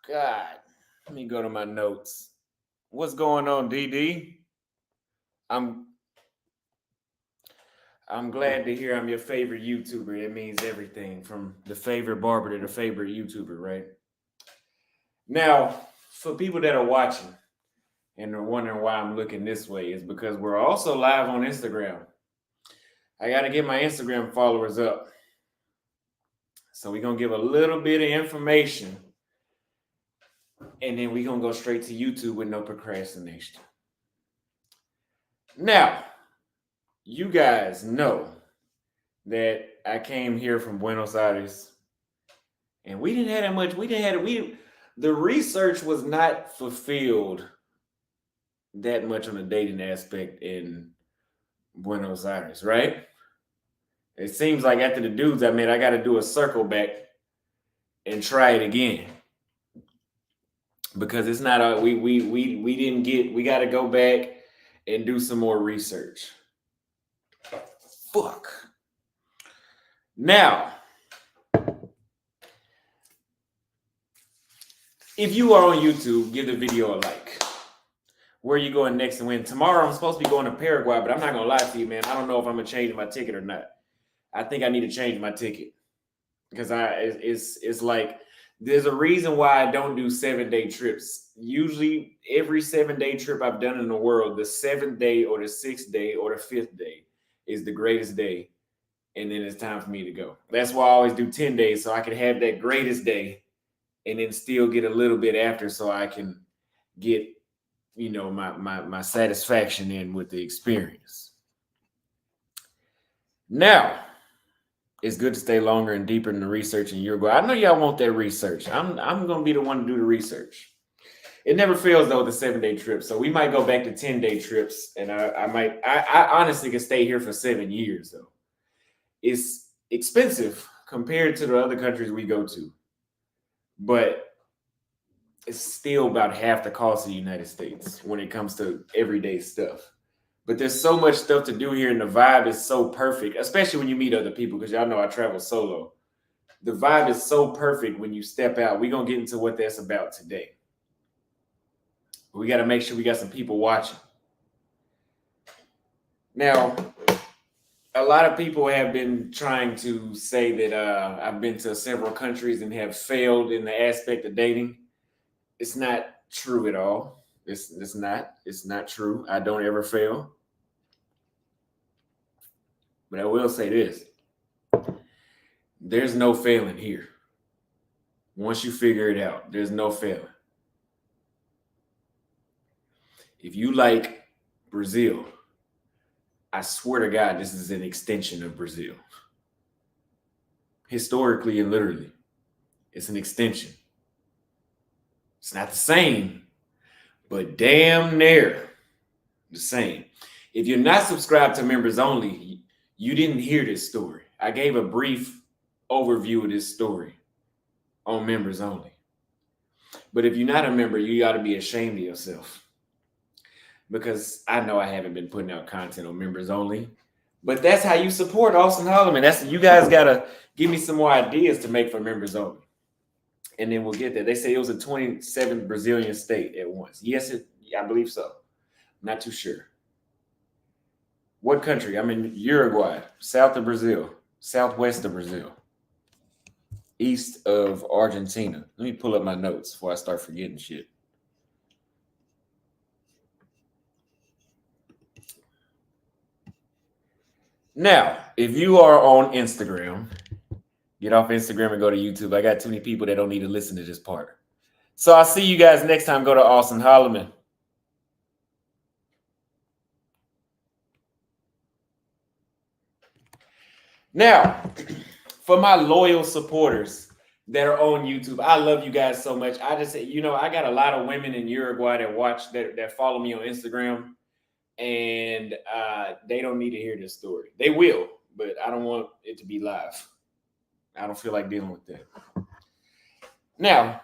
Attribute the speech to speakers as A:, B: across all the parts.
A: God, let me go to my notes. What's going on, DD? I'm I'm glad to hear I'm your favorite YouTuber. It means everything from the favorite barber to the favorite YouTuber, right? Now, for people that are watching and are wondering why I'm looking this way, is because we're also live on Instagram. I got to get my Instagram followers up. So we're going to give a little bit of information and then we're going to go straight to YouTube with no procrastination. Now, you guys know that I came here from Buenos Aires and we didn't have that much. The research was not fulfilled that much on the dating aspect in Buenos Aires, right? It seems like after the dudes I met, I got to do a circle back and try it again because it's not a we didn't get. We got to go back and do some more research. Fuck. Now, if you are on YouTube, give the video a like. Where are you going next and when? Tomorrow I'm supposed to be going to Paraguay, but I'm not gonna lie to you, man. I don't know if I'm gonna change my ticket or not. I think I need to change my ticket because it's like there's a reason why I don't do 7-day trips. Usually, every 7-day trip I've done in the world, the 7th day or the 6th day or the 5th day is the greatest day, and then it's time for me to go. That's why I always do 10 days so I can have that greatest day, and then still get a little bit after so I can get my satisfaction in with the experience. Now, it's good to stay longer and deeper in the research in Uruguay. I know y'all want that research. I'm gonna be the one to do the research. It never fails though with the 7-day trip. So we might go back to 10-day trips, and I honestly could stay here for 7 years though. It's expensive compared to the other countries we go to, but it's still about half the cost of the United States when it comes to everyday stuff. But there's so much stuff to do here, and the vibe is so perfect, especially when you meet other people, because y'all know I travel solo. The vibe is so perfect when you step out. We're going to get into what that's about today. We got to make sure we got some people watching. Now, a lot of people have been trying to say that I've been to several countries and have failed in the aspect of dating. It's not true at all. It's not true. I don't ever fail. But I will say this: there's no failing here. Once you figure it out, there's no failing. If you like Brazil, I swear to God, this is an extension of Brazil. Historically and literally, it's an extension. It's not the same, but damn near the same. If you're not subscribed to members only, you didn't hear this story. I gave a brief overview of this story on members only. But if you're not a member, you got to be ashamed of yourself. Because I know I haven't been putting out content on members only. But that's how you support Austin Holloman. You guys got to give me some more ideas to make for members only. And then we'll get there. They say it was a 27th Brazilian state at once. Yes, I believe so. Not too sure. What country? I'm in Uruguay, south of Brazil, southwest of Brazil, east of Argentina. Let me pull up my notes before I start forgetting shit. Now, if you are on Instagram, get off Instagram and go to YouTube. I got too many people that don't need to listen to this part. So I'll see you guys next time. Go to Austin Holloman. Now, for my loyal supporters that are on YouTube, I love you guys so much. I just say, I got a lot of women in Uruguay that follow me on Instagram, and they don't need to hear this story. They will, but I don't want it to be live. I don't feel like dealing with that. Now,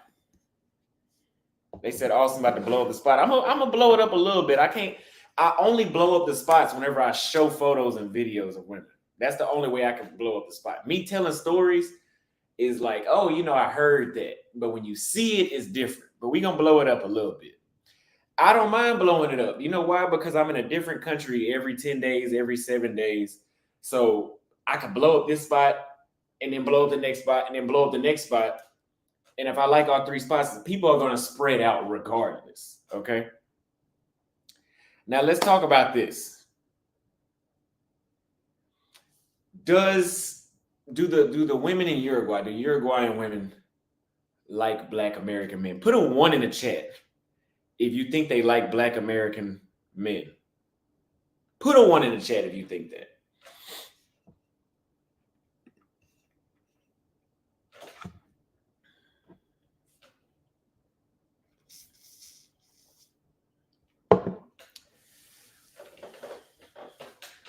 A: they said Austin about to blow up the spot. I'm gonna blow it up a little bit. I only blow up the spots whenever I show photos and videos of women. That's the only way I can blow up the spot. Me telling stories is like, oh, I heard that. But when you see it, it's different. But we're going to blow it up a little bit. I don't mind blowing it up. You know why? Because I'm in a different country every 10 days, every 7 days. So I can blow up this spot and then blow up the next spot and then blow up the next spot. And if I like all three spots, people are going to spread out regardless. Okay? Now let's talk about this. Do the women in Uruguay, the Uruguayan women, like Black American men? Put a 1 in the chat if you think they like Black American men. Put a 1 in the chat if you think that.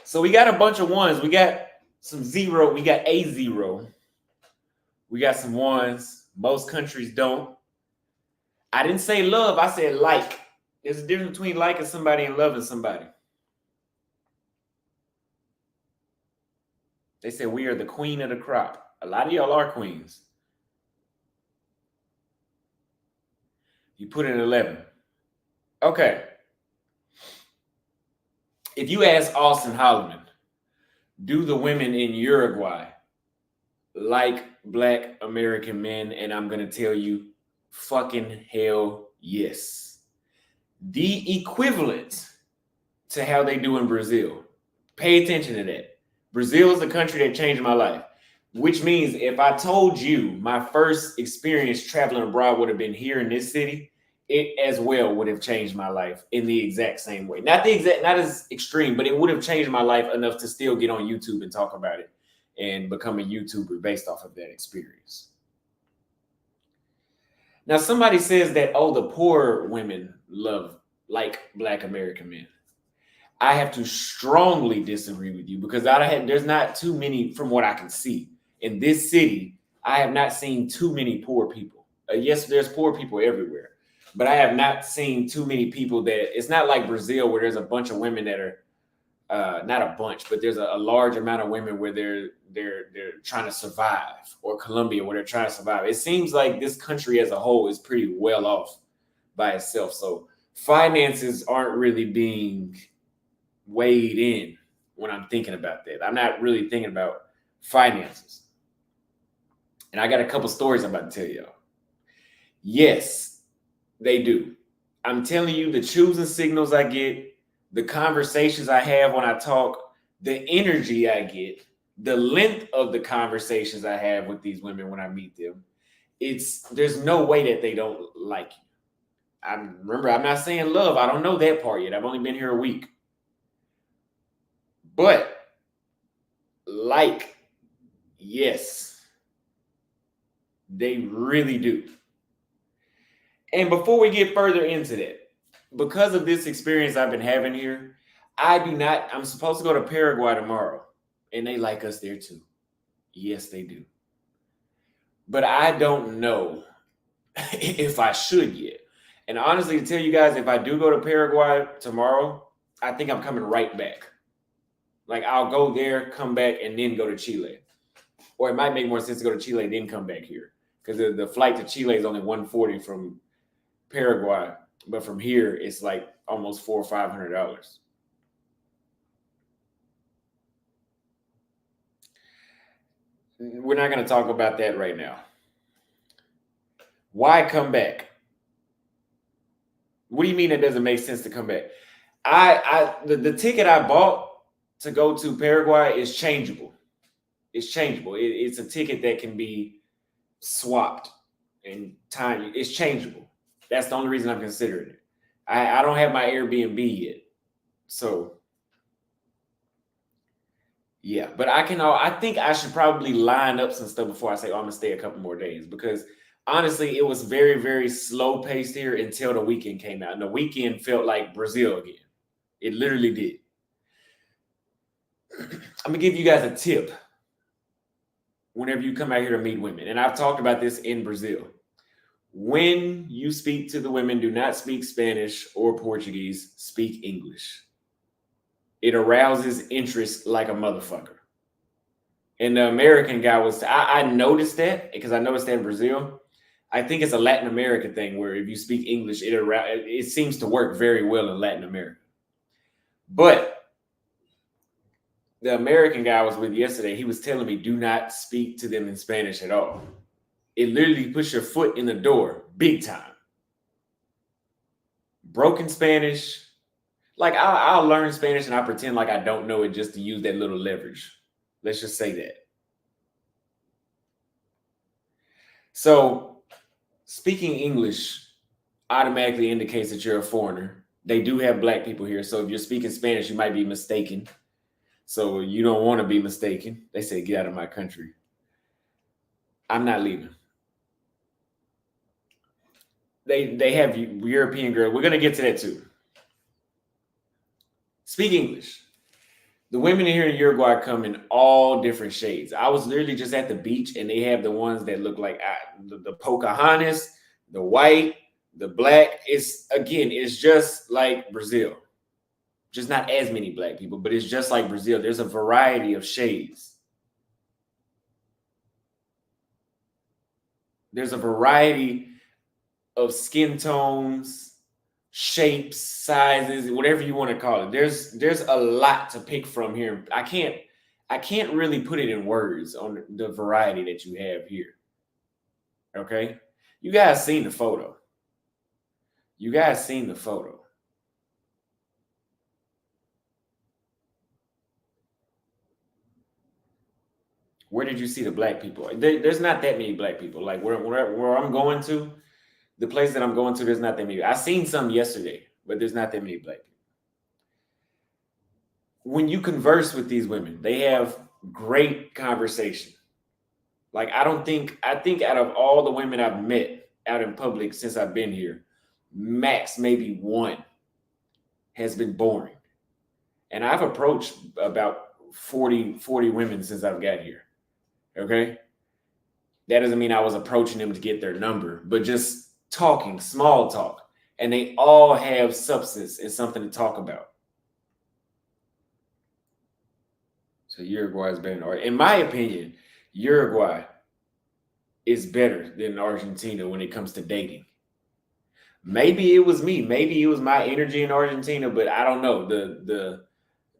A: So we got a bunch of 1s. We got some 0. We got a 0. We got some 1s. Most countries don't. I didn't say love. I said like. There's a difference between liking somebody and loving somebody. They said we are the queen of the crop. A lot of y'all are queens. You put in 11. Okay. If you ask Austin Holloman, do the women in Uruguay like Black American men? And I'm going to tell you, fucking hell yes. The equivalent to how they do in Brazil. Pay attention to that. Brazil is the country that changed my life, which means if I told you my first experience traveling abroad would have been here in this city, it as well would have changed my life in the exact same way. Not as extreme, but it would have changed my life enough to still get on YouTube and talk about it and become a YouTuber based off of that experience. Now, somebody says that, oh, the poor women like Black American men. I have to strongly disagree with you because there's not too many, from what I can see. In this city, I have not seen too many poor people. Yes, there's poor people everywhere. But I have not seen too many people that it's not like Brazil where there's a bunch of women that are not a bunch, but there's a large amount of women where they're trying to survive, or Colombia where they're trying to survive. It seems like this country as a whole is pretty well off by itself. So finances aren't really being weighed in when I'm thinking about that. I'm not really thinking about finances. And I got a couple stories I'm about to tell y'all. Yes, they do. I'm telling you, the choosing signals I get, the conversations I have when I talk, the energy I get, the length of the conversations I have with these women when I meet them, there's no way that they don't like you. Remember, I'm not saying love. I don't know that part yet. I've only been here a week. But like, yes, they really do. And before we get further into that, because of this experience I've been having here, I'm supposed to go to Paraguay tomorrow, and they like us there too. Yes, they do. But I don't know if I should yet. And honestly, to tell you guys, if I do go to Paraguay tomorrow, I think I'm coming right back. Like, I'll go there, come back, and then go to Chile. Or it might make more sense to go to Chile, then come back here. Because the flight to Chile is only 140 from Paraguay. But from here, it's like almost $400 or $500. We're not going to talk about that right now. Why come back? What do you mean it doesn't make sense to come back? The ticket I bought to go to Paraguay is changeable. It's changeable. It's a ticket that can be swapped in time. It's changeable. That's the only reason I'm considering it. I don't have my Airbnb yet. So yeah, but I think I should probably line up some stuff before I say, oh, I'm gonna stay a couple more days, because honestly, it was very, very slow paced here until the weekend came out. And the weekend felt like Brazil again. It literally did. I'm gonna give you guys a tip whenever you come out here to meet women. And I've talked about this in Brazil. When you speak to the women, do not speak Spanish or Portuguese, speak English. It arouses interest like a motherfucker. And the American guy I noticed that because I noticed that in Brazil. I think it's a Latin America thing where if you speak English, it seems to work very well in Latin America. But the American guy I was with yesterday, he was telling me, do not speak to them in Spanish at all. It literally puts your foot in the door big time. Broken Spanish. Like, I'll learn Spanish and I pretend like I don't know it just to use that little leverage. Let's just say that. So speaking English automatically indicates that you're a foreigner. They do have black people here. So if you're speaking Spanish, you might be mistaken. So you don't want to be mistaken. They say, get out of my country. I'm not leaving. They have European girls. We're going to get to that too. Speak English. The women here in Uruguay come in all different shades. I was literally just at the beach and they have the ones that look like the Pocahontas, the white, the black. It's just like Brazil. Just not as many black people, but it's just like Brazil. There's a variety of shades. There's a variety of skin tones, shapes, sizes, whatever you want to call it. There's a lot to pick from here. I can't really put it in words on the variety that you have here. Okay? You guys seen the photo. Where did you see the black people? There's not that many black people. Like where I'm going to, the place that I'm going to, there's not that many. I seen some yesterday, but there's not that many black people. When you converse with these women, they have great conversation. Like I think out of all the women I've met out in public since I've been here, max maybe one has been boring. And I've approached about 40 women since I've got here. Okay. That doesn't mean I was approaching them to get their number, but just talking, small talk. And they all have substance and something to talk about. So Uruguay is better. In my opinion, Uruguay is better than Argentina when it comes to dating. Maybe it was me. Maybe it was my energy in Argentina, but I don't know.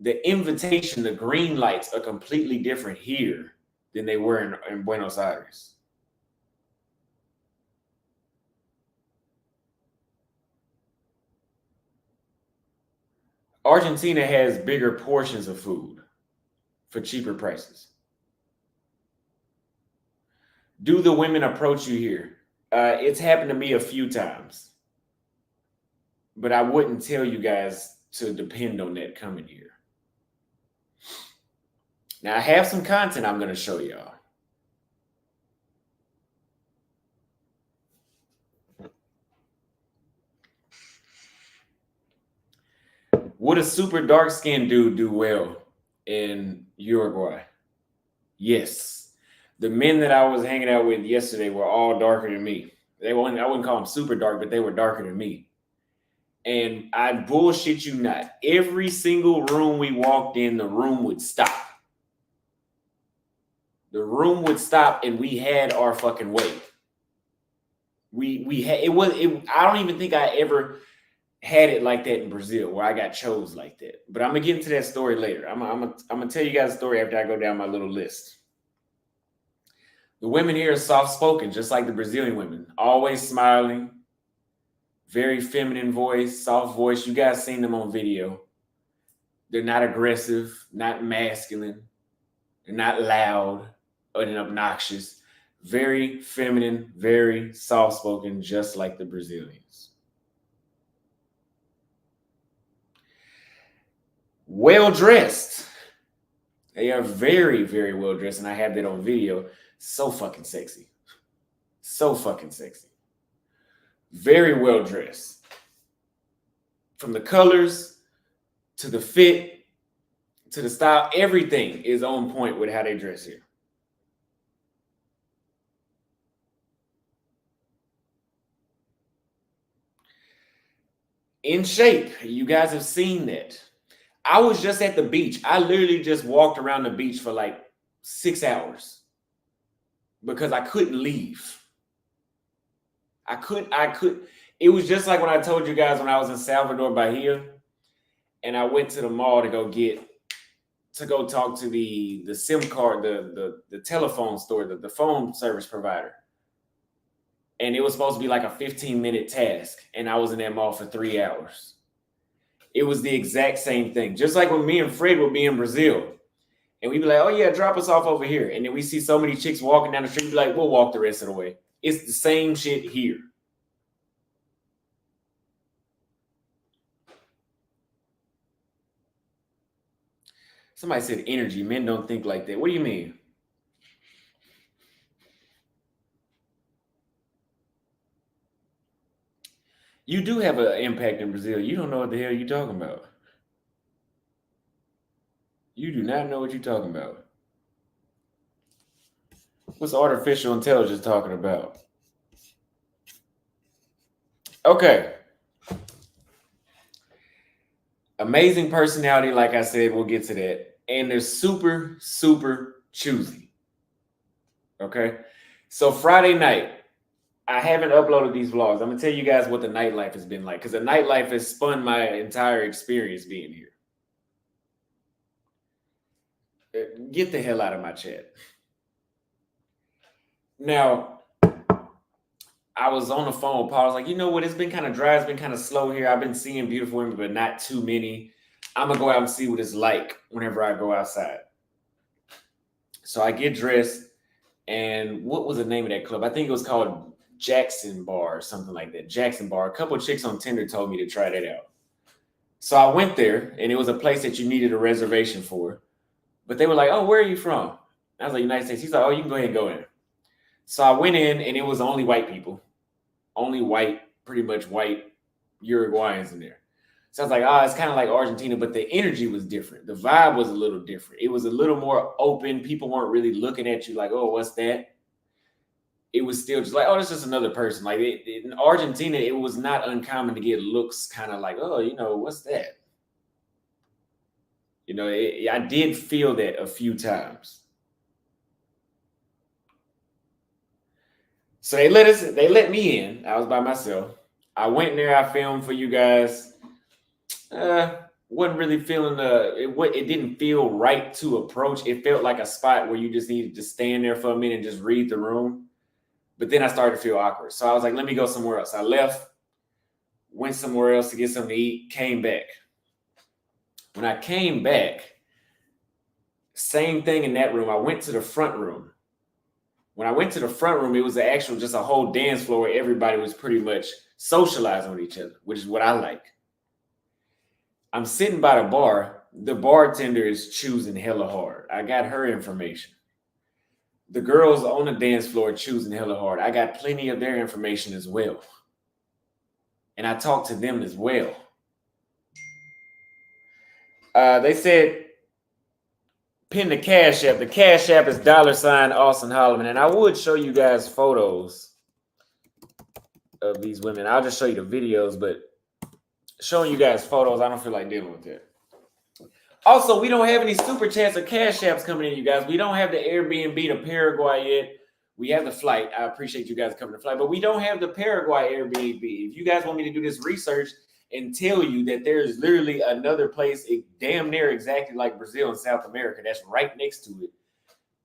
A: the invitation, the green lights are completely different here than they were in Buenos Aires. Argentina has bigger portions of food for cheaper prices. Do the women approach you here? It's happened to me a few times, but I wouldn't tell you guys to depend on that coming here. Now, I have some content I'm going to show y'all. Would a super dark skinned dude do well in Uruguay? Yes. The men that I was hanging out with yesterday were all darker than me. I wouldn't call them super dark, but they were darker than me. And I bullshit you not. Every single room we walked in, the room would stop. The room would stop, and we had our fucking way. We had I don't even think I ever had it like that in Brazil, where I got chose like that. But I'm gonna get into that story later. I'm gonna tell you guys a story after I go down my little list. The women here are soft-spoken, just like the Brazilian women. Always smiling, very feminine voice, soft voice. You guys seen them on video. They're not aggressive, not masculine. They're not loud or obnoxious. Very feminine, very soft-spoken, just like the Brazilians. Well-dressed. They are very, very well-dressed, and I have that on video. So fucking sexy. So fucking sexy. Very well-dressed. From the colors to the fit to the style, everything is on point with how they dress here. In shape. You guys have seen that. I was just at the beach. I literally just walked around the beach for like 6 hours because I couldn't leave. I could. It was just like when I told you guys when I was in Salvador Bahia and I went to the mall to go talk to the SIM card, the telephone store, the phone service provider. And it was supposed to be like a 15-minute task. And I was in that mall for 3 hours. It was the exact same thing. Just like when me and Fred would be in Brazil. And we'd be like, oh yeah, drop us off over here. And then we see so many chicks walking down the street, we'd be like, we'll walk the rest of the way. It's the same shit here. Somebody said energy. Men don't think like that. What do you mean? You do have an impact in Brazil. You don't know what the hell you're talking about. You do not know what you're talking about. What's artificial intelligence talking about? Okay. Amazing personality, like I said, we'll get to that. And they're super, super choosy. Okay. So Friday night, I haven't uploaded these vlogs. I'm gonna tell you guys what the nightlife has been like, because the nightlife has spun my entire experience being here. Get the hell out of my chat. Now, I was on the phone with Paul. I was like, you know what? It's been kind of dry. It's been kind of slow here. I've been seeing beautiful women, but not too many. I'm going to go out and see what it's like whenever I go outside. So I get dressed. And what was the name of that club? I think it was called Jackson Bar or something like that. Jackson Bar. A couple of chicks on Tinder told me to try that out. So I went there, and it was a place that you needed a reservation for. But they were like, oh, where are you from? I was like, United States. He's like, oh, you can go ahead and go in. So I went in, and it was only white people. Only white, pretty much white Uruguayans in there. So I was like, it's kind of like Argentina, but the energy was different. The vibe was a little different. It was a little more open. People weren't really looking at you like, oh, what's that? It was still just like, oh, that's just another person. Like in Argentina, it was not uncommon to get looks kind of like, oh, what's that? I did feel that a few times. So they let me in. I was by myself. I went in there, I filmed for you guys. wasn't really feeling it didn't feel right to approach. It felt like a spot where you just needed to stand there for a minute and just read the room. But then I started to feel awkward. So I was like, let me go somewhere else. I left, went somewhere else to get something to eat, came back. When I came back, same thing in that room. I went to the front room. When I went to the front room, it was just a whole dance floor where everybody was pretty much socializing with each other, which is what I like. I'm sitting by the bar. The bartender is choosing hella hard. I got her information. The girls on the dance floor choosing hella hard. I got plenty of their information as well. And I talked to them as well. They said, pin the Cash App. The Cash App is $ Austin Holloman. And I would show you guys photos of these women. I'll just show you the videos, but showing you guys photos, I don't feel like dealing with that. Also, we don't have any super chats or Cash Apps coming in, you guys. We don't have the Airbnb to Paraguay yet. We have the flight. I appreciate you guys coming to flight, but we don't have the Paraguay Airbnb. If you guys want me to do this research and tell you that there is literally another place damn near exactly like Brazil and South America that's right next to it,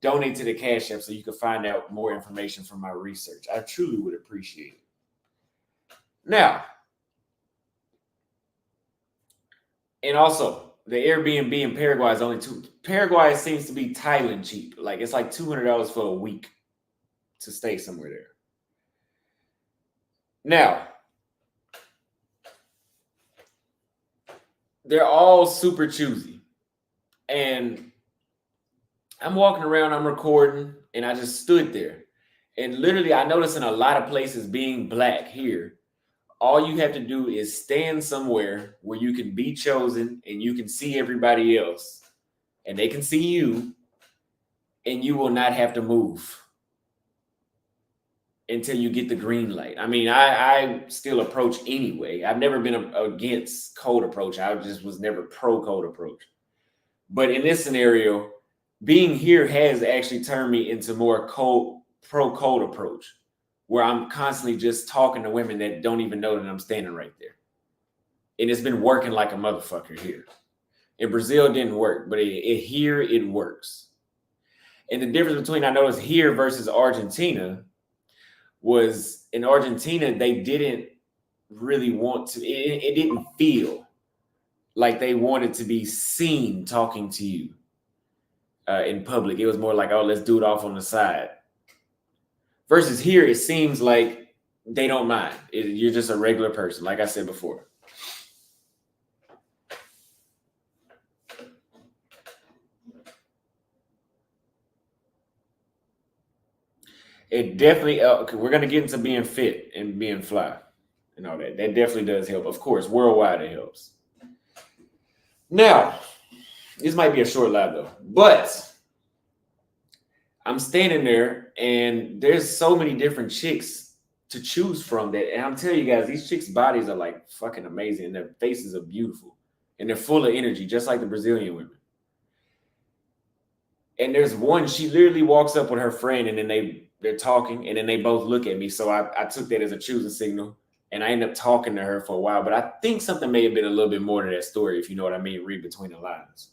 A: donate to the Cash App so you can find out more information from my research. I truly would appreciate it. Now, and also, the Airbnb in Paraguay is only Paraguay seems to be Thailand cheap. Like it's like $200 for a week to stay somewhere there. Now, they're all super choosy. And I'm walking around, I'm recording, and I just stood there. And literally, I noticed in a lot of places being black here, all you have to do is stand somewhere where you can be chosen and you can see everybody else and they can see you and you will not have to move until you get the green light. I mean, I still approach anyway. I've never been against cold approach. I just was never pro cold approach. But in this scenario, being here has actually turned me into more pro cold approach, where I'm constantly just talking to women that don't even know that I'm standing right there. And it's been working like a motherfucker here. In Brazil, it didn't work, but here it works. And the difference between I noticed here versus Argentina was in Argentina, they didn't really want to, it didn't feel like they wanted to be seen talking to you in public. It was more like, oh, let's do it off on the side. Versus here, it seems like they don't mind. You're just a regular person, like I said before. It definitely, we're going to get into being fit and being fly and all that. That definitely does help. Of course, worldwide it helps. Now, this might be a short live though, but I'm standing there and there's so many different chicks to choose from that. And I'm telling you guys, these chicks' bodies are like fucking amazing and their faces are beautiful and they're full of energy, just like the Brazilian women. And there's one, she literally walks up with her friend and then they're talking and then they both look at me. So I took that as a choosing signal and I ended up talking to her for a while. But I think something may have been a little bit more to that story, if you know what I mean, read between the lines.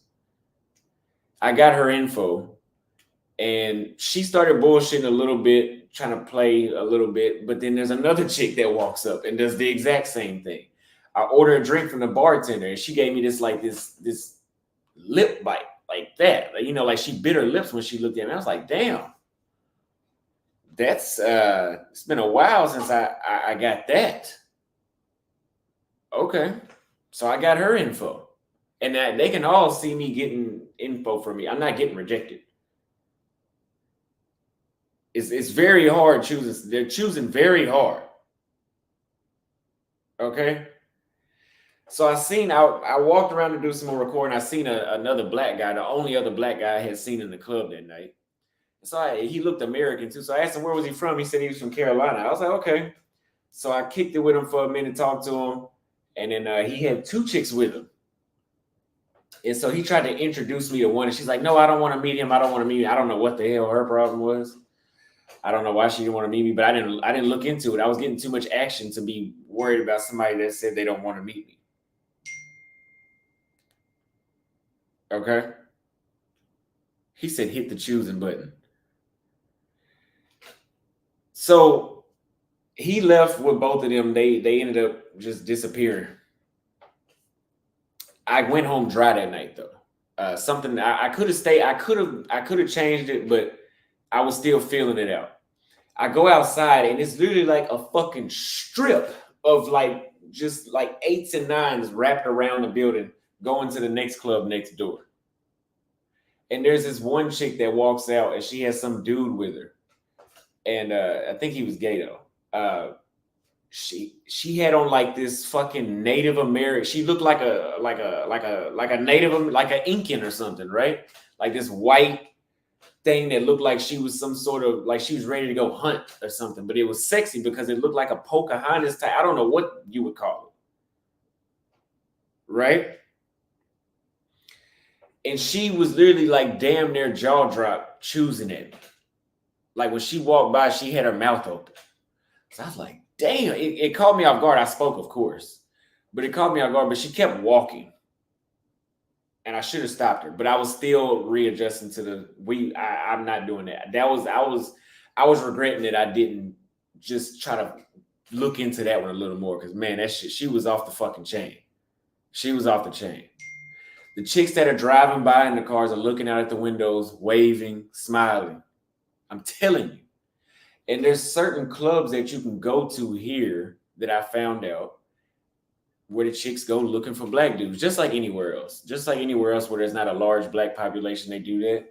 A: I got her info and she started bullshitting a little bit, trying to play a little bit. But then there's another chick that walks up and does the exact same thing. I ordered a drink from the bartender and she gave me this lip bite like that. You know, like she bit her lips when she looked at me. I was like, damn. That's it's been a while since I got that. Okay. So I got her info. And that they can all see me getting info from me. I'm not getting rejected. It's very hard choosing. They're choosing very hard. Okay. So I walked around to do some more recording. I seen another black guy, the only other black guy I had seen in the club that night. So he looked American too. So I asked him, where was he from? He said he was from Carolina. I was like, okay. So I kicked it with him for a minute, talked to him. And then he had two chicks with him. And so he tried to introduce me to one. And she's like, no, I don't want to meet him. I don't want to meet him. I don't know what the hell her problem was. I don't know why she didn't want to meet me, but I didn't look into it. I was getting too much action to be worried about somebody that said they don't want to meet me. Okay. He said hit the choosing button. So he left with both of them. They ended up just disappearing. I went home dry that night though. Something I could have stayed. I could have changed it, but I was still feeling it out. I go outside and it's literally like a fucking strip of like just like eights and nines wrapped around the building, going to the next club next door. And there's this one chick that walks out and she has some dude with her, and I think he was gay though. She had on like this fucking Native American. She looked like a Native, like an Incan or something, right? Like this white thing that looked like she was some sort of like she was ready to go hunt or something, but it was sexy because it looked like a Pocahontas type. I don't know what you would call it, right? And she was literally like damn near jaw drop choosing it. Like when she walked by, she had her mouth open. So I was like, damn, it caught me off guard. I spoke, of course, but it caught me off guard. But she kept walking, and I should have stopped her, but I was still readjusting to I'm not doing that. I was regretting that I didn't just try to look into that one a little more, because man, that shit, she was off the fucking chain. She was off the chain. The chicks that are driving by in the cars are looking out at the windows, waving, smiling. I'm telling you. And there's certain clubs that you can go to here that I found out where the chicks go looking for black dudes, just like anywhere else. Just like anywhere else where there's not a large black population, they do that.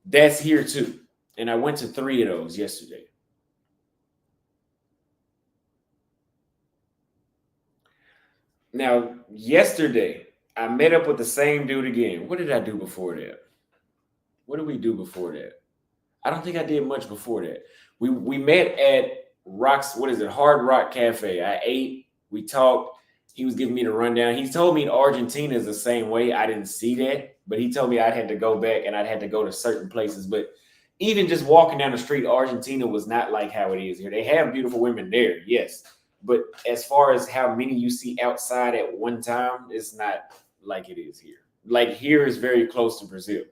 A: That's here too. And I went to 3 of those yesterday. Now, yesterday, I met up with the same dude again. What did I do before that? What did we do before that? I don't think I did much before that. We met at Rocks, what is it? Hard Rock Cafe. I ate, we talked. He was giving me the rundown. He told me Argentina is the same way. I didn't see that, but he told me I'd had to go back and I'd had to go to certain places. But even just walking down the street, Argentina was not like how it is here. They have beautiful women there, yes. But as far as how many you see outside at one time, it's not like it is here. Like here is very close to Brazil.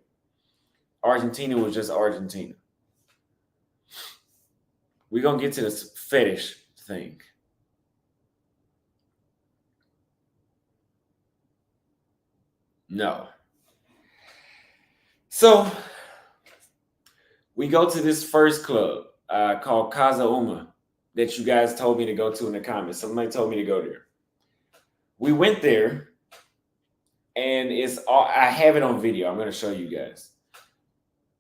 A: Argentina was just Argentina. We're going to get to this fetish thing. No. So we go to this first club called Casa Uma that you guys told me to go to in the comments. Somebody told me to go there. We went there, and I have it on video. I'm going to show you guys.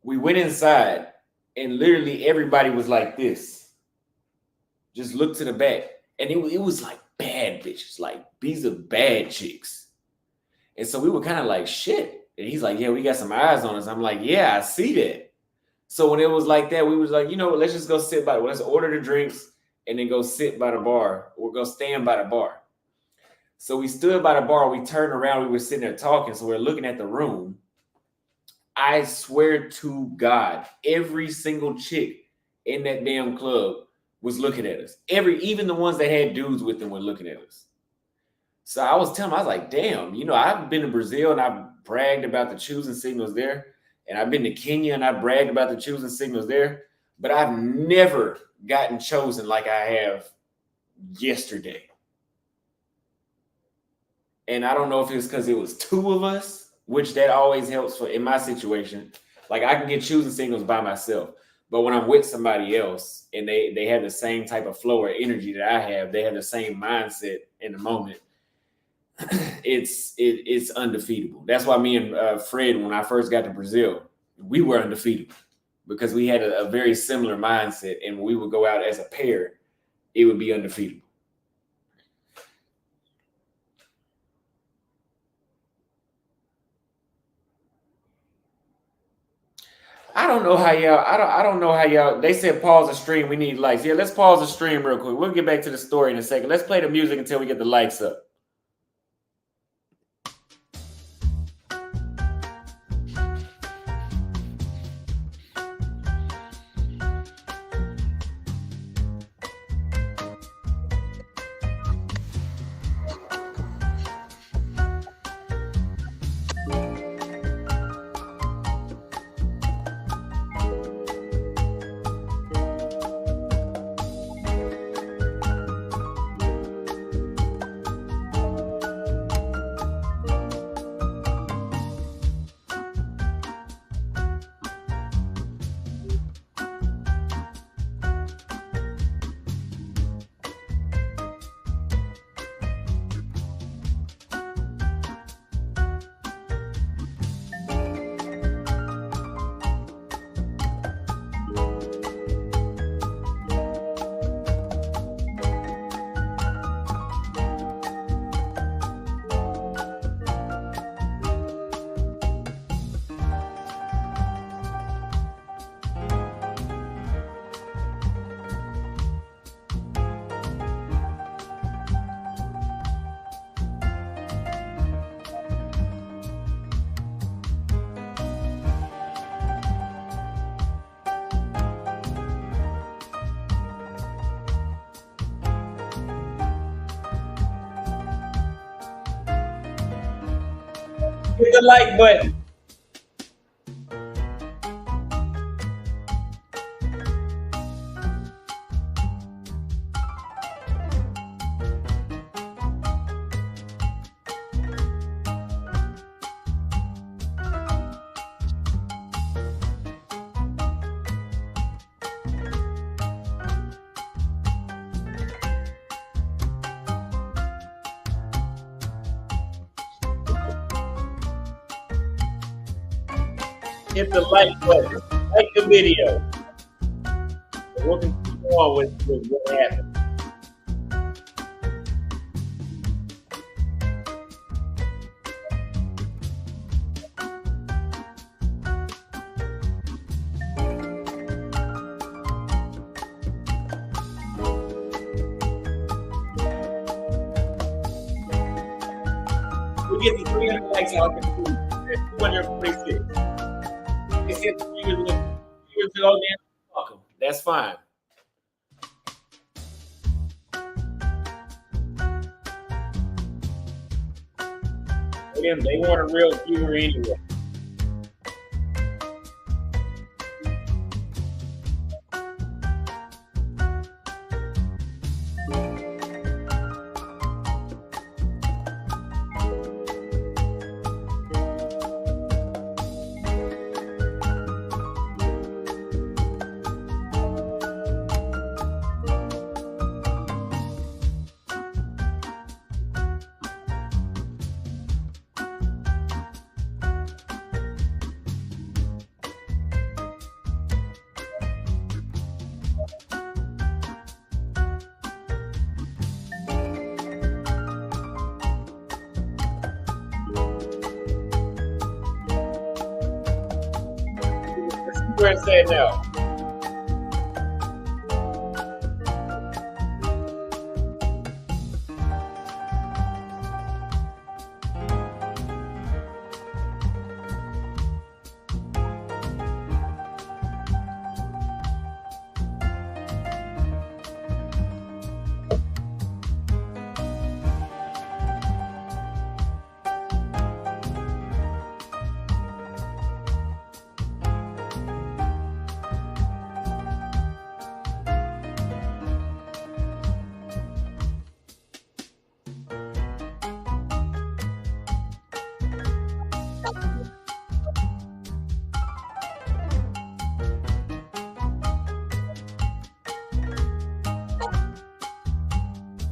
A: We went inside, and literally everybody was like this. Just look to the back. And it was like bad bitches. Like, these are bad chicks. And so we were kind of like, shit. And he's like, yeah, we got some eyes on us. I'm like, yeah, I see that. So when it was like that, we was like, let's just go sit by. Let's order the drinks and then go sit by the bar. Or go stand by the bar. So we stood by the bar. We turned around. We were sitting there talking. So we're looking at the room. I swear to God, every single chick in that damn club was looking at us. Even the ones that had dudes with them were looking at us. So I was telling them, I was like, damn, I've been to Brazil and I've bragged about the choosing signals there. And I've been to Kenya and I bragged about the choosing signals there. But I've never gotten chosen like I have yesterday. And I don't know if it's because it was 2 of us, which that always helps in my situation. Like I can get choosing signals by myself. But when I'm with somebody else and they have the same type of flow or energy that I have, they have the same mindset in the moment, it's undefeatable. That's why me and Fred, when I first got to Brazil, we were undefeatable because we had a very similar mindset. And when we would go out as a pair, it would be undefeatable. I don't know how y'all. I don't know how y'all. They said pause the stream. We need likes. Yeah, let's pause the stream real quick. We'll get back to the story in a second. Let's play the music until we get the likes up. Hit the like button. Hit the like button. Like the video. We'll continue on with what happened. We get to 300 likes out of 246. They said the viewers go down. Welcome. That's fine. They want a real viewer anyway. Where it said no.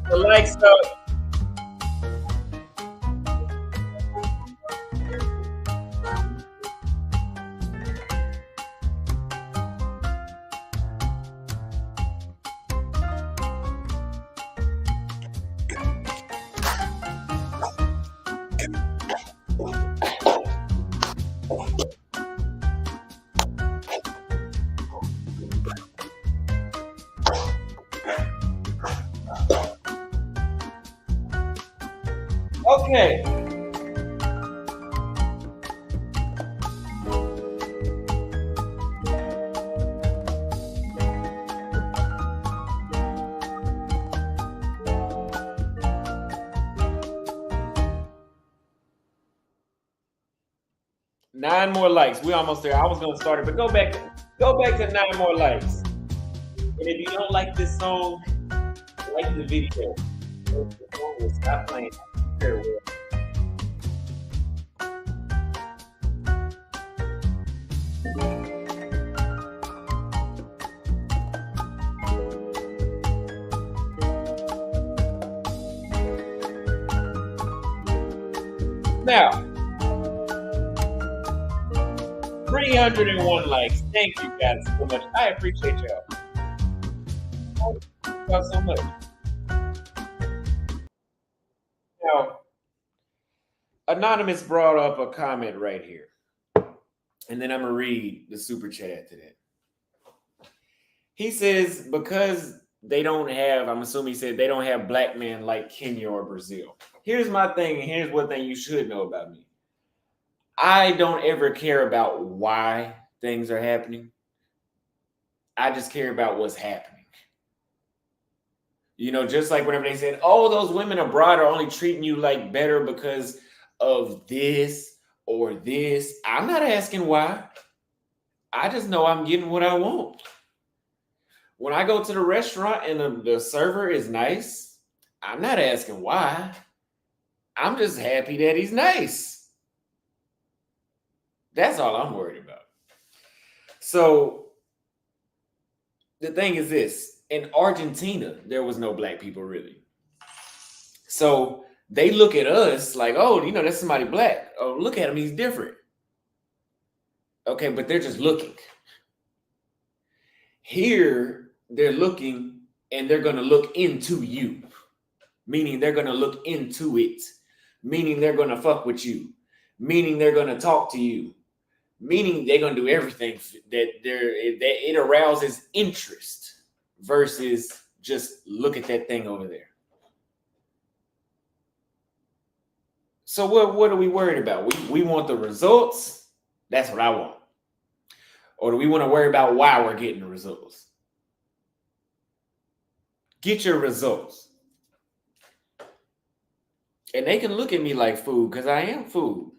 A: The likes up. Okay. Nine more likes. We almost there. I was gonna start it, but go back to 9 more likes. And if you don't like this song, like the video. The song will stop playing very well. Now, 301 likes. Thank you guys so much. I appreciate y'all. Thank y'all so much. Now, Anonymous brought up a comment right here. And then I'm going to read the super chat to that. He says, because they don't have, I'm assuming he said they don't have black men like Kenya or Brazil. Here's my thing, and here's one thing you should know about me. I don't ever care about why things are happening. I just care about what's happening. You know, just like whenever they said, oh, those women abroad are only treating you like better because of this or this. I'm not asking why. I just know I'm getting what I want. When I go to the restaurant and the server is nice, I'm not asking why. I'm just happy that he's nice. That's all I'm worried about. So the thing is this, in Argentina, there was no black people really. So they look at us like, oh, that's somebody black. Oh, look at him, he's different. Okay, but they're just looking. Here, they're looking and they're going to look into you, meaning they're going to look into it, meaning they're going to fuck with you, meaning they're going to talk to you, meaning they're going to do everything that it arouses interest versus just look at that thing over there. So what are we worried about? We want the results. That's what I want. Or do we want to worry about why we're getting the results? Get your results. And they can look at me like food because I am food.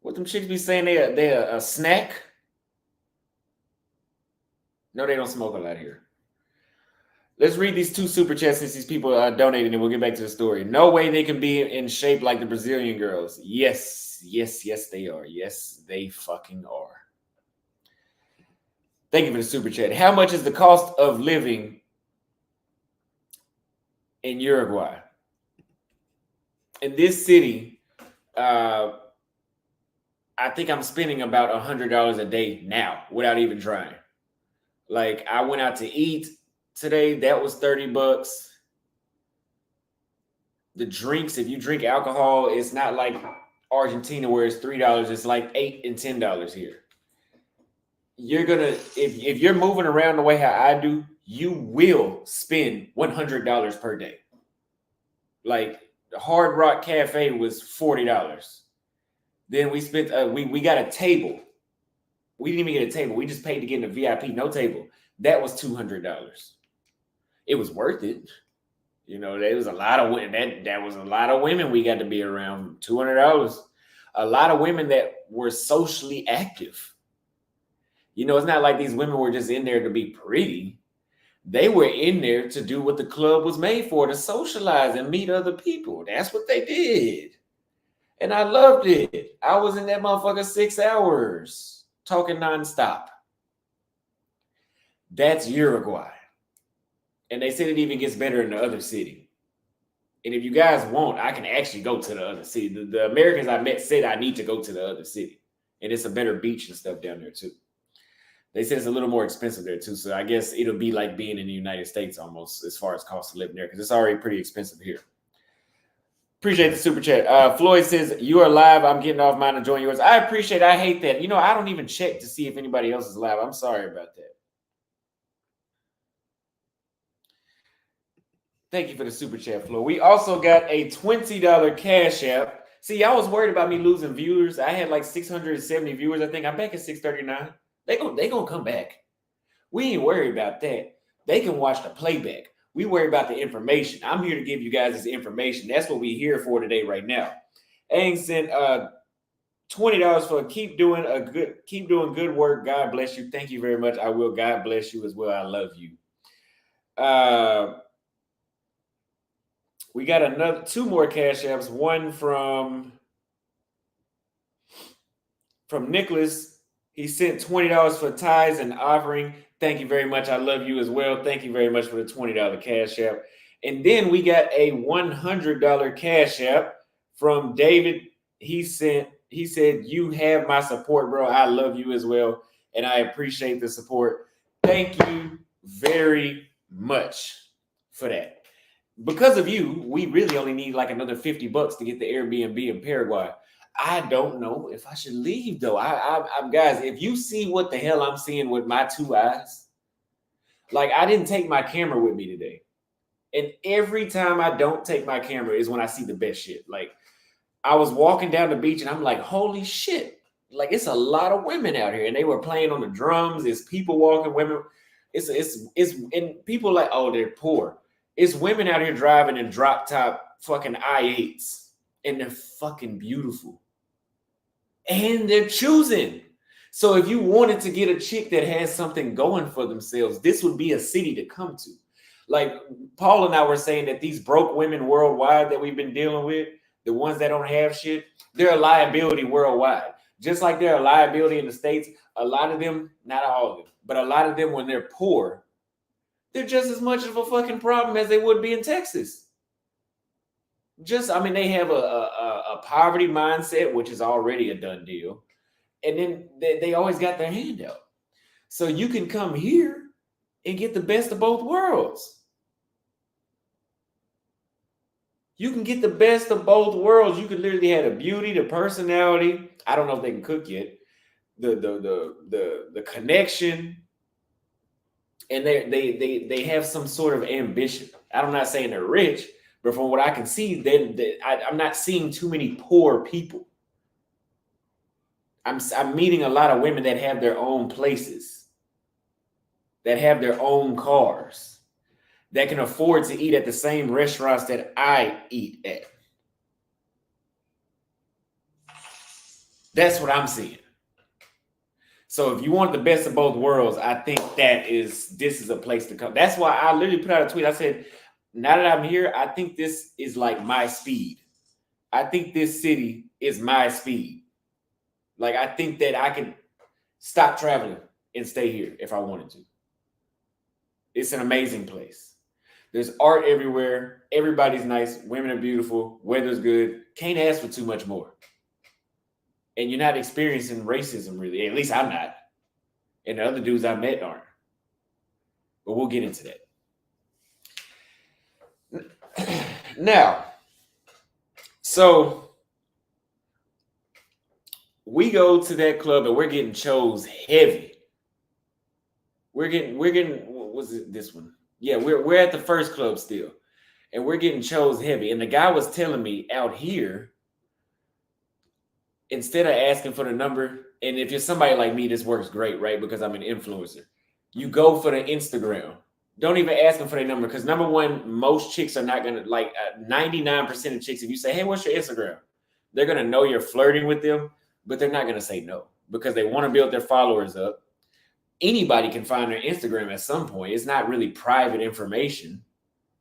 A: What them chicks be saying they're a snack? No, they don't smoke a lot here. Let's read these 2 super chats since these people are donating and we'll get back to the story. No way they can be in shape like the Brazilian girls. Yes, they are. Yes, they fucking are. Thank you for the super chat. How much is the cost of living in Uruguay? In this city, I think I'm spending about $100 a day now without even trying. Like I went out to eat today, that was $30. The drinks, if you drink alcohol, it's not like Argentina where it's $3, it's like $8 and $10 here. You're gonna, if you're moving around the way how I do, you will spend $100 per day. Like the Hard Rock Cafe was $40. Then we spent we got a table. We didn't even get a table. We just paid to get in the VIP, no table. That was $200. It was worth it. There was a lot of women. That was a lot of women we got to be around. $200. A lot of women that were socially active. It's not like these women were just in there to be pretty. They were in there to do what the club was made for, to socialize and meet other people. That's what they did. And I loved it. I was in that motherfucker 6 hours talking nonstop. That's Uruguay. And they said it even gets better in the other city. And if you guys want, I can actually go to the other city. The Americans I met said I need to go to the other city. And it's a better beach and stuff down there too. They said it's a little more expensive there too. So I guess it'll be like being in the United States almost as far as cost of living there, because it's already pretty expensive here. Appreciate the super chat. Floyd says, you are live. I'm getting off mine and join yours. I appreciate it. I hate that. I don't even check to see if anybody else is live. I'm sorry about that. Thank you for the super chat, Floyd. We also got a $20 Cash App. See, y'all was worried about me losing viewers. I had like 670 viewers. I think I'm back at 639. They gonna come back. We ain't worried about that. They can watch the playback. We worry about the information. I'm here to give you guys this information. That's what we're here for today, right now. Aang sent $20 for keep doing good work. God bless you. Thank you very much. I will. God bless you as well. I love you. We got 2 more Cash Apps. One from Nicholas. He sent $20 for tithes and offering. Thank you very much. I love you as well. Thank you very much for the $20 Cash App. And then we got a $100 Cash App from David. He said, you have my support, bro. I love you as well. And I appreciate the support. Thank you very much for that. Because of you, we really only need like another $50 to get the Airbnb in Paraguay. I don't know if I should leave though. I'm guys, if you see what the hell I'm seeing with my 2 eyes, like I didn't take my camera with me today. And every time I don't take my camera is when I see the best shit. Like I was walking down the beach and I'm like, holy shit. Like it's a lot of women out here and they were playing on the drums. It's people walking, women. It's and people like, oh, they're poor. It's women out here driving in drop top fucking I8s. and they're fucking beautiful. And they're choosing. So if you wanted to get a chick that has something going for themselves, this would be a city to come to. Like Paul and I were saying that these broke women worldwide that we've been dealing with, the ones that don't have shit, they're a liability worldwide. Just like they're a liability in the States, a lot of them, not all of them, but a lot of them when they're poor, they're just as much of a fucking problem as they would be in Texas. They have a poverty mindset, which is already a done deal. And then they always got their hand out. So you can come here and get the best of both worlds. You can get the best of both worlds. You can literally have the beauty, the personality. I don't know if they can cook yet. The connection. And they have some sort of ambition. I'm not saying they're rich, but from what I can see, I'm not seeing too many poor people. I'm meeting a lot of women that have their own places, that have their own cars, that can afford to eat at the same restaurants that I eat at. That's what I'm seeing. So if you want the best of both worlds, I think this is a place to come. That's why I literally put out a tweet. I said, now that I'm here, I think this is like my speed. I think this city is my speed. Like, I think that I can stop traveling and stay here if I wanted to. It's an amazing place. There's art everywhere. Everybody's nice. Women are beautiful. Weather's good. Can't ask for too much more. And you're not experiencing racism, really. At least I'm not. And the other dudes I met aren't. But we'll get into that. Now, so we go to that club and we're getting chose heavy. We're getting, what was it, this one? Yeah, we're at the first club still. And we're getting chose heavy. And the guy was telling me out here, instead of asking for the number, and if you're somebody like me, this works great, right? Because I'm an influencer. You go for the Instagram. Don't even ask them for their number. Because number one, most chicks are not going to, 99% of chicks, if you say, hey, what's your Instagram? They're going to know you're flirting with them, but they're not going to say no because they want to build their followers up. Anybody can find their Instagram at some point. It's not really private information.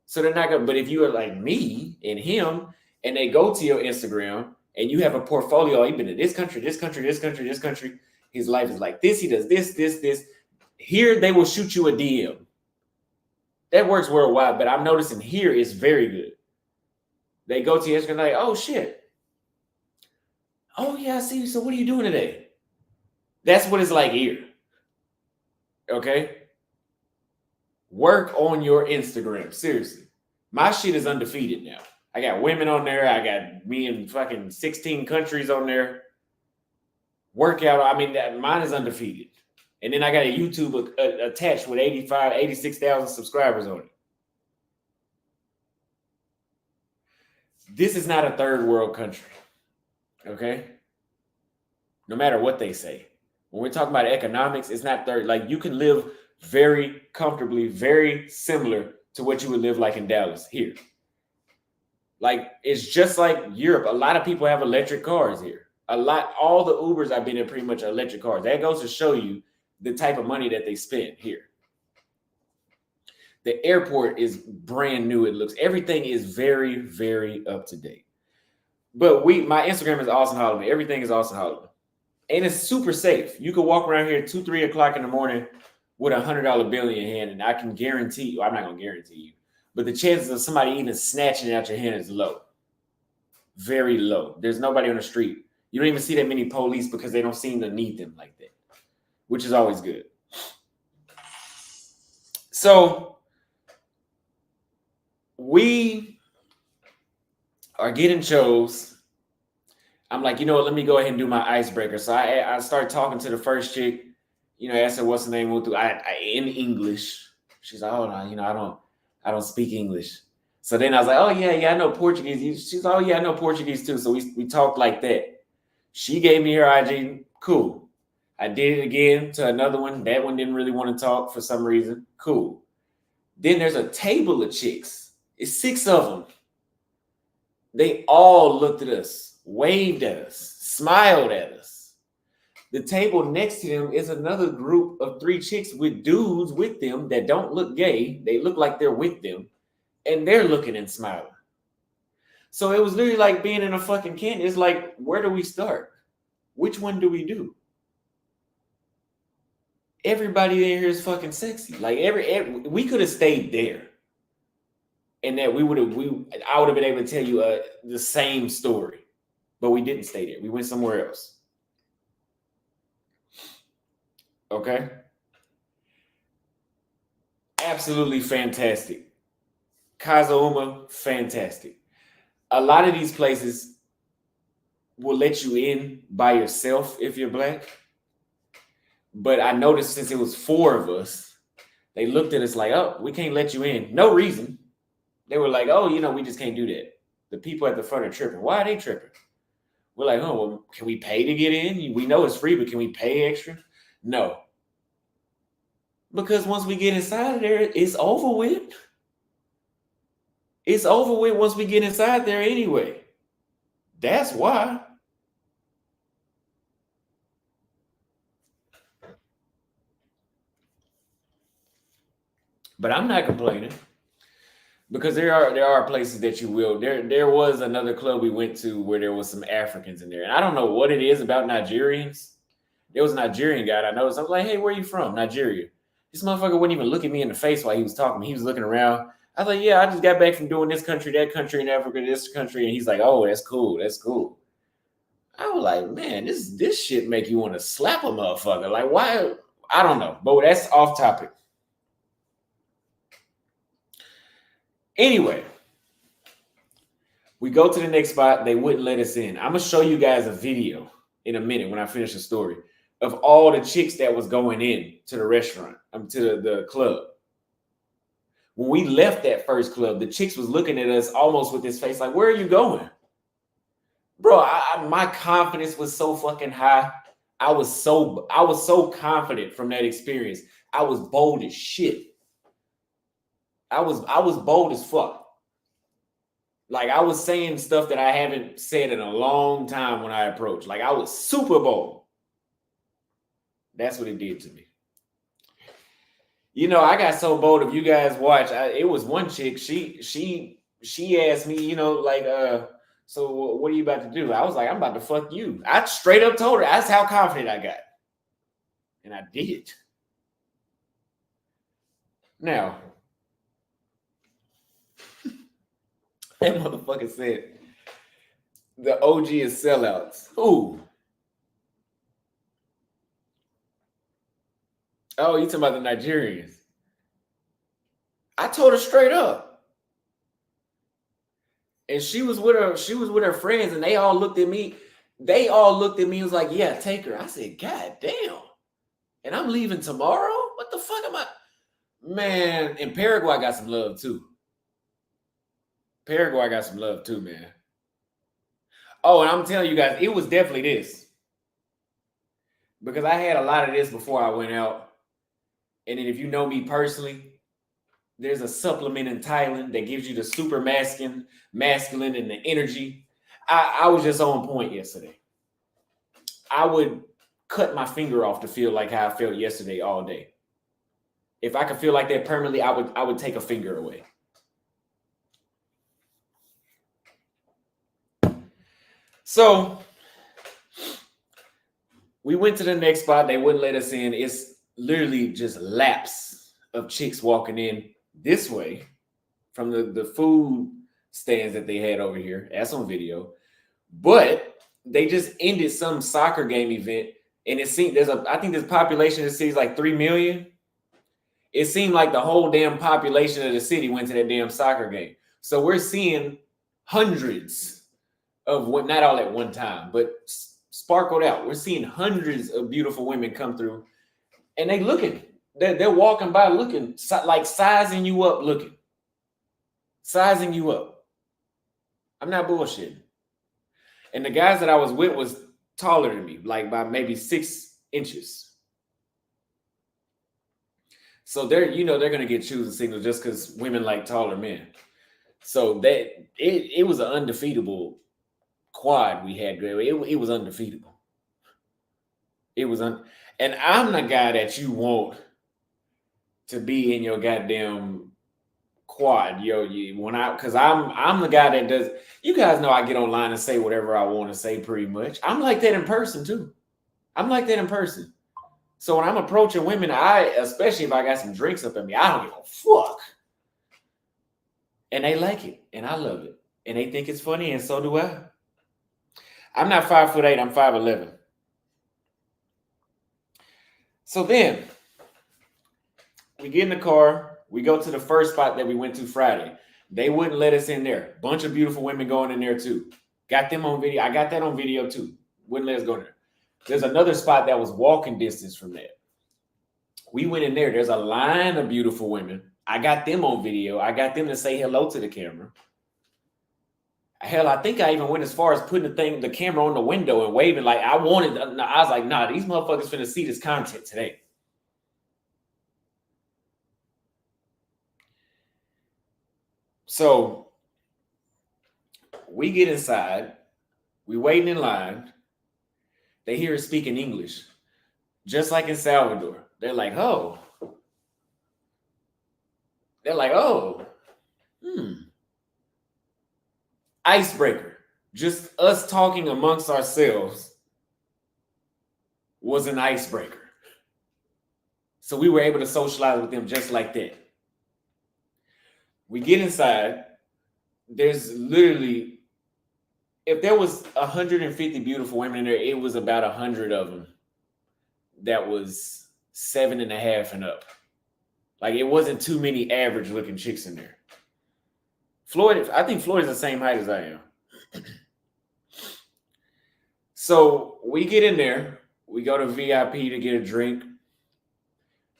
A: So they're not going to, but if you are like me and him, and they go to your Instagram and you have a portfolio, you've been in this country, this country, this country, this country. His life is like this. He does this, this, this. Here, they will shoot you a DM. That works worldwide, but I'm noticing here is very good. They go to your Instagram like, oh, shit. Oh, yeah, I see you. So what are you doing today? That's what it's like here. Okay? Work on your Instagram. Seriously. My shit is undefeated now. I got women on there. I got me in fucking 16 countries on there. Workout. Mine is undefeated. And then I got a YouTube attached with 86,000 subscribers on it. This is not a third world country. Okay? No matter what they say. When we're talking about economics, it's not third. Like, you can live very comfortably, very similar to what you would live like in Dallas here. Like, it's just like Europe. A lot of people have electric cars here. All the Ubers I've been in pretty much are electric cars. That goes to show you the type of money that they spend here. The airport is brand new. It looks, everything is very, very up to date. But my Instagram is Austin Holloman. Everything is Austin Holloman. And it's super safe. You can walk around here 2, 3 o'clock in the morning with $100 bill in your hand, and I can guarantee you, I'm not going to guarantee you, but the chances of somebody even snatching it out your hand is low. Very low. There's nobody on the street. You don't even see that many police because they don't seem to need them like that, which is always good. So we are getting chose. I'm like, you know what? Let me go ahead and do my icebreaker. So I started talking to the first chick. You know, I asked her what's the name. We'll do in English. She's like, oh no, I don't speak English. So then I was like, oh yeah, I know Portuguese. She's like, oh yeah, I know Portuguese too. So we talked like that. She gave me her IG. Cool. I did it again to another one. That one didn't really want to talk for some reason. Cool. Then there's a table of chicks. It's 6 of them. They all looked at us, waved at us, smiled at us. The table next to them is another group of 3 chicks with dudes with them that don't look gay. They look like they're with them, and they're looking and smiling. So it was literally like being in a fucking candy. It's like, where do we start? Which one do we do? Everybody in here is fucking sexy. Like we could have stayed there, and that I would have been able to tell you the same story, but we didn't stay there. We went somewhere else. Okay. Absolutely fantastic. Kazauma, fantastic. A lot of these places will let you in by yourself if you're black. But I noticed since it was 4 of us, they looked at us like, oh, we can't let you in. No reason. They were like, oh, we just can't do that. The people at the front are tripping. Why are they tripping? We're like, oh, well, can we pay to get in? We know it's free, but can we pay extra? No. Because once we get inside of there, it's over with. It's over with once we get inside there anyway. That's why. But I'm not complaining. Because there are places that you will. There was another club we went to where there was some Africans in there. And I don't know what it is about Nigerians. There was a Nigerian guy I noticed. I was like, hey, where are you from? Nigeria. This motherfucker wouldn't even look at me in the face while he was talking. He was looking around. I was like, yeah, I just got back from doing this country, that country, in Africa, this country. And he's like, oh, that's cool. That's cool. I was like, man, this shit make you want to slap a motherfucker. Like, why? I don't know. But that's off topic. Anyway, we go to the next spot. They wouldn't let us in. I'm going to show you guys a video in a minute when I finish the story of all the chicks that was going in to the restaurant, to the club. When we left that first club, the chicks was looking at us almost with this face like, where are you going? Bro, my confidence was so fucking high. I was so confident from that experience. I was bold as shit. I was bold as fuck. Like, I was saying stuff that I haven't said in a long time when I approached. Like, I was super bold. That's what it did to me. I got so bold. If you guys watch, it was one chick. She asked me, so what are you about to do? I was like, I'm about to fuck you. I straight up told her. That's how confident I got. And I did. Now, that motherfucker said the OG is sellouts. Who? Oh, you talking about the Nigerians? I told her straight up. And she was with her friends, and they all looked at me. They all looked at me and was like, yeah, take her. I said, God damn. And I'm leaving tomorrow? What the fuck am I? Man, in Paraguay got some love too. Paraguay got some love too, man. Oh, and I'm telling you guys, it was definitely this. Because I had a lot of this before I went out. And then if you know me personally, there's a supplement in Thailand that gives you the super masculine and the energy. I was just on point yesterday. I would cut my finger off to feel like how I felt yesterday all day. If I could feel like that permanently, I would take a finger away. So we went to the next spot. They wouldn't let us in. It's literally just laps of chicks walking in this way from the food stands that they had over here. That's on video. But they just ended some soccer game event, and it seemed I think this population of the city is like 3 million. It seemed like the whole damn population of the city went to that damn soccer game. So we're seeing hundreds of what, not all at one time, but sparkled out. We're seeing hundreds of beautiful women come through, and they're walking by looking, like sizing you up, sizing you up. I'm not bullshitting. And the guys that I was with was taller than me, like by maybe 6 inches. So they're going to get choosing signals just because women like taller men. So that it was an undefeatable quad we had. It was undefeatable. It was and I'm the guy that you want to be in your goddamn quad, when because I'm the guy that does. You guys know I get online and say whatever I want to say, pretty much. I'm like that in person too. I'm like that in person. So when I'm approaching women, especially if I got some drinks up in me, I don't give a fuck. And they like it, and I love it, and they think it's funny, and so do I. I'm not 5'8", I'm 5'11". So then we get in the car, we go to the first spot that we went to Friday. They wouldn't let us in there. Bunch of beautiful women going in there too. Got them on video. I got that on video too. Wouldn't let us go in there. There's another spot that was walking distance from that. We went in there. There's a line of beautiful women. I got them on video. I got them to say hello to the camera. Hell, I think I even went as far as putting the camera on the window and waving like I wanted. I was like, nah, these motherfuckers finna see this content today. So we get inside. We waiting in line. They hear us speaking English, just like in Salvador. They're like, oh. They're like, oh. Icebreaker. Just us talking amongst ourselves was an icebreaker. So we were able to socialize with them just like that. We get inside. There's literally, if there was 150 beautiful women in there, it was about 100 of them that was 7.5 and up. Like, it wasn't too many average looking chicks in there. I think Floyd's the same height as I am. So we get in there. We go to VIP to get a drink.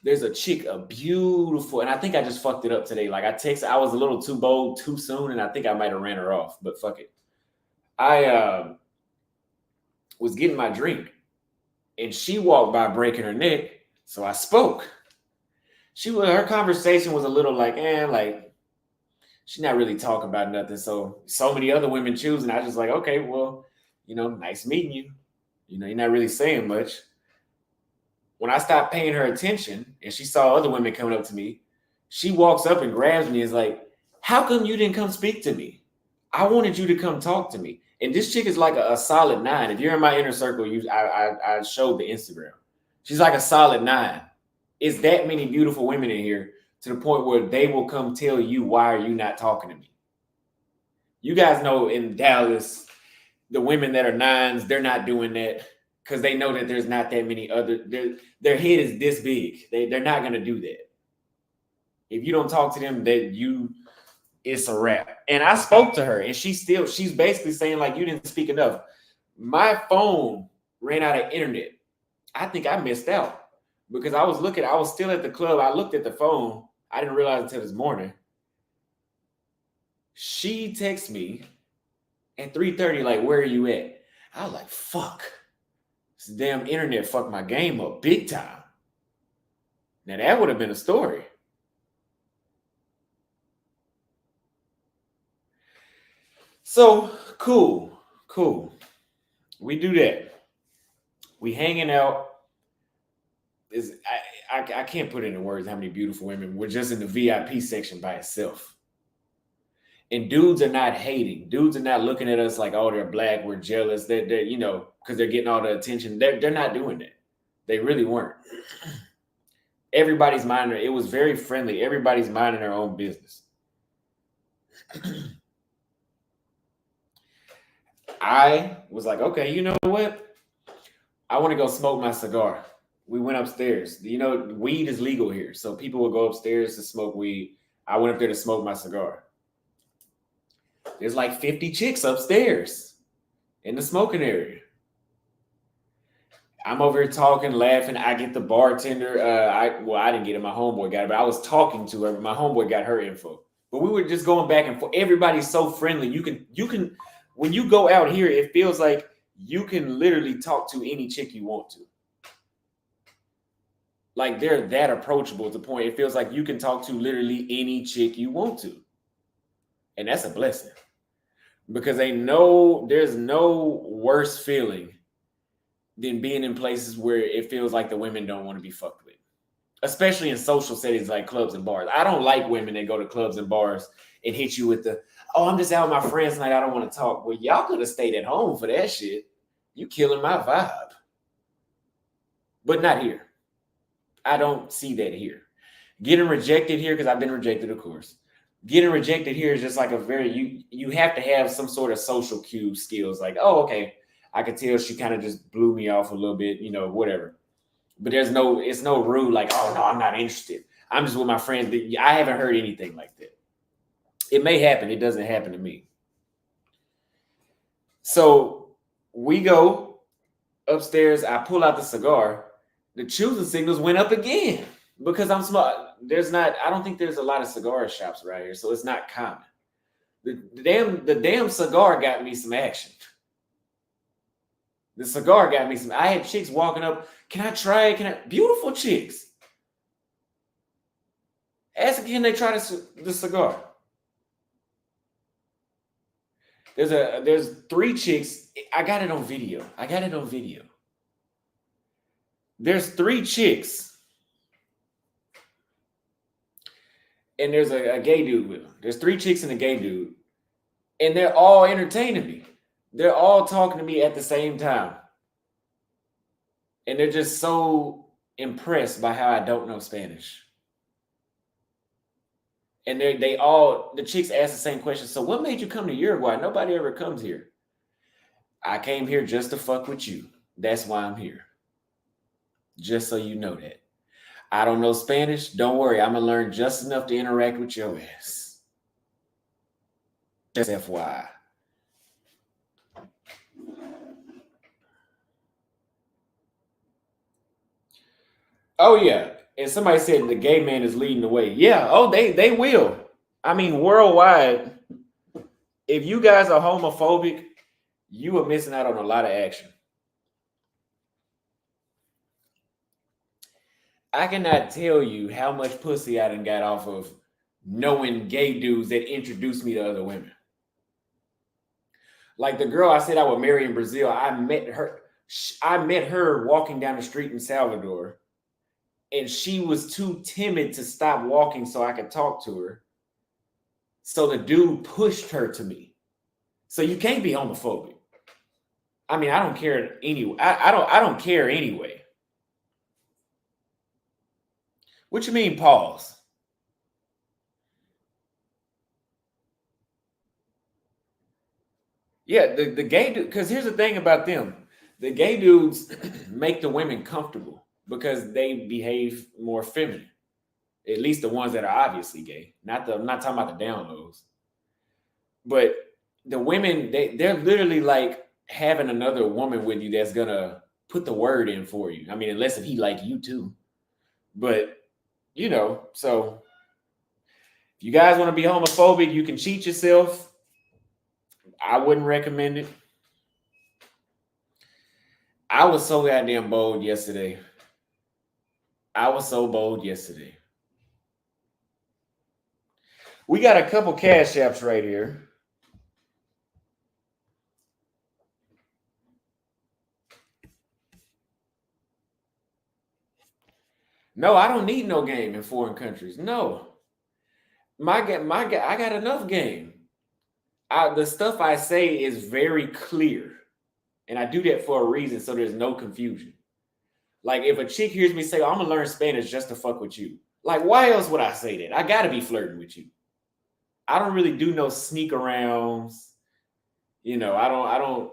A: There's a chick, a beautiful, and I think I just fucked it up today. Like, I was a little too bold too soon, and I think I might have ran her off, but fuck it. I was getting my drink, and she walked by breaking her neck, so I spoke. Her conversation was a little like, she's not really talking about nothing. So many other women choosing. I was just like, okay, well, nice meeting you. You're not really saying much. When I stopped paying her attention and she saw other women coming up to me, she walks up and grabs me and is like, how come you didn't come speak to me? I wanted you to come talk to me. And this chick is like a solid 9. If you're in my inner circle, I showed the Instagram. She's like a solid 9. It's that many beautiful women in here to the point where they will come tell you, why are you not talking to me? You guys know in Dallas, the women that are 9s, they're not doing that because they know that there's not that many other, their head is this big. They're not going to do that. If you don't talk to them, it's a wrap. And I spoke to her and she's basically saying like, you didn't speak enough. My phone ran out of internet. I think I missed out because I was still at the club. I looked at the phone. I didn't realize until this morning. She texted me at 3:30, like, where are you at? I was like, fuck. This damn internet fucked my game up big time. Now that would have been a story. So cool. We do that. We hanging out. I can't put into words how many beautiful women. We're just in the VIP section by itself. And dudes are not hating. Dudes are not looking at us like, oh, they're black, we're jealous. They're because they're getting all the attention. They're not doing that. They really weren't. Everybody's minding. It was very friendly. Everybody's minding their own business. I was like, okay, you know what? I want to go smoke my cigar. We went upstairs. Weed is legal here. So people will go upstairs to smoke weed. I went up there to smoke my cigar. There's like 50 chicks upstairs in the smoking area. I'm over here talking, laughing. I get the bartender. I didn't get it. My homeboy got it, but I was talking to her. My homeboy got her info. But we were just going back and forth. Everybody's so friendly. You can, when you go out here, it feels like you can literally talk to any chick you want to. Like, they're that approachable to the point. It feels like you can talk to literally any chick you want to. And that's a blessing. Because there's no worse feeling than being in places where it feels like the women don't want to be fucked with. Especially in social settings like clubs and bars. I don't like women that go to clubs and bars and hit you with I'm just out with my friends tonight, I don't want to talk. Well, y'all could have stayed at home for that shit. You killing my vibe. But not here. I don't see that here. Getting rejected here, because I've been rejected, of course. Getting rejected here is just like you have to have some sort of social cue skills. Like, oh, okay, I could tell she kind of just blew me off a little bit, whatever. But it's no rude, like, oh no, I'm not interested. I'm just with my friends. I haven't heard anything like that. It may happen. It doesn't happen to me. So we go upstairs. I pull out the cigar. The choosing signals went up again because I'm smart. I don't think there's a lot of cigar shops right here, so it's not common. The damn cigar got me some action. The cigar got me some. I had chicks walking up. Can I try it? Beautiful chicks. Ask can they try the cigar? There's 3 chicks. I got it on video. There's 3 chicks. And there's a gay dude with them. There's 3 chicks and a gay dude. And they're all entertaining me. They're all talking to me at the same time. And they're just so impressed by how I don't know Spanish. And the chicks ask the same question. So what made you come to Uruguay? Nobody ever comes here. I came here just to fuck with you. That's why I'm here. Just so you know that. I don't know Spanish. Don't worry. I'm going to learn just enough to interact with your ass. Just FYI. Oh, yeah. And somebody said the gay man is leading the way. Yeah. Oh, they will. I mean, worldwide, if you guys are homophobic, you are missing out on a lot of action. I cannot tell you how much pussy I done got off of knowing gay dudes that introduced me to other women. Like the girl I said I would marry in Brazil, I met her walking down the street in Salvador, and she was too timid to stop walking so I could talk to her. So the dude pushed her to me. So you can't be homophobic. I mean, I don't care anyway. I don't care anyway. What you mean, pause? Yeah, the gay dude, because here's the thing about them. The gay dudes make the women comfortable because they behave more feminine. At least the ones that are obviously gay. I'm not talking about the down lows. But the women, they're literally like having another woman with you that's gonna put the word in for you. I mean, unless if he like you too. But so if you guys want to be homophobic, you can cheat yourself. I wouldn't recommend it. I was so goddamn bold yesterday. We got a couple cash apps right here. No, I don't need no game in foreign countries. No. I got enough game. The stuff I say is very clear. And I do that for a reason so there's no confusion. Like if a chick hears me say, I'm going to learn Spanish just to fuck with you. Like, why else would I say that? I got to be flirting with you. I don't really do no sneak arounds. I don't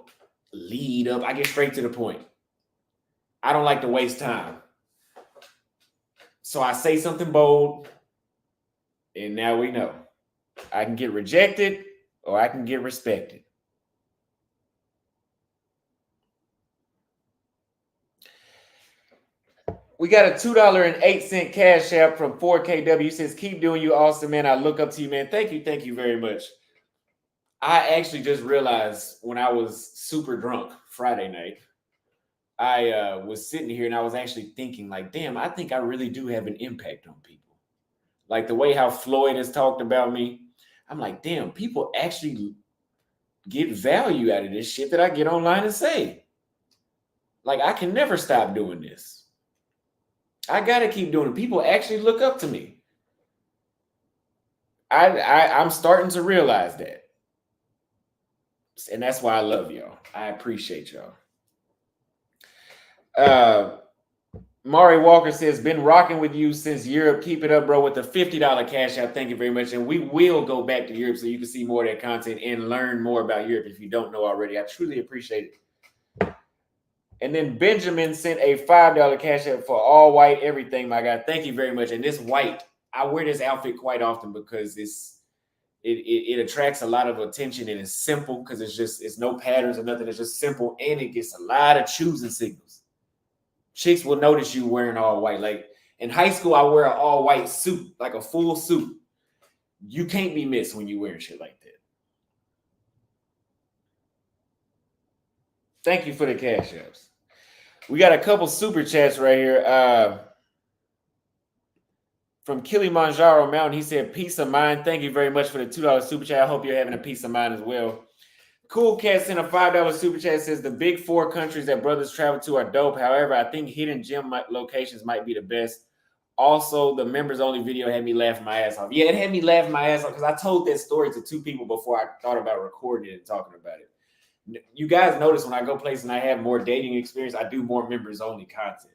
A: lead up. I get straight to the point. I don't like to waste time. So I say something bold, and now we know. I can get rejected or I can get respected. We got a $2.08 cash app from 4KW. Says, keep doing you awesome, man. I look up to you, man. Thank you very much. I actually just realized when I was super drunk Friday night, I was sitting here and I was actually thinking like, damn, I think I really do have an impact on people. Like the way how Floyd has talked about me. I'm like, damn, people actually get value out of this shit that I get online and say. Like, I can never stop doing this. I gotta keep doing it. People actually look up to me. I'm starting to realize that. And that's why I love y'all. I appreciate y'all. Mari Walker says, been rocking with you since Europe. Keep it up, bro, with the $50 cash out. Thank you very much. And we will go back to Europe so you can see more of that content and learn more about Europe if you don't know already. I truly appreciate it. And then Benjamin sent a $5 cash out for all white everything, my guy. Thank you very much. And this white, I wear this outfit quite often because it attracts a lot of attention and it's simple because it's no patterns or nothing. It's just simple and it gets a lot of choosing signals. Chicks will notice you wearing all white. Like in high school, I wear an all white suit, like a full suit. You can't be missed when you wearing shit like that. Thank you for the cash apps. We got a couple super chats right here. From Kilimanjaro Mountain, he said, peace of mind. Thank you very much for the $2 super chat. I hope you're having a peace of mind as well. Cool Cat sent a $5 super chat. Says the big 4 countries that brothers travel to are dope. However, I think hidden gem locations might be the best. Also, the members only video had me laughing my ass off. Yeah, it had me laughing my ass off because I told that story to 2 people before I thought about recording it and talking about it. You guys notice when I go places and I have more dating experience, I do more members only content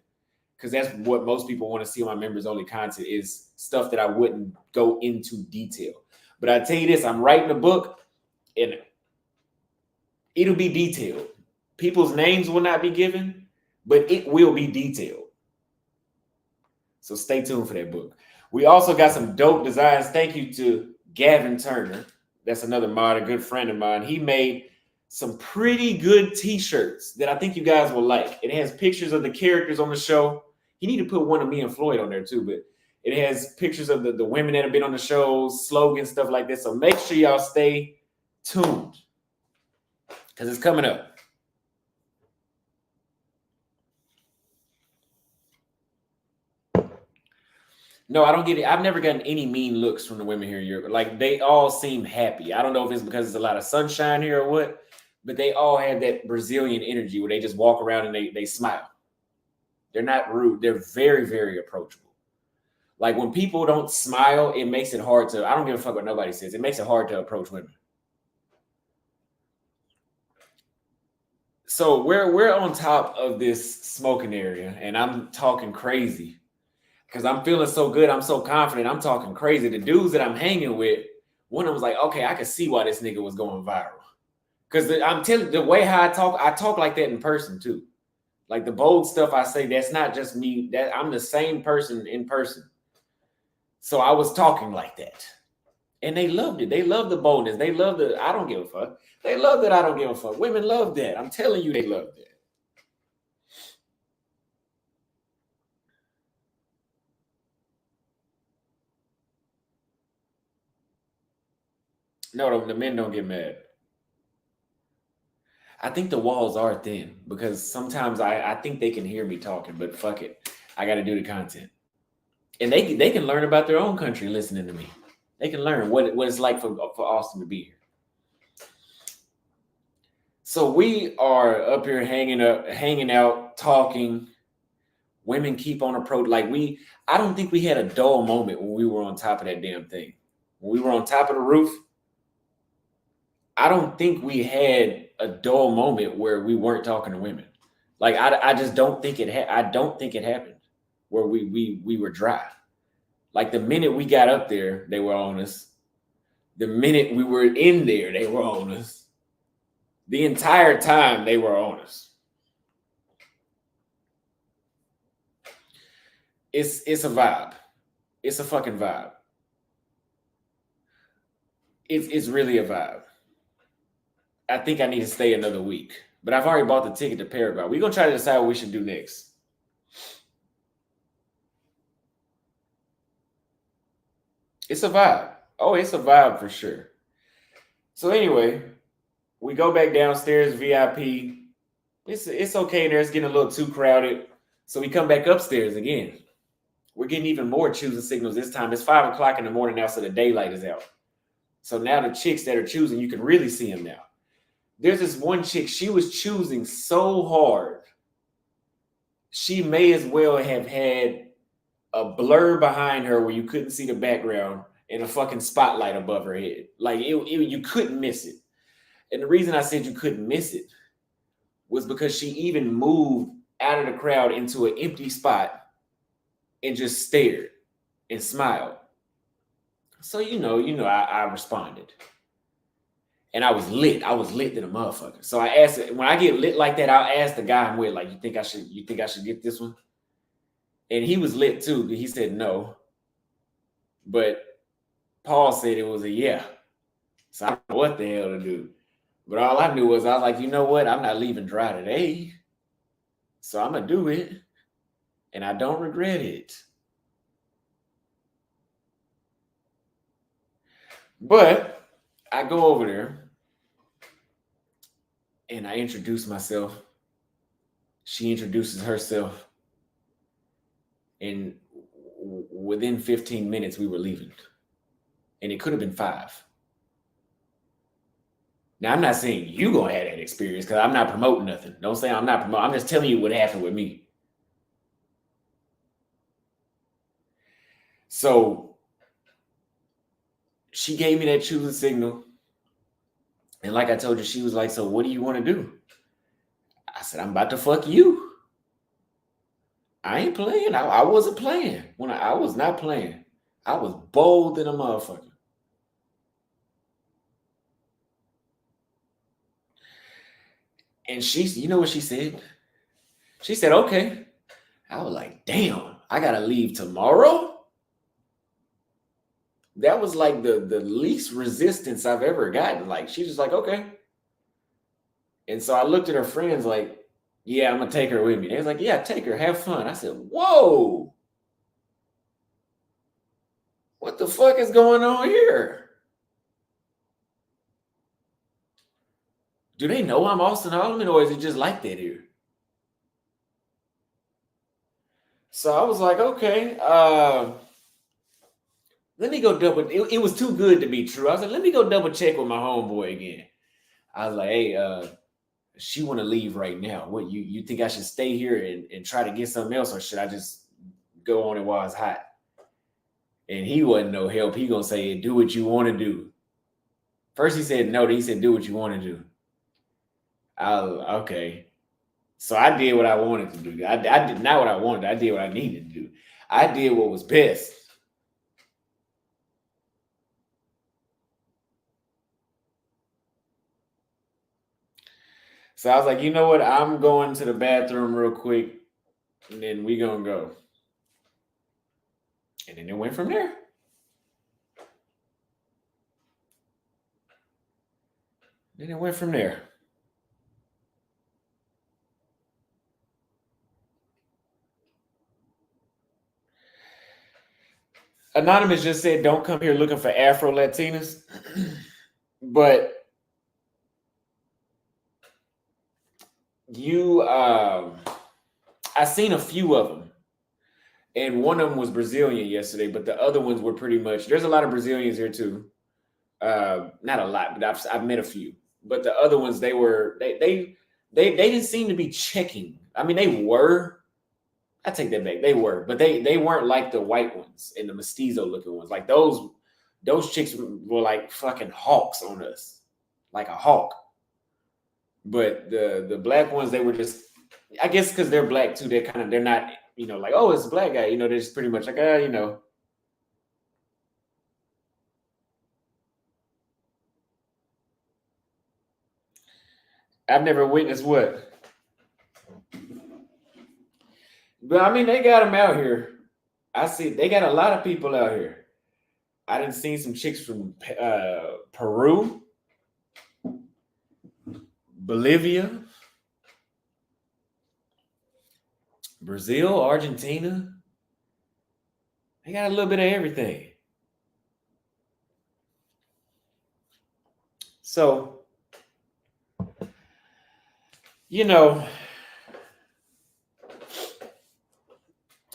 A: because that's what most people want to see on my members only content is stuff that I wouldn't go into detail. But I tell you this, I'm writing a book and it'll be detailed. People's names will not be given, but it will be detailed. So stay tuned for that book. We also got some dope designs. Thank you to Gavin Turner. That's another mod, a good friend of mine. He made some pretty good t-shirts that I think you guys will like. It has pictures of the characters on the show. You need to put one of me and Floyd on there too, but it has pictures of the women that have been on the shows, slogans, stuff like that. So make sure y'all stay tuned because it's coming up. No, I don't get it. I've never gotten any mean looks from the women here in Europe. Like, they all seem happy. I don't know if it's because there's a lot of sunshine here or what, but they all have that Brazilian energy where they just walk around and they smile. They're not rude. They're very, very approachable. Like, when people don't smile, it makes it hard to, I don't give a fuck what nobody says. It makes it hard to approach women. So we're on top of this smoking area, and I'm talking crazy. Because I'm feeling so good. I'm so confident. I'm talking crazy. The dudes that I'm hanging with, one of them was like, okay, I can see why this nigga was going viral. Because I'm telling you, the way how I talk like that in person too. Like the bold stuff I say, that's not just me. That I'm the same person in person. So I was talking like that. And they loved it. They love the boldness. They love the I don't give a fuck. They love that I don't give a fuck. Women love that. I'm telling you, they love that. No, the men don't get mad. I think the walls are thin because sometimes I think they can hear me talking, but fuck it. I got to do the content. And they can learn about their own country listening to me. They can learn what it's like for Austin to be here. So we are up here hanging out, talking. Women keep on approach. Like I don't think we had a dull moment when we were on top of that damn thing. When we were on top of the roof, I don't think we had a dull moment where we weren't talking to women. Like I just don't think I don't think it happened where we were dry. Like the minute we got up there, they were on us. The minute we were in there, they were on us. The entire time they were on us. It's a vibe. It's a fucking vibe. It's really a vibe. I think I need to stay another week, but I've already bought the ticket to Paraguay. We're gonna try to decide what we should do next. It's a vibe. Oh, it's a vibe for sure. So anyway, we go back downstairs, VIP. It's okay in there. It's getting a little too crowded. So we come back upstairs again. We're getting even more choosing signals this time. It's 5 o'clock in the morning now, so the daylight is out. So now the chicks that are choosing, you can really see them now. There's this one chick, she was choosing so hard. She may as well have had a blur behind her where you couldn't see the background and a fucking spotlight above her head. Like you couldn't miss it. And the reason I said you couldn't miss it was because she even moved out of the crowd into an empty spot and just stared and smiled. So I responded. And I was lit. I was lit to the motherfucker. So I asked, when I get lit like that, I'll ask the guy I'm with, like, you think I should get this one? And he was lit too. He said no. But Paul said it was a yeah. So I don't know what the hell to do. But all I knew was I was like, you know what? I'm not leaving dry today. So I'm gonna do it. And I don't regret it. But I go over there and I introduce myself. She introduces herself. And within 15 minutes, we were leaving. And it could have been 5. Now, I'm not saying you gonna have that experience because I'm not promoting nothing. Don't say I'm not promoting. I'm just telling you what happened with me. So she gave me that choosing signal. And like I told you, she was like, so what do you want to do? I said, I'm about to fuck you. I ain't playing. I wasn't playing. I was not playing. I was bold than a motherfucker. And you know what she said? She said, okay. I was like, damn, I gotta leave tomorrow. That was like the least resistance I've ever gotten. Like, she's just like, okay. And so I looked at her friends like, yeah, I'm gonna take her with me. They was like, yeah, take her, have fun. I said, whoa. What the fuck is going on here? Do they know I'm Austin Holloman, or is it just like that here? So I was like, okay, let me go double. It was too good to be true. I was like, let me go double check with my homeboy again. I was like, hey, she want to leave right now. What, you think I should stay here and try to get something else, or should I just go on it while it's hot? And he wasn't no help. He gonna say, do what you want to do. First he said no, then he said, do what you want to do. Okay. So I did what I wanted to do. I did not what I wanted. I did what I needed to do. I did what was best. So I was like, you know what? I'm going to the bathroom real quick, and then we gonna go. And then it went from there. Then it went from there. Anonymous just said, don't come here looking for Afro Latinas. But I seen a few of them. And one of them was Brazilian yesterday, but the other ones were pretty much, there's a lot of Brazilians here too. Not a lot, but I've met a few. But the other ones, they didn't seem to be checking. I mean, they were. I take that back. They were, but they weren't like the white ones and the mestizo looking ones. Like those chicks were like fucking hawks on us, like a hawk. But the black ones, they were just, I guess because they're black too, they're not, like, oh, it's a black guy, they're just pretty much like, I've never witnessed what. But I mean, they got them out here. I see they got a lot of people out here. I done seen some chicks from Peru, Bolivia, Brazil, Argentina. They got a little bit of everything. So,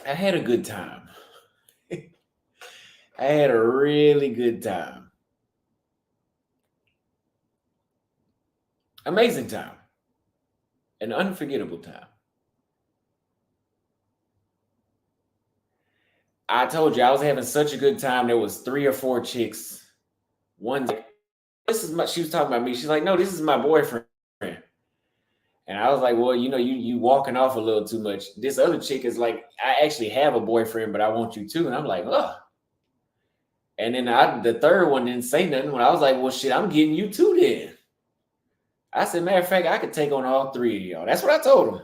A: I had a good time. I had a really good time. Amazing time. An unforgettable time. I told you I was having such a good time. There was 3 or 4 chicks. One's like, this is my, she was talking about me. She's like, no, this is my boyfriend. And I was like, well, you walking off a little too much. This other chick is like, I actually have a boyfriend, but I want you too. And I'm like, oh. And then the third one didn't say nothing. When I was like, well, shit, I'm getting you too then. I said, matter of fact, I could take on all 3 of y'all. That's what I told him.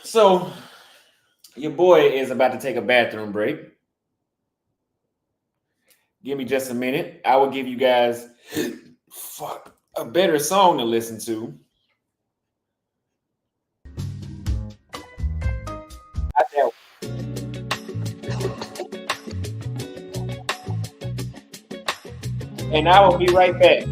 A: So your boy is about to take a bathroom break. Give me just a minute. I will give you guys a better song to listen to. And I will be right back.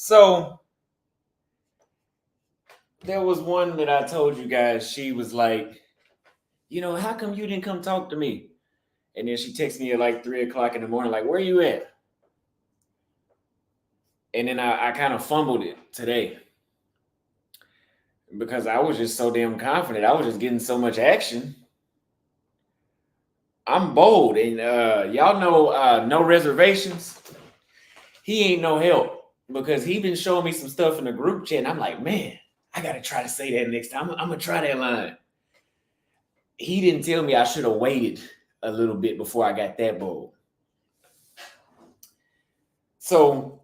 A: So there was one that I told you guys. She was like, how come you didn't come talk to me? And then she texted me at like 3 o'clock in the morning, like, where you at? And then I kind of fumbled it today because I was just so damn confident. I was just getting so much action. I'm bold, and y'all know no reservations. He ain't no help because he been showing me some stuff in the group chat, and I'm like, man, I gotta try to say that next time. I'm gonna try that line. He didn't tell me I should have waited a little bit before I got that bold. So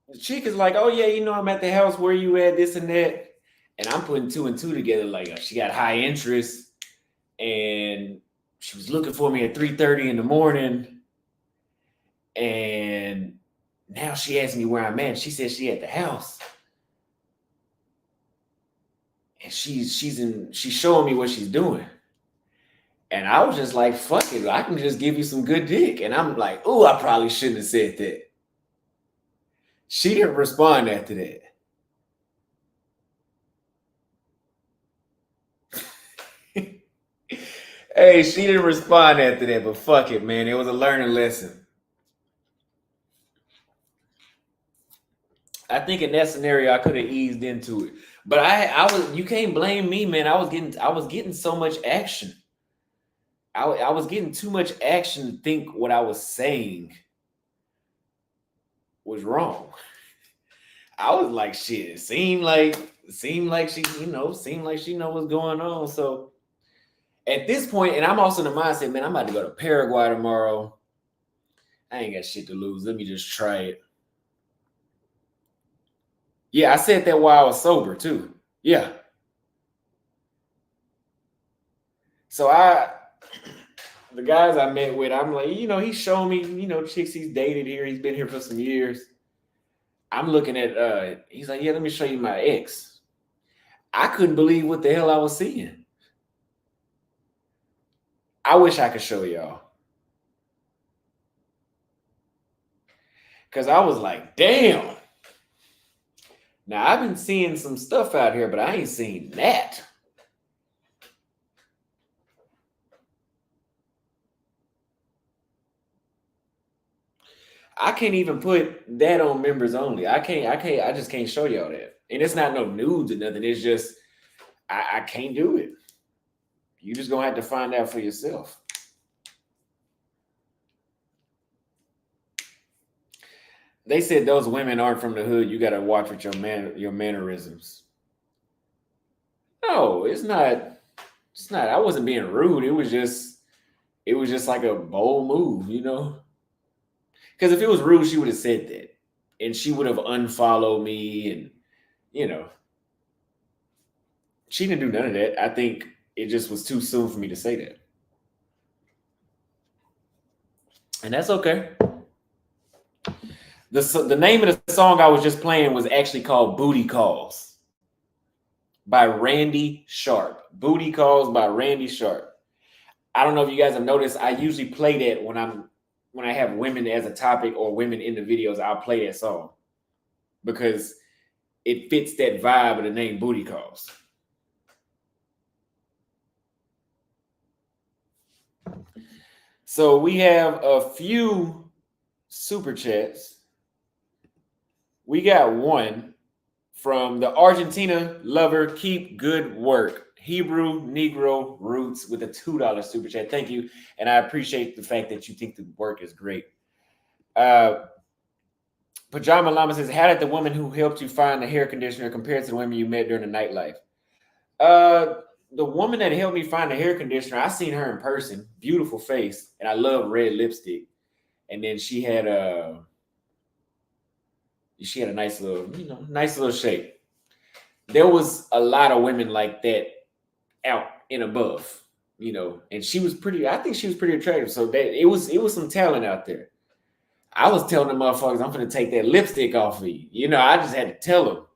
A: the chick is like, oh yeah, I'm at the house. Where you at? This and that. And I'm putting 2 and 2 together. Like she got high interest, and she was looking for me at 3:30 in the morning. And now she asked me where I'm at. She said she at the house. And she's showing me what she's doing. And I was just like, fuck it, I can just give you some good dick. And I'm like, oh, I probably shouldn't have said that. She didn't respond after that. Hey, she didn't respond after that, but fuck it, man. It was a learning lesson. I think in that scenario, I could have eased into it. But you can't blame me, man. I was getting so much action. I was getting too much action to think what I was saying was wrong. I was like, shit, it seemed like she, know what's going on. So at this point, and I'm also in the mindset, man, I'm about to go to Paraguay tomorrow. I ain't got shit to lose. Let me just try it. Yeah, I said that while I was sober too. Yeah. So the guys I met with, I'm like, he's showing me, chicks he's dated here. He's been here for some years. I'm looking at he's like, yeah, let me show you my ex. I couldn't believe what the hell I was seeing. I wish I could show y'all. Cause I was like, damn. Now I've been seeing some stuff out here, but I ain't seen that. I can't even put that on members only. I just can't show y'all that. And it's not no nudes or nothing. It's just I can't do it. You just gonna have to find out for yourself. They said those women aren't from the hood. You gotta watch with your mannerisms. No, it's not. It's not. I wasn't being rude. It was just like a bold move. Because if it was rude, she would have said that, and she would have unfollowed me, and you know, she didn't do none of that. I think it just was too soon for me to say that, and that's okay. The name of the song I was just playing was actually called "Booty Calls" by Randy Sharp. "Booty Calls" by Randy Sharp. I don't know if you guys have noticed. I usually play that when I have women as a topic or women in the videos. I'll play that song because it fits that vibe of the name "Booty Calls." So we have a few super chats. We got one from the Argentina lover. Keep good work. Hebrew Negro Roots with a $2 super chat. Thank you. And I appreciate the fact that you think the work is great. Pajama Llama says, how did the woman who helped you find the hair conditioner compare to the women you met during the nightlife? The woman that helped me find the hair conditioner, I seen her in person. Beautiful face. And I love red lipstick. And then she had a nice little shape. There was a lot of women like that out and above, and she was pretty. I think she was pretty attractive. So that it was some talent out there. I was telling the motherfuckers, I'm gonna take that lipstick off of you. I just had to tell them.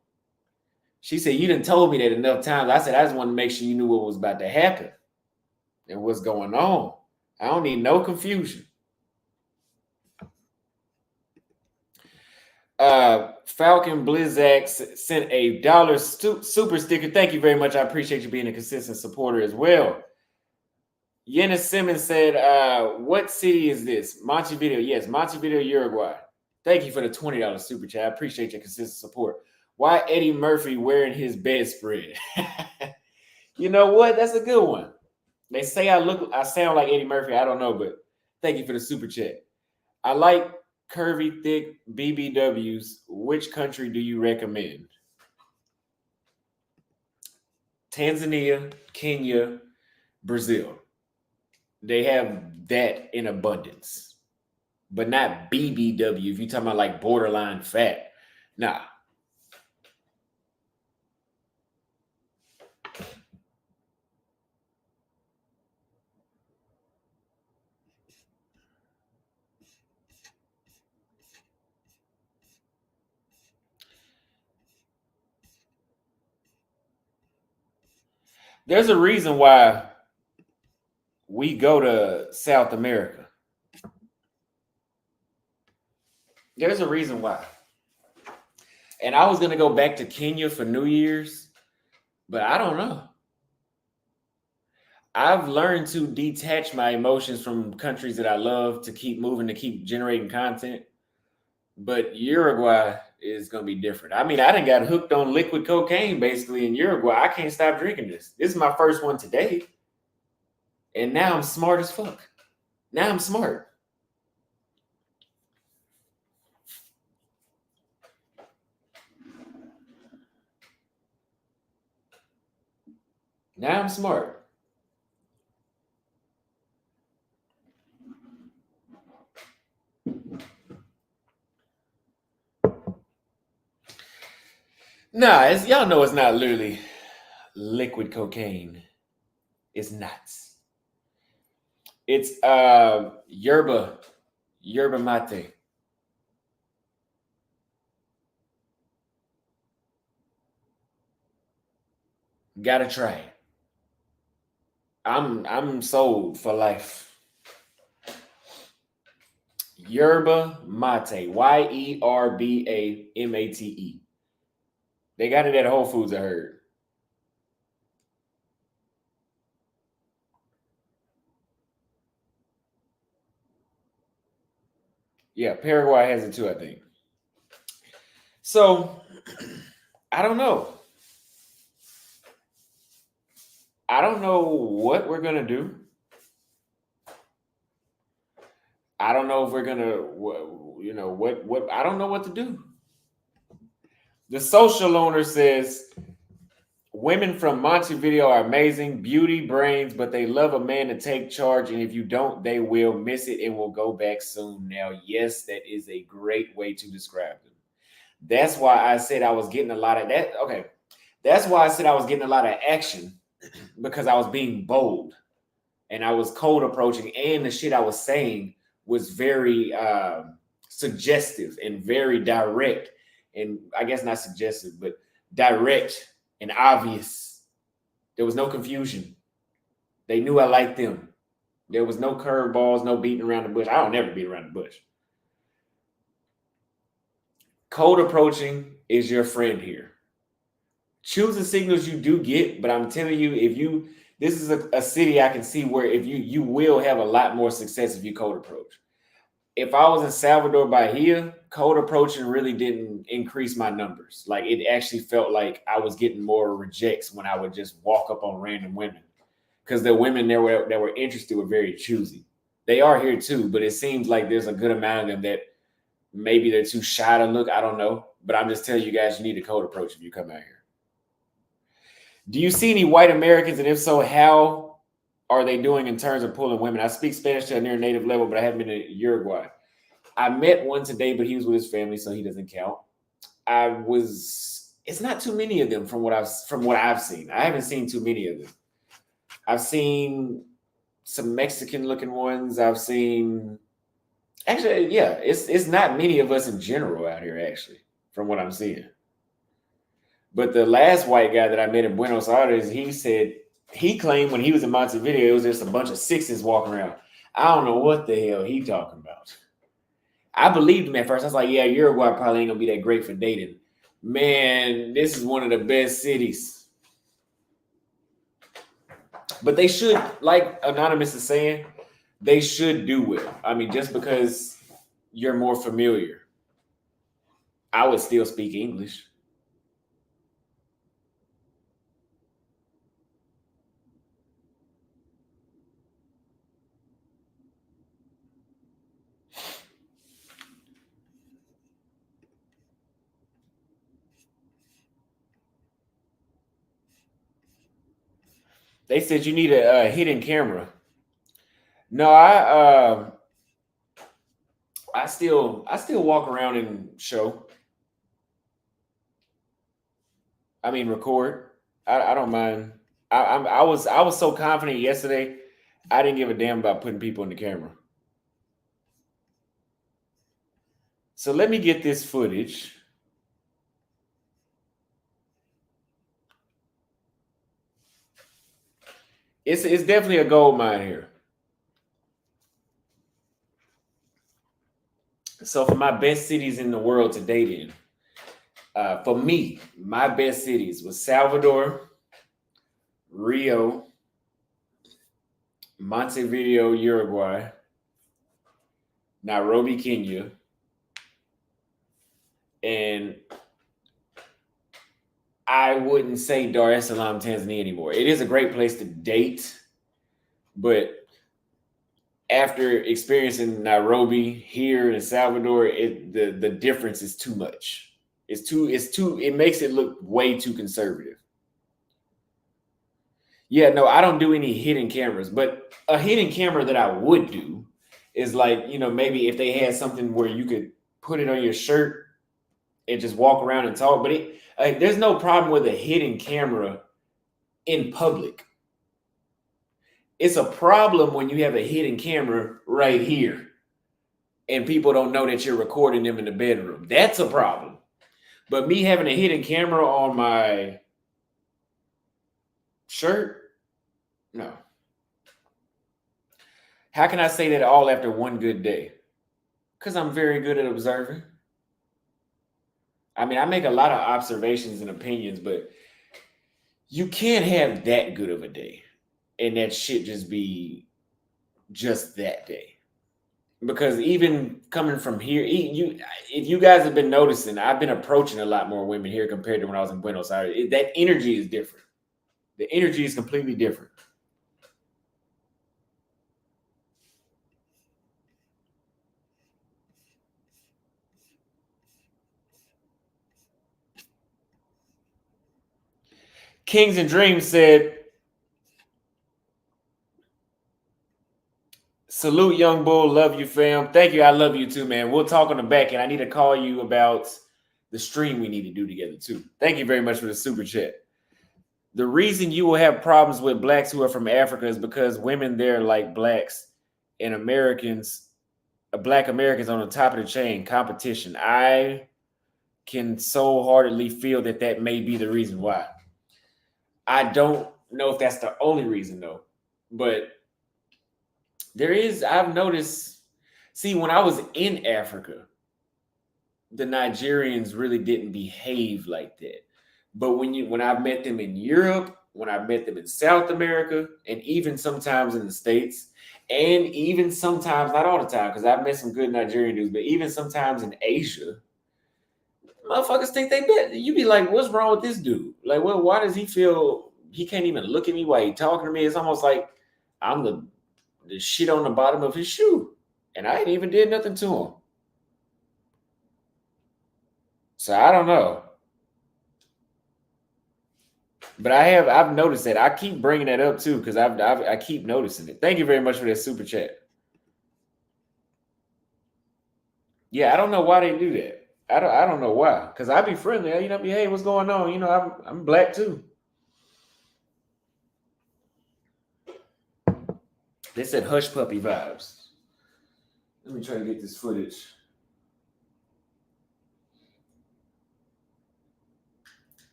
A: She said, you done told me that enough times. I said, I just want to make sure you knew what was about to happen and what's going on. I don't need no confusion. Falcon Blizzak sent a dollar super sticker. Thank you very much. I appreciate you being a consistent supporter as well. Yenna Simmons said, what city is this? Montevideo. Yes, Montevideo, Uruguay. Thank you for the $20 super chat. I appreciate your consistent support. Why Eddie Murphy wearing his bedspread? You know what? That's a good one. They say I sound like Eddie Murphy. I don't know, but thank you for the super chat. I like curvy, thick BBWs. Which country do you recommend? Tanzania, Kenya, Brazil. They have that in abundance, but not BBW. If you're talking about like borderline fat, nah. There's a reason why we go to South America. There's a reason why. And I was going to go back to Kenya for New Year's, but I don't know. I've learned to detach my emotions from countries that I love to keep moving, to keep generating content. But Uruguay is going to be different. I mean, I done got hooked on liquid cocaine basically in Uruguay. I can't stop drinking this. This is my first one today. And now I'm smart as fuck. Now I'm smart. Now I'm smart. Nah, y'all know it's not literally liquid cocaine. It's not. It's yerba mate. Gotta try it. I'm sold for life. Yerba mate. YERBAMATE. They got it at Whole Foods, I heard. Yeah, Paraguay has it too, I think. So I don't know. I don't know what we're gonna do. I don't know if we're gonna, what. I don't know what to do. The social owner says women from Montevideo are amazing, beauty, brains, but they love a man to take charge, and if you don't, they will miss it and will go back soon. Now, yes, that is a great way to describe them. That's why I said I was getting a lot of that. Okay, that's why I said I was getting a lot of action because I was being bold and I was cold approaching, and the shit I was saying was very suggestive and very direct, and I guess not suggestive, but direct and obvious. There was no confusion. They knew I liked them. There was no curveballs, no beating around the bush. I don't never beat around the bush. Cold approaching is your friend here. Choose the signals you do get, but I'm telling you, if you this is a city I can see where if you will have a lot more success if you cold approach. If I was in Salvador Bahia, cold approaching really didn't increase my numbers. Like it actually felt like I was getting more rejects when I would just walk up on random women. Because the women that were interested were very choosy. They are here too, but it seems like there's a good amount of them that maybe they're too shy to look. I don't know. But I'm just telling you guys, you need a cold approach if you come out here. Do you see any white Americans? And if so, how are they doing in terms of pulling women? I speak Spanish to a near native level, but I haven't been to Uruguay. I met one today, but he was with his family, so he doesn't count. It's not too many of them from what I've seen. I haven't seen too many of them. I've seen some Mexican looking ones. I've seen actually, yeah, it's not many of us in general out here, actually, from what I'm seeing. But the last white guy that I met in Buenos Aires, he claimed when he was in Montevideo, it was just a bunch of sixes walking around. I don't know what the hell he talking about. I believed him at first. I was like, yeah, Uruguay probably ain't gonna be that great for dating. Man, this is one of the best cities. But they should, like Anonymous is saying, they should do well. I mean, just because you're more familiar, I would still speak English. They said you need a hidden camera. No, I still walk around and show. I mean, record. I don't mind. I was so confident yesterday. I didn't give a damn about putting people in the camera. So let me get this footage. It's definitely a gold mine here. So for my best cities in the world to date in, for me, my best cities was Salvador, Rio, Montevideo, Uruguay, Nairobi, Kenya, and I wouldn't say Dar es Salaam, Tanzania anymore. It is a great place to date, but after experiencing Nairobi here in Salvador, the difference is too much. It makes it look way too conservative. Yeah, no, I don't do any hidden cameras, but a hidden camera that I would do is like, maybe if they had something where you could put it on your shirt and just walk around and talk. But there's no problem with a hidden camera in public. It's a problem when you have a hidden camera right here and people don't know that you're recording them in the bedroom. That's a problem. But me having a hidden camera on my shirt, no. How can I say that all after one good day? Because I'm very good at observing. I mean, I make a lot of observations and opinions, but you can't have that good of a day and that shit just be just that day. Because even coming from here, if you guys have been noticing, I've been approaching a lot more women here compared to when I was in Buenos Aires. That energy is different. The energy is completely different. Kings and Dreams said, salute, young bull. Love you, fam. Thank you. I love you too, man. We'll talk on the back, and I need to call you about the stream we need to do together too. Thank you very much for the super chat. The reason you will have problems with blacks who are from Africa is because women there like blacks and Americans, black Americans on the top of the chain, competition. I can so heartedly feel that may be the reason why. I don't know if that's the only reason though, but I've noticed, see, when I was in Africa, the Nigerians really didn't behave like that. But when I've met them in Europe, when I've met them in South America, and even sometimes in the States, and even sometimes, not all the time, because I've met some good Nigerian dudes, but even sometimes in Asia, motherfuckers think they bet. You be like, what's wrong with this dude? Like, well, why does he feel he can't even look at me while he talking to me? It's almost like I'm the shit on the bottom of his shoe. And I ain't even did nothing to him. So I don't know. But I've noticed that. I keep bringing that up too because I keep noticing it. Thank you very much for that super chat. Yeah, I don't know why they do that. I don't know why. Because I be friendly. You know, be hey, what's going on? You know, I'm black too. They said hush puppy vibes. Let me try to get this footage.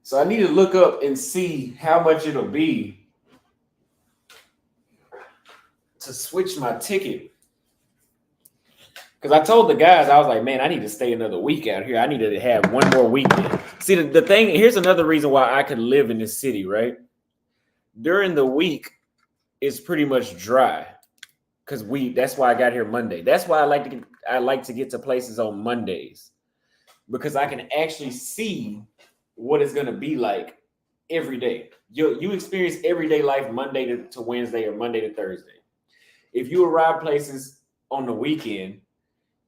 A: So I need to look up and see how much it'll be to switch my ticket. Because I told the guys, I was like, man, I need to stay another week out here. I need to have one more weekend. See, the thing, here's another reason why I could live in this city, right? During the week, it's pretty much dry. Because that's why I got here Monday. That's why I like to get to places on Mondays. Because I can actually see what it's gonna be like every day. You experience everyday life Monday to Wednesday or Monday to Thursday. If you arrive places on the weekend,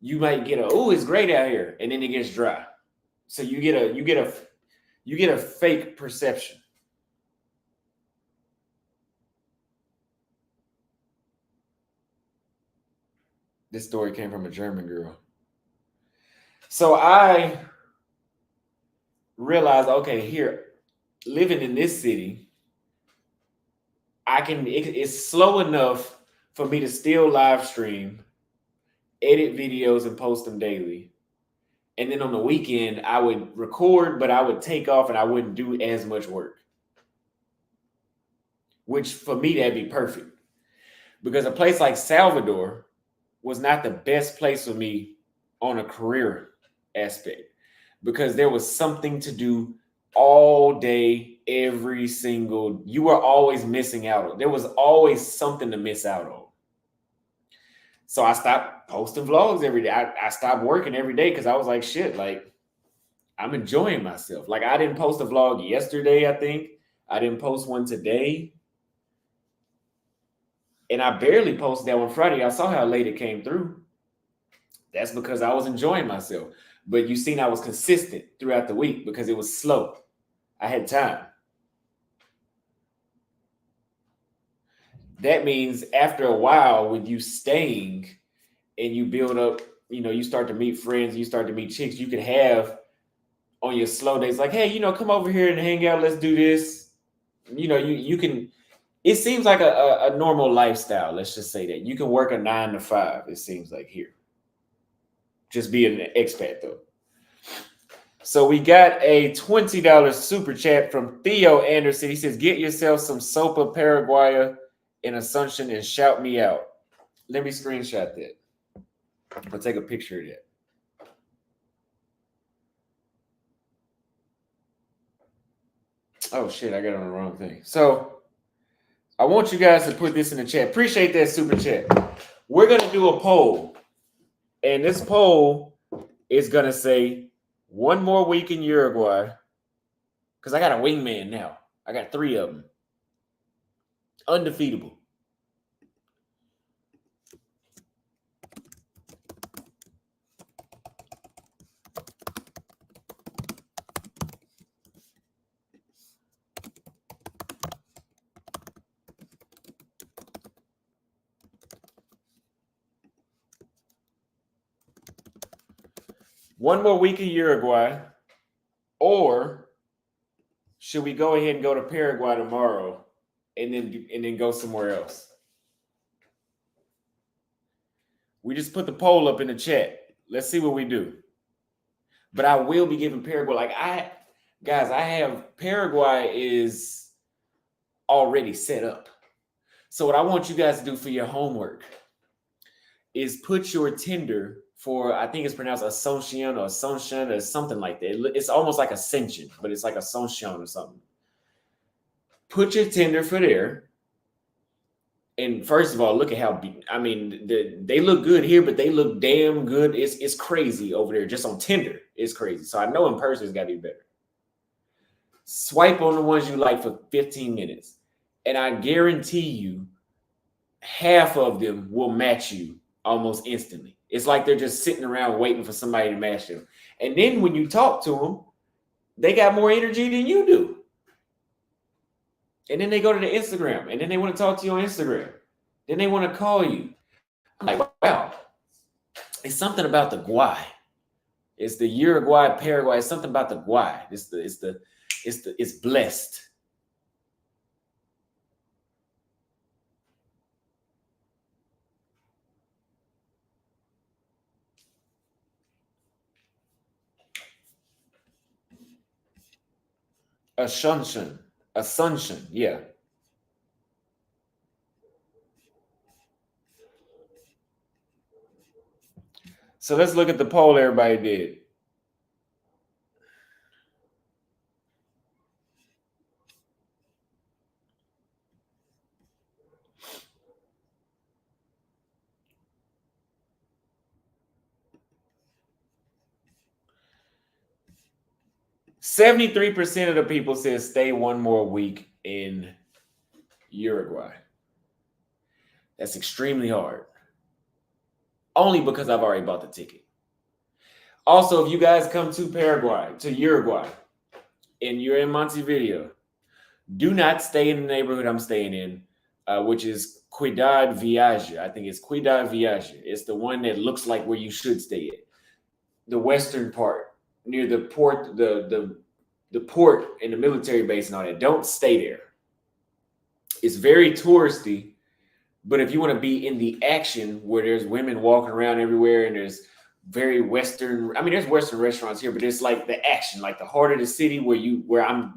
A: you might get it's great out here, and then it gets dry. So you get a fake perception. This story came from a German girl. So I realized, okay, here, living in this city, it's slow enough for me to still live stream, edit videos, and post them daily. And then on the weekend, I would record, but I would take off and I wouldn't do as much work. Which for me, that'd be perfect. Because a place like Salvador was not the best place for me on a career aspect. Because there was something to do all day, you were always missing out on. There was always something to miss out on. So I stopped posting vlogs every day. I stopped working every day because I was like, shit, like I'm enjoying myself. Like I didn't post a vlog yesterday, I think. I didn't post one today. And I barely posted that one Friday. I saw how late it came through. That's because I was enjoying myself. But you seen I was consistent throughout the week because it was slow. I had time. That means after a while, with you staying and you build up you start to meet friends, you start to meet chicks, you can have on your slow days, like, hey, come over here and hang out, let's do this. You can. It seems like a normal lifestyle. Let's just say that you can work a 9 to 5. It seems like here, just being an expat though. So we got a $20 super chat from Theo Anderson. He says, "Get yourself some Sopa Paraguaya in Assumption and shout me out." Let me screenshot that. I'll take a picture of that. Oh shit, I got on the wrong thing. So I want you guys to put this in the chat. Appreciate that super chat. We're gonna do a poll, and this poll is gonna say one more week in Uruguay. Because I got a wingman now. I got 3 of them. Undefeatable. One more week in Uruguay, or should we go ahead and go to Paraguay tomorrow and then go somewhere else? We just put the poll up in the chat. Let's see what we do. But I will be giving Paraguay, I have Paraguay is already set up. So what I want you guys to do for your homework is put your Tinder for, I think it's pronounced Ascension or something like that. It's almost like Ascension, but it's like Ascension or something. Put your Tinder for there. And first of all, look at how, they look good here, but they look damn good. It's crazy over there. Just on Tinder, it's crazy. So I know in person it's got to be better. Swipe on the ones you like for 15 minutes. And I guarantee you, half of them will match you almost instantly. It's like they're just sitting around waiting for somebody to match them. And then when you talk to them, they got more energy than you do. And then they go to the Instagram, and then they want to talk to you on Instagram. Then they want to call you. I'm like, wow, it's something about the Guay. It's the Uruguay, Paraguay. It's something about the Guay. It's blessed. Assumption, yeah. So let's look at the poll everybody did. %73% of the people said stay one more week in Uruguay. That's extremely hard. Only because I've already bought the ticket. Also, if you guys come to Uruguay, and you're in Montevideo, do not stay in the neighborhood I'm staying in, which is Ciudad Viaja. I think it's Ciudad Viaja. It's the one that looks like where you should stay at. The western part, near the port, the port and the military base and all that. Don't stay there. It's very touristy, but if you want to be in the action where there's women walking around everywhere and there's very Western, there's Western restaurants here, but it's like the action, like the heart of the city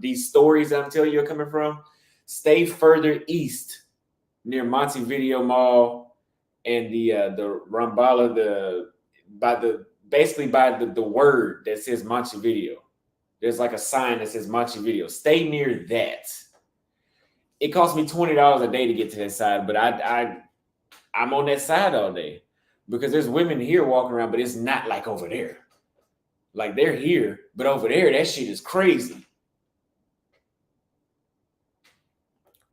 A: these stories that I'm telling you are coming from, stay further east near Montevideo Mall and the Rambala, by the word that says Montevideo. There's like a sign that says Montevideo. Stay near that. It costs me $20 a day to get to that side, but I'm on that side all day because there's women here walking around, but it's not like over there. Like they're here, but over there, that shit is crazy.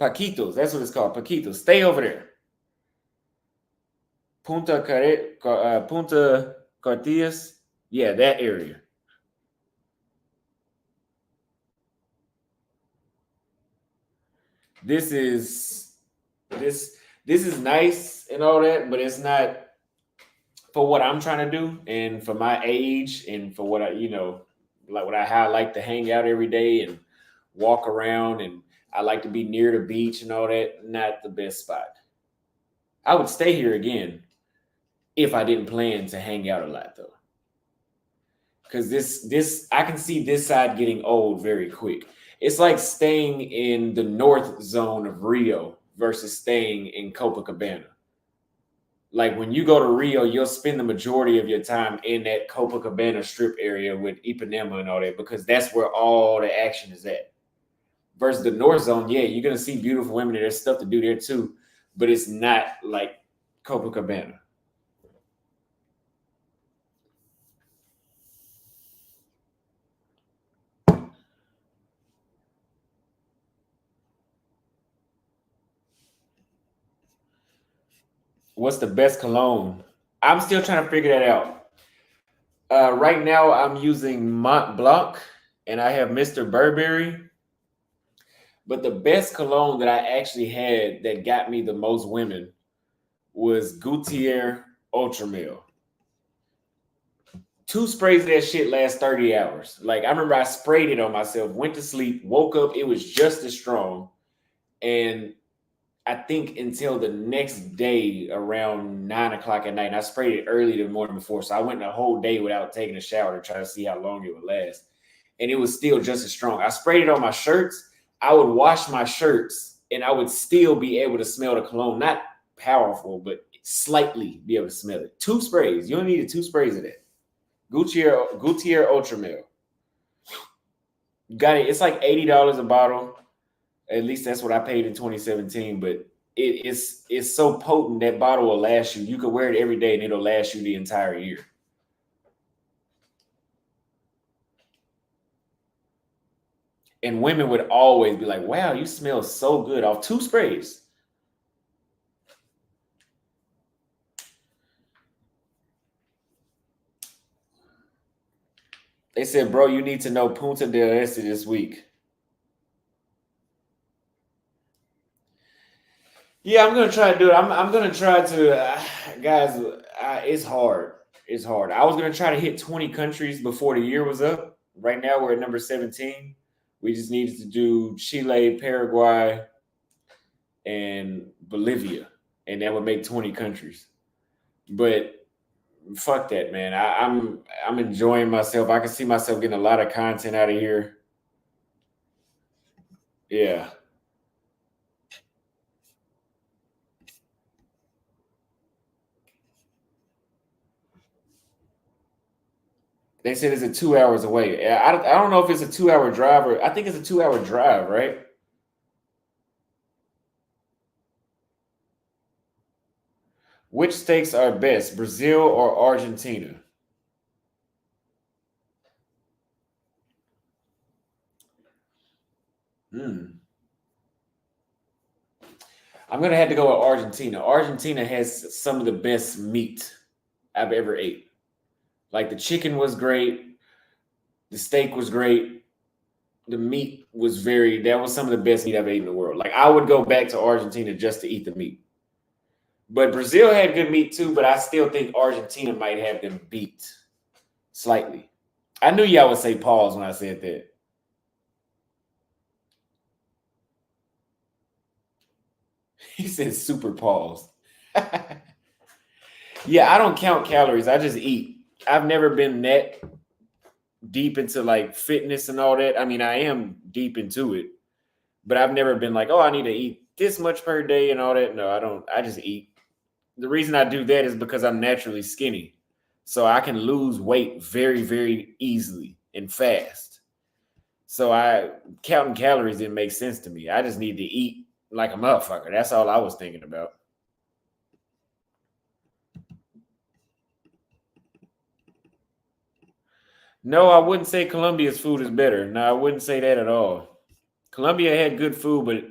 A: Paquitos, that's what it's called. Paquitos. Stay over there. Punta Cartillas. Yeah, that area. This is nice and all that, but it's not for what I'm trying to do and for my age and for what I, like how I like to hang out every day and walk around and I like to be near the beach and all that, not the best spot. I would stay here again if I didn't plan to hang out a lot though. Cause this I can see this side getting old very quick. It's like staying in the north zone of Rio versus staying in Copacabana. Like when you go to Rio, you'll spend the majority of your time in that Copacabana strip area with Ipanema and all that because that's where all the action is at. Versus the North Zone, yeah, you're gonna see beautiful women. There's stuff to do there too, but it's not like Copacabana. What's the best cologne? I'm still trying to figure that out. Right now, I'm using Mont Blanc, and I have Mr. Burberry. But the best cologne that I actually had that got me the most women was Gouttiere Ultramil. Two sprays of that shit last 30 hours. Like I remember I sprayed it on myself, went to sleep, woke up, it was just as strong. And I think until the next day around 9 o'clock at night, and I sprayed it early the morning before. So I went the whole day without taking a shower to try to see how long it would last. And it was still just as strong. I sprayed it on my shirts. I would wash my shirts and I would still be able to smell the cologne. Not powerful, but slightly be able to smell it. Two sprays. You only needed two sprays of that. Gouttiere Ultramil. Got it. It's like $80 a bottle. At least that's what I paid in 2017. But it's so potent that bottle will last you. You could wear it every day and it'll last you the entire year. And women would always be like, "Wow, you smell so good off two sprays." They said, "Bro, you need to know Punta del Este this week." Yeah, I'm gonna try to do it. I'm gonna try to, guys. It's hard. It's hard. I was gonna try to hit 20 countries before the year was up. Right now, we're at number 17. We just needed to do Chile, Paraguay, and Bolivia, and that would make 20 countries. But fuck that, man. I'm enjoying myself. I can see myself getting a lot of content out of here. Yeah. They said it's a 2 hours away. I don't know if it's a 2 hour drive or I think it's a 2 hour drive, right? Which steaks are best, Brazil or Argentina? Hmm. I'm gonna have to go with Argentina. Argentina has some of the best meat I've ever ate. Like the chicken was great, the steak was great, the meat was that was some of the best meat I've ate in the world. Like I would go back to Argentina just to eat the meat. But Brazil had good meat too, but I still think Argentina might have them beat slightly. I knew y'all would say pause when I said that. He said super pause. Yeah, I don't count calories. I just eat. I've never been that deep into like fitness and all that. I mean, I am deep into it, but I've never been like, oh, I need to eat this much per day and all that. No, I don't. I just eat. The reason I do that is because I'm naturally skinny. So I can lose weight very, very easily and fast. So I counting calories didn't make sense to me. I just need to eat like a motherfucker. That's all I was thinking about. No, I wouldn't say Colombia's food is better. No, I wouldn't say that at all. Colombia had good food, but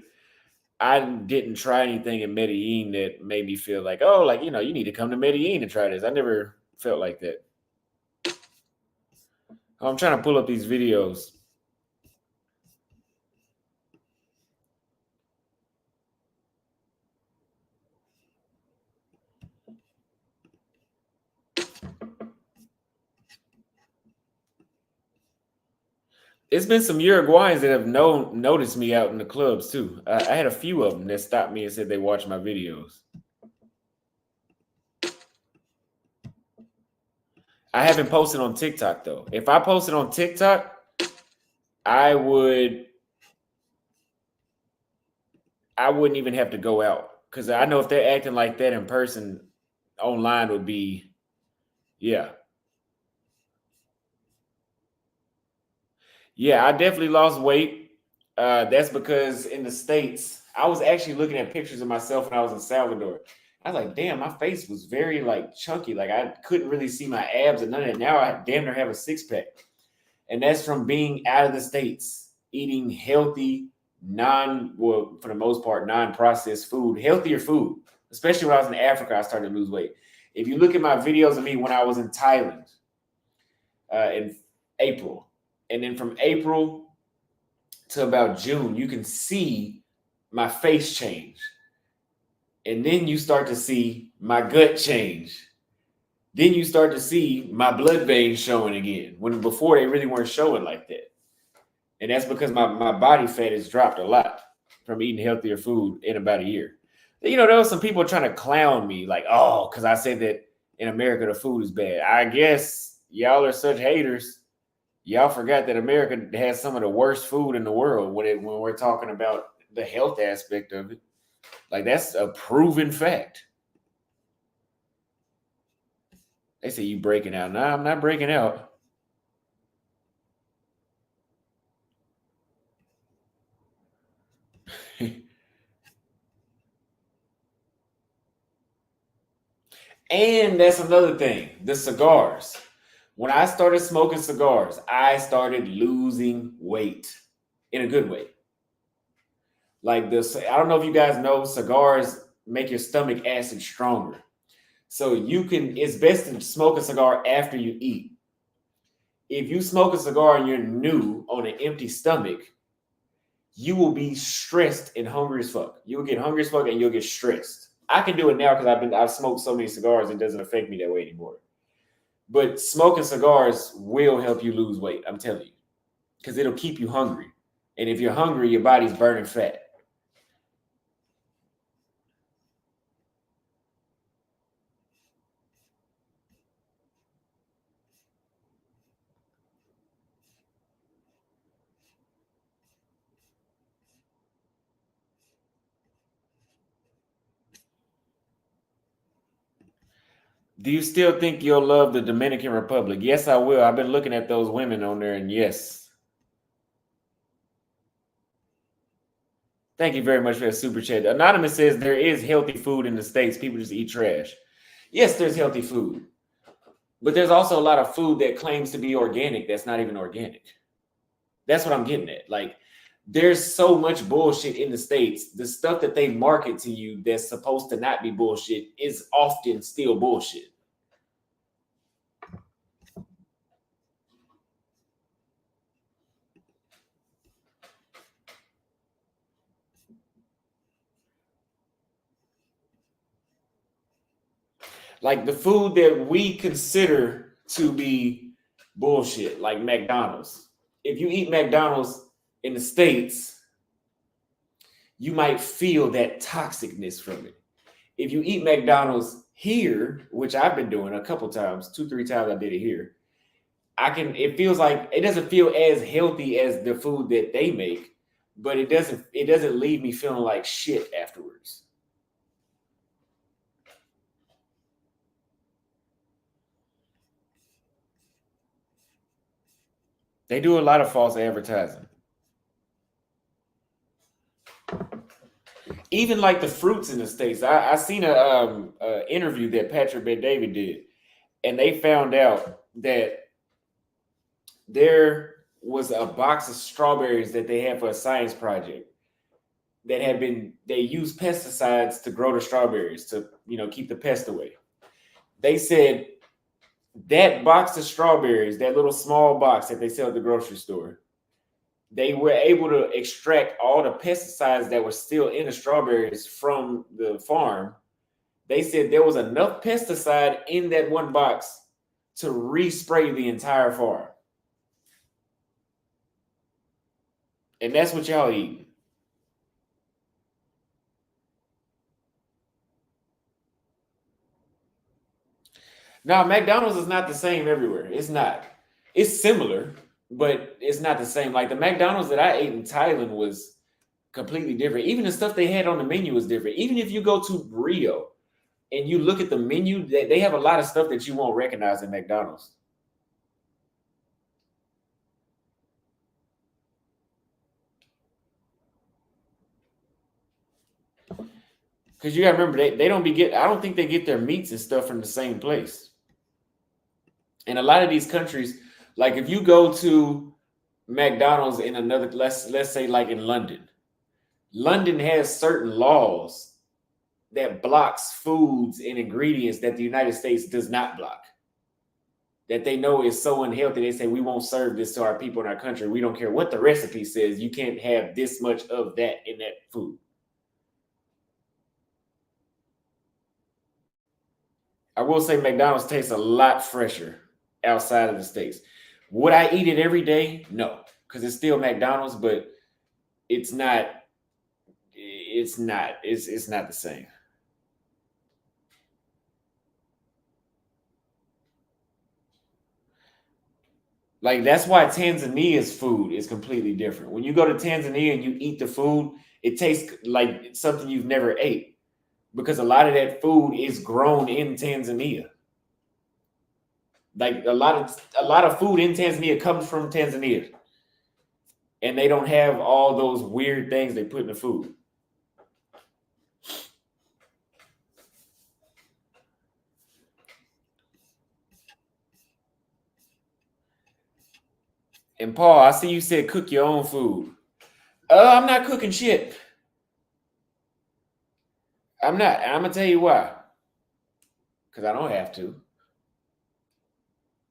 A: I didn't try anything in Medellin that made me feel like, oh, like, you need to come to Medellin and try this. I never felt like that. I'm trying to pull up these videos. It's been some Uruguayans that have noticed me out in the clubs too. I had a few of them that stopped me and said they watch my videos. I haven't posted on TikTok though. If I posted on TikTok, I would I wouldn't even have to go out because I know if they're acting like that in person, online would be yeah. Yeah, I definitely lost weight. That's because in the States, I was actually looking at pictures of myself when I was in Salvador. I was like, damn, my face was very like chunky. Like I couldn't really see my abs and none of that. Now I damn near have a six pack. And that's from being out of the States, eating healthy, well, for the most part, non-processed food, healthier food. Especially when I was in Africa, I started to lose weight. If you look at my videos of me when I was in Thailand in April, and then from April to about June, you can see my face change. And then you start to see my gut change. Then you start to see my blood veins showing again, when before they really weren't showing like that. And that's because my body fat has dropped a lot from eating healthier food in about a year. You know, there was some people trying to clown me, like, oh, because I said that in America the food is bad. I guess y'all are such haters. Y'all forgot that America has some of the worst food in the world when we're talking about the health aspect of it. Like that's a proven fact. They say you breaking out. Nah, I'm not breaking out. And that's another thing, the cigars. When I started smoking cigars, I started losing weight in a good way. Like this, I don't know if you guys know, cigars make your stomach acid stronger. So it's best to smoke a cigar after you eat. If you smoke a cigar and you're new on an empty stomach, you will be stressed and hungry as fuck. You will get hungry as fuck and you'll get stressed. I can do it now because I've smoked so many cigars, it doesn't affect me that way anymore. But smoking cigars will help you lose weight, I'm telling you, because it'll keep you hungry. And if you're hungry, your body's burning fat. Do you still think you'll love the Dominican Republic? Yes, I will. I've been looking at those women on there, and yes. Thank you very much for that super chat. Anonymous says there is healthy food in the States. People just eat trash. Yes, there's healthy food. But there's also a lot of food that claims to be organic that's not even organic. That's what I'm getting at. Like, there's so much bullshit in the States. The stuff that they market to you that's supposed to not be bullshit is often still bullshit. Like the food that we consider to be bullshit, like McDonald's. If you eat McDonald's in the States, you might feel that toxicness from it. If you eat McDonald's here, which I've been doing a couple times, 2, 3 times I did it here, it feels like it doesn't feel as healthy as the food that they make, but it doesn't leave me feeling like shit afterwards. They do a lot of false advertising. Even like the fruits in the States. I seen a interview that Patrick Bet David did, and they found out that there was a box of strawberries that they had for a science project they used pesticides to grow the strawberries to keep the pest away. They said that box of strawberries, that little small box that they sell at the grocery store, they were able to extract all the pesticides that were still in the strawberries from the farm. They said there was enough pesticide in that one box to respray the entire farm. And that's what y'all eat. Now, McDonald's is not the same everywhere. It's not. It's similar, but it's not the same. Like the McDonald's that I ate in Thailand was completely different. Even the stuff they had on the menu was different. Even if you go to Rio and you look at the menu, they have a lot of stuff that you won't recognize in McDonald's. Because you gotta remember they don't be get I don't think they get their meats and stuff from the same place. And a lot of these countries, like if you go to McDonald's in another, let's say like in London, London has certain laws that blocks foods and ingredients that the United States does not block. That they know is so unhealthy, they say we won't serve this to our people in our country. We don't care what the recipe says. You can't have this much of that in that food. I will say McDonald's tastes a lot fresher outside of the States. Would I eat it every day? No, because it's still McDonald's, but it's not, it's not the same. Like that's why Tanzania's food is completely different. When you go to Tanzania and you eat the food, it tastes like something you've never ate because a lot of that food is grown in Tanzania. Like a lot of food in Tanzania comes from Tanzania, and they don't have all those weird things they put in the food. And Paul, I see you said cook your own food. I'm not cooking shit. I'm not. I'm gonna tell you why. Because I don't have to.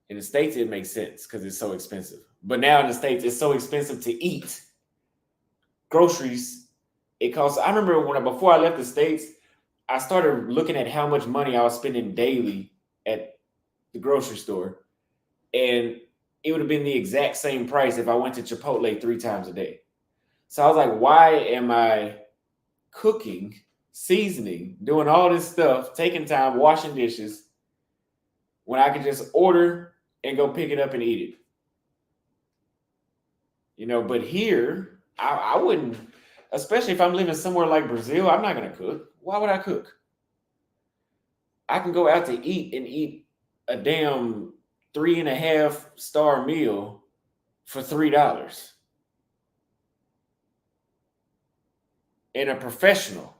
A: In the States, it makes sense because it's so expensive. But now in the States, it's so expensive to eat groceries. It costs. I remember before I left the States, I started looking at how much money I was spending daily at the grocery store, and it would have been the exact same price if I went to Chipotle 3 times a day. So I was like, why am I cooking, seasoning, doing all this stuff, taking time, washing dishes, when I could just order and go pick it up and eat it? But here, I wouldn't, especially if I'm living somewhere like Brazil, I'm not going to cook. Why would I cook? I can go out to eat and eat a damn 3.5 star meal for $3. And a professional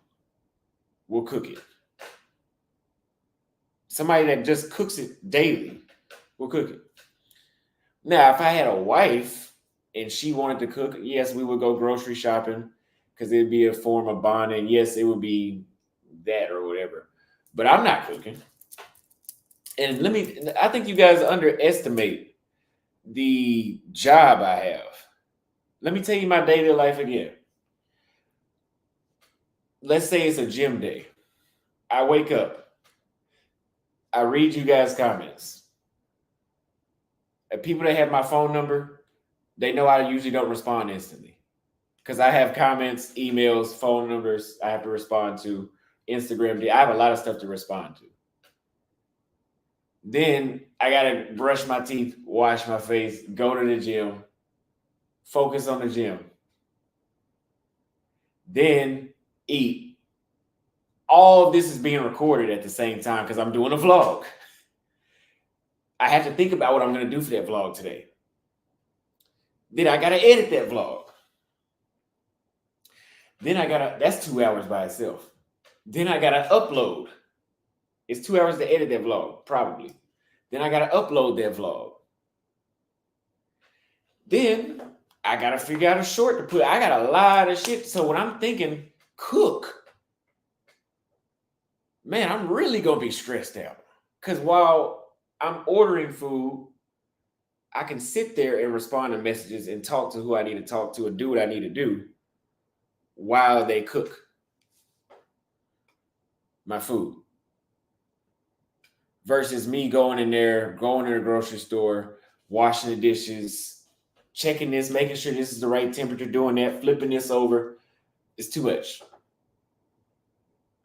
A: will cook it. Somebody that just cooks it daily will cook it. Now, if I had a wife and she wanted to cook, yes, we would go grocery shopping because it'd be a form of bonding. Yes, it would be that or whatever. But I'm not cooking. And I think you guys underestimate the job I have. Let me tell you my daily life again. Let's say it's a gym day. I wake up. I read you guys' comments. People that have my phone number, they know I usually don't respond instantly because I have comments, emails, phone numbers I have to respond to, Instagram. I have a lot of stuff to respond to. Then I got to brush my teeth, wash my face, go to the gym, focus on the gym, then eat. All of this is being recorded at the same time because I'm doing a vlog. I have to think about what I'm going to do for that vlog today. Then I got to edit that vlog. Then that's 2 hours by itself. Then I got to upload. It's 2 hours to edit that vlog, probably. Then I got to upload that vlog. Then I got to figure out a short to put. I got a lot of shit. So when I'm thinking cook, man, I'm really going to be stressed out. Because while I'm ordering food, I can sit there and respond to messages and talk to who I need to talk to and do what I need to do while they cook my food. Versus me going in the grocery store, washing the dishes, checking this, making sure this is the right temperature, doing that, flipping this over. It's too much.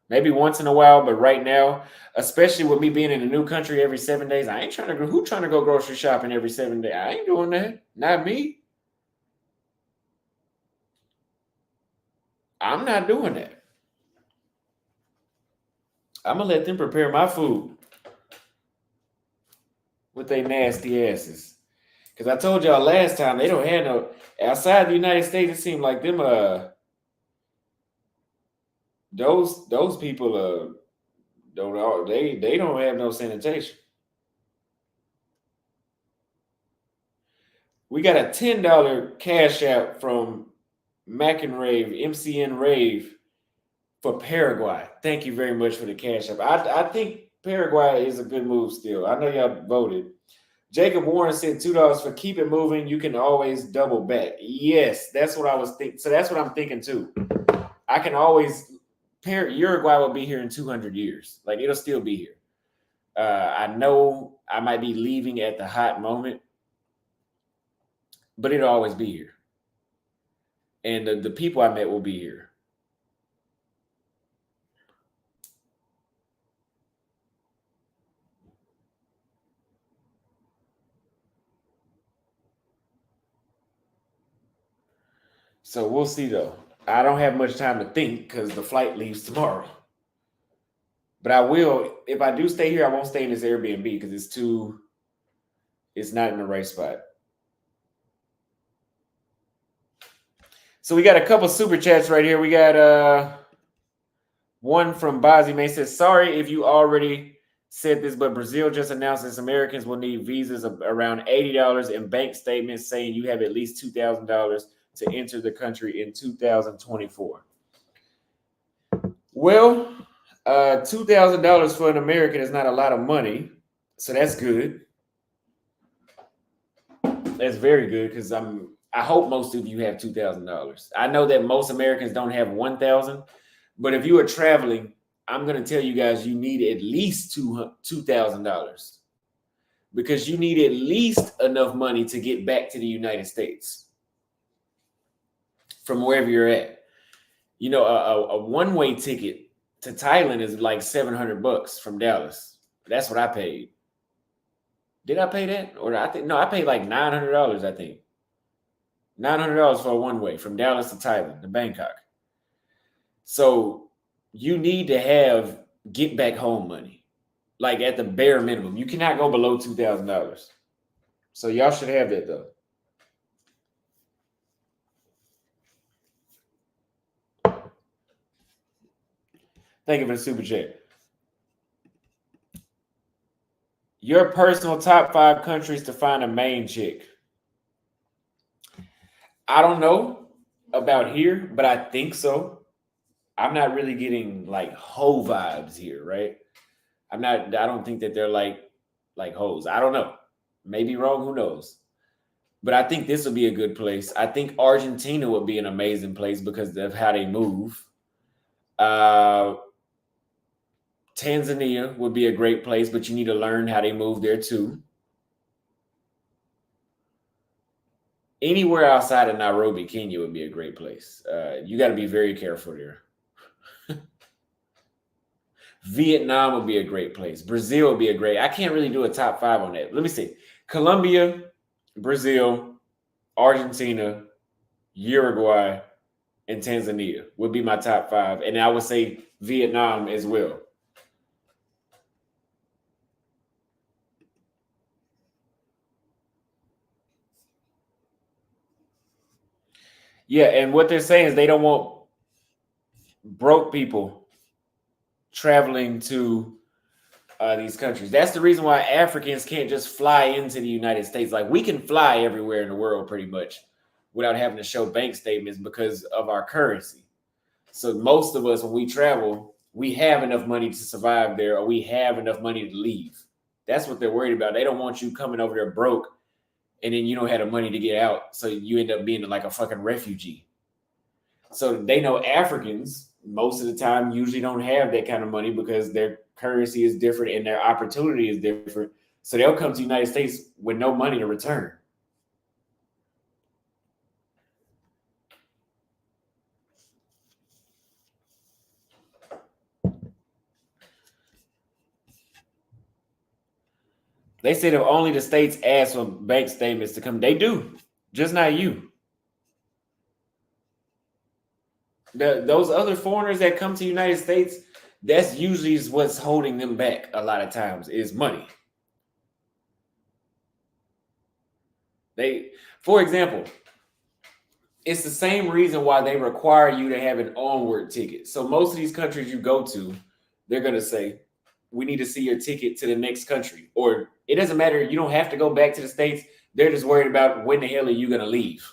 A: Maybe once in a while, but right now, especially with me being in a new country every 7 days, I ain't trying to go. Who trying to go grocery shopping every 7 days? I ain't doing that. Not me. I'm not doing that. I'm gonna let them prepare my food with their nasty asses. Because I told y'all last time they don't have no outside the United States. It seemed like them those people they don't have no sanitation. We got a $10 cash out from Mac and Rave, MCN Rave for Paraguay. Thank you very much for the cash app. I think Paraguay is a good move still. I know y'all voted. Jacob Warren said $2 for keep it moving. You can always double back. Yes, that's what I was thinking. So that's what I'm thinking too. I can always Uruguay will be here in 200 years. Like it'll still be here. I know I might be leaving at the hot moment, but it'll always be here. And the people I met will be here. So we'll see though. I don't have much time to think because the flight leaves tomorrow. But I will, if I do stay here, I won't stay in this Airbnb because it's not in the right spot. So we got a couple super chats right here. We got one from Bazzi May says, sorry if you already said this, but Brazil just announced that Americans will need visas of around $80 and bank statements saying you have at least $2,000 to enter the country in 2024. Well, $2,000 for an American is not a lot of money, so that's good. That's very good because I hope most of you have $2,000. I know that most Americans don't have $1,000, but if you are traveling, I'm going to tell you guys you need at least $2,000 because you need at least enough money to get back to the United States from wherever you're at. You know, a one-way ticket to Thailand is like $700 from Dallas. That's what I paid. Did I pay that? Or I paid like $900, I think. $900 for a one-way from Dallas to Thailand, to Bangkok. So you need to have get back home money, like at the bare minimum. You cannot go below $2,000. So y'all should have that though. Thank you for the super chat. Your personal top 5 countries to find a main chick. I don't know about here, but I think so. I'm not really getting like hoe vibes here, right? I don't think that they're like hoes. I don't know. Maybe wrong, who knows? But I think this would be a good place. I think Argentina would be an amazing place because of how they move. Tanzania would be a great place, but you need to learn how they move there too. Anywhere outside of Nairobi, Kenya would be a great place. You got to be very careful there. Vietnam would be a great place. Brazil would be a great. I can't really do a top 5 on that. Let me see. Colombia, Brazil, Argentina, Uruguay, and Tanzania would be my top 5. And I would say Vietnam as well. Yeah, and what they're saying is they don't want broke people traveling to these countries. That's the reason why Africans can't just fly into the United States. Like we can fly everywhere in the world pretty much without having to show bank statements because of our currency. So most of us, when we travel, we have enough money to survive there or we have enough money to leave. That's what they're worried about. They don't want you coming over there broke and then you don't have the money to get out. So you end up being like a fucking refugee. So they know Africans most of the time usually don't have that kind of money because their currency is different and their opportunity is different. So they'll come to the United States with no money to return. They said if only the states ask for bank statements to come, they do, just not you. Those other foreigners that come to the United States, that's usually is what's holding them back a lot of times is money. They, for example, it's the same reason why they require you to have an onward ticket. So most of these countries you go to, they're gonna say, we need to see your ticket to the next country. Or it doesn't matter, you don't have to go back to the States. They're just worried about when the hell are you gonna leave.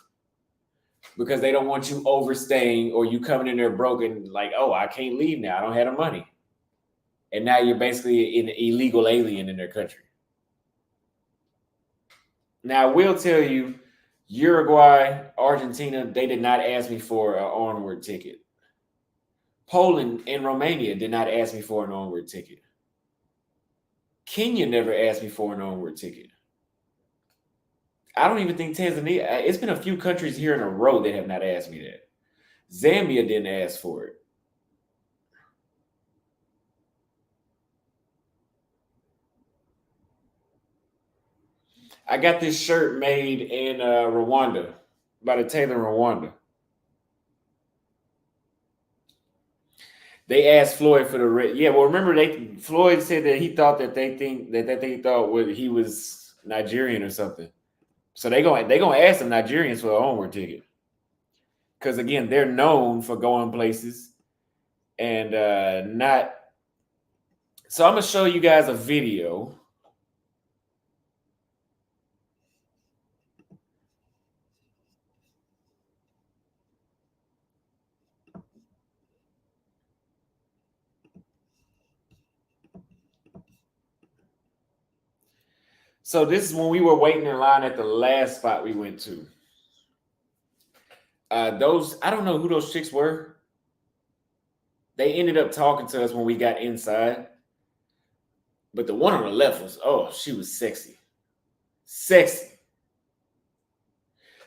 A: Because they don't want you overstaying or you coming in there broken, like, oh, I can't leave now. I don't have the money. And now you're basically an illegal alien in their country. Now, I will tell you, Uruguay, Argentina, they did not ask me for an onward ticket. Poland and Romania did not ask me for an onward ticket. Kenya never asked me for an onward ticket. I don't even think Tanzania, it's been a few countries here in a row that have not asked me that. Zambia didn't ask for it. I got this shirt made in Rwanda by the tailor in Rwanda. They asked Floyd for the yeah. Well, remember Floyd said that he thought that they thought he was Nigerian or something. So they gonna ask the Nigerians for a onward ticket because again they're known for going places and not. So I'm gonna show you guys a video. So this is when we were waiting in line at the last spot we went to. Those I don't know who those chicks were. They ended up talking to us when we got inside. But the one on the left was, oh, she was sexy. Sexy.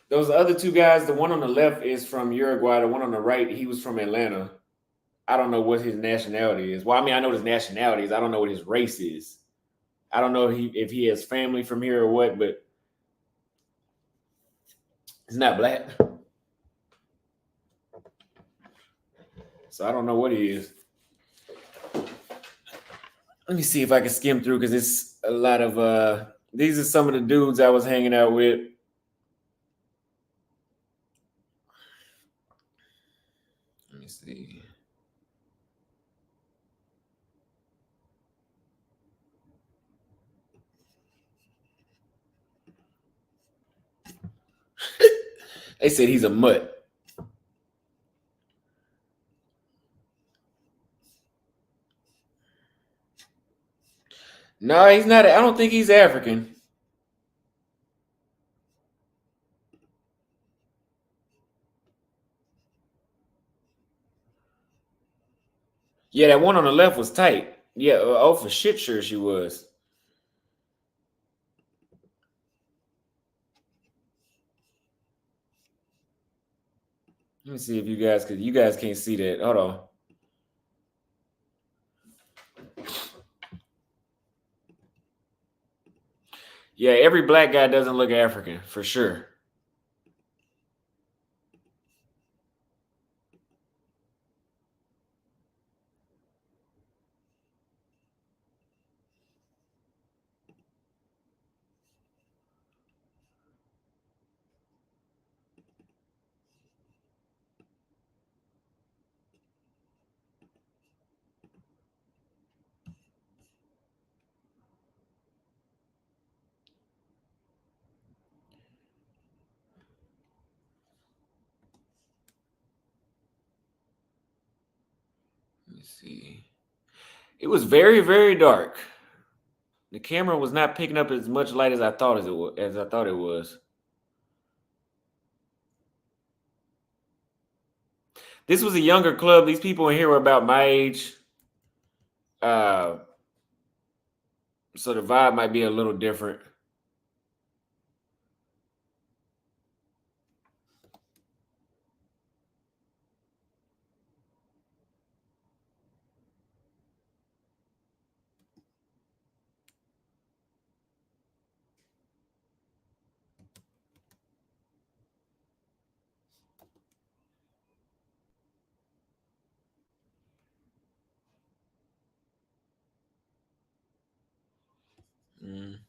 A: Those other two guys, the one on the left is from Uruguay. The one on the right, he was from Atlanta. I don't know what his nationality is. Well, I mean, I know his nationality is. I don't know what his race is. I don't know if he has family from here or what, but he's not black. So I don't know what he is. Let me see if I can skim through because it's a lot of these are some of the dudes I was hanging out with. Let me see. They said he's a mutt. No, he's not. I don't think he's African. Yeah, that one on the left was tight. Yeah, oh, for shit, sure she was. Let me see if you guys, because you guys can't see that. Hold on. Yeah, every black guy doesn't look African for sure. Let me see. It was very, very dark. The camera was not picking up as much light as I thought as I thought it was. This was a younger club. These people in here were about my age. Uh, so the vibe might be a little different. Mm.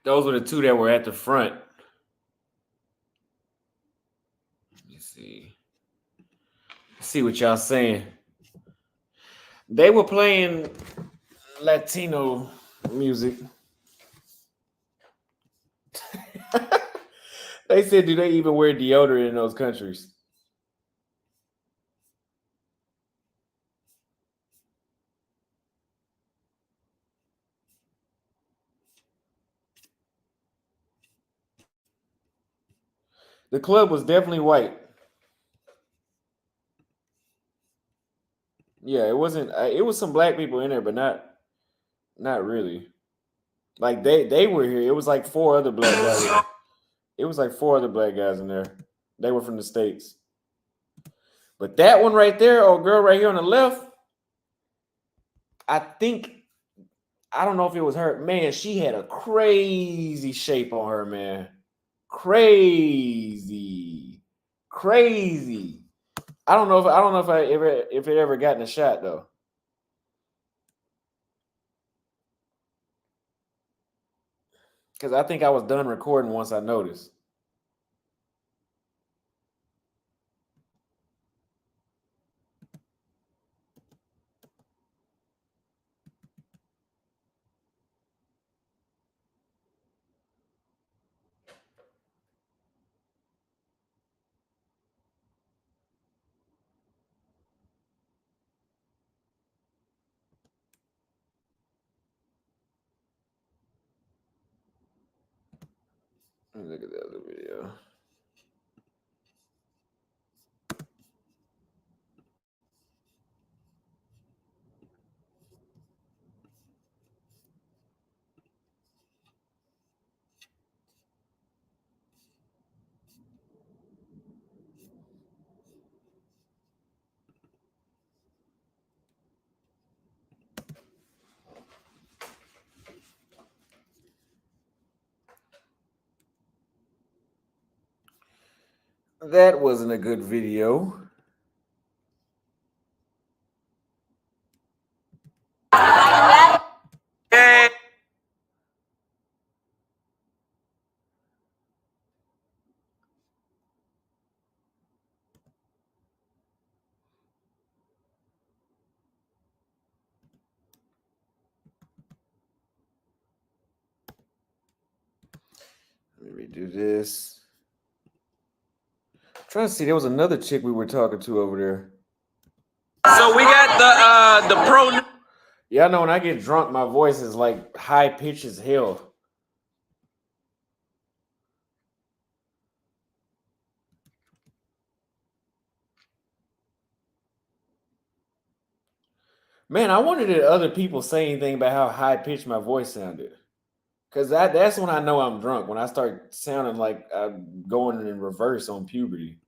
A: Those were the two that were at the front. Let me see. See what y'all saying. They were playing Latino music. They said, do they even wear deodorant in those countries? The club was definitely white. Yeah, it wasn't. It was some black people in there, but not really. Like they were here. It was like four other black guys. It was like four other black guys in there. They were from the States. But that one right there, oh girl, right here on the left, I think I don't know if it was her. Man, she had a crazy shape on her, man. Crazy. Crazy. I don't know if it ever gotten a shot though. Because I think I was done recording once I noticed. Let me look at the other video. That wasn't a good video. Let me redo this. I'm trying to see, there was another chick we were talking to over there.
B: So we got the pro.
A: Yeah, I know when I get drunk, my voice is like high pitched as hell. Man, I wondered if other people say anything about how high pitched my voice sounded. Cause that's when I know I'm drunk. When I start sounding like I'm going in reverse on puberty.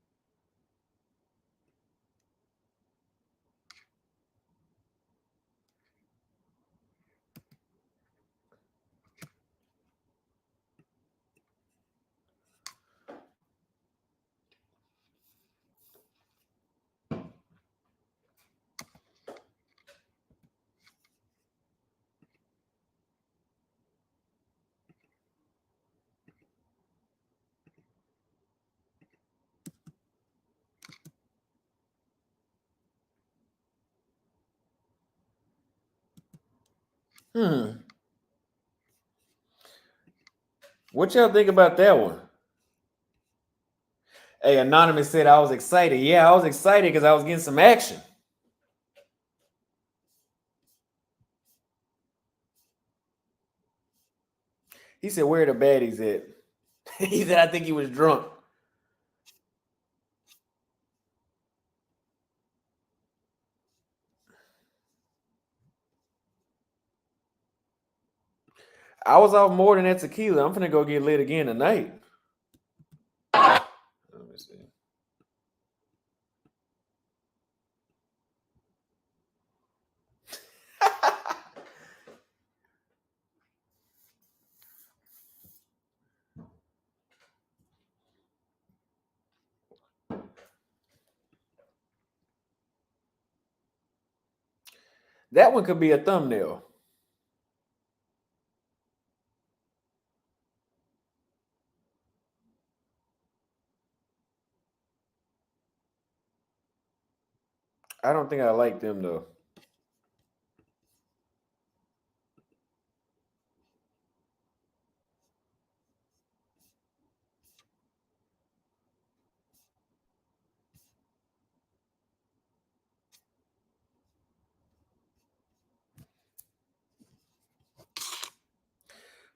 A: What y'all think about that one? Hey, Anonymous said I was excited. Yeah, I was excited because I was getting some action. He said, where are the baddies at? He said, I think he was drunk. I was off more than that tequila. I'm finna go get lit again tonight. Let me see. That one could be a thumbnail. I don't think I like them though.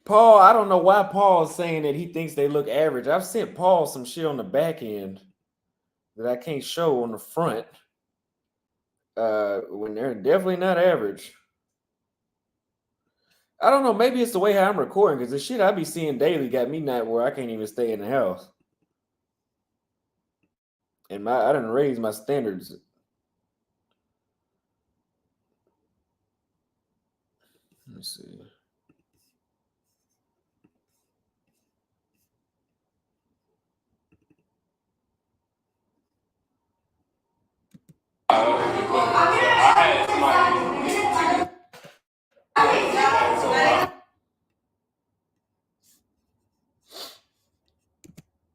A: Paul, I don't know why Paul's saying that he thinks they look average. I've sent Paul some shit on the back end that I can't show on the front. When they're definitely not average. I don't know. Maybe it's the way how I'm recording because the shit I be seeing daily got me not where I can't even stay in the house. And I didn't raise my standards. Let me see.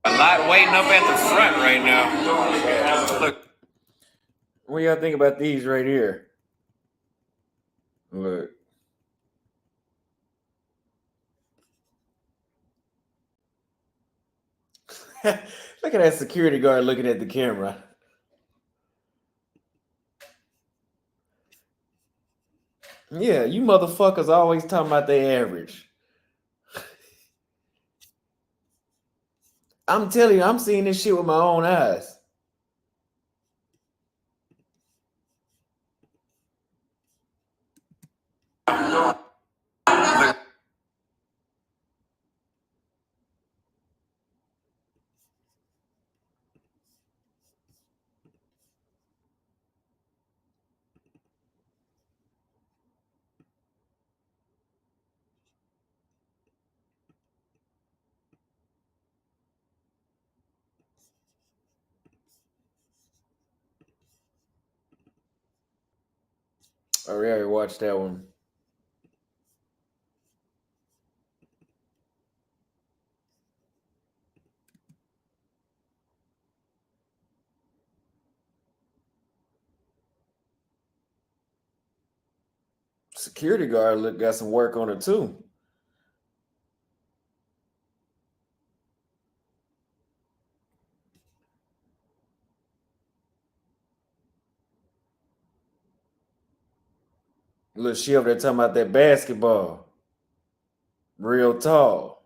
B: A lot waiting up at the front right now. Look.
A: What y'all think about these right here? Look. Look at that security guard looking at the camera. Yeah, you motherfuckers always talking about they average. I'm telling you, I'm seeing this shit with my own eyes. I already watched that one. Security guard got some work on it too. Look, she over there talking about that basketball. Real tall.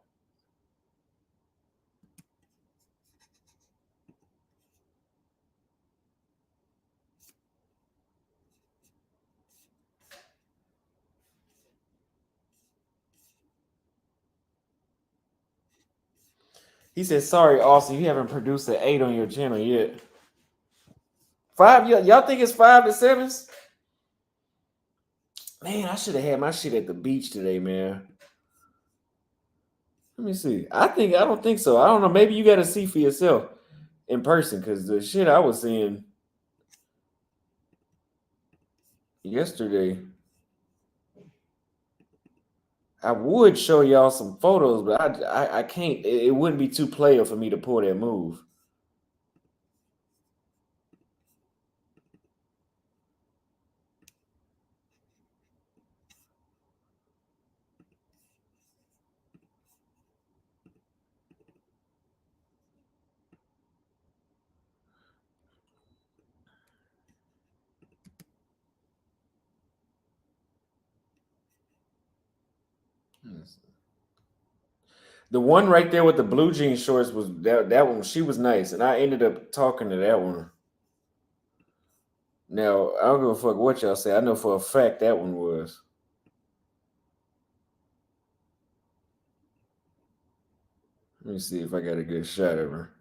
A: He said, sorry, Austin, you haven't produced an 8 on your channel yet. 5? Y'all think it's 5 to 7s? Man, I should have had my shit at the beach today, man. Let me see. I don't think so. I don't know. Maybe you got to see for yourself in person because the shit I was seeing yesterday, I would show y'all some photos, but I can't. It wouldn't be too player for me to pull that move. The one right there with the blue jean shorts was that one. She was nice, and I ended up talking to that one. Now I don't give a fuck what y'all say. I know for a fact that one was. Let me see if I got a good shot of her.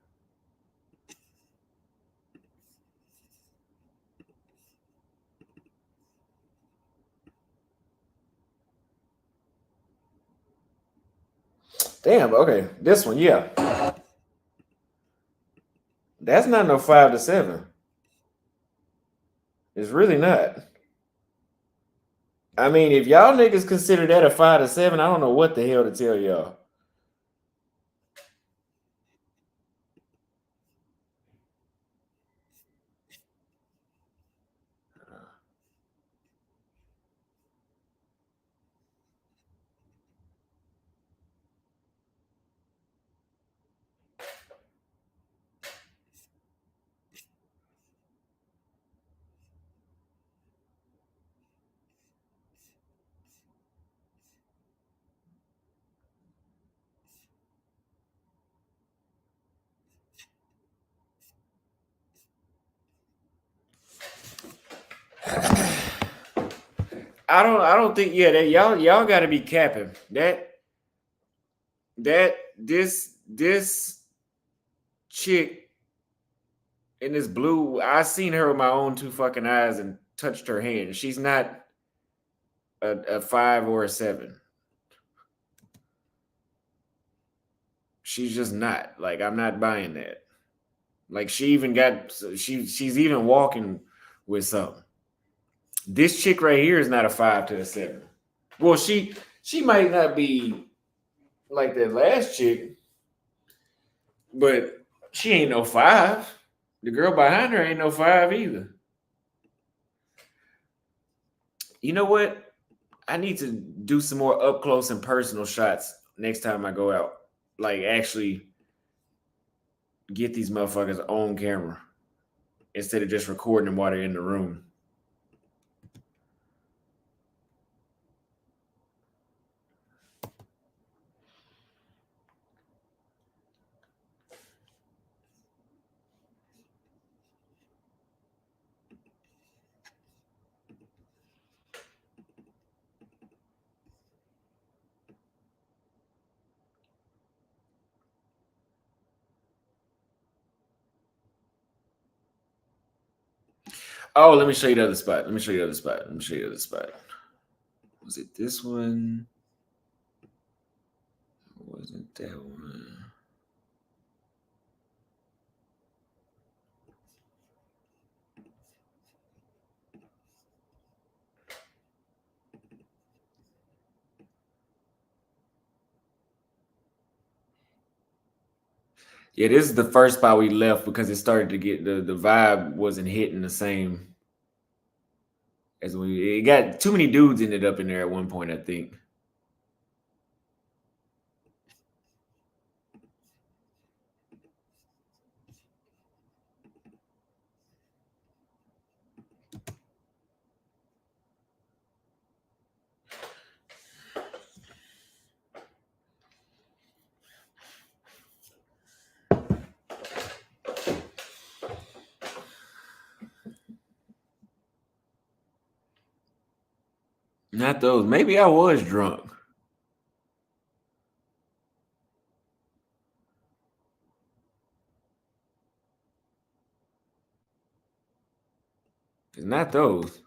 A: Damn, okay. This one, yeah. That's not no 5 to 7. It's really not. I mean, if y'all niggas consider that a 5 to 7, I don't know what the hell to tell y'all. I don't think that y'all got to be capping this chick in this blue. I seen her with my own 2 fucking eyes and touched her hand. She's not a 5 or a 7. She's just not. Like, I'm not buying that. Like, she's even walking with something. This chick right here is not a 5 to a 7. Well, she might not be like that last chick, but she ain't no 5. The girl behind her ain't no 5 either. You know what? I need to do some more up close and personal shots next time I go out. Like, actually get these motherfuckers on camera instead of just recording them while they're in the room. Oh, let me show you the other spot. Was it this one? Or wasn't that one? Yeah, this is the first spot we left because it started to get the vibe wasn't hitting the same as it got too many dudes ended up in there at one point, I think. Not those. Maybe I was drunk. It's not those.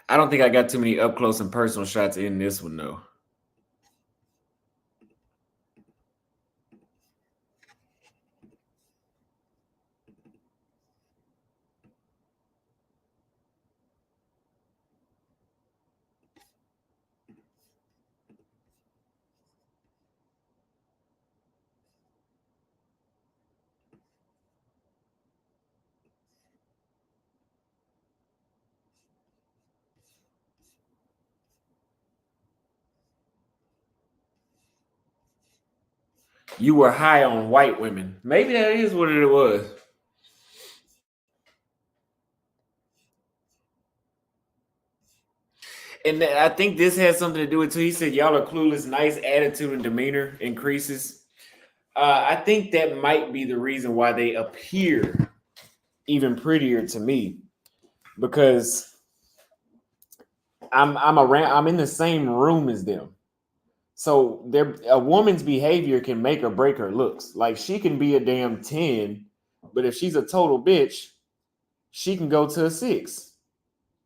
A: I don't think I got too many up close and personal shots in this one though. You were high on white women. Maybe that is what it was. And I think this has something to do with too. He said, "Y'all are clueless. Nice attitude and demeanor increases." I think that might be the reason why they appear even prettier to me. because I'm in the same room as them. So a woman's behavior can make or break her looks. Like she can be a damn 10, but if she's a total bitch, she can go to a 6.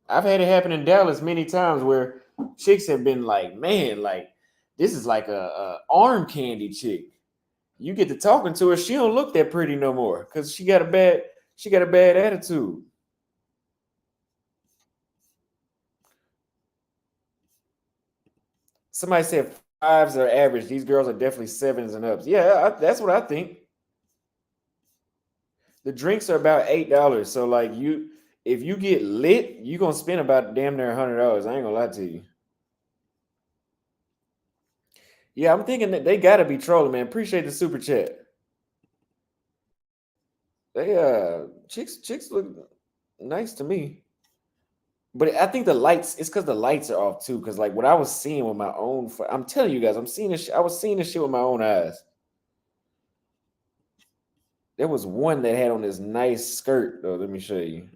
A: I've had it happen in Dallas many times where chicks have been like, man, like this is like a arm candy chick. You get to talking to her, she don't look that pretty no more because she got a bad attitude. Somebody said 5s are average. These girls are definitely 7s and ups. Yeah, that's what I think. The drinks are about $8. So like if you get lit, you gonna spend about damn near $100. I ain't gonna lie to you. Yeah, I'm thinking that they gotta be trolling, man. Appreciate the super chat. They chicks look nice to me. But I think the lights, it's because the lights are off too. Because like what I was seeing with my own, I'm telling you guys, I was seeing this shit with my own eyes. There was one that had on this nice skirt, though. Let me show you.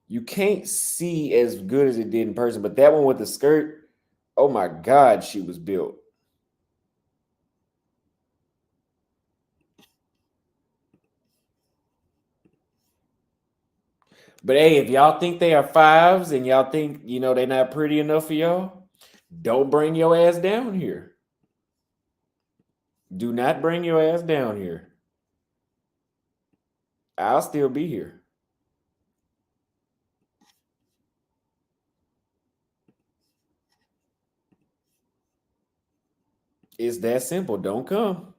A: You can't see as good as it did in person, but that one with the skirt, oh my God, she was built. But hey, if y'all think they are 5s and y'all think, they're not pretty enough for y'all, don't bring your ass down here. Do not bring your ass down here. I'll still be here. It's that simple. Don't come.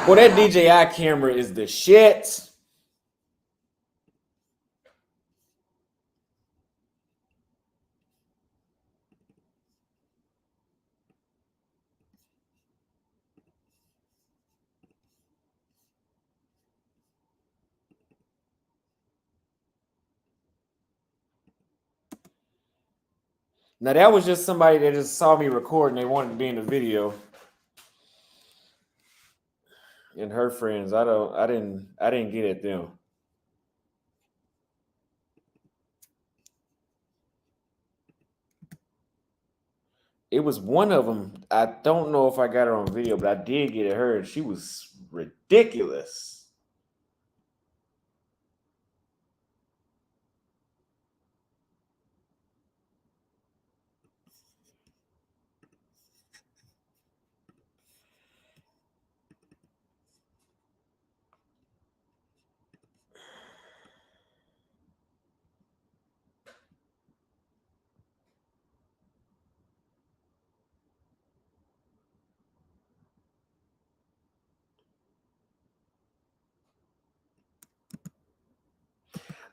A: Well, that DJI camera is the shit. Now that was just somebody that just saw me record and they wanted to be in the video. And her friends, I didn't get at them. It was one of them. I don't know if I got her on video, but I did get at her, and she was ridiculous.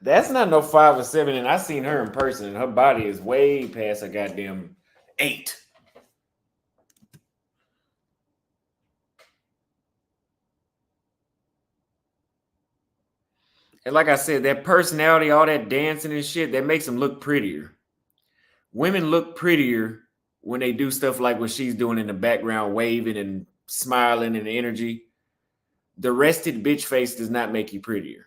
A: That's not no 5 or 7, and I seen her in person, and her body is way past a goddamn 8. And like I said, that personality, all that dancing and shit, that makes them look prettier. Women look prettier when they do stuff like what she's doing in the background, waving and smiling and energy. The rested bitch face does not make you prettier.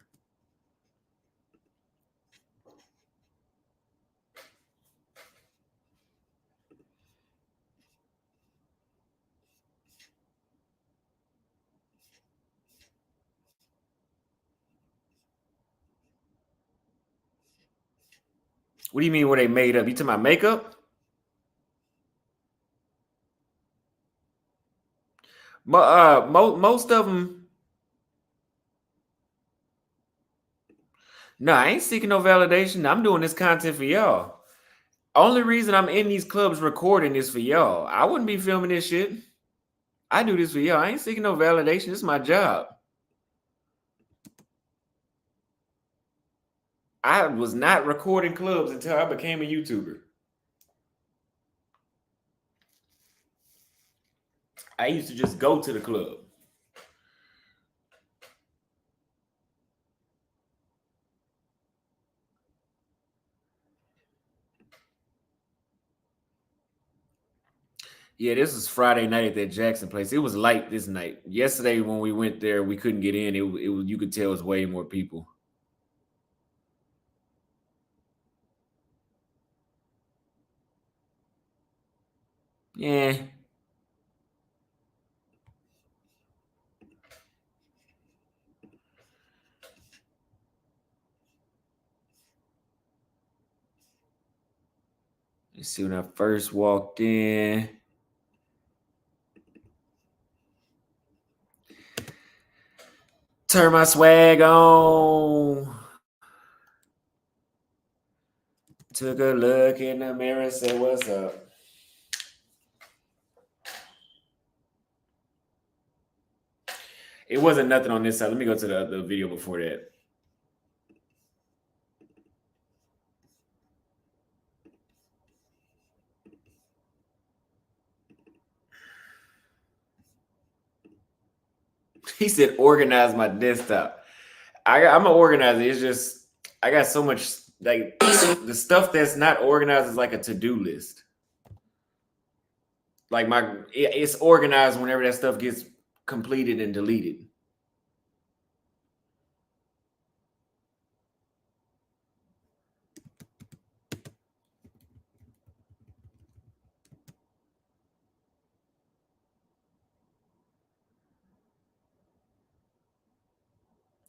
A: What do you mean? Were they made up? You talking about makeup? Most of them. No, I ain't seeking no validation. I'm doing this content for y'all. Only reason I'm in these clubs recording is for y'all. I wouldn't be filming this shit. I do this for y'all. I ain't seeking no validation. This is my job. I was not recording clubs until I became a YouTuber. I used to just go to the club. Yeah, this was Friday night at that Jackson place. It was light this night. Yesterday when we went there, we couldn't get in. It was you could tell it was way more people. Yeah. Let's see when I first walked in. Turn my swag on. Took a look in the mirror, said, "What's up?" It wasn't nothing on this side. Let me go to the video before that. He said, "Organize my desktop." I'm an organizer. It's just I got so much like the stuff that's not organized is like a to-do list. Like it's organized whenever that stuff gets completed and deleted.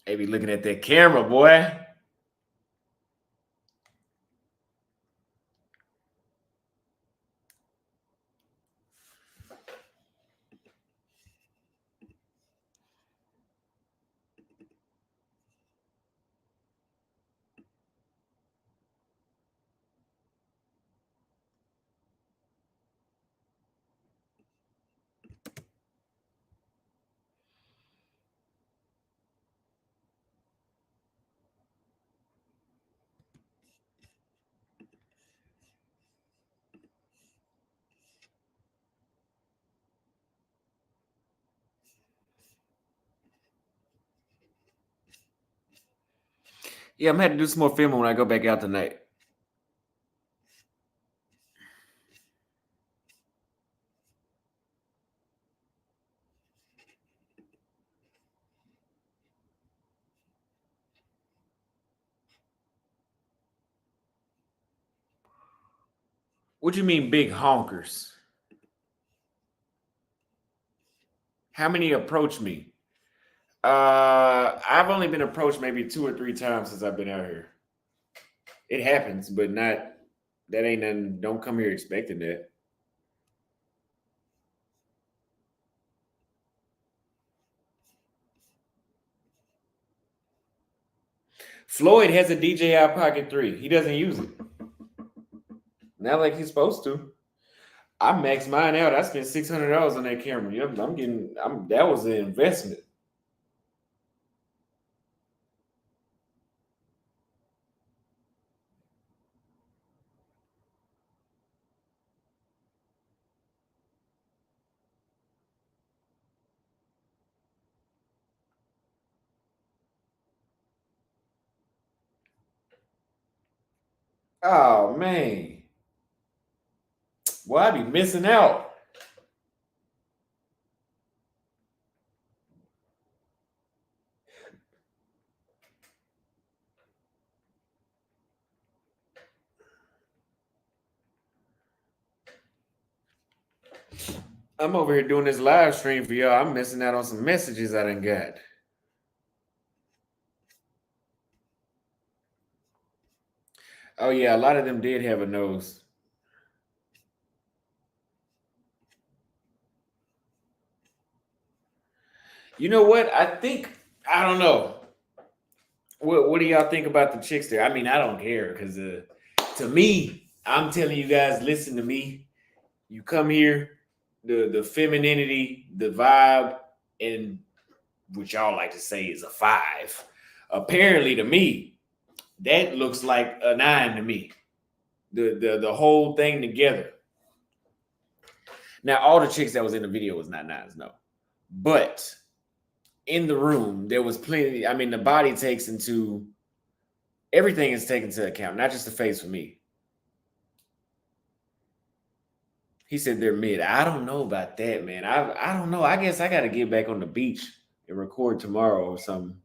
A: They be looking at that camera, boy. Yeah, I'm gonna have to do some more filming when I go back out tonight. What do you mean big honkers? How many approach me? I've only been approached maybe 2 or 3 times since I've been out here. It happens, but not that ain't nothing. Don't come here expecting that. Floyd has a DJI Pocket 3. He doesn't use it. Not like he's supposed to. I maxed mine out. I spent $600 on that camera. Yep, that was an investment. Oh man. Well, I be missing out. I'm over here doing this live stream for y'all. I'm missing out on some messages I done got. Oh yeah, a lot of them did have a nose. You know what? I don't know. What do y'all think about the chicks there? I mean, I don't care because to me, I'm telling you guys, listen to me. You come here, the femininity, the vibe, and what y'all like to say is a 5. Apparently, to me, That looks like a 9 to me. The whole thing together. Now, all the chicks that was in the video was not 9s, no. But in the room, there was plenty. I mean, the body takes into everything is taken into account, not just the face for me. He said they're mid. I don't know about that, man. I don't know. I guess I got to get back on the beach and record tomorrow or something,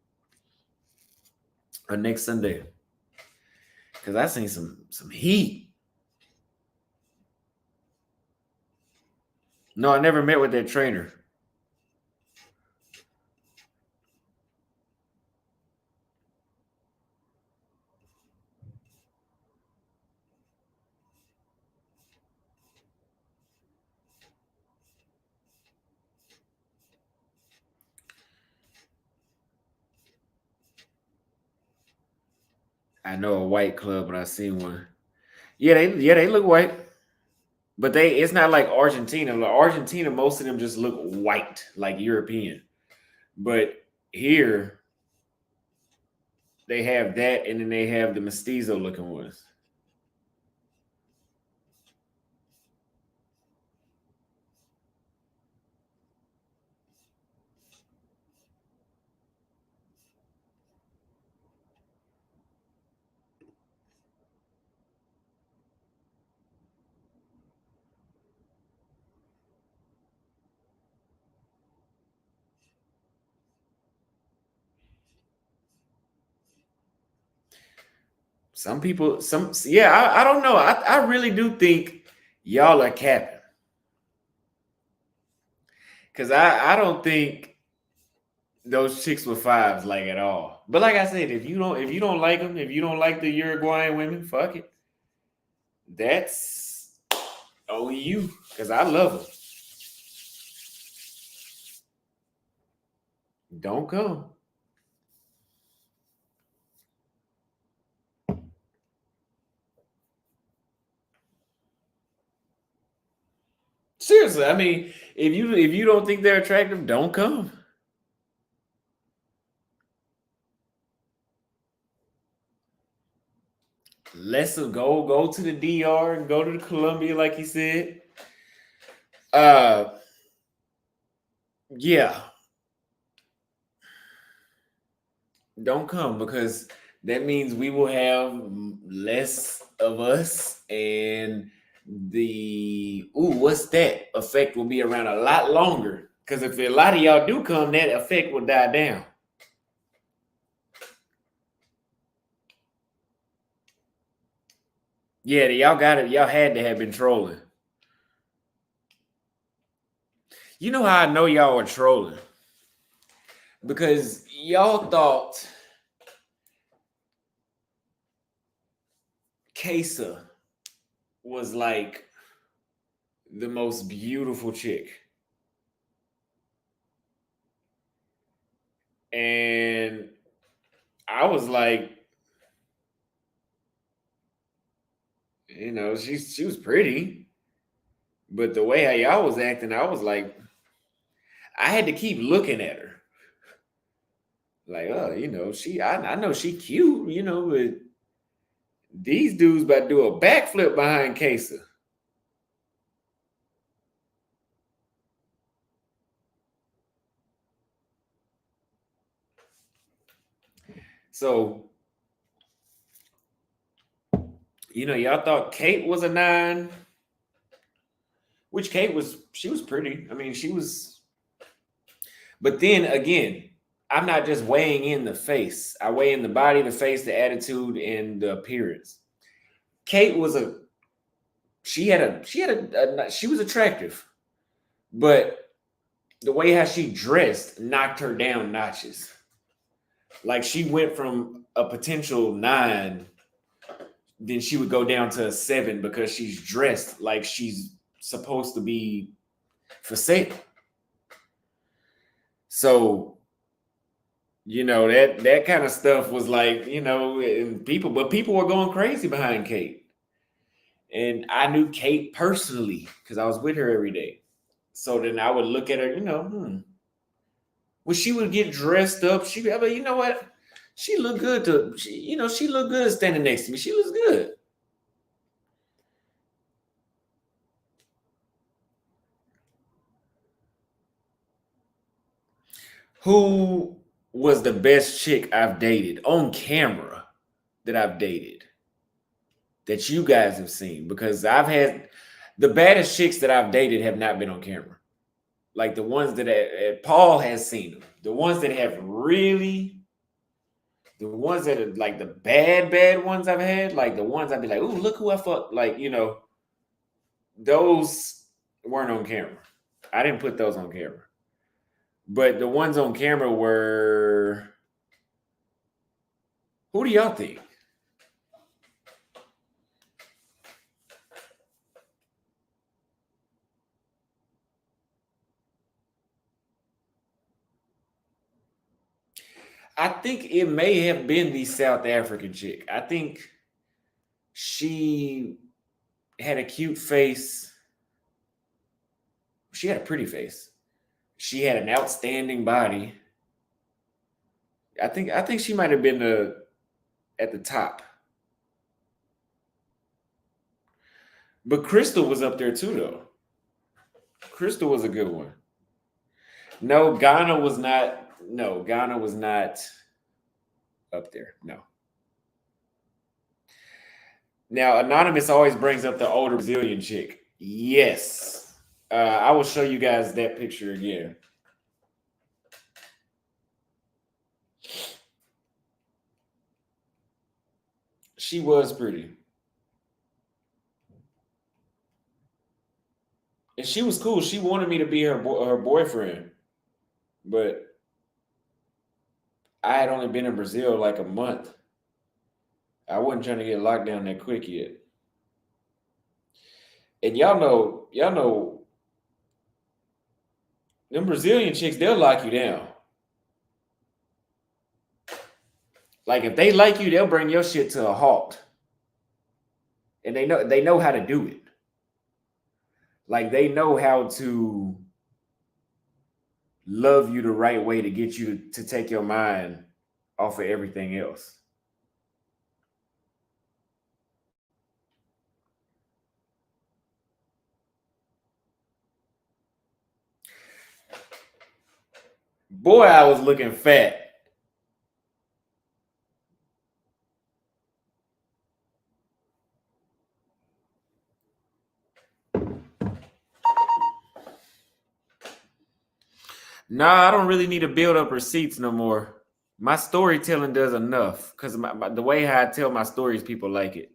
A: or next Sunday, because I seen some heat. No, I never met with that trainer. I know a white club, but I seen one. Yeah, they look white, but it's not like Argentina. Like Argentina, most of them just look white, like European. But here, they have that, and then they have the mestizo looking ones. Some people, I don't know. I really do think y'all are capping. Because I don't think those chicks were 5s like at all. But like I said, if you don't like them, if you don't like the Uruguayan women, fuck it. That's only you. Because I love them. Don't come. Seriously, I mean, if you don't think they're attractive, don't come. Let's go to the DR and go to the Columbia, like he said. Yeah. Don't come, because that means we will have less of us, and the what's that effect will be around a lot longer. Because if a lot of y'all do come, that effect will die down. Yeah, y'all got it. Y'all had to have been trolling. You know how I know y'all were trolling? Because y'all thought Kesa was like the most beautiful chick. And I was like, you know, she was pretty. But the way how y'all was acting, I was like, I had to keep looking at her. Like, oh, you know, I know she cute, you know, but these dudes about to do a backflip behind Kesa. So, you know, y'all thought Kate was a 9, which she was pretty. I mean, she was, but then again, I'm not just weighing in the face. I weigh in the body, the face, the attitude, and the appearance. Kate was she was attractive, but the way how she dressed knocked her down notches. Like she went from a potential 9, then she would go down to a 7 because she's dressed like she's supposed to be for sale. So, you know, that kind of stuff was like, you know, people were going crazy behind Kate. And I knew Kate personally because I was with her every day. So then I would look at her, you know, when she would get dressed up, you know what? She looked good to she looked good standing next to me. She looks good. Who was the best chick I've dated on camera that I've dated that you guys have seen? Because I've had the baddest chicks that I've dated have not been on camera. Like the ones that Paul has seen them. The ones that have really, the ones that are like the bad ones I've had, like the ones I'd be like, ooh, look who I fucked. Like, those weren't on camera. I didn't put those on camera. But the ones on camera were, who do y'all think? I think it may have been the South African chick. I think she had a cute face. She had a pretty face. She had an outstanding body. I think she might have been at the top. But Crystal was up there too, though. Crystal was a good one. No, Ghana was not. No, Ghana was not up there. No. Now, Anonymous always brings up the older Brazilian chick. Yes. I will show you guys that picture again. She was pretty. And she was cool. She wanted me to be her boyfriend. But I had only been in Brazil like a month. I wasn't trying to get locked down that quick yet. And y'all know, them Brazilian chicks, they'll lock you down. Like if they like you, they'll bring your shit to a halt. And they know how to do it. Like they know how to love you the right way to get you to take your mind off of everything else. Boy, I was looking fat. Nah, I don't really need to build up receipts no more. My storytelling does enough because the way how I tell my stories, people like it.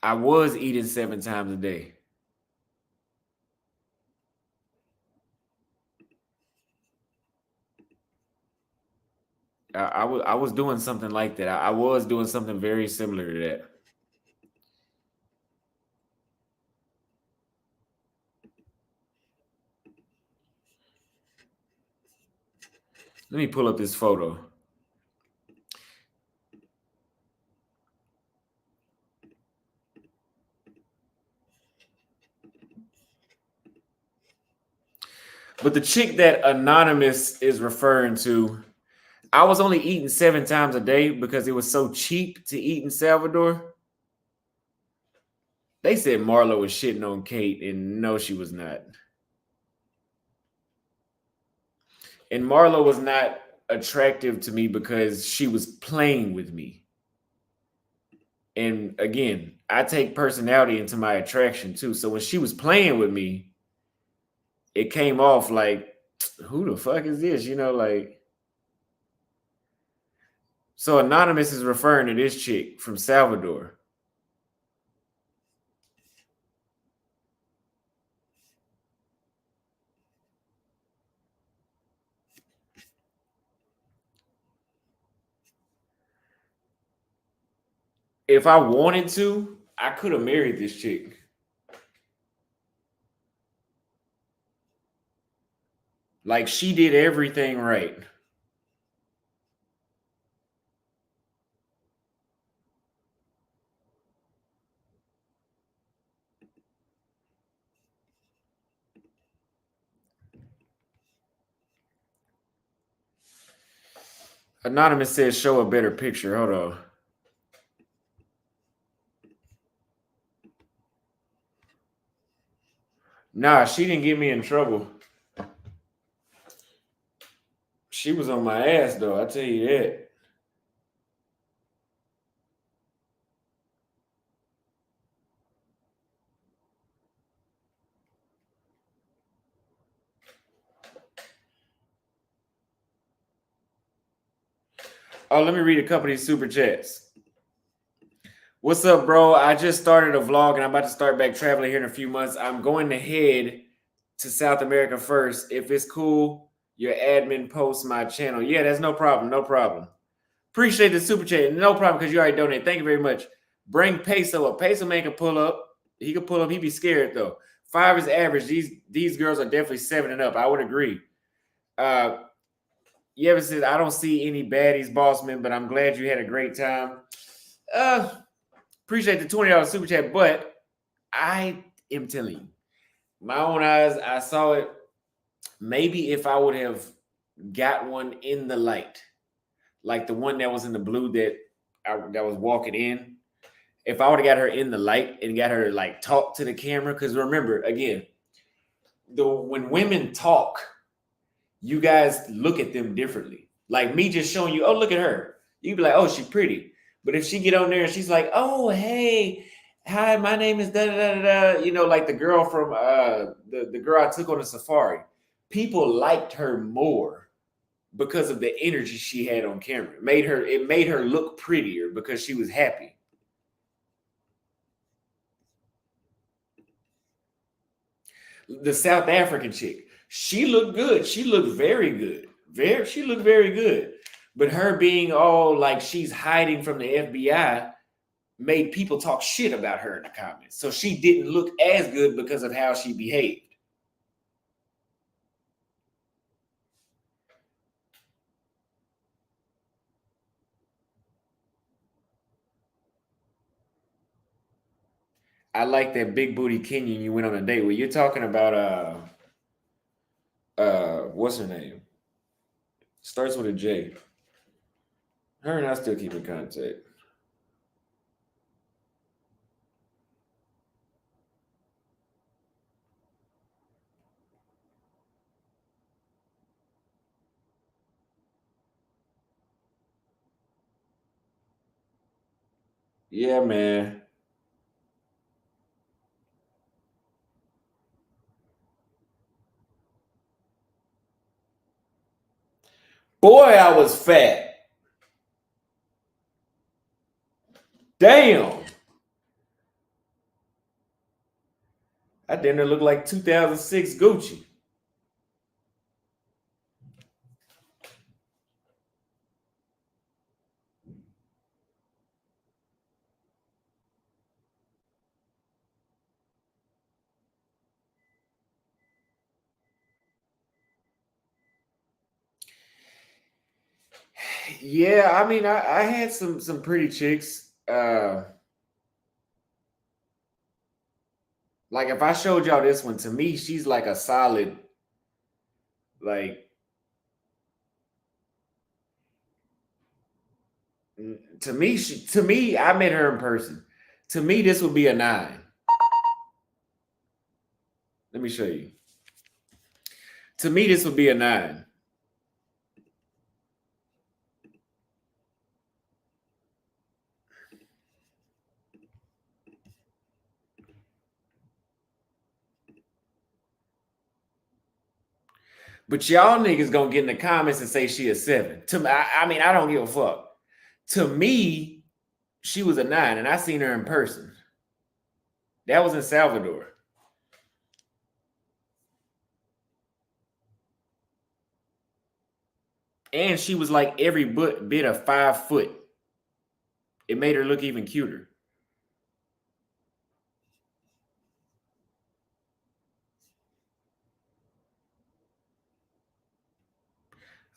A: I was eating 7 times a day. I was doing something like that. I was doing something very similar to that. Let me pull up this photo. But the chick that Anonymous is referring to, I was only eating 7 times a day because it was so cheap to eat in Salvador. They said Marlo was shitting on Kate, and no, she was not. And Marlo was not attractive to me because she was playing with me. And again, I take personality into my attraction too. So when she was playing with me, it came off like, who the fuck is this? Like. So Anonymous is referring to this chick from Salvador. If I wanted to, I could have married this chick. Like she did everything right. Anonymous says show a better picture. Hold on. Nah, she didn't get me in trouble. She was on my ass though, I tell you that. Oh, let me read a couple of these super chats. What's up, bro? I just started a vlog and I'm about to start back traveling here in a few months. I'm going to head to South America first. If it's cool, your admin posts my channel. Yeah, that's no problem. No problem. Appreciate the super chat. No problem because you already donated. Thank you very much. Bring Peso up. Peso man can pull up. He can pull up. He'd be scared though. 5 is average. These girls are definitely 7 and up. I would agree. Yevon says, I don't see any baddies, bossman, but I'm glad you had a great time. Appreciate the $20 super chat, but I am telling you, my own eyes, I saw it. Maybe if I would have got one in the light, like the one that was in the blue that was walking in, if I would have got her in the light and got her to like talk to the camera, because remember, again, when women talk, you guys look at them differently. Like me just showing you, oh, look at her. You'd be like, oh, she's pretty. But if she get on there and she's like, oh, hey, hi, my name is da da da da, you know, like the girl from the girl I took on a safari. People liked her more because of the energy she had on camera. It made her look prettier because she was happy. The South African chick, she looked good. She looked very good. She looked very good. But her being all like she's hiding from the FBI made people talk shit about her in the comments. So she didn't look as good because of how she behaved. I like that big booty Kenyan you went on a date with. You're talking about what's her name? Starts with a J. Her and I still keep in contact. Yeah, man. Boy, I was fat. Damn. I didn't look like 2006 Gucci. Yeah, I mean, I had some pretty chicks. Like if I showed y'all this one, to me, she's like a solid, like to me, I met her in person. To me, this would be a 9. Let me show you. To me, this would be a 9. But y'all niggas gonna get in the comments and say she a 7. To me, I mean, I don't give a fuck. To me, she was a 9, and I seen her in person. That was in Salvador. And she was like every bit of 5 foot. It made her look even cuter.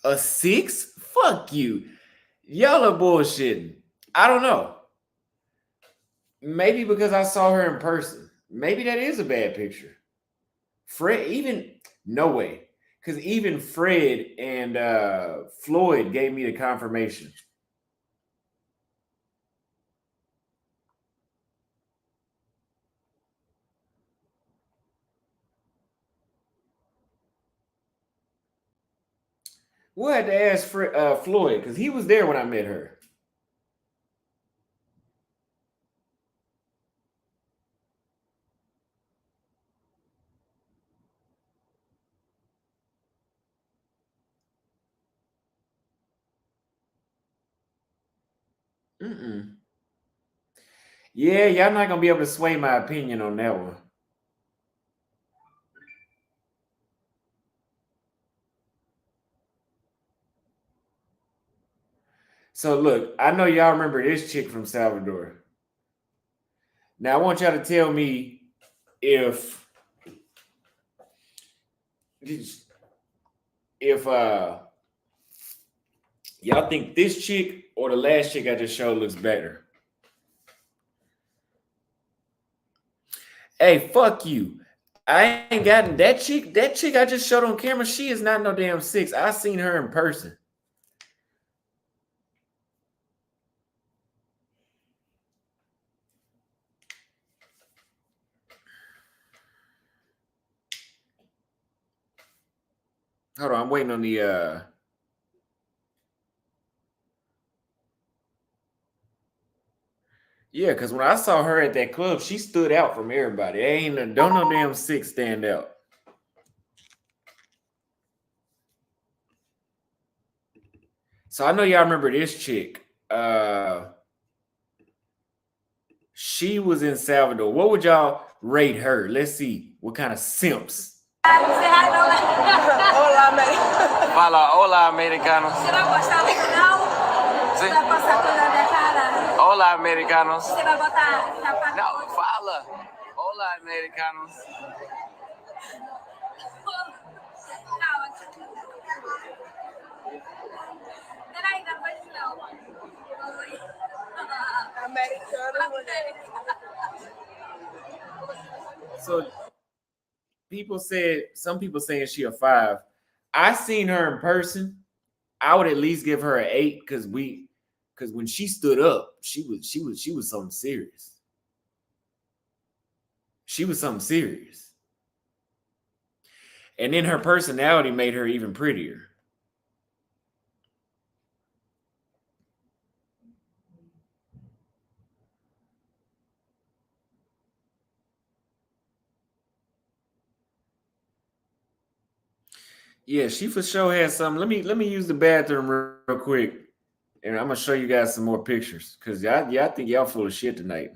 A: A 6? Fuck you. Y'all are bullshitting. I don't know. Maybe because I saw her in person. Maybe that is a bad picture. Fred, even no way. Because even Fred and Floyd gave me the confirmation. We'll have to ask Floyd because he was there when I met her. Mm-mm. Yeah, y'all not gonna be able to sway my opinion on that one. So look, I know y'all remember this chick from Salvador. Now I want y'all to tell me if y'all think this chick or the last chick I just showed looks better. Hey, fuck you. I ain't gotten that chick. That chick I just showed on camera, she is not no damn 6. I seen her in person. Hold on, I'm waiting on the yeah, because when I saw her at that club, she stood out from everybody. Don't no damn 6 stand out. So I know y'all remember this chick. She was in Salvador. What would y'all rate her? Let's see what kind of simps.
B: Hola, fala, hola, americanos.
C: Você vai postar no canal? Você vai postar coisa na minha cara?
B: Hola, americanos.
C: Você vai botar sapato?
B: Não, fala. Hola, americanos.
C: Peraí, depois não. Oi.
D: Americano.
A: So some people saying she a 5. I seen her in person. I would at least give her an 8 because when she stood up, she was something serious. She was something serious. And then her personality made her even prettier. Yeah, she for sure had something. Let me use the bathroom real quick, and I'm gonna show you guys some more pictures because I think y'all full of shit tonight.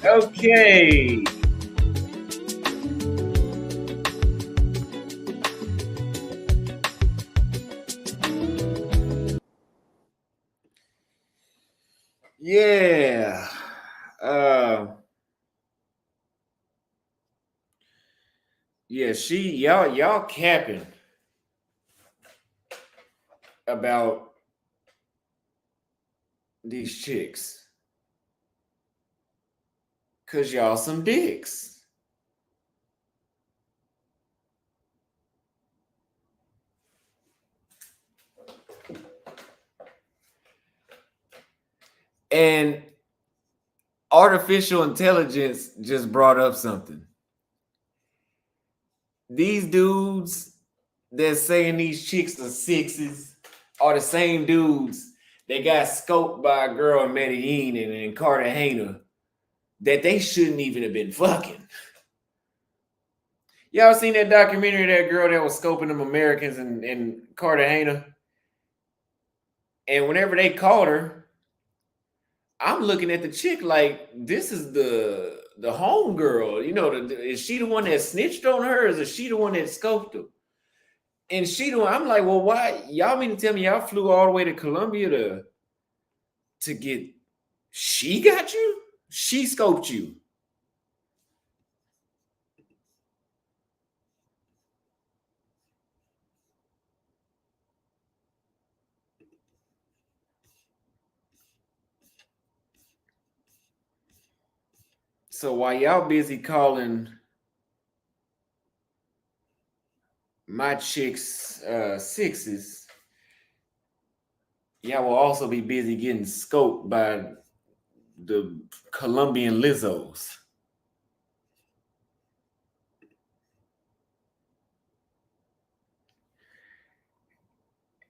A: Okay. Yeah. Yeah, y'all capping about these chicks. Cause y'all some dicks. And artificial intelligence just brought up something. These dudes that's saying these chicks are sixes are the same dudes that got scoped by a girl in Medellin and in Cartagena that they shouldn't even have been fucking. Y'all seen that documentary of that girl that was scoping them Americans in Cartagena? And whenever they caught her, I'm looking at the chick like this is the home girl. You know, is she the one that snitched on her, or is she the one that scoped her? And she the one. I'm like, well, why y'all mean to tell me y'all flew all the way to Colombia to get? She got you. She scoped you. So while y'all busy calling my chicks sixes, y'all will also be busy getting scoped by the Colombian Lizzos.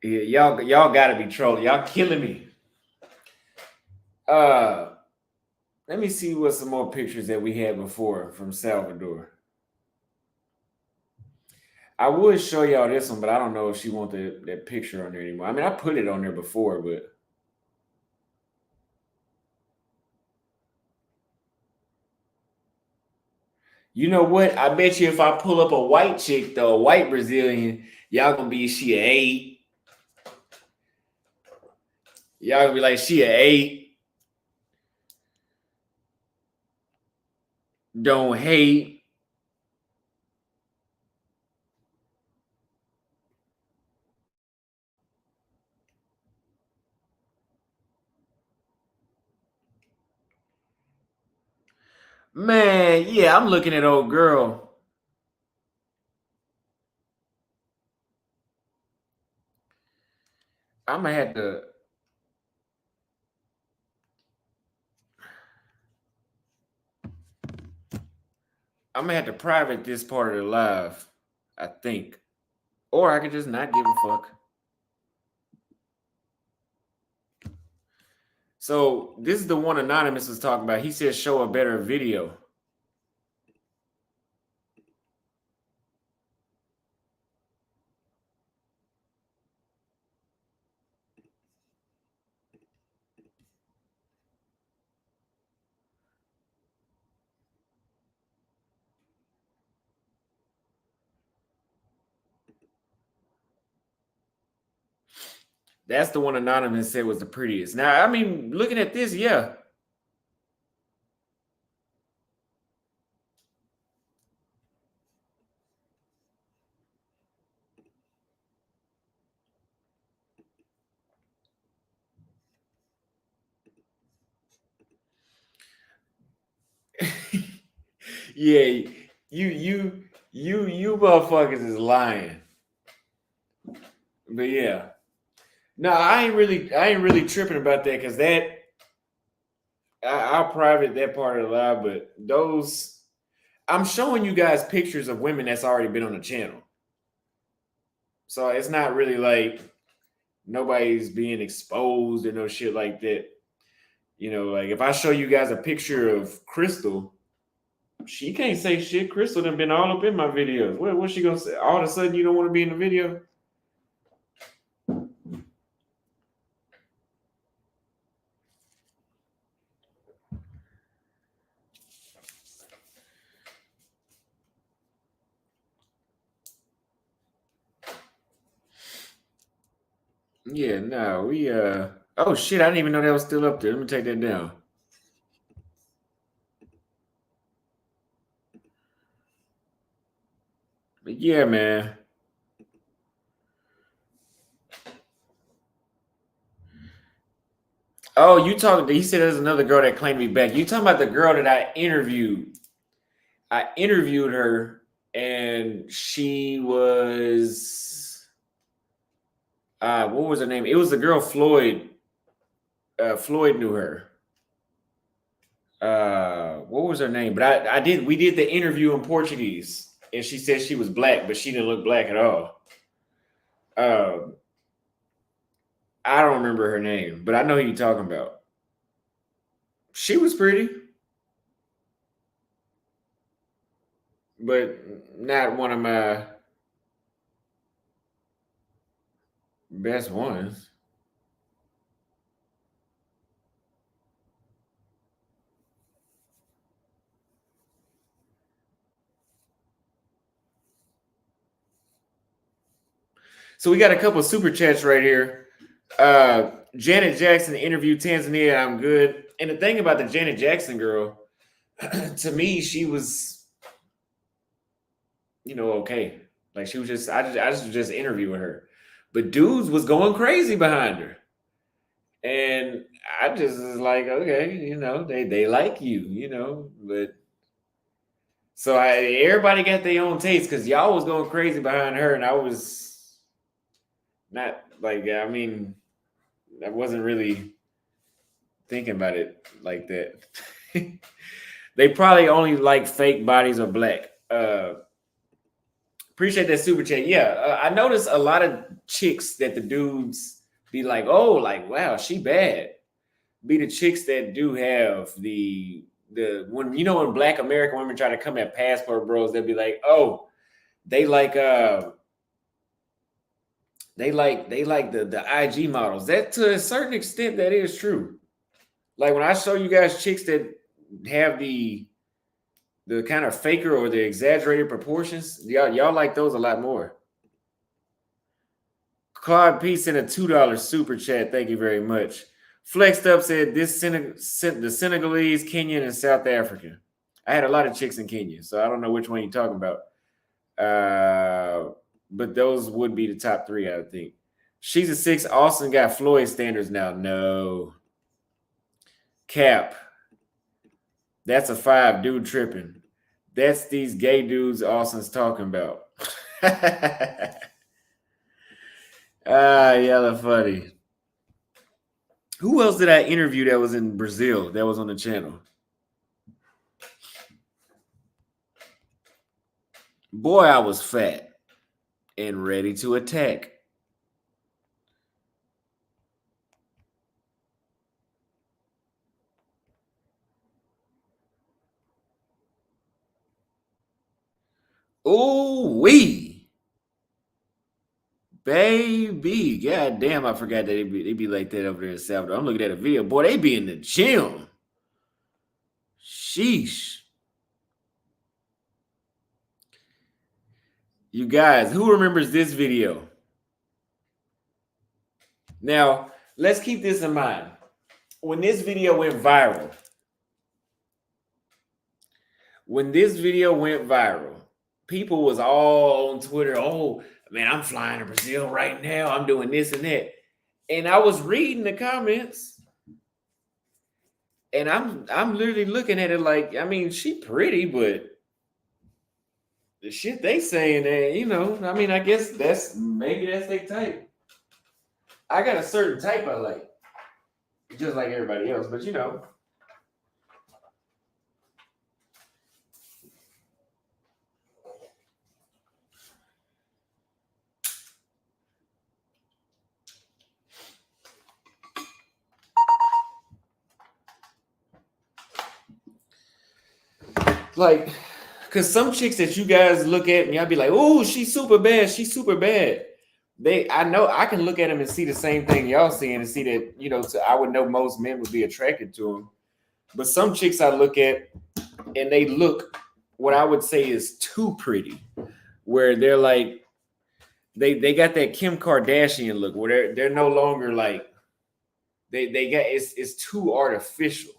A: Yeah, y'all gotta be trolling. Y'all killing me. Uh Let me see what some more pictures that we had before from Salvador. I would show y'all this one, but I don't know if she want that picture on there anymore. I mean, I put it on there before, but you know what? I bet you if I pull up a white chick, though, a white Brazilian, y'all gonna be she a 8. Y'all gonna be like she a 8. Don't hate. Man, yeah, I'm looking at old girl. I'm gonna have to. I'm gonna have to private this part of the live. I think, or I could just not give a fuck. So this is the one Anonymous was talking about. He said show a better video. That's the one Anonymous said was the prettiest. Now, I mean, looking at this, yeah. Yeah, you motherfuckers is lying. But yeah. No, I ain't really tripping about that because I'll private that part of the live, but those I'm showing you guys pictures of women that's already been on the channel. So it's not really like nobody's being exposed or no shit like that. You know, like if I show you guys a picture of Crystal, she can't say shit. Crystal done been all up in my videos. What's she gonna say? All of a sudden you don't want to be in the video? Yeah, no, we oh shit, I didn't even know that was still up there. Let me take that down. But yeah, man. Oh, you talking? He said there's another girl that claimed to be back. You talking about the girl that I interviewed? I interviewed her, and she was what was her name? It was the girl Floyd. Floyd knew her. What was her name? But we did the interview in Portuguese, and she said she was black, but she didn't look black at all. Um, I don't remember her name, but I know who you're talking about. She was pretty, but not one of my best ones. So we got a couple of super chats right here. Janet Jackson interview Tanzania. I'm good. And the thing about the Janet Jackson girl, to me, she was, okay. Like she was I just was just interviewing her, but dudes was going crazy behind her, and I just was like, okay, they like you, but so everybody got their own taste because y'all was going crazy behind her, and I was not like, I mean, I wasn't really thinking about it like that. They probably only like fake bodies or black. Appreciate that super chat. Yeah, I noticed a lot of chicks that the dudes be like, oh, like wow, she bad. Be the chicks that do have when black American women try to come at passport bros, they'll be like, oh, they like they like the IG models. That to a certain extent that is true. Like when I show you guys chicks that have the kind of faker or the exaggerated proportions, y'all like those a lot more. Claude P sent a $2 super chat. Thank you very much. Flexed Up said the Senegalese, Kenyan, and South African. I had a lot of chicks in Kenya, so I don't know which one you're talking about. But those would be the top three, I would think. She's a 6. Austin got Floyd standards now. No. Cap. That's a 5. Dude tripping. That's these gay dudes Austin's talking about. Y'all are funny. Who else did I interview that was in Brazil that was on the channel? Boy, I was fat and ready to attack. Ooh wee, baby! God damn, I forgot that they be like that over there in Salvador. I'm looking at a video, boy. They be in the gym. Sheesh. You guys, who remembers this video? Now, let's keep this in mind. When this video went viral, people was all on Twitter, oh, man, I'm flying to Brazil right now. I'm doing this and that. And I was reading the comments, and I'm literally looking at it like, I mean, she pretty, but the shit they saying that, I mean, I guess that's their type. I got a certain type I like, just like everybody else, but like, because some chicks that you guys look at and y'all be like, oh, she's super bad. She's super bad. I know I can look at them and see the same thing y'all seeing and see that, I would know most men would be attracted to them. But some chicks I look at and they look what I would say is too pretty, where they're like, they got that Kim Kardashian look where they're no longer like they got it's too artificial.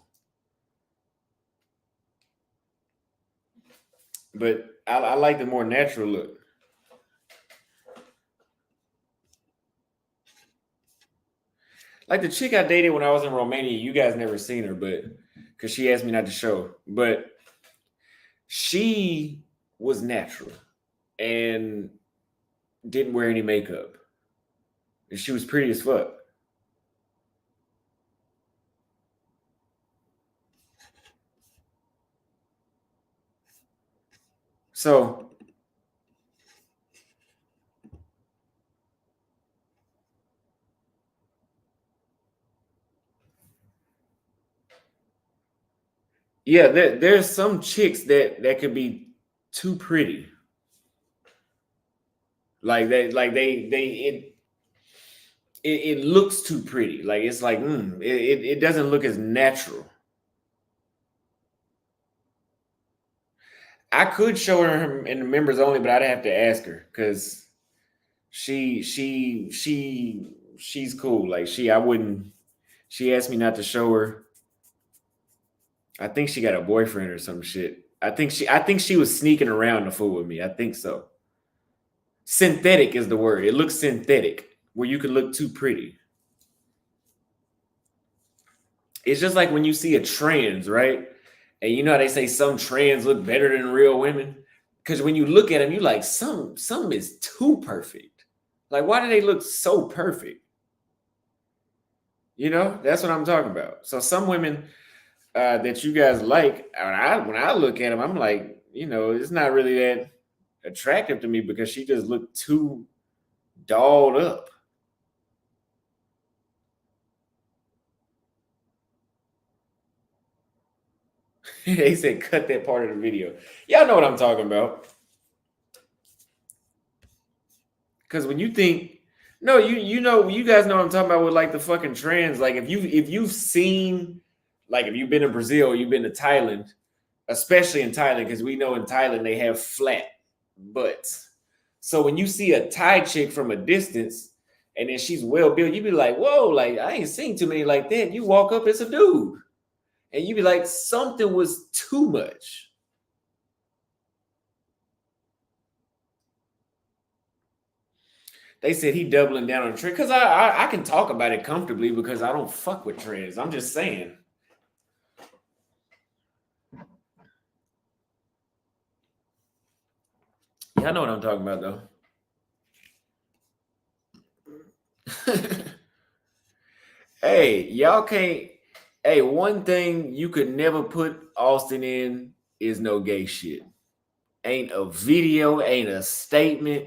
A: But I like the more natural look. Like the chick I dated when I was in Romania, you guys never seen her, but because she asked me not to show, but she was natural and didn't wear any makeup. And she was pretty as fuck. So yeah, there's some chicks that could be too pretty. Like it looks too pretty. Like it's like it doesn't look as natural. I could show her in the members only, but I'd have to ask her because she's cool. Like I wouldn't. She asked me not to show her. I think she got a boyfriend or some shit. I think she was sneaking around to fool with me. I think so. Synthetic is the word. It looks synthetic, where you could look too pretty. It's just like when you see a trans, right? And you know how they say some trans look better than real women? Because when you look at them, you like some is too perfect. Like, why do they look so perfect? You know, that's what I'm talking about. So some women that you guys like, when I look at them, I'm like, you know, it's not really that attractive to me because she just looked too dolled up. They said cut that part of the video. Y'all know what I'm talking about. Because when you think, no, you know, you guys know what I'm talking about with like the fucking trans. Like if you've seen, like if you've been to Brazil, you've been to Thailand, especially in Thailand, because we know in Thailand they have flat butts. So when you see a Thai chick from a distance and then she's well built, you be like, whoa, like I ain't seen too many like that. You walk up, it's a dude. And you be like, something was too much. They said he doubling down on trend because I can talk about it comfortably because I don't fuck with trends. I'm just saying. Y'all know what I'm talking about, though. Hey, y'all can't. Hey, one thing you could never put Austin in is no gay shit. Ain't a video, ain't a statement.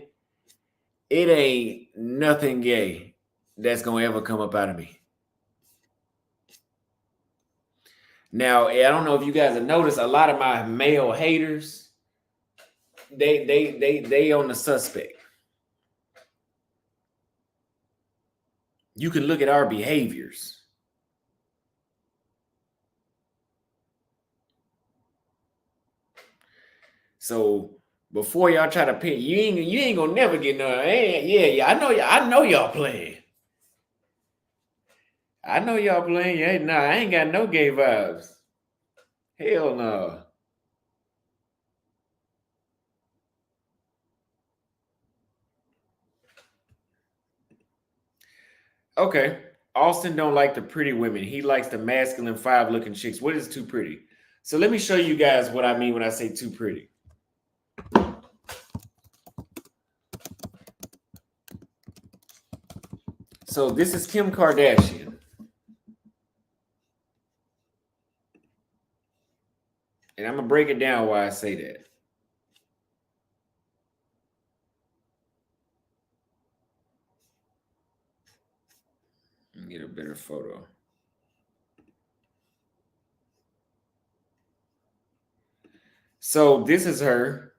A: It ain't nothing gay that's gonna ever come up out of me. Now, I don't know if you guys have noticed, a lot of my male haters, they on the suspect. You can look at our behaviors. So before y'all try to pick, you ain't gonna never get none. Yeah, I know y'all playing. I know y'all playing. Yeah, nah, I ain't got no gay vibes. Hell no. Okay. Austin don't like the pretty women. He likes the masculine 5 looking chicks. What is too pretty? So let me show you guys what I mean when I say too pretty. So this is Kim Kardashian. And I'm going to break it down why I say that. Let me get a better photo. So this is her.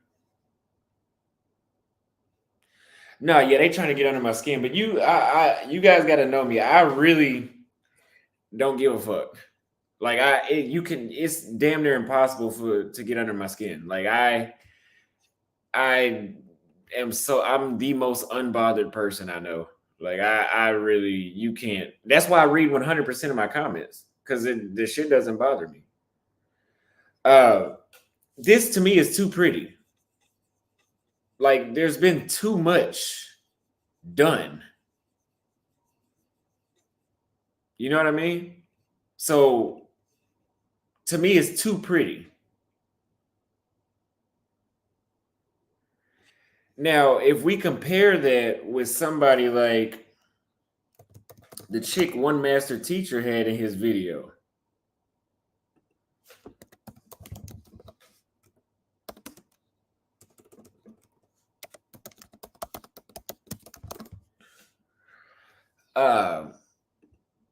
A: No, yeah, they trying to get under my skin, but you guys got to know me. I really don't give a fuck. Like it's damn near impossible to get under my skin. Like I I'm the most unbothered person I know. Like I really, you can't. That's why I read 100% of my comments because this shit doesn't bother me. This to me is too pretty. Like there's been too much done. You know what I mean? So to me, it's too pretty. Now, if we compare that with somebody like the chick One Master Teacher had in his video.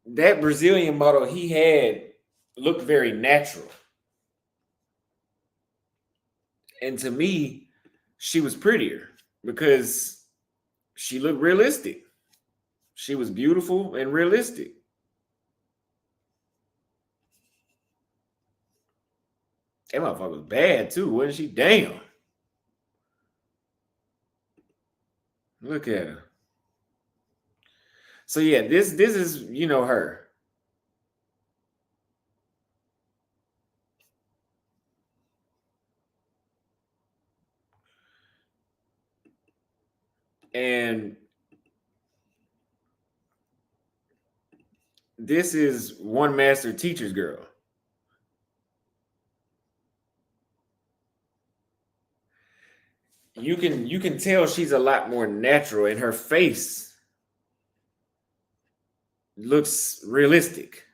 A: That Brazilian model he had looked very natural. And to me, she was prettier because she looked realistic. She was beautiful and realistic. That motherfucker was bad too, wasn't she? Damn. Look at her. So yeah, this is, you know, her. And this is One Master Teacher's girl. You can tell she's a lot more natural, and her face looks realistic.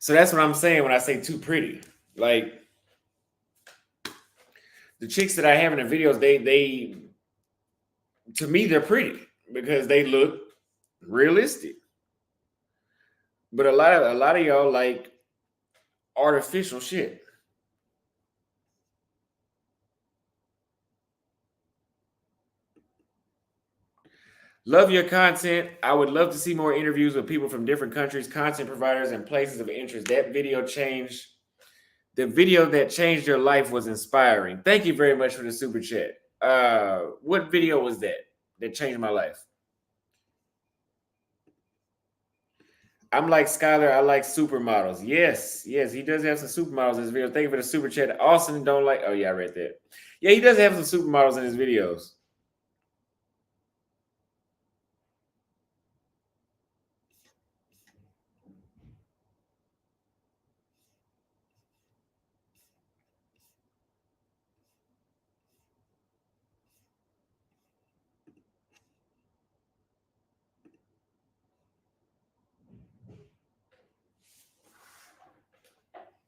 A: So that's what I'm saying when I say too pretty. Like the chicks that I have in the videos, they to me they're pretty because they look realistic. But a lot of y'all like artificial shit. Love your content. I would love to see more interviews with people from different countries, content providers, and places of interest. That video changed. The video that changed your life was inspiring. Thank you very much for the super chat. What video was that changed my life? I'm like Skylar. I like supermodels. Yes, he does have some supermodels in his video. Thank you for the super chat. Austin don't like. Oh yeah, I read that. Yeah, he does have some supermodels in his videos.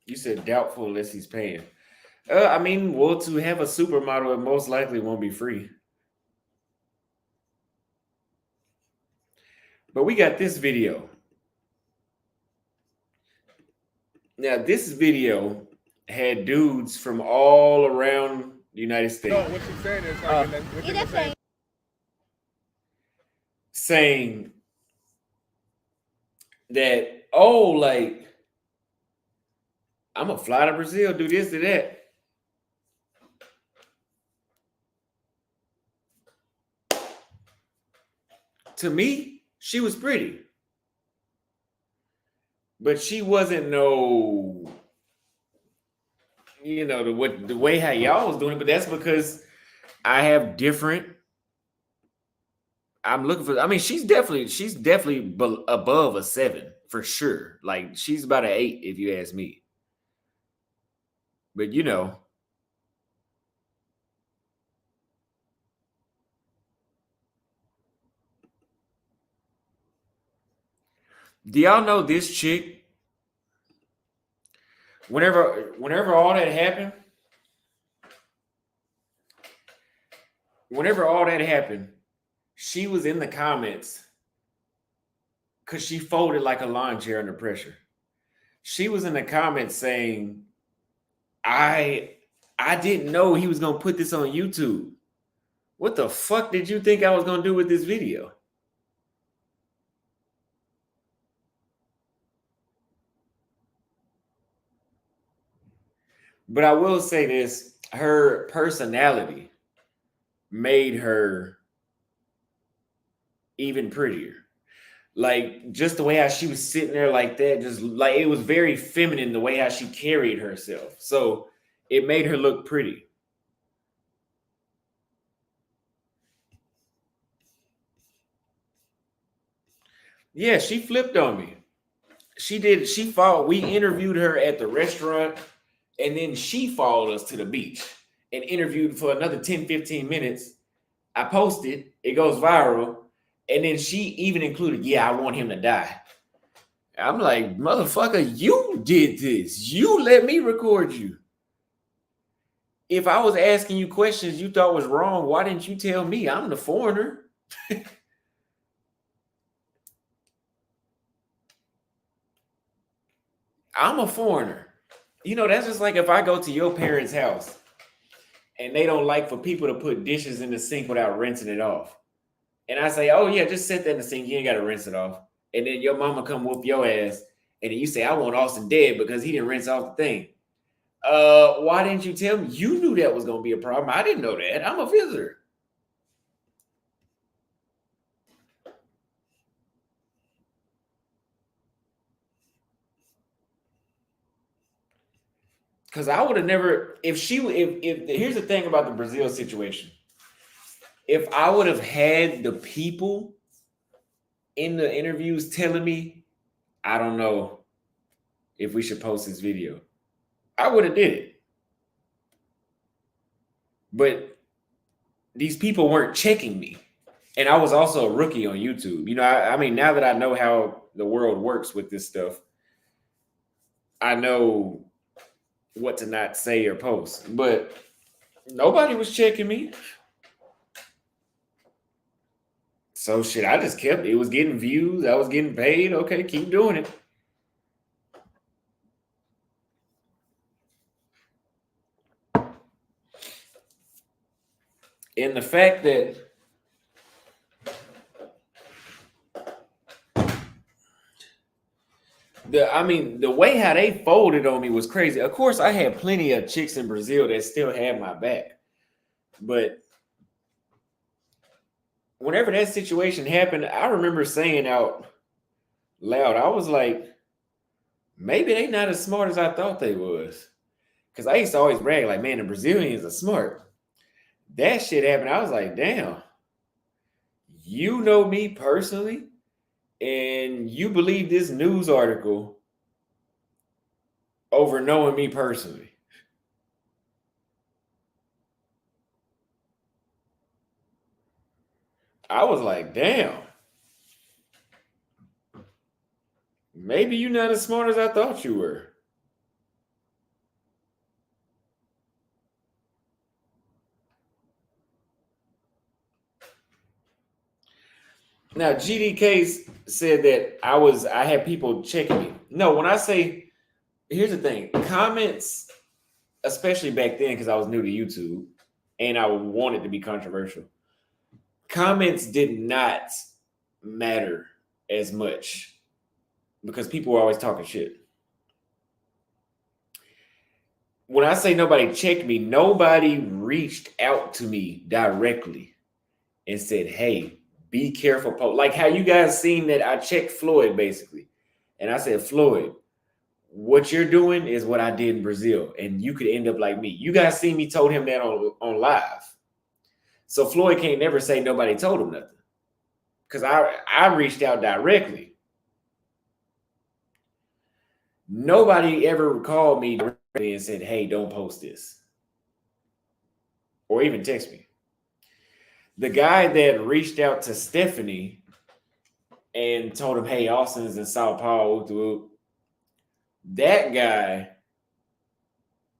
A: You said doubtful unless he's paying. I mean, well, to have a supermodel, it most likely won't be free. But we got this video. Now, this video had dudes from all around the United States.
D: No, what you're saying is like,
A: saying that, oh, like, I'm gonna fly to Brazil, do this, do that. To me, she was pretty. But she wasn't no, you know, the way how y'all was doing it, but that's because I have different. I'm looking for. I mean, she's definitely above a 7 for sure. Like she's about an 8 if you ask me. But you know, do y'all know this chick? Whenever all that happened, she was in the comments because she folded like a lawn chair under pressure. She was in the comments saying, I didn't know he was gonna put this on YouTube. What the fuck did you think I was gonna do with this video? But I will say this: her personality made her even prettier. Like just the way how she was sitting there like that, just like it was very feminine the way how she carried herself. So it made her look pretty. Yeah, she flipped on me. She did. She followed. We interviewed her at the restaurant, and then she followed us to the beach and interviewed for another 10, 15 minutes. I posted, it goes viral, and then she even included, yeah, I want him to die. I'm like, motherfucker, you did this. You let me record you. If I was asking you questions you thought was wrong, why didn't you tell me? I'm the foreigner. I'm a foreigner. You know, that's just like if I go to your parents' house and they don't like for people to put dishes in the sink without rinsing it off. And I say, oh yeah, just set that in the sink. You ain't got to rinse it off. And then your mama come whoop your ass. And then you say, I want Austin dead because he didn't rinse off the thing. Why didn't you tell me? You knew that was going to be a problem. I didn't know that. I'm a visitor. Because I would have never, if here's the thing about the Brazil situation. If I would have had the people in the interviews telling me, I don't know if we should post this video, I would have did it. But these people weren't checking me. And I was also a rookie on YouTube. You know, I mean, now that I know how the world works with this stuff, I know what to not say or post. But nobody was checking me. So shit, I just kept it. It was getting views. I was getting paid. Okay, keep doing it. And the fact that the way how they folded on me was crazy. Of course, I had plenty of chicks in Brazil that still had my back. But whenever that situation happened, I remember saying out loud, I was like, maybe they not as smart as I thought they was. Because I used to always brag, like, man, the Brazilians are smart. That shit happened. I was like, damn, you know me personally, and you believe this news article over knowing me personally. I was like, damn, maybe you're not as smart as I thought you were. Now, GDK said that I had people checking me. No, when I say, here's the thing, comments, especially back then, because I was new to YouTube and I wanted to be controversial, comments did not matter as much because people were always talking shit. When I say nobody checked me, nobody reached out to me directly and said, hey, be careful. Like how you guys seen that I checked Floyd basically. And I said, Floyd, what you're doing is what I did in Brazil. And you could end up like me. You guys see me told him that on live. So Floyd can't never say nobody told him nothing. Because I reached out directly. Nobody ever called me directly and said, hey, don't post this. Or even text me. The guy that reached out to Stephanie and told him, hey, Austin's in Sao Paulo, that guy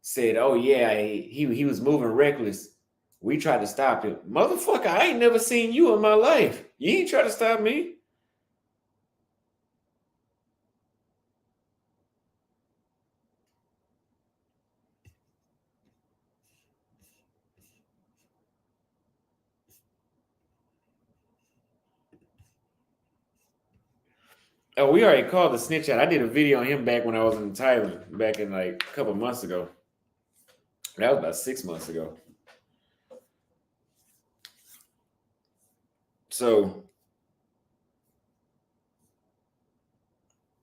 A: said, oh, yeah, he was moving reckless. We tried to stop him. Motherfucker, I ain't never seen you in my life. You ain't try to stop me. Oh, we already called the snitch out. I did a video on him back when I was in Thailand, back in like a couple months ago. That was about 6 months ago. So,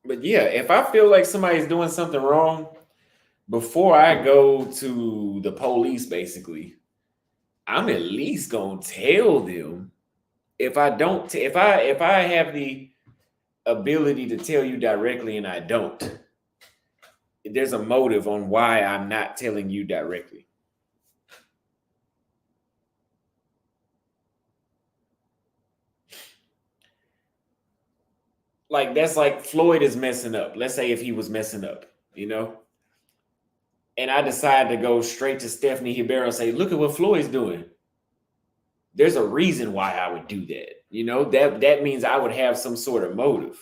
A: but yeah, if I feel like somebody's doing something wrong, before I go to the police, basically, I'm at least gonna tell them. If I don't, if I have the ability to tell you directly and I don't, there's a motive on why I'm not telling you directly. Like that's like Floyd is messing up. Let's say if he was messing up, and I decide to go straight to Stephanie Hibero and say, "Look at what Floyd's doing." There's a reason why I would do that. That means I would have some sort of motive.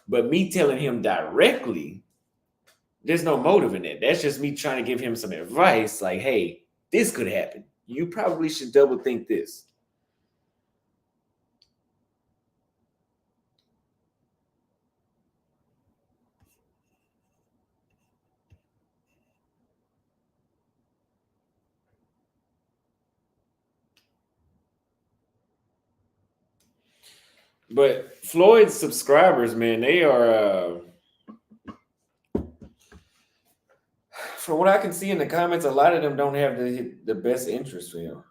A: But me telling him directly, there's no motive in it. That's just me trying to give him some advice, like, "Hey, this could happen. You probably should double think this." But Floyd's subscribers, man, they are, from what I can see in the comments, a lot of them don't have the best interest for him.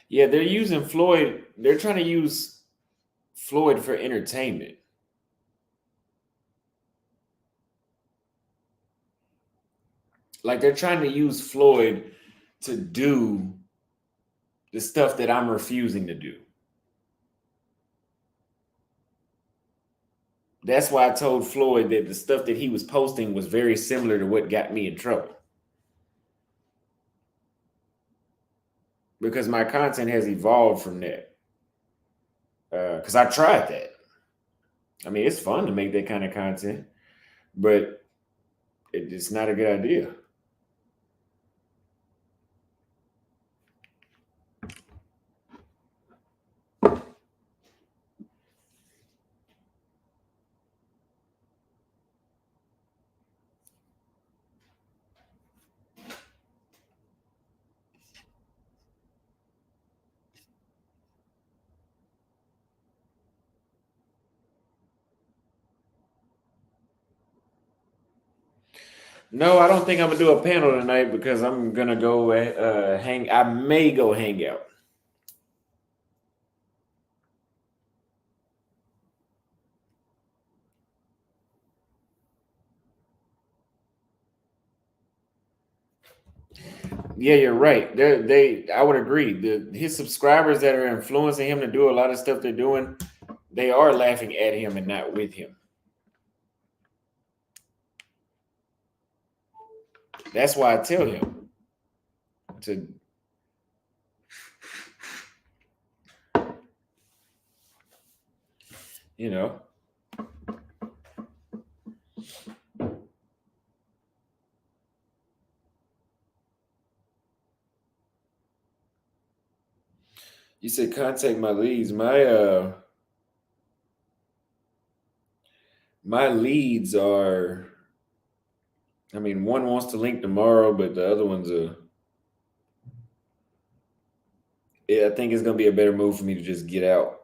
A: Yeah, they're using Floyd. They're trying to use Floyd for entertainment. Like they're trying to use Floyd to do the stuff that I'm refusing to do. That's why I told Floyd that the stuff that he was posting was very similar to what got me in trouble. Because my content has evolved from that. Because I tried that. I mean, it's fun to make that kind of content, but it's not a good idea. No, I don't think I'm gonna do a panel tonight because I'm gonna go hang. I may go hang out. Yeah, you're right. I would agree. His subscribers that are influencing him to do a lot of stuff they're doing, they are laughing at him and not with him. That's why I tell him to. You know, you said contact my leads. My leads are. I mean, one wants to link tomorrow, but the other one's a. Yeah, I think it's gonna be a better move for me to just get out.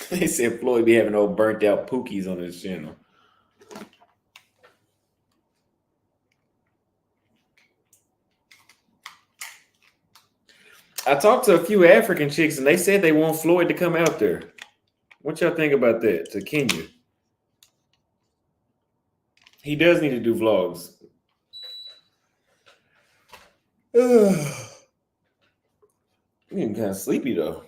A: They said Floyd be having old burnt out pookies on his channel. I talked to a few African chicks and they said they want Floyd to come out there. What y'all think about that? To Kenya. He does need to do vlogs. I'm getting kind of sleepy though.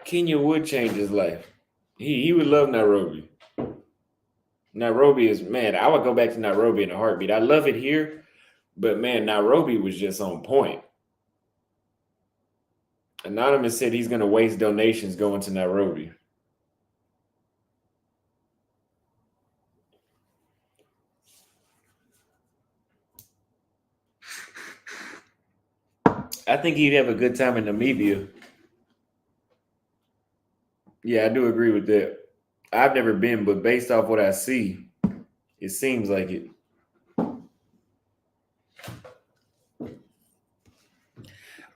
A: Kenya would change his life. He would love Nairobi. Nairobi is, man, I would go back to Nairobi in a heartbeat. I love it here, but man, Nairobi was just on point. Anonymous said he's going to waste donations going to Nairobi. I think he'd have a good time in Namibia. Yeah, I do agree with that. I've never been, but based off what I see, it seems like it.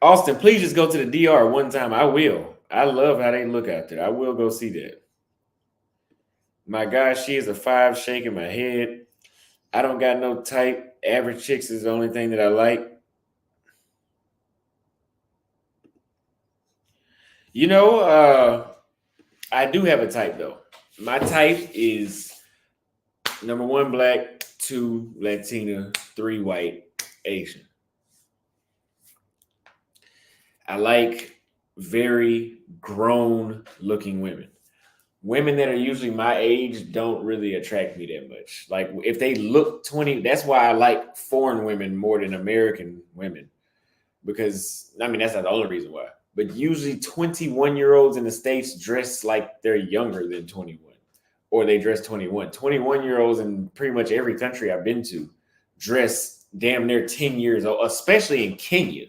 A: Austin, please just go to the DR one time. I will. I love how they look out there. I will go see that. My gosh, she is a 5 shaking my head. I don't got no type. Average chicks is the only thing that I like. You know, I do have a type though. My type is number 1 black, 2 Latina, 3 white, Asian. I like very grown looking women. Women that are usually my age don't really attract me that much. Like if they look 20, that's why I like foreign women more than American women. Because I mean, that's not the only reason why. But usually 21-year-olds in the States dress like they're younger than 21. Or they dress 21. 21-year-olds in pretty much every country I've been to dress damn near 10 years old, especially in Kenya.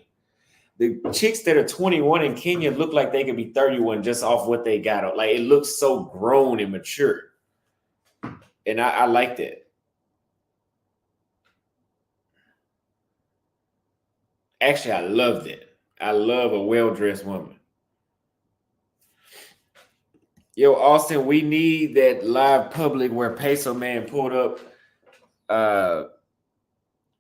A: The chicks that are 21 in Kenya look like they could be 31 just off what they got. Like it looks so grown and mature. And I like that. Actually, I love that. I love a well-dressed woman. Yo, Austin, we need that live public where Peso Man pulled up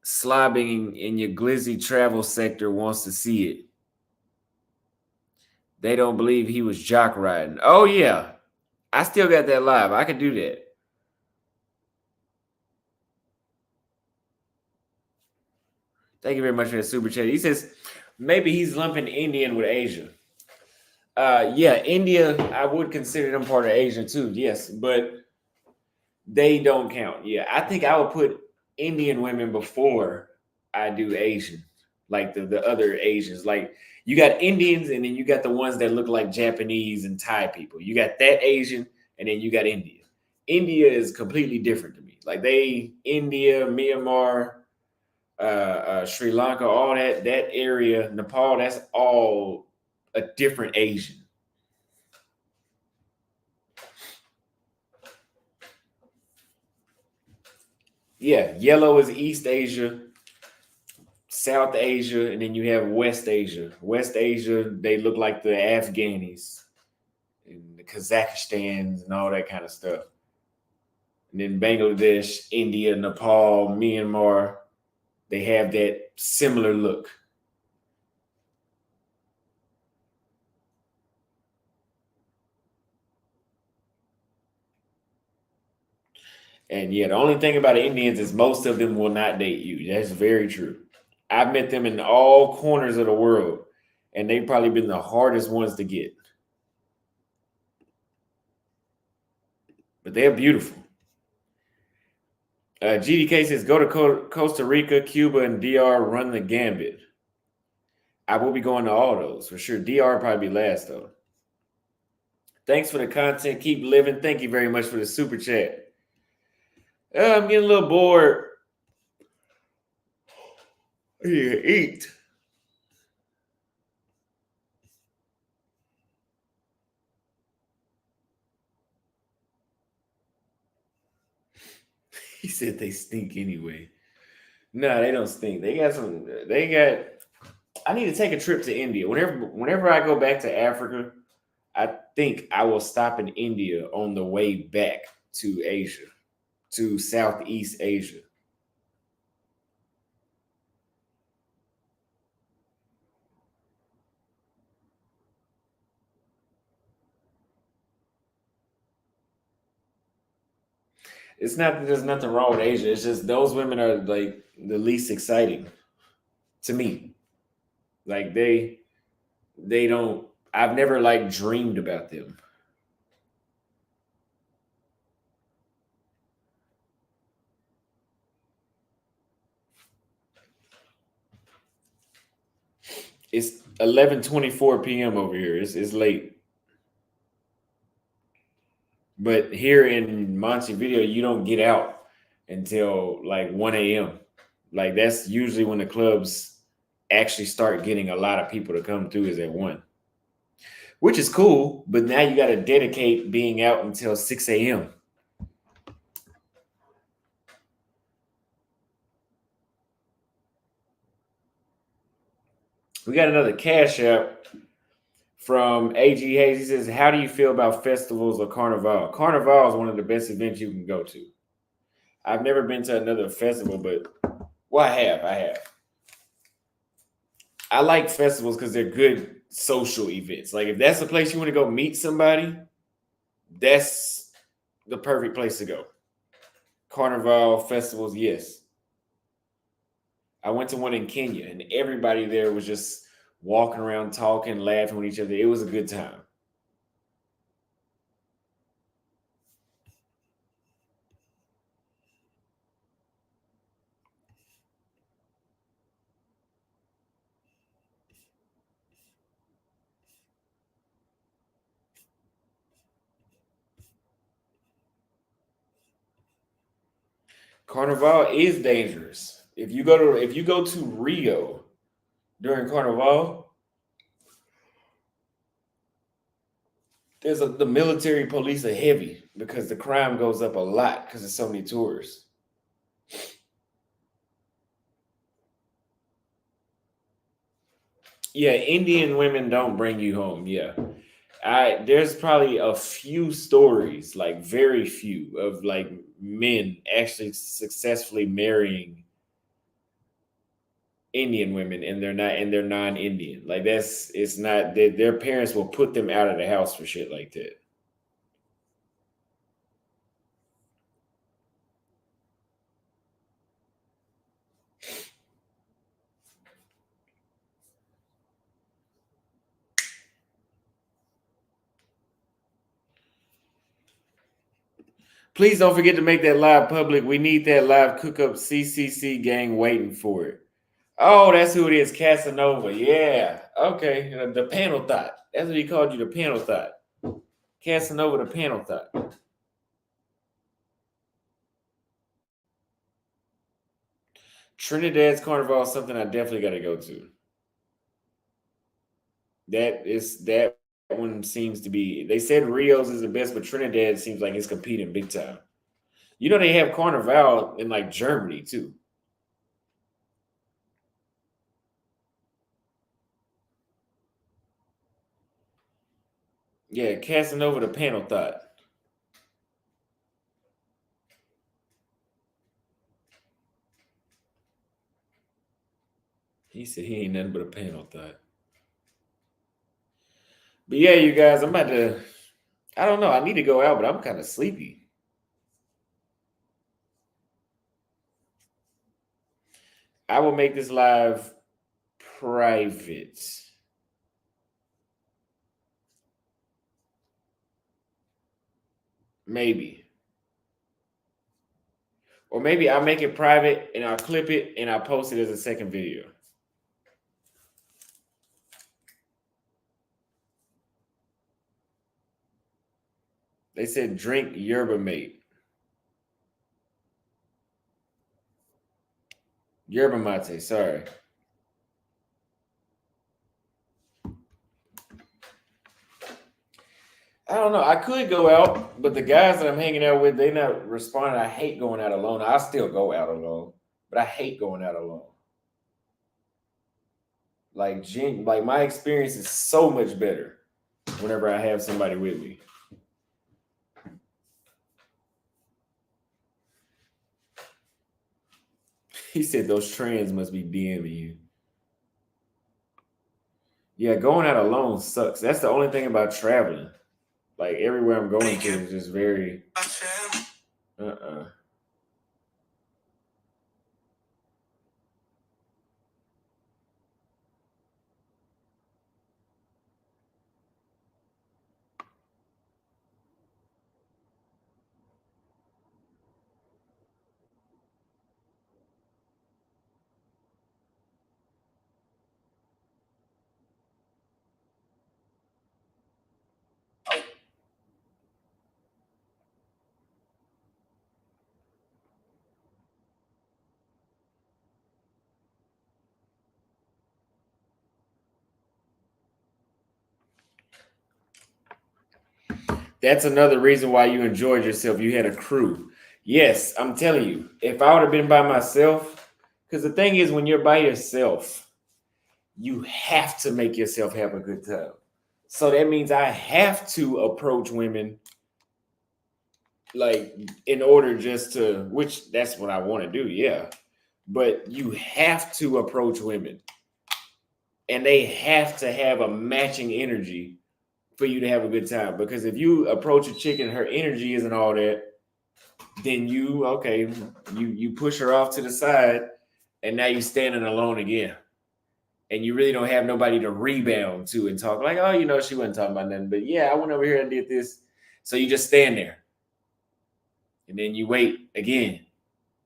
A: slobbing in your glizzy travel sector wants to see it. They don't believe he was jock riding. Oh, yeah. I still got that live. I could do that. Thank you very much for that super chat. He says maybe he's lumping Indian with Asia. Yeah, India, I would consider them part of Asia too. Yes, but they don't count. Yeah, I think I would put Indian women before I do Asian, like the other Asians. Like you got Indians and then you got the ones that look like Japanese and Thai people. You got that Asian and then you got India. India is completely different to me. Like India, Myanmar, Sri Lanka, all that area, Nepal, that's all a different Asian. Yeah, yellow is East Asia, South Asia, and then you have West Asia. West Asia, they look like the Afghanis and the Kazakhstans and all that kind of stuff. And then Bangladesh, India, Nepal, Myanmar, they have that similar look. And yeah, the only thing about Indians is most of them will not date you. That's very true. I've met them in all corners of the world, and they've probably been the hardest ones to get. But they're beautiful. GDK says, go to Costa Rica, Cuba, and DR, run the gambit. I will be going to all those for sure. DR will probably be last, though. Thanks for the content. Keep living. Thank you very much for the super chat. I'm getting a little bored. Yeah, eat. He said they stink anyway. No, they don't stink. They got some. They got. I need to take a trip to India. Whenever I go back to Africa, I think I will stop in India on the way back to Asia, to Southeast Asia. It's not that there's nothing wrong with Asia. It's just those women are like the least exciting to me. Like they don't. I've never like dreamed about them. It's 11:24 p.m. over here. It's late. But here in Montevideo, you don't get out until like 1 a.m. Like that's usually when the clubs actually start getting a lot of people to come through is at 1, which is cool. But now you got to dedicate being out until 6 a.m. We got another cash app from AG Hayes. He says, how do you feel about festivals or Carnival? Carnival is one of the best events you can go to. I've never been to another festival, but well, I have. I like festivals because they're good social events. Like if that's the place you want to go meet somebody, that's the perfect place to go. Carnival festivals, yes. I went to one in Kenya and everybody there was just walking around, talking, laughing with each other. It was a good time. Carnival is dangerous. If you go to Rio during Carnival, the military police are heavy because the crime goes up a lot because there's so many tourists. Yeah, Indian women don't bring you home. Yeah. I There's probably a few stories, like very few, of like men actually successfully marrying Indian women and they're non-Indian. Like that's it's not their parents will put them out of the house for shit like that. Please don't forget to make that live public. We need that live cook up CCC gang waiting for it. Oh, that's who it is, Casanova. Yeah. Okay. The panel thought. That's what he called you, the panel thought. Casanova, the panel thought. Trinidad's Carnival is something I definitely got to go to. That one seems to be. They said Rio's is the best, but Trinidad seems like it's competing big time. You know they have Carnival in like Germany too. Yeah, Casanova the panel thought. He said he ain't nothing but a panel thought. But yeah, you guys, I'm about to. I don't know. I need to go out, but I'm kind of sleepy. I will make this live private. Maybe. Or maybe I'll make it private and I'll clip it and I'll post it as a second video. They said drink yerba mate. Yerba mate, sorry. I don't know. I could go out, but the guys that I'm hanging out with, they not responding. I hate going out alone. I still go out alone, but I hate going out alone. Like my experience is so much better whenever I have somebody with me. He said those trends must be DMing you. Yeah, going out alone sucks. That's the only thing about traveling. Like everywhere I'm going to is just very uh-uh. That's another reason why you enjoyed yourself. You had a crew. Yes, I'm telling you, if I would have been by myself, because the thing is, when you're by yourself, you have to make yourself have a good time. So that means I have to approach women like in order just to, which that's what I want to do, yeah. But you have to approach women and they have to have a matching energy for you to have a good time. Because if you approach a chick and her energy isn't all that, then you push her off to the side and now you're standing alone again. And you really don't have nobody to rebound to and talk like, oh, she wasn't talking about nothing. But yeah, I went over here and did this. So you just stand there. And then you wait again.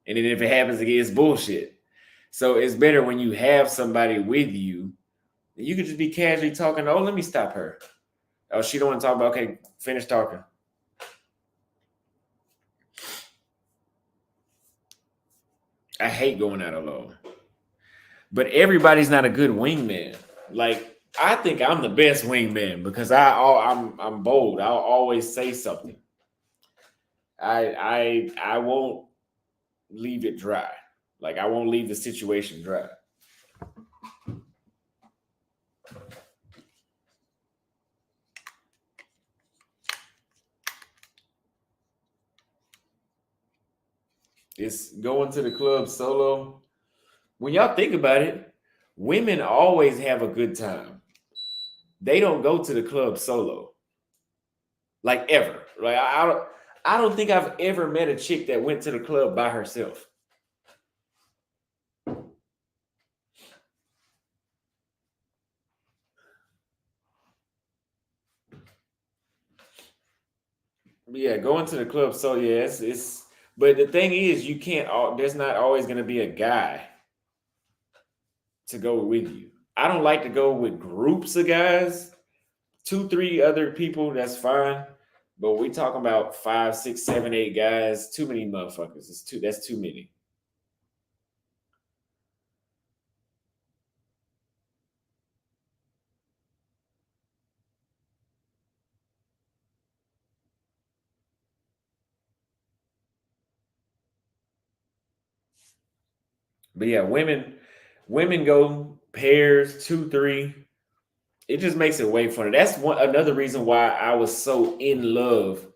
A: And then if it happens again, it's bullshit. So it's better when you have somebody with you. You could just be casually talking. Oh, let me stop her. Oh, she don't want to talk about. Okay, finish talking. I hate going out alone. But everybody's not a good wingman. Like I think I'm the best wingman because I'm bold. I'll always say something. I won't leave it dry. Like I won't leave the situation dry. It's going to the club solo. When y'all think about it, women always have a good time. They don't go to the club solo. Like ever. Like I don't think I've ever met a chick that went to the club by herself. Yeah, going to the club. So yeah, it's but the thing is you can't there's not always gonna be a guy to go with you. I don't like to go with groups of guys. 2, 3 other people, that's fine. But we talking about 5, 6, 7, 8 guys. Too many motherfuckers. That's too many. But yeah, women go pairs, 2, 3. It just makes it way funner. That's another reason why I was so in love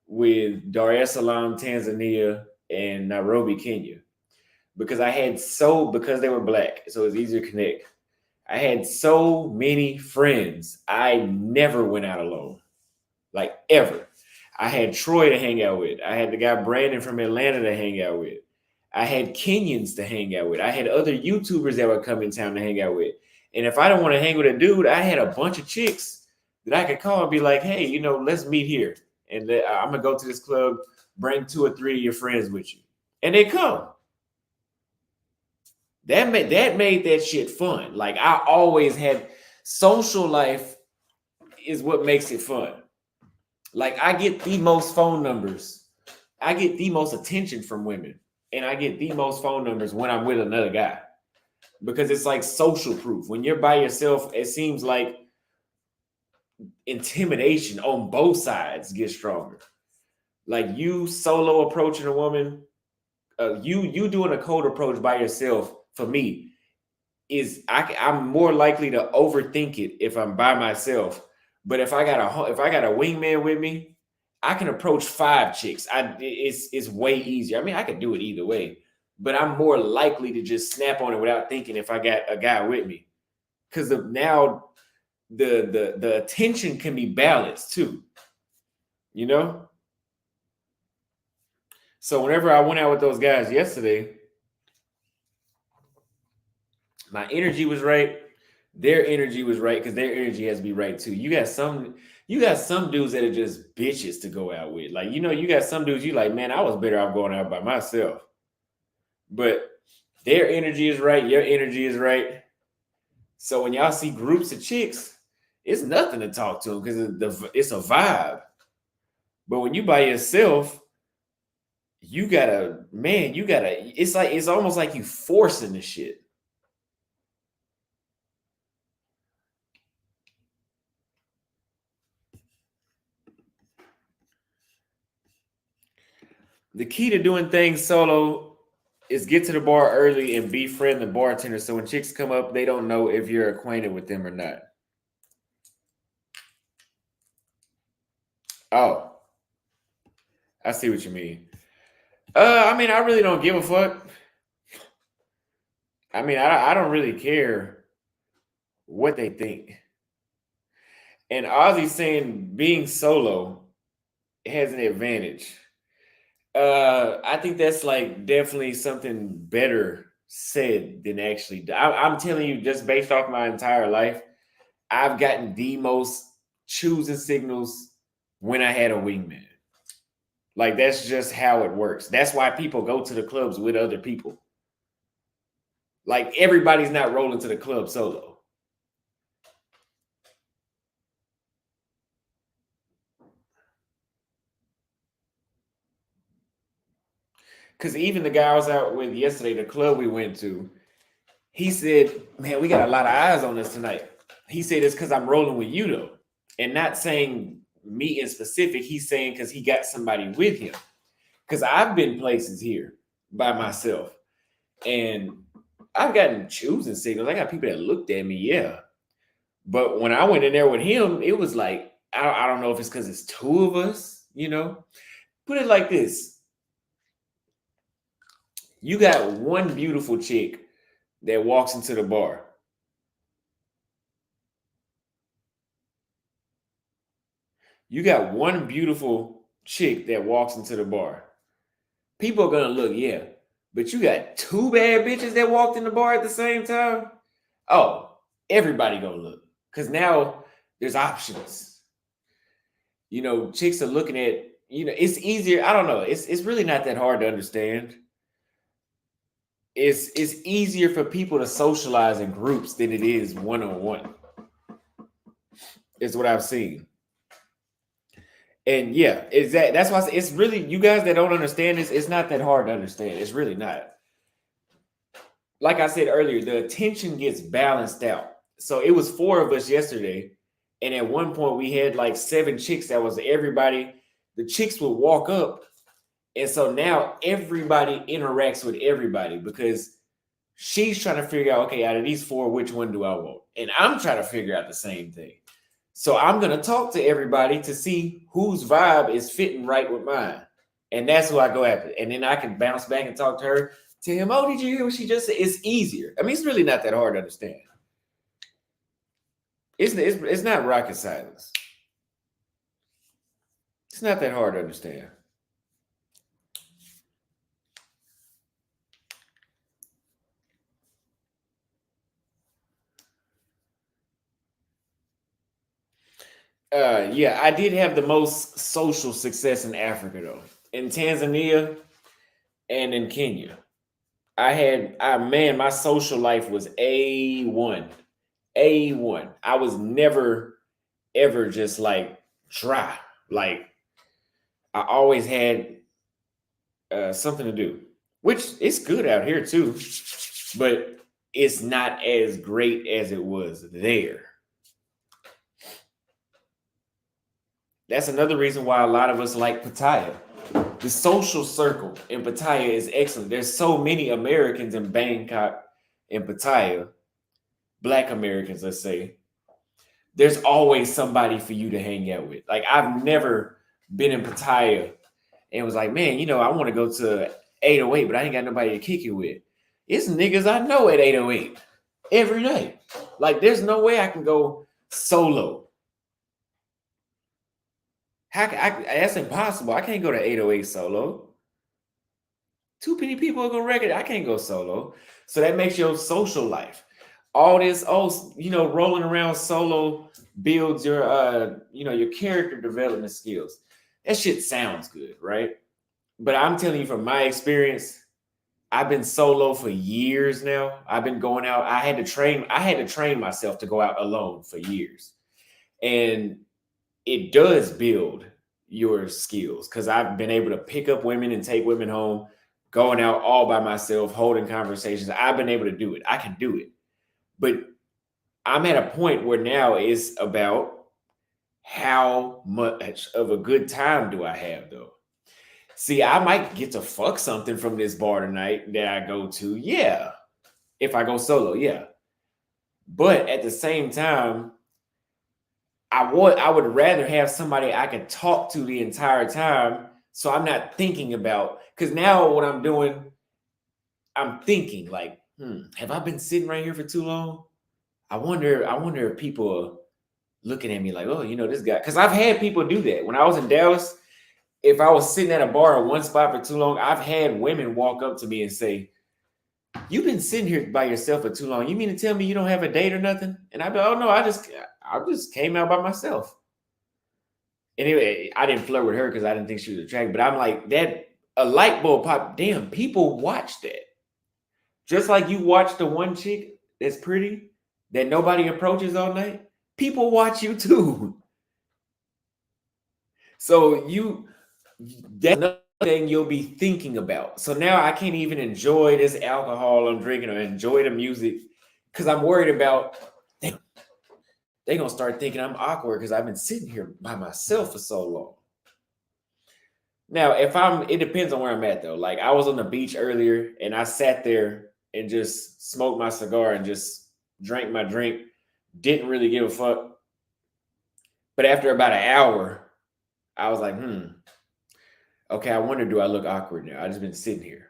A: with Dar es Salaam, Tanzania, and Nairobi, Kenya. Because because they were black, so it's easier to connect. I had so many friends. I never went out alone. Like ever. I had Troy to hang out with. I had the guy Brandon from Atlanta to hang out with. I had Kenyans to hang out with. I had other YouTubers that would come in town to hang out with. And if I don't want to hang with a dude, I had a bunch of chicks that I could call and be like, hey, let's meet here. And I'm going to go to this club, bring 2 or 3 of your friends with you. And they come. That made that shit fun. Like I always had social life is what makes it fun. Like I get the most phone numbers. I get the most attention from women. and I get the most phone numbers when I'm with another guy because it's like social proof. When you're by yourself, it seems like intimidation on both sides gets stronger. Like you solo approaching a woman, you doing a cold approach by yourself for me is I'm more likely to overthink it if I'm by myself. But if I got a wingman with me, I can approach 5 chicks. It's way easier. I mean, I could do it either way, but I'm more likely to just snap on it without thinking if I got a guy with me, because now the attention can be balanced too, you know. So whenever I went out with those guys yesterday, my energy was right. Their energy was right because their energy has to be right too. You got some dudes that are just bitches to go out with. Like, you got some dudes you like, man, I was better off going out by myself. But their energy is right, your energy is right. So when y'all see groups of chicks, it's nothing to talk to them because it's a vibe. But when you by yourself, it's almost like you forcing the shit. The key to doing things solo is get to the bar early and befriend the bartender. So when chicks come up, they don't know if you're acquainted with them or not. Oh, I see what you mean. I mean, I really don't give a fuck. I mean, I don't really care what they think. And Ozzy's saying being solo has an advantage. I think that's like definitely something better said than actually. I'm telling you, just based off my entire life, I've gotten the most choosing signals when I had a wingman. Like, that's just how it works. That's why people go to the clubs with other people. Like, everybody's not rolling to the club solo. Because even the guy I was out with yesterday, the club we went to, he said, man, we got a lot of eyes on us tonight. He said it's because I'm rolling with you, though. And not saying me in specific, he's saying because he got somebody with him. Because I've been places here by myself. And I've gotten choosing signals. I got people that looked at me, yeah. But when I went in there with him, it was like, I don't know if it's because it's 2 of us, Put it like this. You got one beautiful chick that walks into the bar. You got one beautiful chick that walks into the bar. People are going to look, yeah. But you got 2 bad bitches that walked in the bar at the same time. Oh, everybody going to look. Because now there's options. Chicks are looking at, it's easier. I don't know. It's really not that hard to understand. It's easier for people to socialize in groups than it is one-on-one. Is what I've seen. And yeah, that's why it's really, you guys that don't understand this, it's not that hard to understand. It's really not. Like I said earlier, the attention gets balanced out. So it was 4 of us yesterday. And at one point we had like 7 chicks. That was everybody. The chicks would walk up. And so now everybody interacts with everybody because she's trying to figure out, okay, out of these 4, which one do I want? And I'm trying to figure out the same thing. So I'm going to talk to everybody to see whose vibe is fitting right with mine. And that's who I go after. And then I can bounce back and talk to her. Tell him, oh, did you hear what she just said? It's easier. I mean, it's really not that hard to understand. It's not rocket science. It's not that hard to understand. Yeah, I did have the most social success in Africa, though. In Tanzania and in Kenya. My social life was A1. A1. I was never, ever just like dry. Like, I always had something to do. which it's good out here too, but it's not as great as it was there. That's another reason why a lot of us like Pattaya. The social circle in Pattaya is excellent. There's so many Americans in Bangkok and Pattaya, Black Americans, let's say. There's always somebody for you to hang out with. Like, I've never been in Pattaya and was like, man, I want to go to 808, but I ain't got nobody to kick it with. It's niggas I know at 808 every night. Like, there's no way I can go solo. That's impossible. I can't go to 808 solo. Too many people are gonna wreck it. I can't go solo. So that makes your social life. All this, rolling around solo builds your your character development skills. That shit sounds good, right? But I'm telling you from my experience, I've been solo for years now. I've been going out. I had to train myself to go out alone for years. And it does build your skills because I've been able to pick up women and take women home, going out all by myself, holding conversations. I've been able to do it. I can do it. But I'm at a point where now it's about how much of a good time do I have, though? See, I might get to fuck something from this bar tonight that I go to. Yeah. If I go solo, yeah. But at the same time, I would rather have somebody I can talk to the entire time, so I'm not thinking about, because now what I'm doing, I'm thinking like, have I been sitting right here for too long? I wonder if people are looking at me like, oh, this guy. Because I've had people do that. When I was in Dallas, if I was sitting at a bar in one spot for too long, I've had women walk up to me and say, you've been sitting here by yourself for too long. You mean to tell me you don't have a date or nothing? And I'd be, oh no, I just came out by myself. Anyway, I didn't flirt with her because I didn't think she was attractive. But I'm like, that a light bulb pop. Damn, people watch that. Just like you watch the one chick that's pretty that nobody approaches all night. People watch you too. So that's another thing you'll be thinking about. So now I can't even enjoy this alcohol I'm drinking or enjoy the music because I'm worried about they're going to start thinking I'm awkward because I've been sitting here by myself for so long. Now, it depends on where I'm at though. Like I was on the beach earlier and I sat there and just smoked my cigar and just drank my drink. Didn't really give a fuck. But after about an hour, I was like, okay, I wonder, do I look awkward now? I just been sitting here.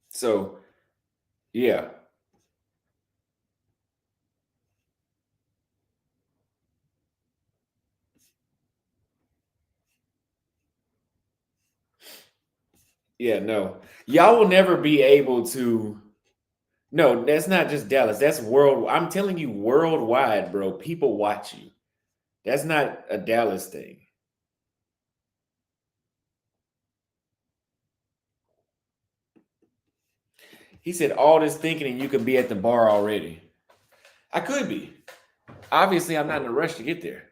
A: So, yeah. Yeah, no. Y'all will never be able to. No, that's not just Dallas. That's world. I'm telling you, worldwide, bro. People watch you. That's not a Dallas thing. He said all this thinking and you could be at the bar already. I could be. Obviously, I'm not in a rush to get there.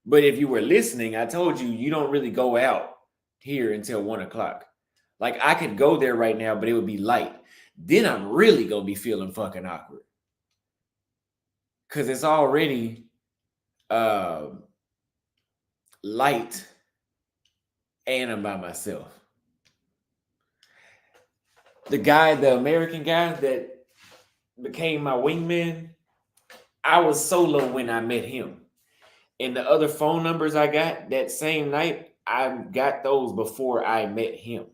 A: But if you were listening, I told you, you don't really go out here until 1:00. Like I could go there right now, but it would be light. Then I'm really going to be feeling fucking awkward. Because it's already light and I'm by myself. The American guy that became my wingman, I was solo when I met him. And the other phone numbers I got that same night, I got those before I met him.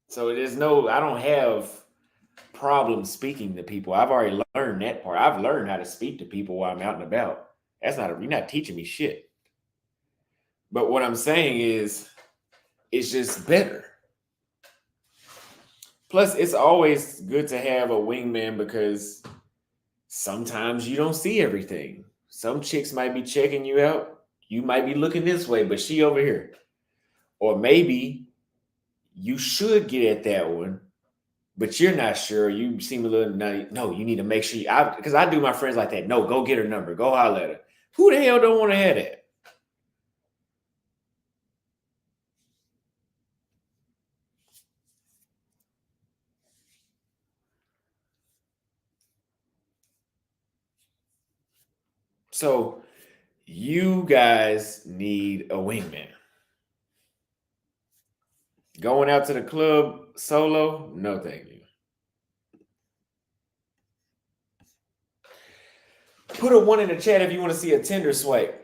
A: So I don't have problems speaking to people. I've already learned that part. I've learned how to speak to people while I'm out and about. You're not teaching me shit. But what I'm saying is, it's just better. Plus, it's always good to have a wingman because sometimes you don't see everything. Some chicks might be checking you out. You might be looking this way, but she over here. Or maybe you should get at that one, but you're not sure. You seem a little nutty. No, you need to make sure because I do my friends like that. No, go get her number. Go holler at her. Who the hell don't want to have that? So you guys need a wingman. Going out to the club solo? No, thank you. Put a 1 in the chat if you want to see a Tinder swipe.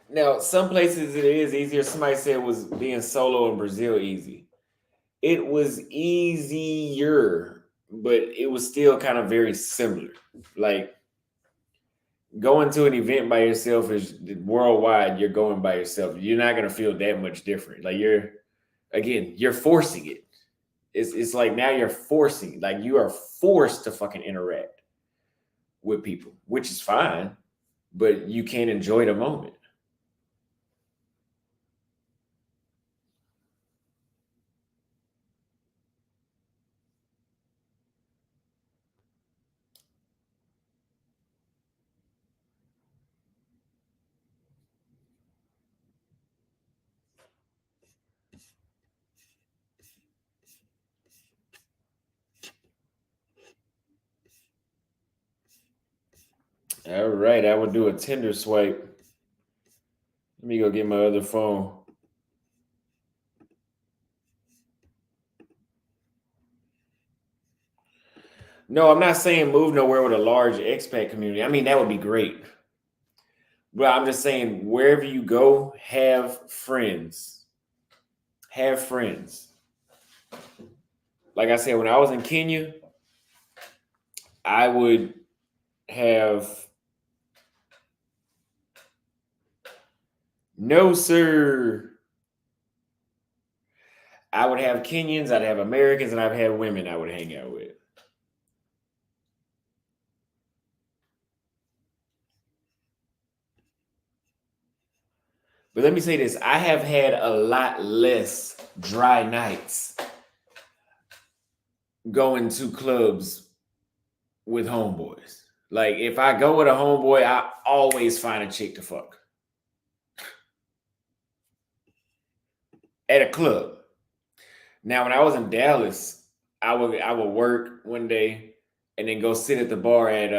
A: Now, some places it is easier. Somebody said it was being solo in Brazil easy. It was easier, but it was still kind of very similar. Like going to an event by yourself is worldwide. You're going by yourself. You're not going to feel that much different. Like you're forcing it. It's like now you're forcing, like you are forced to fucking interact with people, which is fine, but you can't enjoy the moment. All right, I would do a Tinder swipe. Let me go get my other phone. No, I'm not saying move nowhere with a large expat community. I mean, that would be great. But I'm just saying, wherever you go, have friends. Have friends. Like I said, when I was in Kenya, I would have no, sir. I would have Kenyans, I'd have Americans, and I'd have women I would hang out with. But let me say this, I have had a lot less dry nights going to clubs with homeboys. Like if I go with a homeboy, I always find a chick to fuck. At a club. Now, when I was in Dallas, I would work one day and then go sit at the bar at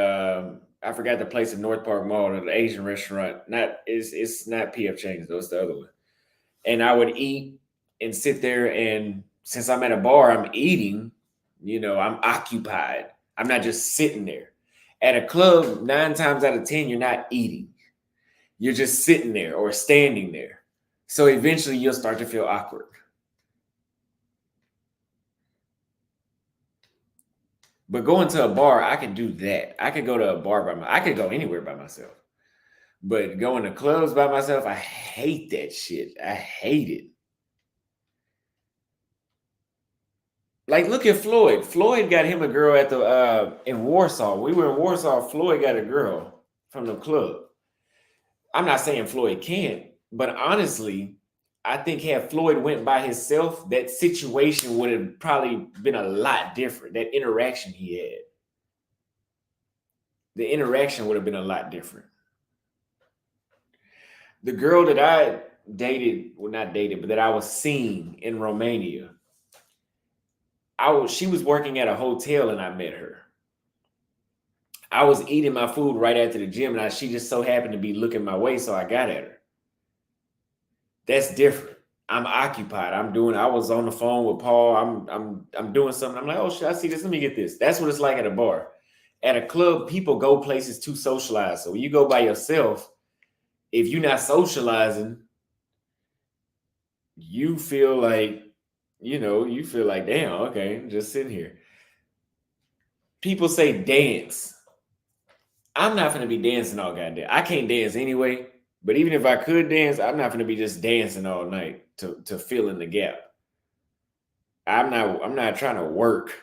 A: I forgot the place in North Park Mall, the Asian restaurant. It's not PF Chang's though, it's the other one. And I would eat and sit there, and since I'm at a bar, I'm eating, I'm occupied. I'm not just sitting there. At a club, 9 times out of 10, you're not eating. You're just sitting there or standing there. So eventually you'll start to feel awkward. But going to a bar, I can do that. I could go to a bar I could go anywhere by myself. But going to clubs by myself, I hate that shit. I hate it. Like, look at Floyd. Floyd got him a girl at the in Warsaw. We were in Warsaw. Floyd got a girl from the club. I'm not saying Floyd can't, but honestly, I think had Floyd went by himself, that situation would have probably been a lot different. That interaction he had. The interaction would have been a lot different. The girl that I dated, well, not dated, but that I was seeing in Romania, she was working at a hotel and I met her. I was eating my food right after the gym and she just so happened to be looking my way, so I got at her. That's different. I'm occupied. I was on the phone with Paul. I'm doing something. I'm like, oh shit, I see this. Let me get this. That's what it's like at a bar. At a club, people go places to socialize. So when you go by yourself, if you're not socializing, you feel like, damn, okay, I'm just sitting here. People say dance. I'm not going to be dancing all goddamn. I can't dance anyway. But even if I could dance, I'm not going to be just dancing all night to fill in the gap. I'm not trying to work.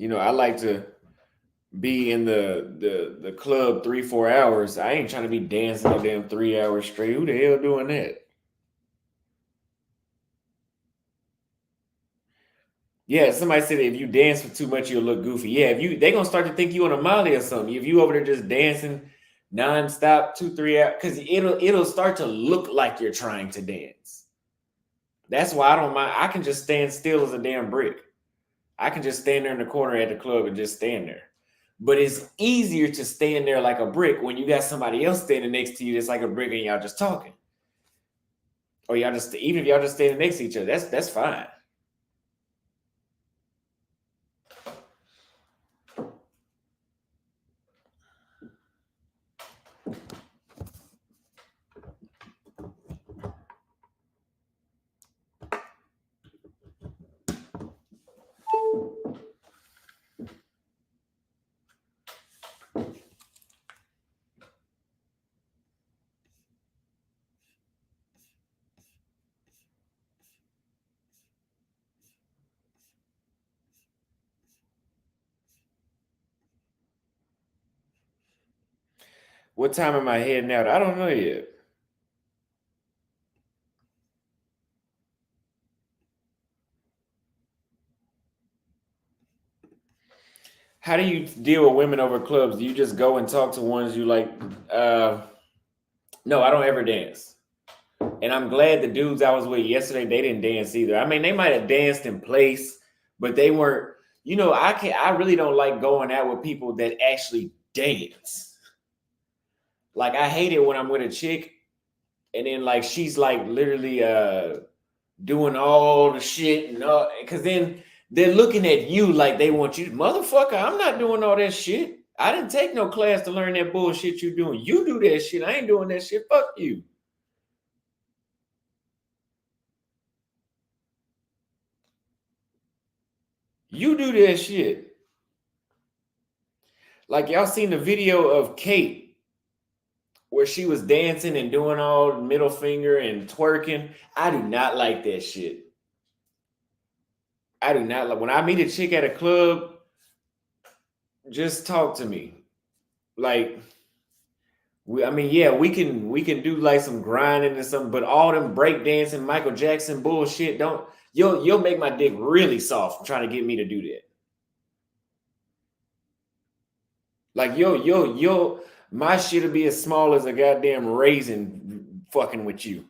A: I like to be in the club 3-4 hours. I ain't trying to be dancing no damn 3 hours straight. Who the hell doing that? Yeah, somebody said if you dance for too much, you'll look goofy. Yeah, if they gonna start to think you on a Molly or something. If you over there just dancing nonstop 2-3 hours, because it'll start to look like you're trying to dance. That's why I don't mind. I can just stand still as a damn brick. I can just stand there in the corner at the club and just stand there. But it's easier to stand there like a brick when you got somebody else standing next to you that's like a brick and y'all just talking. Or y'all just, even if y'all just standing next to each other, that's fine. What time am I heading out? I don't know yet. How do you deal with women over clubs? Do you just go and talk to ones you like? No, I don't ever dance. And I'm glad the dudes I was with yesterday, they didn't dance either. I mean, they might have danced in place, but they weren't, I really don't like going out with people that actually dance. Like, I hate it when I'm with a chick and then like she's like literally doing all the shit, and because then they're looking at you like they want you, motherfucker. I'm not doing all that shit. I didn't take no class to learn that bullshit you doing. You do that shit. I ain't doing that shit. Fuck you. You do that shit. Like, y'all seen the video of Kate where she was dancing and doing all middle finger and twerking. I do not like that shit. I do not like, when I meet a chick at a club, just talk to me. Like, we can do like some grinding and something, but all them break dancing, Michael Jackson bullshit, you'll make my dick really soft trying to get me to do that. Like, my shit'll be as small as a goddamn raisin fucking with you.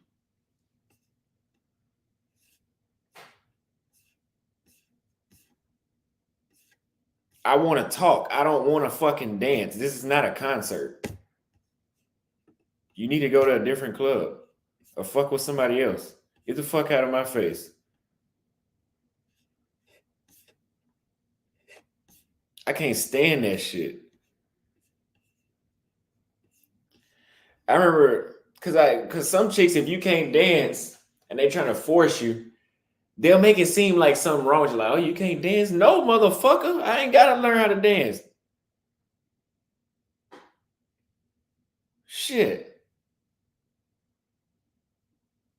A: I want to talk. I don't want to fucking dance. This is not a concert. You need to go to a different club or fuck with somebody else. Get the fuck out of my face. I can't stand that shit. I remember because some chicks, if you can't dance and they trying to force you, they'll make it seem like something wrong with you. Like, oh, you can't dance? No, motherfucker. I ain't got to learn how to dance. Shit.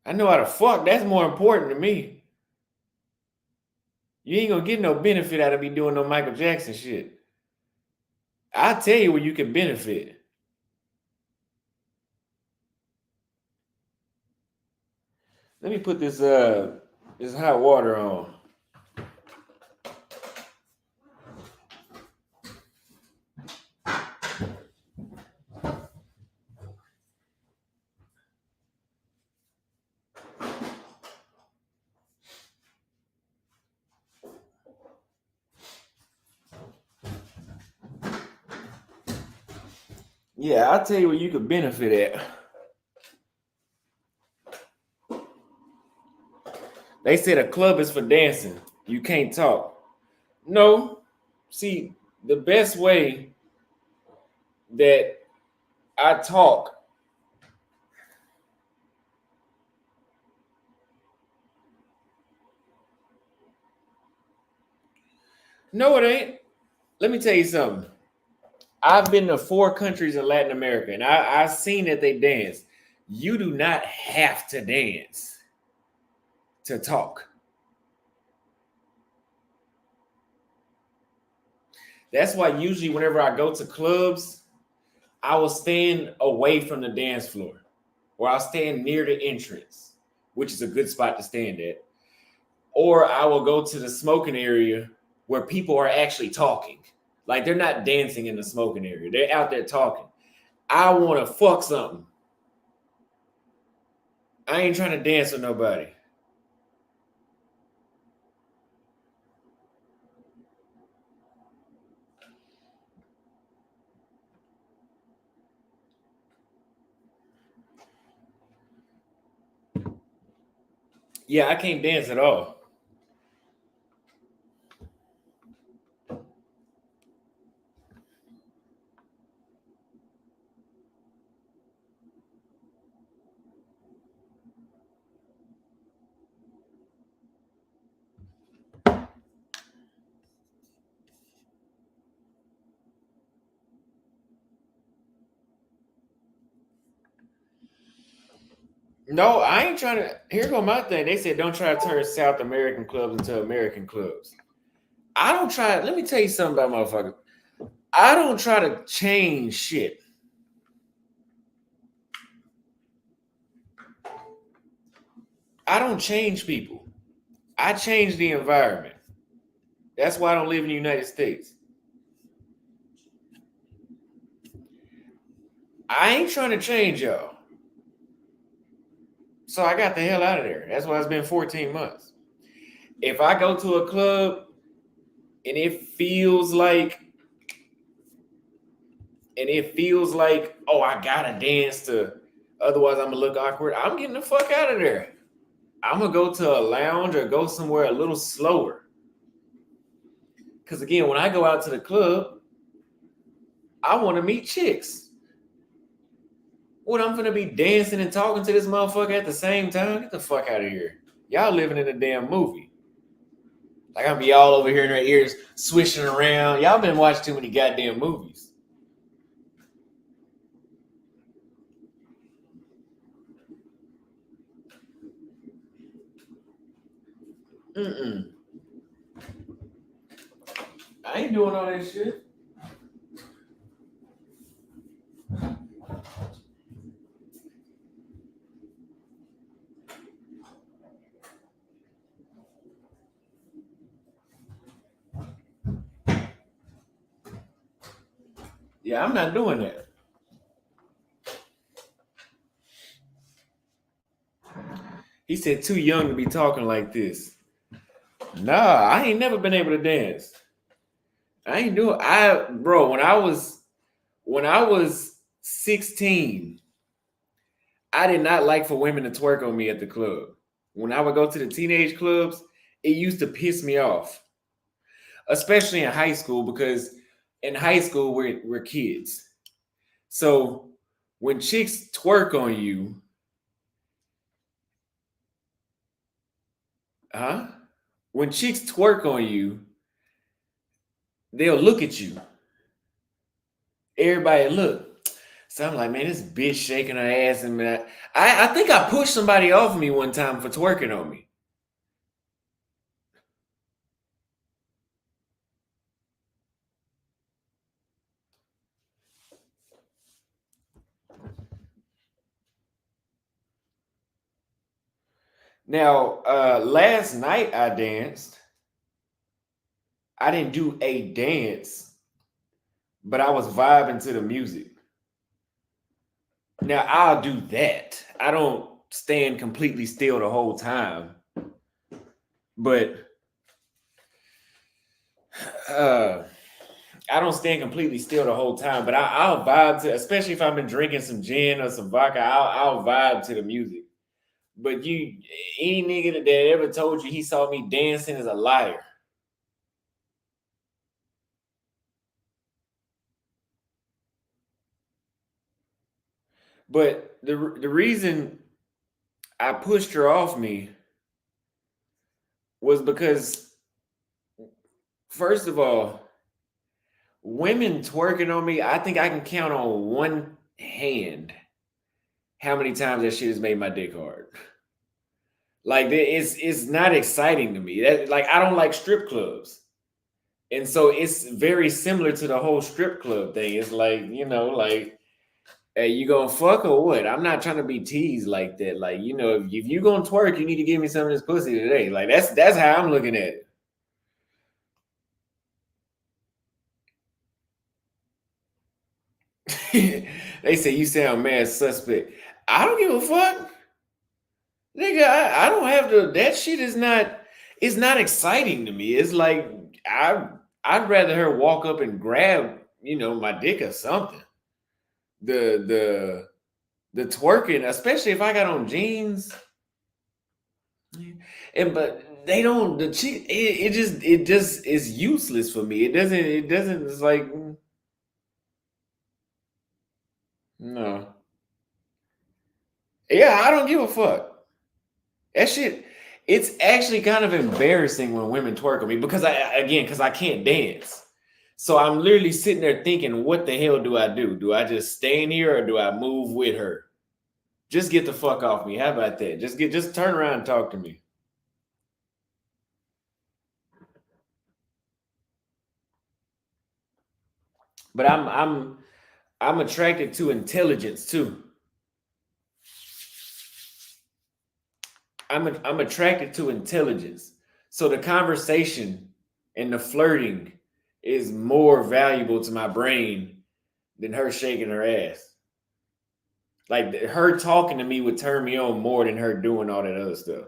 A: I know how to fuck. That's more important to me. You ain't going to get no benefit out of me doing no Michael Jackson shit. I'll tell you where you can benefit. Let me put this hot water on. Yeah, I'll tell you where you could benefit at. They said a club is for dancing. You can't talk. No. See, the best way that I talk No, it ain't. Let me tell you something. I've been to 4 countries in Latin America, and I've seen that they dance. You do not have to dance to talk. That's why usually whenever I go to clubs, I will stand away from the dance floor, or I'll stand near the entrance, which is a good spot to stand at. Or I will go to the smoking area where people are actually talking. Like they're not dancing in the smoking area. They're out there talking. I want to fuck something. I ain't trying to dance with nobody. Yeah, I can't dance at all. No, I ain't trying to. Here go my thing. They said don't try to turn South American clubs into American clubs. I don't try. Let me tell you something about motherfuckers. I don't try to change shit. I don't change people. I change the environment. That's why I don't live in the United States. I ain't trying to change y'all. So I got the hell out of there. That's why it's been 14 months. If I go to a club and it feels like, oh, I gotta dance to, otherwise I'm gonna look awkward, I'm getting the fuck out of there. I'm gonna go to a lounge or go somewhere a little slower. Because again, when I go out to the club, I want to meet chicks. What, I'm gonna be dancing and talking to this motherfucker at the same time? Get the fuck out of here. Y'all living in a damn movie. Like I'm be all over here in their ears swishing around. Y'all been watching too many goddamn movies. Mm-mm. I ain't doing all that shit. Yeah, I'm not doing that. He said too young to be talking like this. Nah, I ain't never been able to dance. I ain't doing bro, when I was 16, I did not like for women to twerk on me at the club. When I would go to the teenage clubs, it used to piss me off. Especially in high school, because in high school we're kids. So when chicks twerk on you, when chicks twerk on you, they'll look at you. Everybody look. So I'm like, man, this bitch shaking her ass, and man, I think I pushed somebody off me one time for twerking on me. Now, last night I danced. I didn't do a dance, but I was vibing to the music. Now I'll do that. I don't stand completely still the whole time, but I don't stand completely still the whole time. But I'll vibe to, especially if I've been drinking some gin or some vodka. I'll vibe to the music. But any nigga that ever told you he saw me dancing is a liar. But the reason I pushed her off me was because, first of all, women twerking on me, I think I can count on one hand how many times that shit has made my dick hard. Like it's not exciting to me. That, like, I don't like strip clubs. And so it's very similar to the whole strip club thing. It's like, like, hey, you gonna fuck or what? I'm not trying to be teased like that. Like, if you gonna twerk, you need to give me some of this pussy today. Like, that's how I'm looking at it. They say you sound mad suspect. I don't give a fuck. Nigga, I don't have to. That shit is not. It's not exciting to me. It's like I'd rather her walk up and grab, my dick or something. The twerking, especially if I got on jeans, but they don't. The cheat. It just is useless for me. It doesn't. It's like no. Yeah, I don't give a fuck. That shit, it's actually kind of embarrassing when women twerk on me because I can't dance. So I'm literally sitting there thinking, what the hell do I do? Do I just stand here or do I move with her? Just get the fuck off me. How about that? Just turn around and talk to me. But I'm attracted to intelligence too. I'm attracted to intelligence. So the conversation and the flirting is more valuable to my brain than her shaking her ass. Like her talking to me would turn me on more than her doing all that other stuff.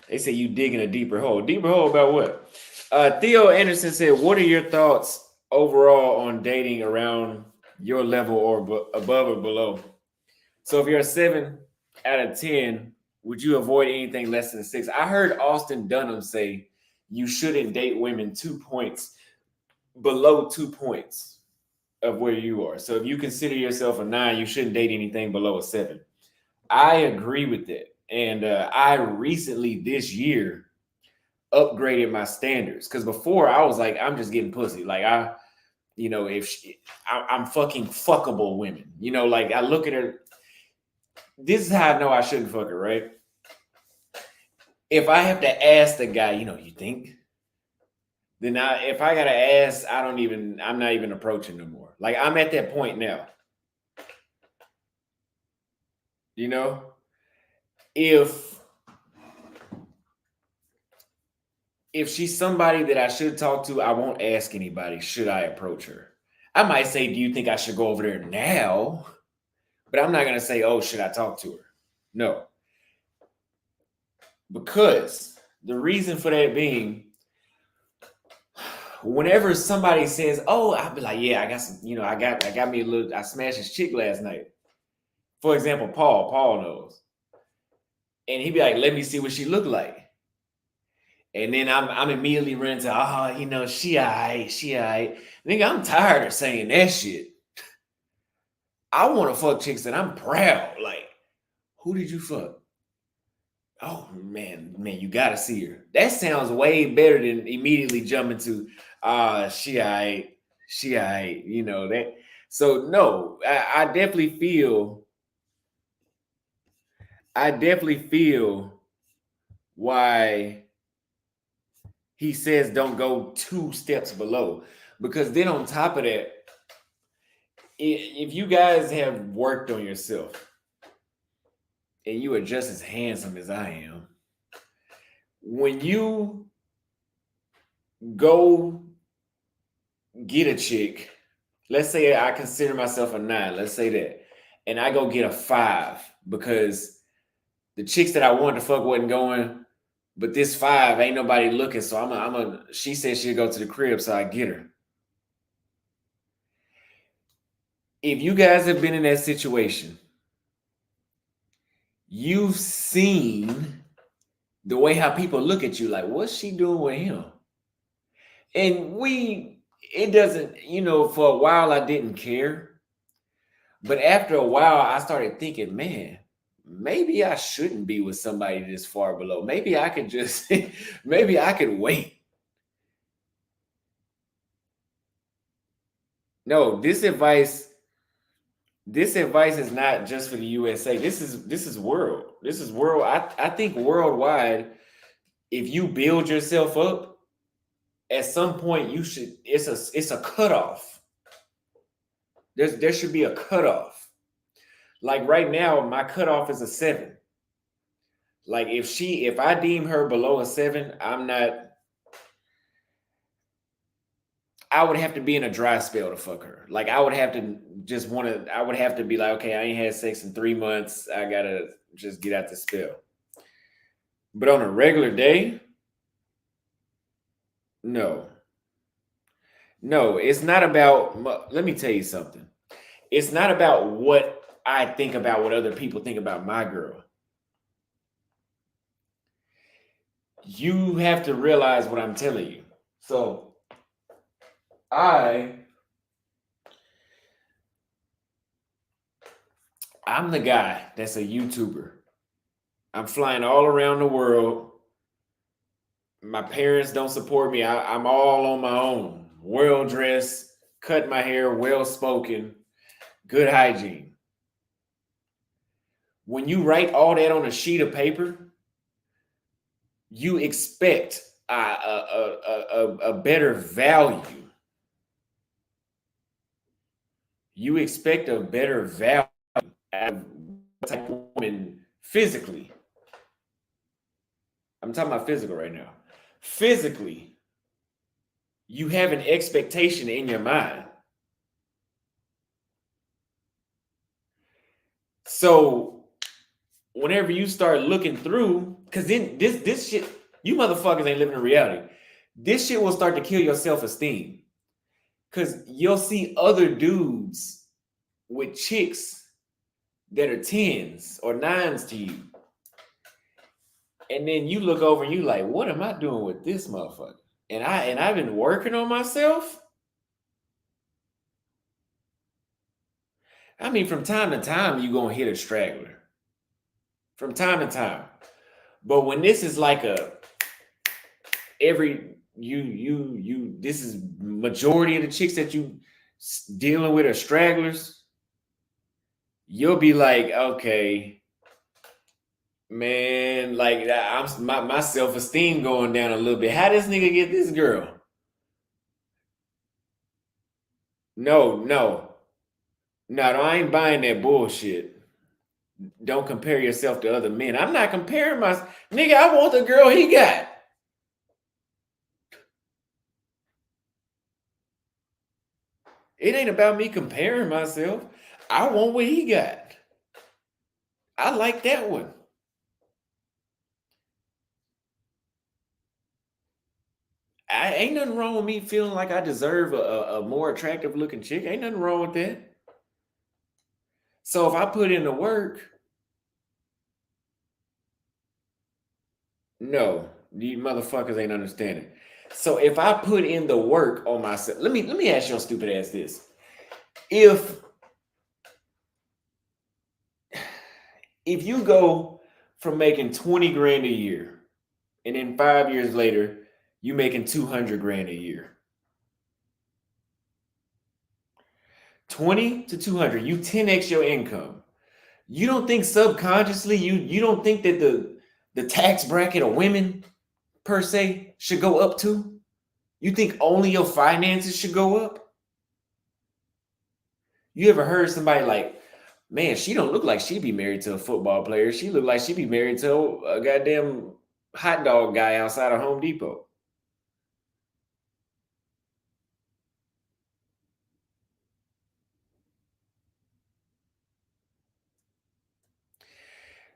A: They say you digging a deeper hole. Deeper hole about what? Theo Anderson said, "What are your thoughts overall on dating around your level or above or below?" So if you're a 7 out of 10, would you avoid anything less than a 6? I heard Austin Dunham say you shouldn't date women 2 points below 2 points of where you are. So if you consider yourself a 9, you shouldn't date anything below a 7. I agree with that. And I recently this year upgraded my standards because before I was like, I'm just getting pussy. Like I'm fucking fuckable women. Like I look at her. This is how I know I shouldn't fuck her, right? If I have to ask the guy, you think? Then if I gotta ask, I'm not even approaching no more. Like I'm at that point now. If she's somebody that I should talk to, I won't ask anybody, should I approach her? I might say, do you think I should go over there now? But I'm not gonna say, oh, should I talk to her? No. Because the reason for that being, whenever somebody says, "Oh," I'll be like, "Yeah, I got some, I got me a little. I smashed his chick last night." For example, Paul. Paul knows, and he'd be like, "Let me see what she looked like," and then I'm immediately running to, she alright, she alright. Nigga, I'm tired of saying that shit. I want to fuck chicks that I'm proud. Like, who did you fuck? Oh man, you gotta see her. That sounds way better than immediately jumping to she alright, that. So no, I definitely feel why he says don't go 2 steps below. Because then on top of that, if you guys have worked on yourself and you are just as handsome as I am, when you go get a chick, let's say I consider myself a 9, let's say that, and I go get a 5 because the chicks that I wanted to fuck wasn't going, but this 5 ain't nobody looking, so she said she'll go to the crib, so I get her. If you guys have been in that situation, you've seen the way how people look at you, like, what's she doing with him? And it doesn't, for a while I didn't care. But after a while, I started thinking, man, maybe I shouldn't be with somebody this far below. Maybe I could just, maybe I could wait. No, this advice is not just for the USA. This is world. This is world. I think worldwide, if you build yourself up, at some point you should it's a cutoff. There should be a cutoff. Like right now, my cutoff is a 7. Like if I deem her below a 7, I would have to be in a dry spell to fuck her. Like I would have to I would have to be like, okay, I ain't had sex in 3 months. I gotta just get out the spell. But on a regular day, no. No, it's not about, let me tell you something. It's not about what I think about what other people think about my girl. You have to realize what I'm telling you. So I'm the guy that's a YouTuber. I'm flying all around the world. My parents don't support me. I'm all on my own. Well dressed, cut my hair, well spoken, good hygiene. When you write all that on a sheet of paper, you expect a better value. You expect a better value out of type of woman physically. I'm talking about physical right now. Physically, you have an expectation in your mind. So whenever you start looking through, because then this shit, you motherfuckers ain't living in reality. This shit will start to kill your self-esteem. Because you'll see other dudes with chicks that are 10s or 9s to you. And then you look over and you like, what am I doing with this motherfucker? And I've been working on myself. I mean, from time to time, you're gonna hit a straggler. From time to time. But when this is like this is majority of the chicks that you dealing with are stragglers, you'll be like, okay, man, like my self-esteem going down a little bit. How this nigga get this girl? No, I ain't buying that bullshit. Don't compare yourself to other men. I'm not comparing nigga. I want the girl he got. It ain't about me comparing myself. I want what he got. I like that one. Ain't nothing wrong with me feeling like I deserve a more attractive looking chick. Ain't nothing wrong with that. So if I put in the work, no, you motherfuckers ain't understanding. So if I put in the work on myself, let me ask your stupid ass this. If you go from making 20 grand a year and then 5 years later, you making 200 grand a year. 20 to 200, you 10x your income. You don't think subconsciously, you don't think that the tax bracket of women per se should go up too? You think only your finances should go up? You ever heard somebody like, man, she don't look like she'd be married to a football player. She look like she'd be married to a goddamn hot dog guy outside of Home Depot.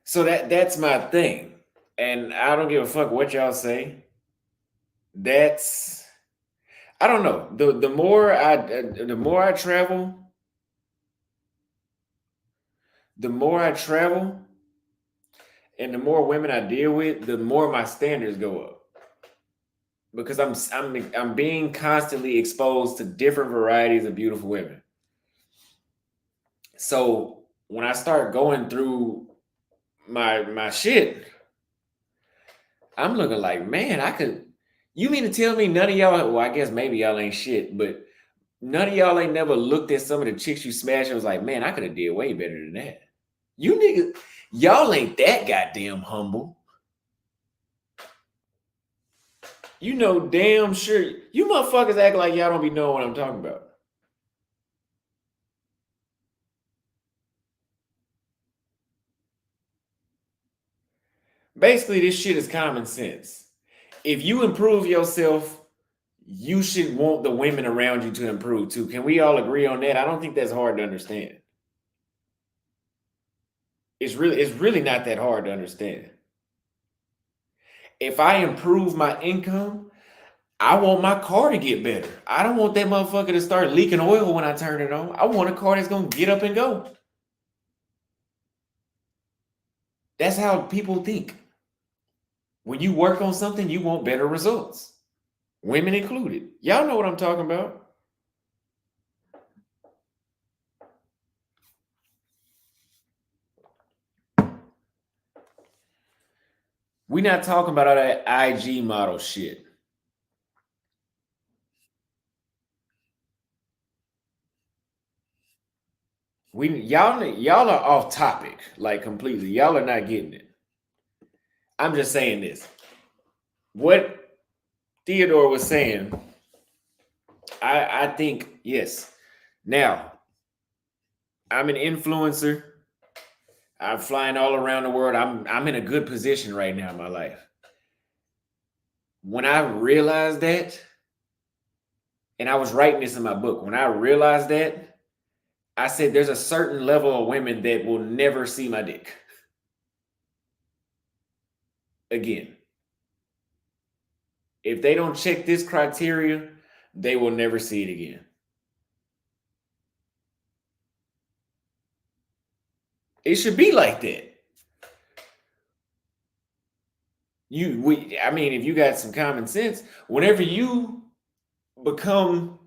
A: So that's my thing. And I don't give a fuck what y'all say. I don't know. The more I travel, and the more women I deal with, the more my standards go up. Because I'm being constantly exposed to different varieties of beautiful women. So when I start going through my shit, I'm looking like, man, you mean to tell me none of y'all, well, I guess maybe y'all ain't shit, but None of y'all ain't never looked at some of the chicks you smashed and was like, man, I could have did way better than that. You niggas, y'all ain't that goddamn humble. You know damn sure. You motherfuckers act like y'all don't be knowing what I'm talking about. Basically, this shit is common sense. If you improve yourself, you should want the women around you to improve too. Can we all agree on that? I don't think that's hard to understand. It's really not that hard to understand. If I improve my income, I want my car to get better. I don't want that motherfucker to start leaking oil when I turn it on. I want a car that's gonna get up and go. That's how people think. When you work on something, you want better results. Women included. Y'all know what I'm talking about. We're not talking about all that IG model shit. Y'all are off topic, like completely. Y'all are not getting it. I'm just saying this. What Theodore was saying, I think, yes. Now, I'm an influencer. I'm flying all around the world. I'm in a good position right now in my life. When I realized that, and I was writing this in my book, when I realized that, I said there's a certain level of women that will never see my dick again. If they don't check this criteria, they will never see it again. It should be like that. I mean, if you got some common sense, whenever you become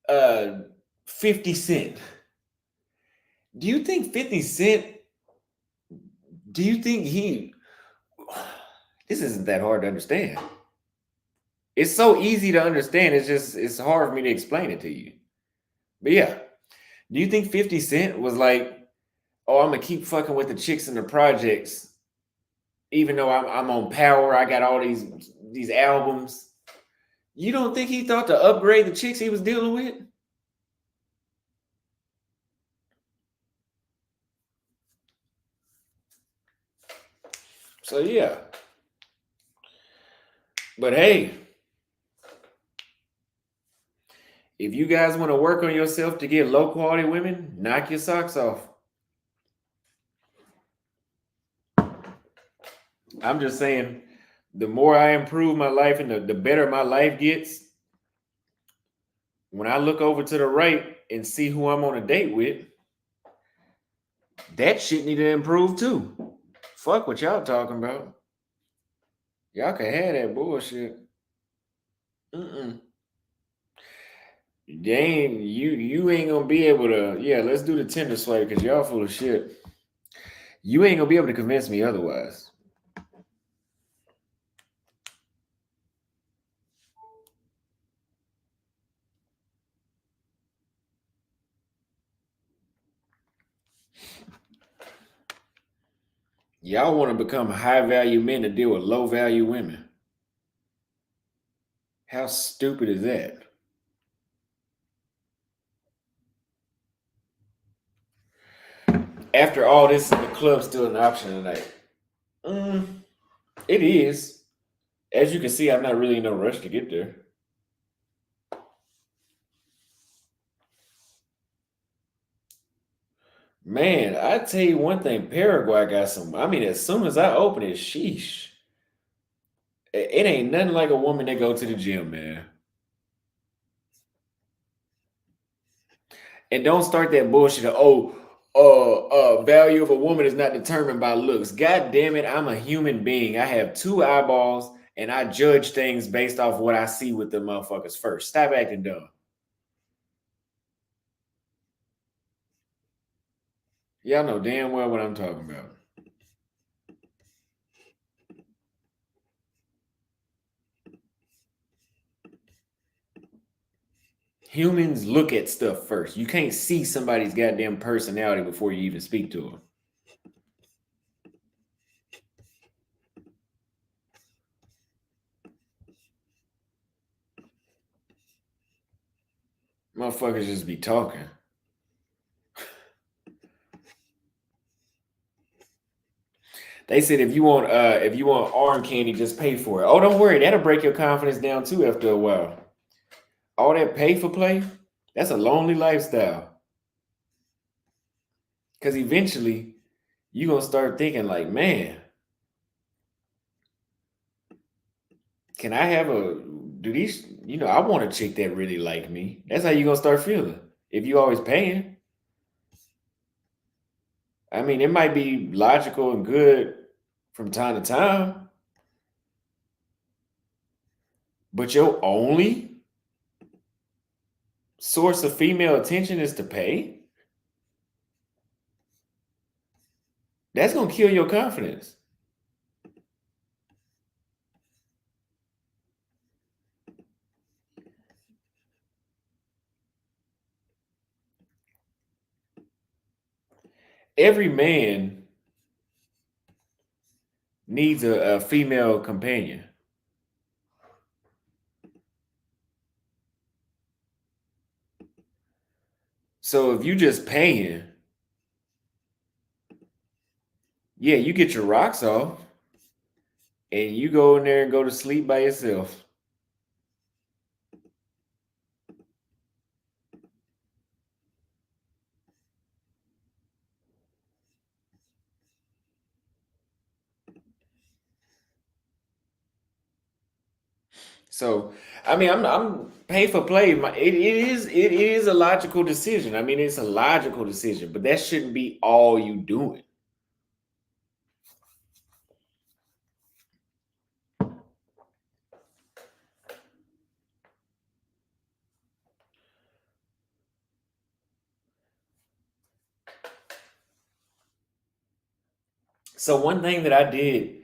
A: 50 Cent, do you think 50 Cent, do you think this isn't that hard to understand. It's so easy to understand. It's hard for me to explain it to you. But yeah, do you think 50 Cent was like, oh, I'm gonna keep fucking with the chicks in the projects, even though I'm on power, I got all these albums. You don't think he thought to upgrade the chicks he was dealing with? So yeah. But hey, if you guys want to work on yourself to get low quality women, knock your socks off. I'm just saying, the more I improve my life and the better my life gets, when I look over to the right and see who I'm on a date with, that shit need to improve too. Fuck what y'all talking about. Y'all can have that bullshit. You ain't gonna be able to. Yeah, let's do the Tinder swipe because y'all full of shit. You ain't gonna be able to convince me otherwise. Y'all want to become high value men to deal with low value women. How stupid is that? After all this, the club's still an option tonight. It is. As you can see, I'm not really in no rush to get there. Man, I tell you one thing, Paraguay got some. I mean, as soon as I open it, sheesh. It ain't nothing like a woman that go to the gym, man. And don't start that bullshit of, value of a woman is not determined by looks. God damn it, I'm a human being. I have two eyeballs and I judge things based off what I see with the motherfuckers first. Stop acting dumb. Y'all know damn well what I'm talking about. Humans look at stuff first. You can't see somebody's goddamn personality before you even speak to them. Motherfuckers just be talking. They said if you want arm candy, just pay for it. Oh, don't worry, that'll break your confidence down too after a while. All that pay for play, that's a lonely lifestyle. Because eventually you're gonna start thinking like, man, can I have do these, I want a chick that really like me. That's how you're gonna start feeling. If you always paying. I mean, it might be logical and good from time to time, but your only source of female attention is to pay. That's gonna kill your confidence. Every man needs a female companion. So if you just paying, yeah, you get your rocks off and you go in there and go to sleep by yourself. So, I mean, I'm pay for play. It is a logical decision. I mean, it's a logical decision, but that shouldn't be all you doing. So one thing that I did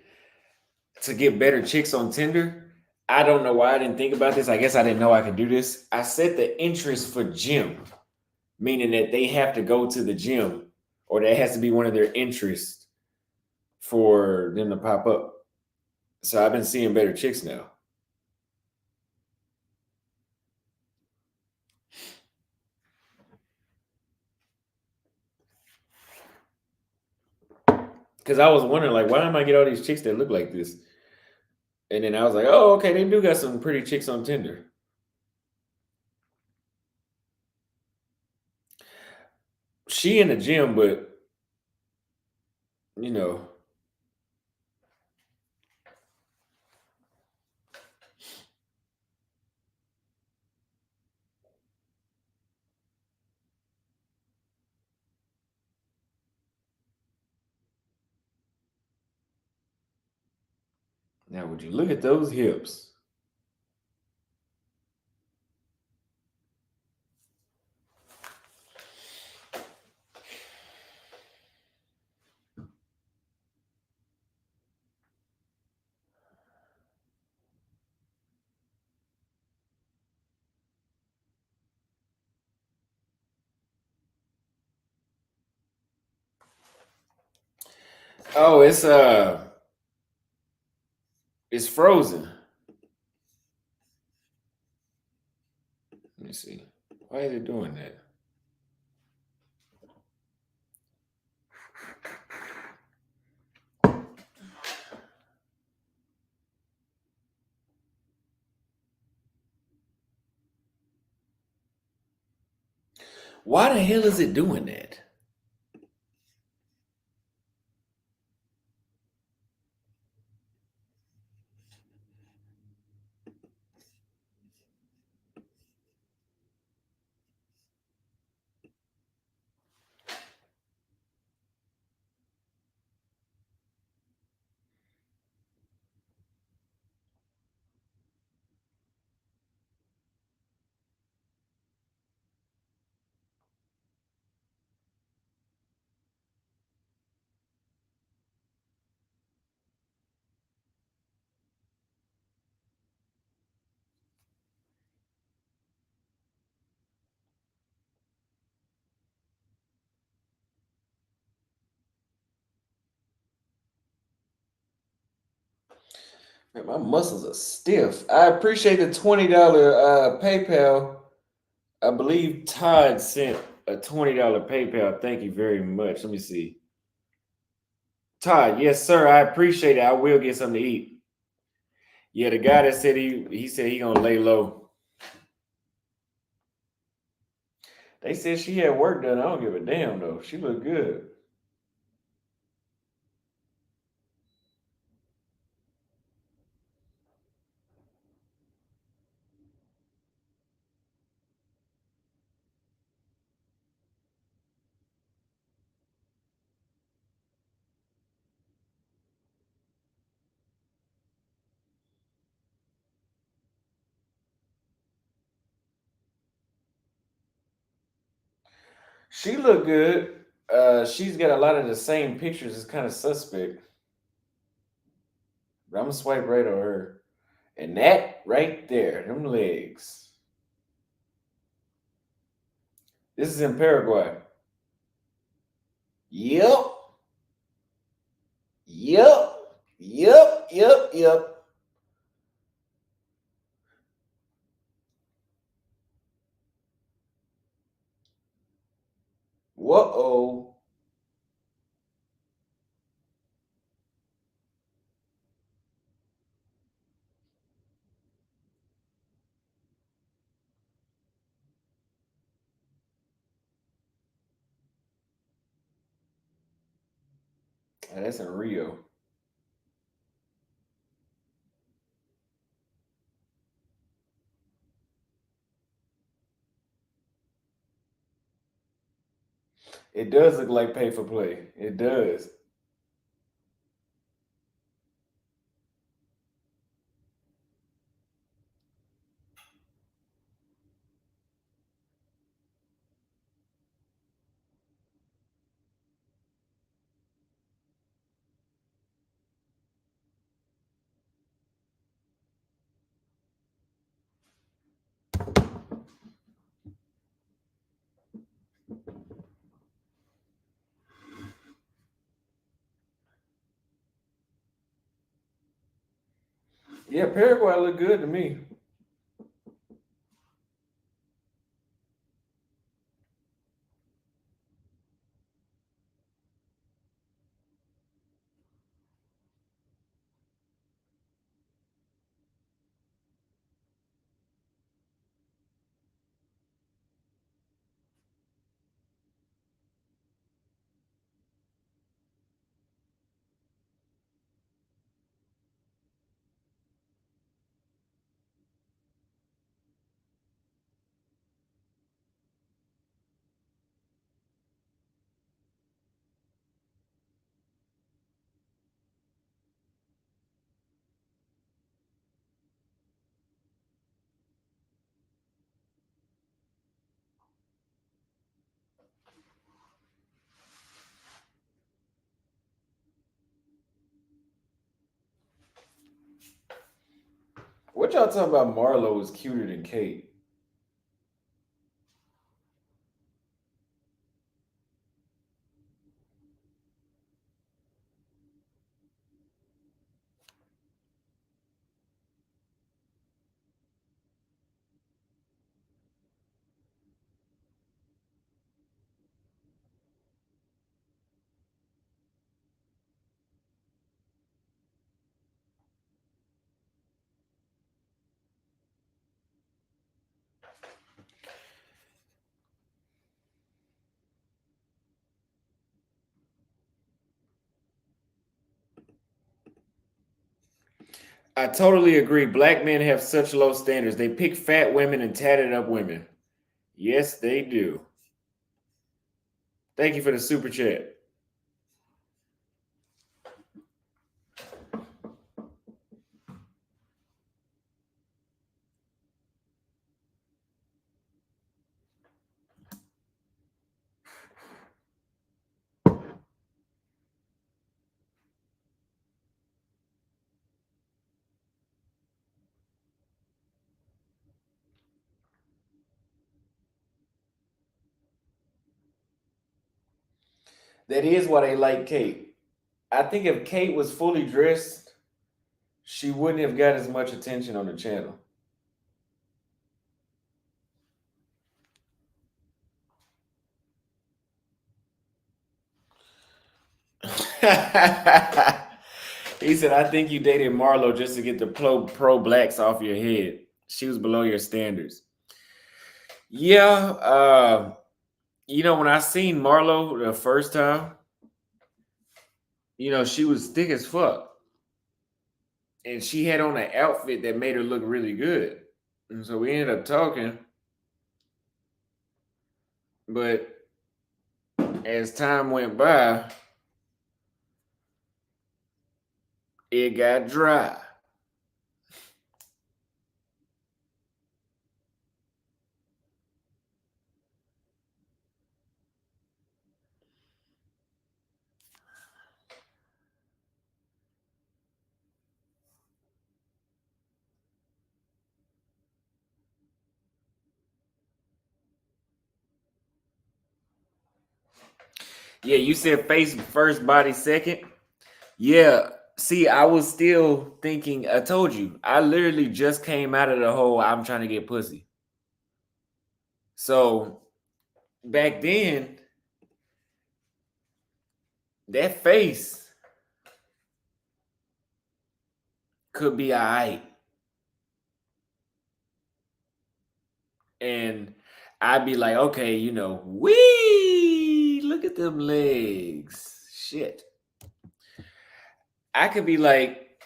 A: to get better chicks on Tinder, I don't know why I didn't think about this. I guess I didn't know I could do this. I set the interest for gym, meaning that they have to go to the gym or that has to be one of their interests for them to pop up. So I've been seeing better chicks now. Because I was wondering, like, why am I get all these chicks that look like this? And then I was like, oh, okay, they do got some pretty chicks on Tinder. She in the gym, but you know, now would you look at those hips? Oh, it's frozen. Let me see. Why is it doing that? Why the hell is it doing that? Man, my muscles are stiff. I appreciate the $20 PayPal. I believe Todd sent a $20 PayPal. Thank you very much. Let me see. Todd, yes, sir. I appreciate it. I will get something to eat. Yeah, the guy that said he said he gonna lay low. They said she had work done. I don't give a damn though. She looked good. She looked good. She's got a lot of the same pictures. It's kind of suspect. But I'm gonna swipe right on her. And that right there, them legs. This is in Paraguay. Yep. Yep. Yep. Yep. Yep. Whoa. That's in Rio. It does look like pay for play. It does. Yeah, Paraguay look good to me. What y'all talking about? Marlo is cuter than Kate. I totally agree. Black men have such low standards. They pick fat women and tatted up women. Yes, they do. Thank you for the super chat. That is why they like Kate. I think if Kate was fully dressed, she wouldn't have got as much attention on the channel. He said, I think you dated Marlo just to get the pro blacks off your head. She was below your standards. Yeah, when I seen Marlo the first time, she was thick as fuck. And she had on an outfit that made her look really good. And so we ended up talking. But as time went by, it got dry. Yeah, you said face first, body second. Yeah. See, I was still thinking, I told you, I literally just came out of the whole I'm trying to get pussy. So back then, that face could be all right. And I'd be like, okay, wee, look at them legs. Shit. I could be like,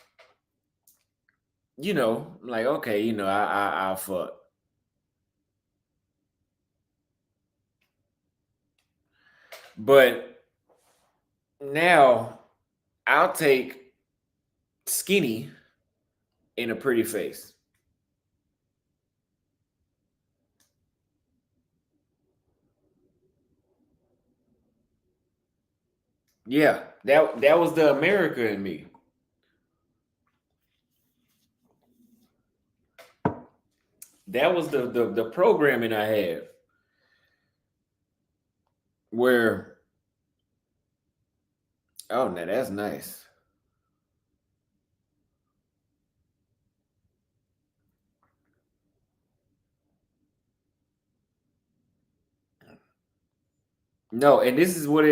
A: like, okay, I'll fuck. But now I'll take skinny in a pretty face. Yeah, that was the America in me. That was the programming I had. Where, oh, now that's nice. No, and this is what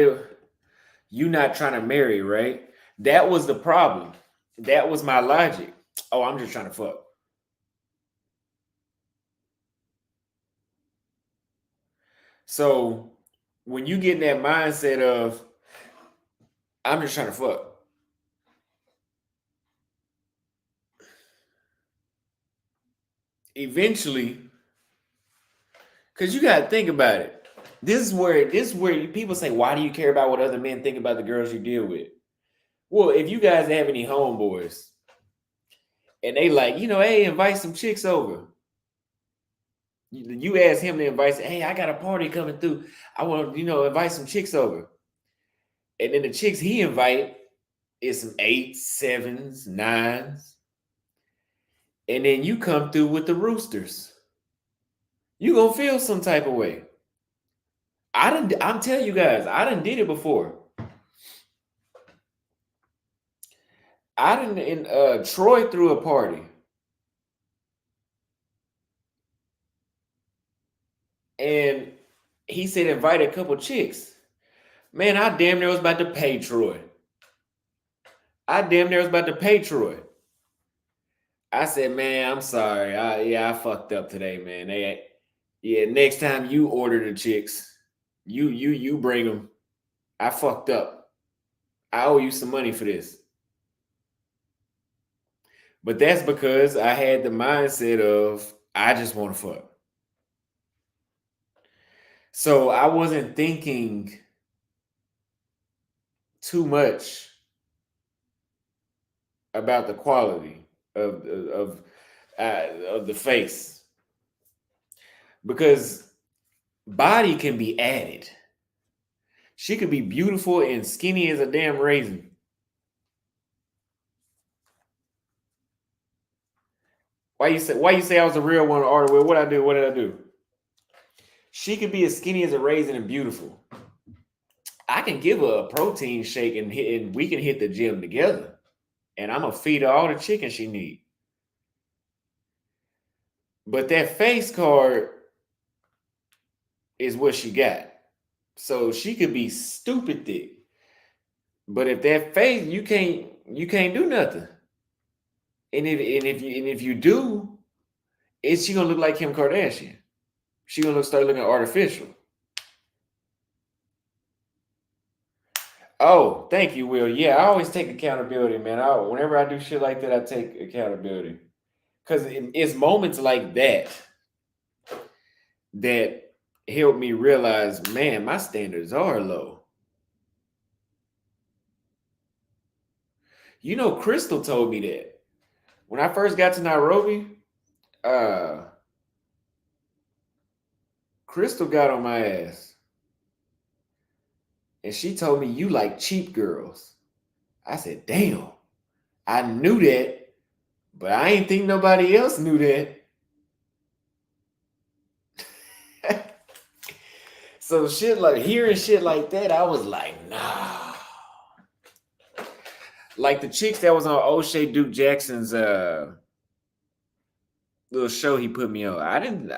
A: you not trying to marry, right? That was the problem. That was my logic. Oh, I'm just trying to fuck. So when you get in that mindset of I'm just trying to fuck, eventually, because you got to think about it. This is where people say, why do you care about what other men think about the girls you deal with? Well, if you guys have any homeboys and they like, hey, invite some chicks over. You ask him to invite, hey, I got a party coming through. I want to, invite some chicks over. And then the chicks he invite is some 8s, 7s, 9s. And then you come through with the roosters. You gonna feel some type of way. I'm telling you guys, I done did it before. Troy threw a party. And he said invite a couple chicks. Man, I damn near was about to pay Troy. I said, man, I'm sorry. I fucked up today, man. Next time you order the chicks, you bring them. I fucked up. I owe you some money for this. But that's because I had the mindset of I just want to fuck. So I wasn't thinking too much about the quality of the face, because body can be added. She could be beautiful and skinny as a damn raisin. Why you say I was a real one, Arthur? What did I do? She could be as skinny as a raisin and beautiful. I can give her a protein shake and we can hit the gym together and I'm gonna feed her all the chicken she need. But that face card is what she got. So she could be stupid thick. But if that face, you can't do nothing. And if you do, is she gonna look like Kim Kardashian? She gonna start looking artificial. Oh, thank you, Will. Yeah, I always take accountability, man. Whenever I do shit like that, I take accountability. Because it's moments like that that help me realize, man, my standards are low. You know, Crystal told me that. When I first got to Nairobi, Crystal got on my ass. And she told me, you like cheap girls. I said, damn, I knew that, but I ain't think nobody else knew that. So hearing shit like that, I was like, nah. Like the chicks that was on O'Shea Duke Jackson's little show he put me on. I didn't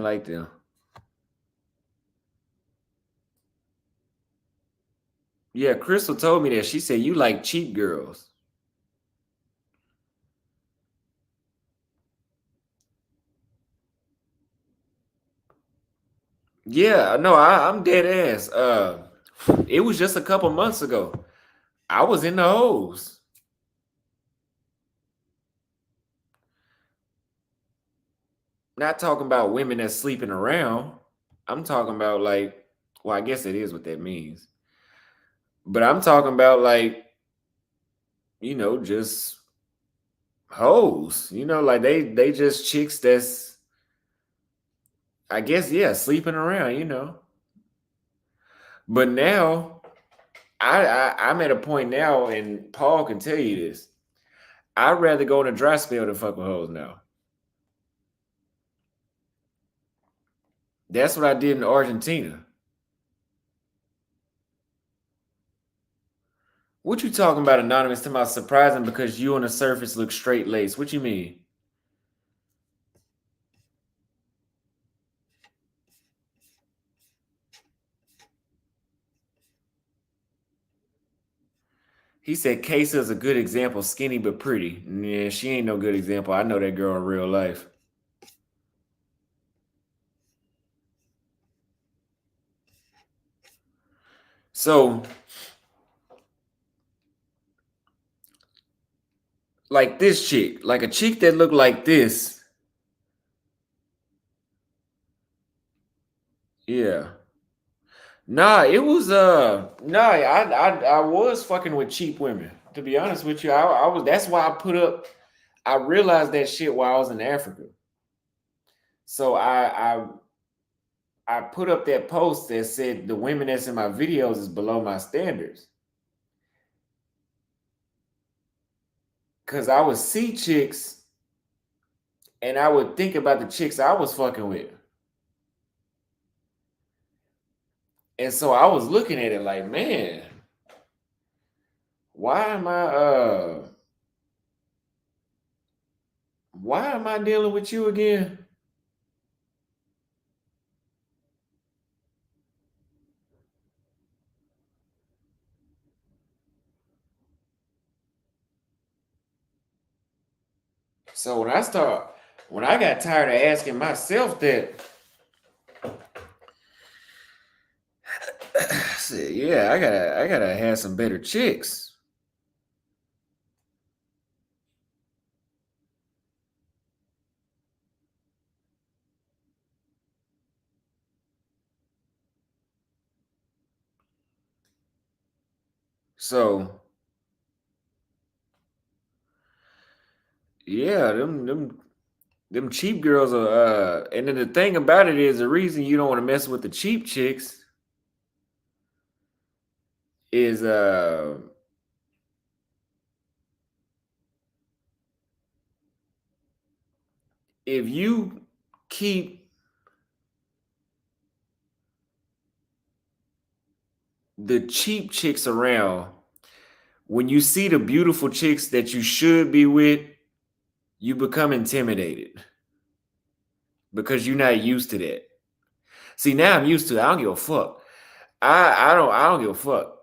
A: like them. Yeah, Crystal told me that. She said, you like cheap girls. Yeah, no, I'm dead ass. It was just a couple months ago. I was in the hose. Not talking about women that's sleeping around. I'm talking about like, well, I guess it is what that means. But I'm talking about like, just hoes. Like they just chicks that's, I guess, yeah, sleeping around. But now I'm at a point now, and Paul can tell you this. I'd rather go on a dry spell than fuck with hoes now. That's what I did in Argentina. What you talking about, Anonymous? Talking about surprising because you on the surface look straight laced. What you mean? He said Kesa is a good example, skinny but pretty. Yeah, she ain't no good example. I know that girl in real life. So, like this chick, like a chick that looked like this. Yeah. Nah, it was I was fucking with cheap women. To be honest with you, I was. That's why I realized that shit while I was in Africa. So I put up that post that said the women that's in my videos is below my standards. Cause I would see chicks and I would think about the chicks I was fucking with. And so I was looking at it like, man, why am I dealing with you again? So when I got tired of asking myself that, I said, yeah, I gotta have some better chicks. So yeah, them cheap girls are and then the thing about it is the reason you don't want to mess with the cheap chicks is if you keep the cheap chicks around, when you see the beautiful chicks that you should be with, you become intimidated because you're not used to that. See, now I'm used to it. I don't give a fuck. I don't give a fuck.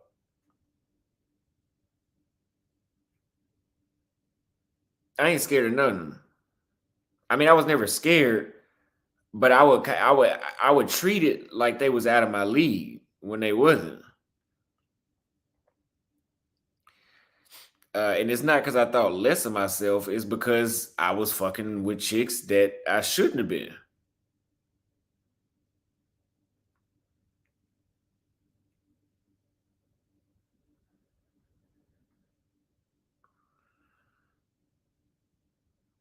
A: I ain't scared of nothing. I mean, I was never scared, but I would treat it like they was out of my league when they wasn't. And it's not because I thought less of myself. It's because I was fucking with chicks that I shouldn't have been.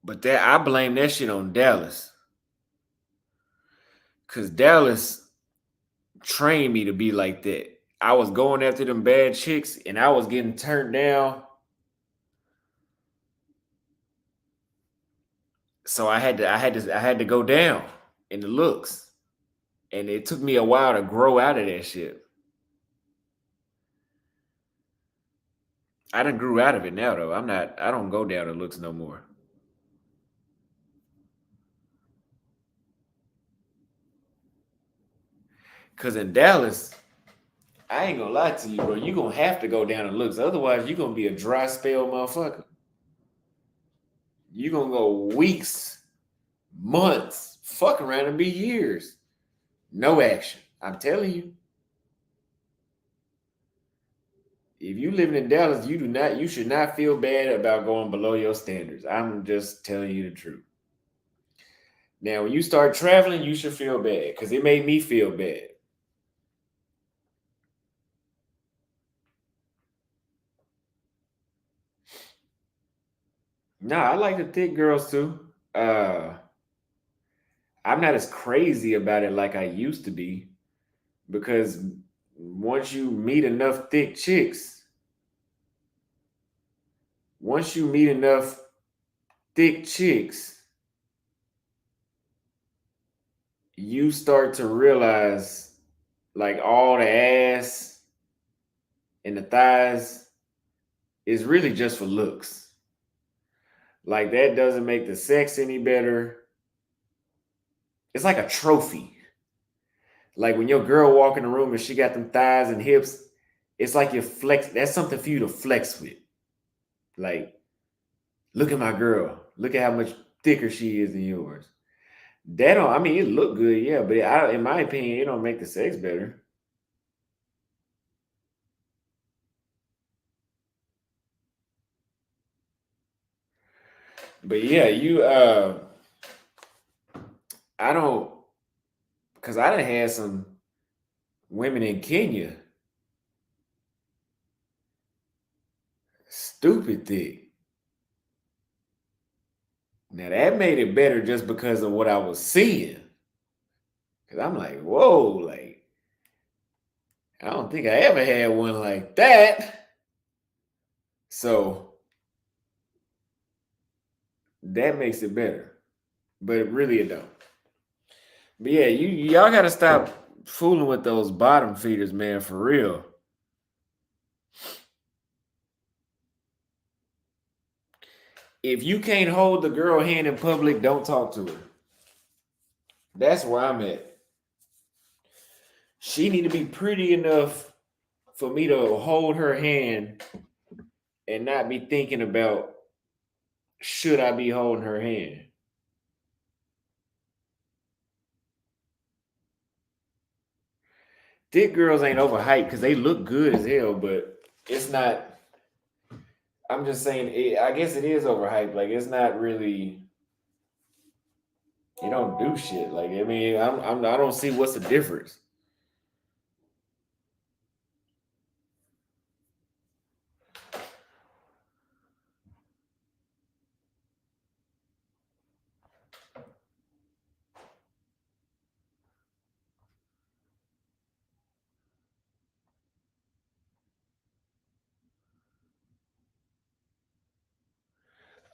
A: But that I blame that shit on Dallas. Cause Dallas trained me to be like that. I was going after them bad chicks and I was getting turned down. So I had to go down in the looks. And it took me a while to grow out of that shit. I done grew out of it now though. I don't go down in looks no more. Cause in Dallas, I ain't gonna lie to you, bro. You're gonna have to go down in looks. Otherwise, you're gonna be a dry spell motherfucker. You're gonna go weeks, months, fuck around and be years. No action. I'm telling you. If you living in Dallas, you should not feel bad about going below your standards. I'm just telling you the truth. Now, when you start traveling, you should feel bad because it made me feel bad. Nah, I like the thick girls too. I'm not as crazy about it like I used to be because once you meet enough thick chicks, once you meet enough thick chicks, you start to realize like all the ass and the thighs is really just for looks. Like that doesn't make the sex any better. It's like a trophy. Like when your girl walk in the room and she got them thighs and hips, it's like you flex. That's something for you to flex with. Like, look at my girl. Look at how much thicker she is than yours. That don't. I mean, it look good, yeah, but in my opinion, it don't make the sex better. But yeah, I don't, because I done had some women in Kenya, stupid thick. Now that made it better just because of what I was seeing. Cause I'm like, whoa, like I don't think I ever had one like that. So that makes it better. But really it don't. But yeah, y'all gotta stop fooling with those bottom feeders, man, for real. If you can't hold the girl hand in public, don't talk to her. That's where I'm at. She need to be pretty enough for me to hold her hand and not be thinking about should I be holding her hand. Thick girls ain't overhyped because they look good as hell, but it's not. I'm just saying. I guess it is overhyped. Like it's not really. It don't do shit. Like I mean, I don't see what's the difference.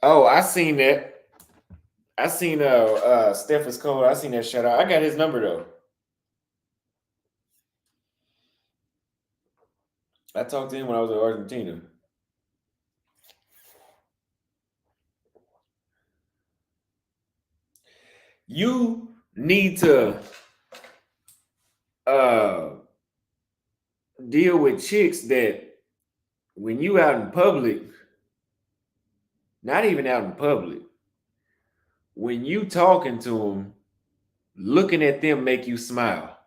A: Oh, I seen that. I seen Steph is cold. I seen that shout out. I got his number though. I talked to him when I was in Argentina. You need to deal with chicks that when you out in public, not even out in public, when you talking to them, looking at them make you smile.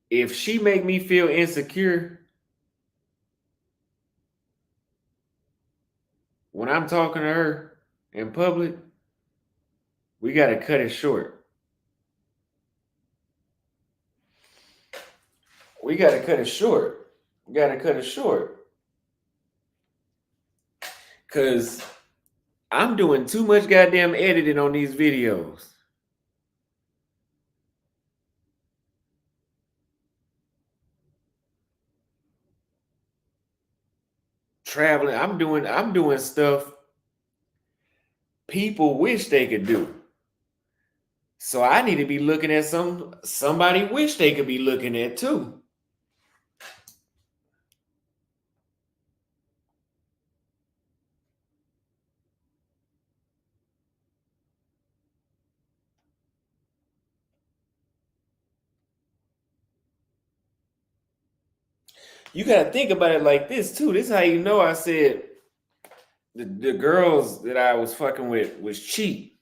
A: If she make me feel insecure when I'm talking to her in public, we got to cut it short. We got to cut it short. We got to cut it short. Because I'm doing too much goddamn editing on these videos. Traveling, I'm doing stuff people wish they could do. So I need to be looking at somebody wish they could be looking at too. You got to think about it like this too. This is how you know I said the girls that I was fucking with was cheap.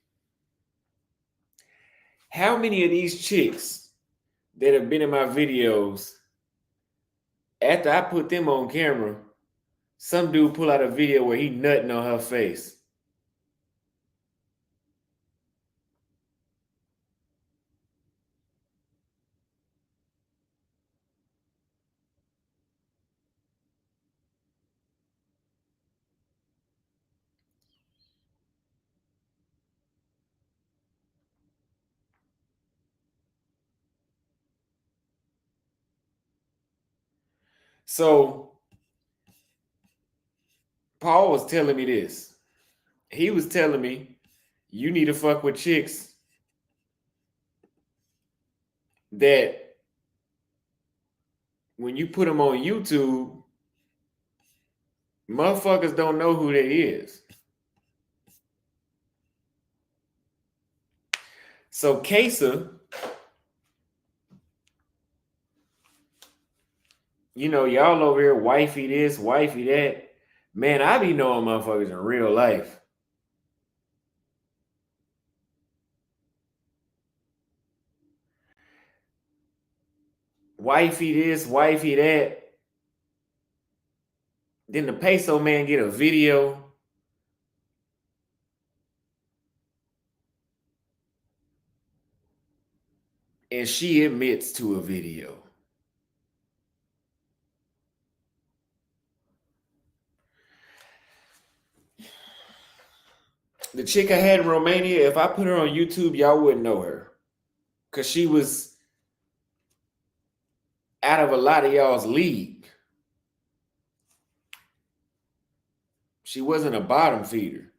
A: How many of these chicks that have been in my videos, after I put them on camera, some dude pull out a video where he nutting on her face? So Paul was telling me this. He was telling me you need to fuck with chicks that when you put them on YouTube, motherfuckers don't know who that is. So Kesa, you know, y'all over here wifey this, wifey that. Man, I be knowing motherfuckers in real life. Wifey this, wifey that. Then the peso man get a video. And she admits to a video. The chick I had in Romania, if I put her on YouTube, y'all wouldn't know her. Because she was out of a lot of y'all's league. She wasn't a bottom feeder.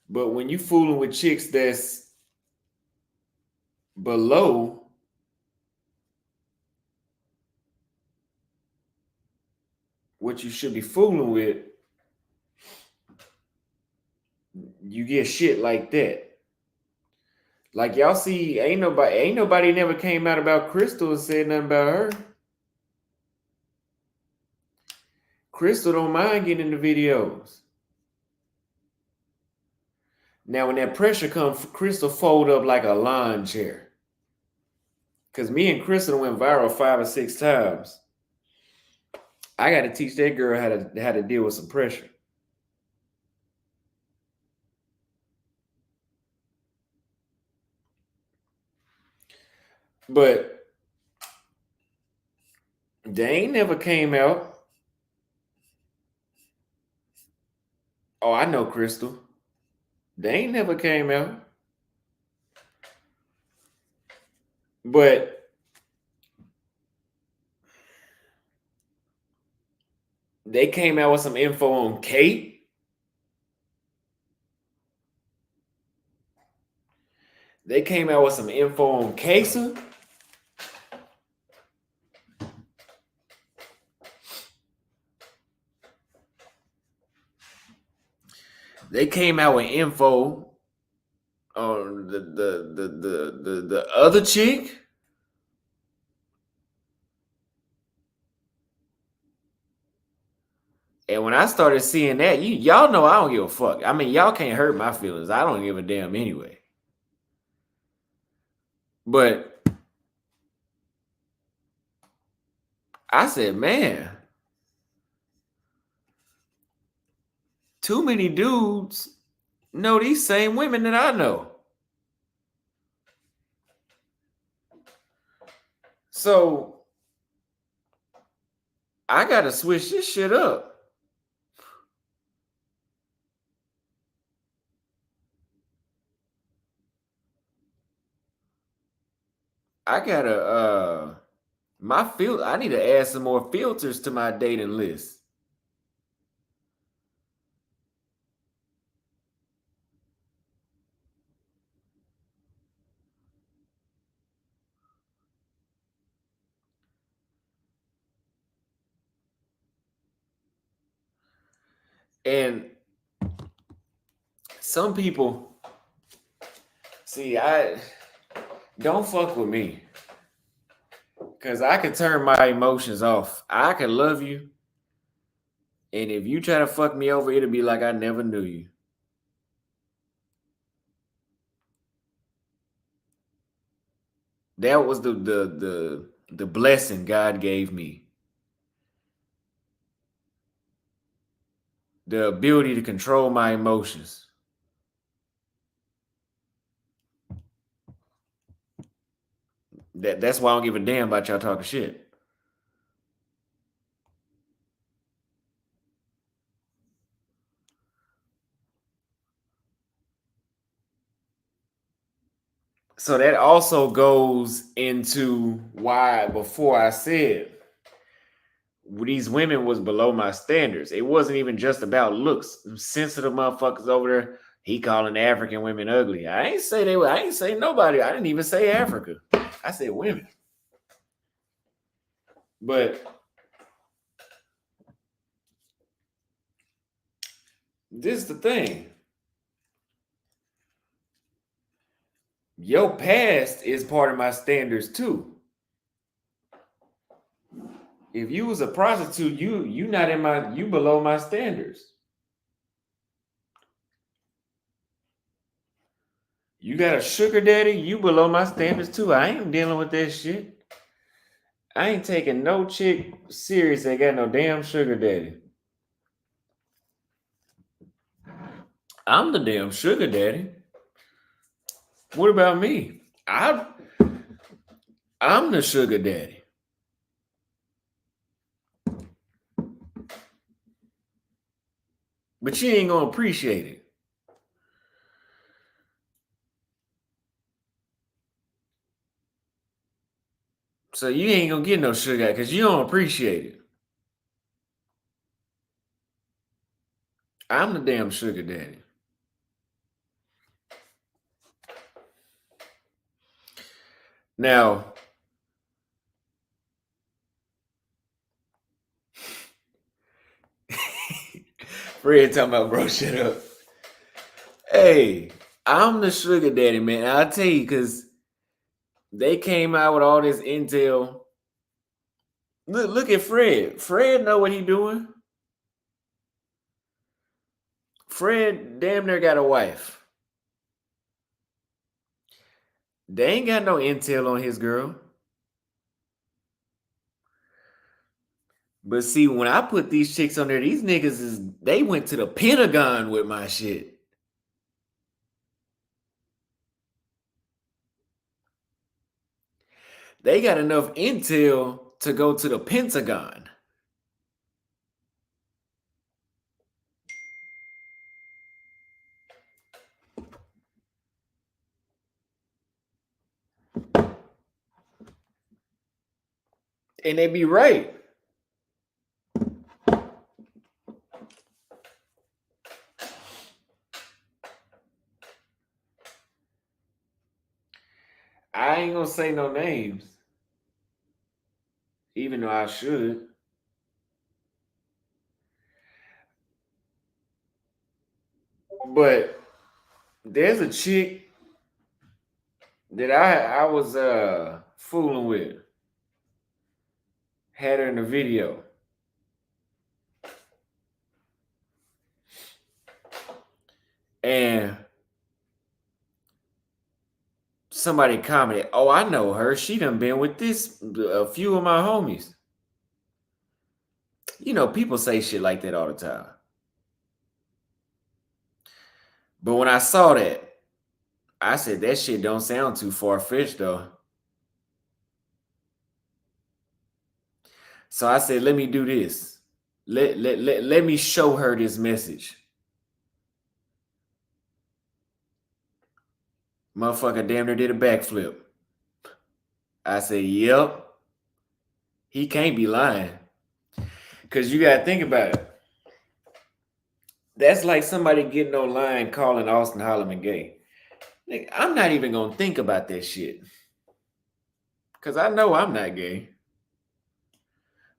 A: But when you fooling with chicks that's below what you should be fooling with, you get shit like that. Like y'all see, ain't nobody never came out about Crystal and said nothing about her. Crystal don't mind getting in the videos. Now, when that pressure comes, Crystal fold up like a lawn chair. Because me and Crystal went viral 5 or 6 times. I got to teach that girl how to deal with some pressure. But they ain't never came out. Oh, I know Crystal. They ain't never came out. But they came out with some info on Kate. They came out with some info on Kesa. They came out with info on the other chick. And when I started seeing that, y'all know I don't give a fuck. I mean, y'all can't hurt my feelings. I don't give a damn anyway. But I said, man, too many dudes know these same women that I know. So I gotta switch this shit up. I gotta I need to add some more filters to my dating list. And some people see, I don't fuck with me. Cause I can turn my emotions off. I can love you. And if you try to fuck me over, it'll be like I never knew you. That was the blessing God gave me. The ability to control my emotions. That's why I don't give a damn about y'all talking shit. So that also goes into why before I said these women was below my standards. It wasn't even just about looks. Them sensitive motherfuckers over there, he calling African women ugly. I ain't say they were, I ain't say nobody. I didn't even say Africa. I said women. But this is the thing. Your past is part of my standards too. If you was a prostitute, you not in my, you below my standards. You got a sugar daddy, you below my standards too. I ain't dealing with that shit. I ain't taking no chick serious that got no damn sugar daddy. I'm the damn sugar daddy. What about me? I'm the sugar daddy. But you ain't gonna appreciate it. So you ain't gonna get no sugar because you don't appreciate it. I'm the damn sugar daddy. Now, Fred talking about, bro, shut up. Hey, I'm the sugar daddy, man. I'll tell you, because they came out with all this intel. Look at Fred. Fred know what he doing. Fred damn near got a wife. They ain't got no intel on his girl. But see, when I put these chicks on there, these niggas they went to the Pentagon with my shit. They got enough intel to go to the Pentagon. And they be right. I ain't gonna say no names, even though I should. But there's a chick that I was fooling with. Had her in the video. And somebody commented, "Oh, I know her. She done been with a few of my homies." You know, people say shit like that all the time. But when I saw that, I said, that shit don't sound too far-fetched, though. So I said, let me do this. Let me show her this message. Motherfucker damn near did a backflip. I said, yep. He can't be lying. Because you got to think about it. That's like somebody getting online calling Austin Holloman gay. Nigga, I'm not even going to think about that shit. Because I know I'm not gay.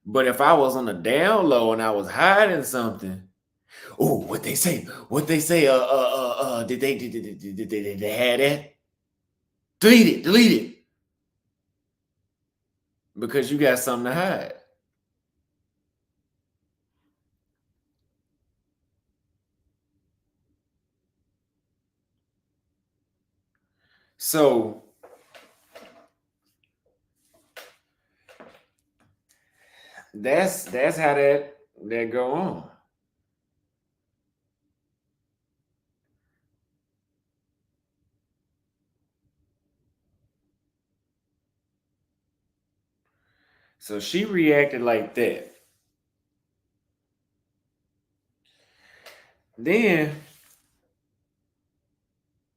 A: But if I was on the down low and I was hiding something, oh, what they say? What they say? Did they have that? Delete it. Because you got something to hide. So that's how that go on. So she reacted like that. Then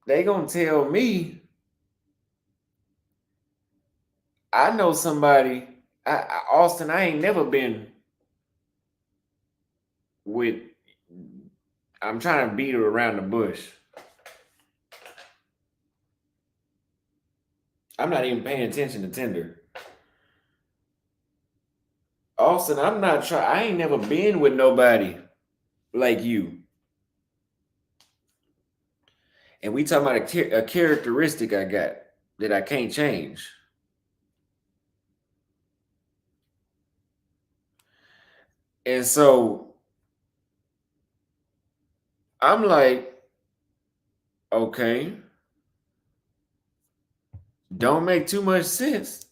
A: they gonna tell me I know somebody. Austin, I ain't never been with. I'm trying to beat her around the bush. I'm not even paying attention to Tinder. Austin, I'm not trying. I ain't never been with nobody like you. And we talking about a characteristic I got that I can't change. And so I'm like, okay, don't make too much sense.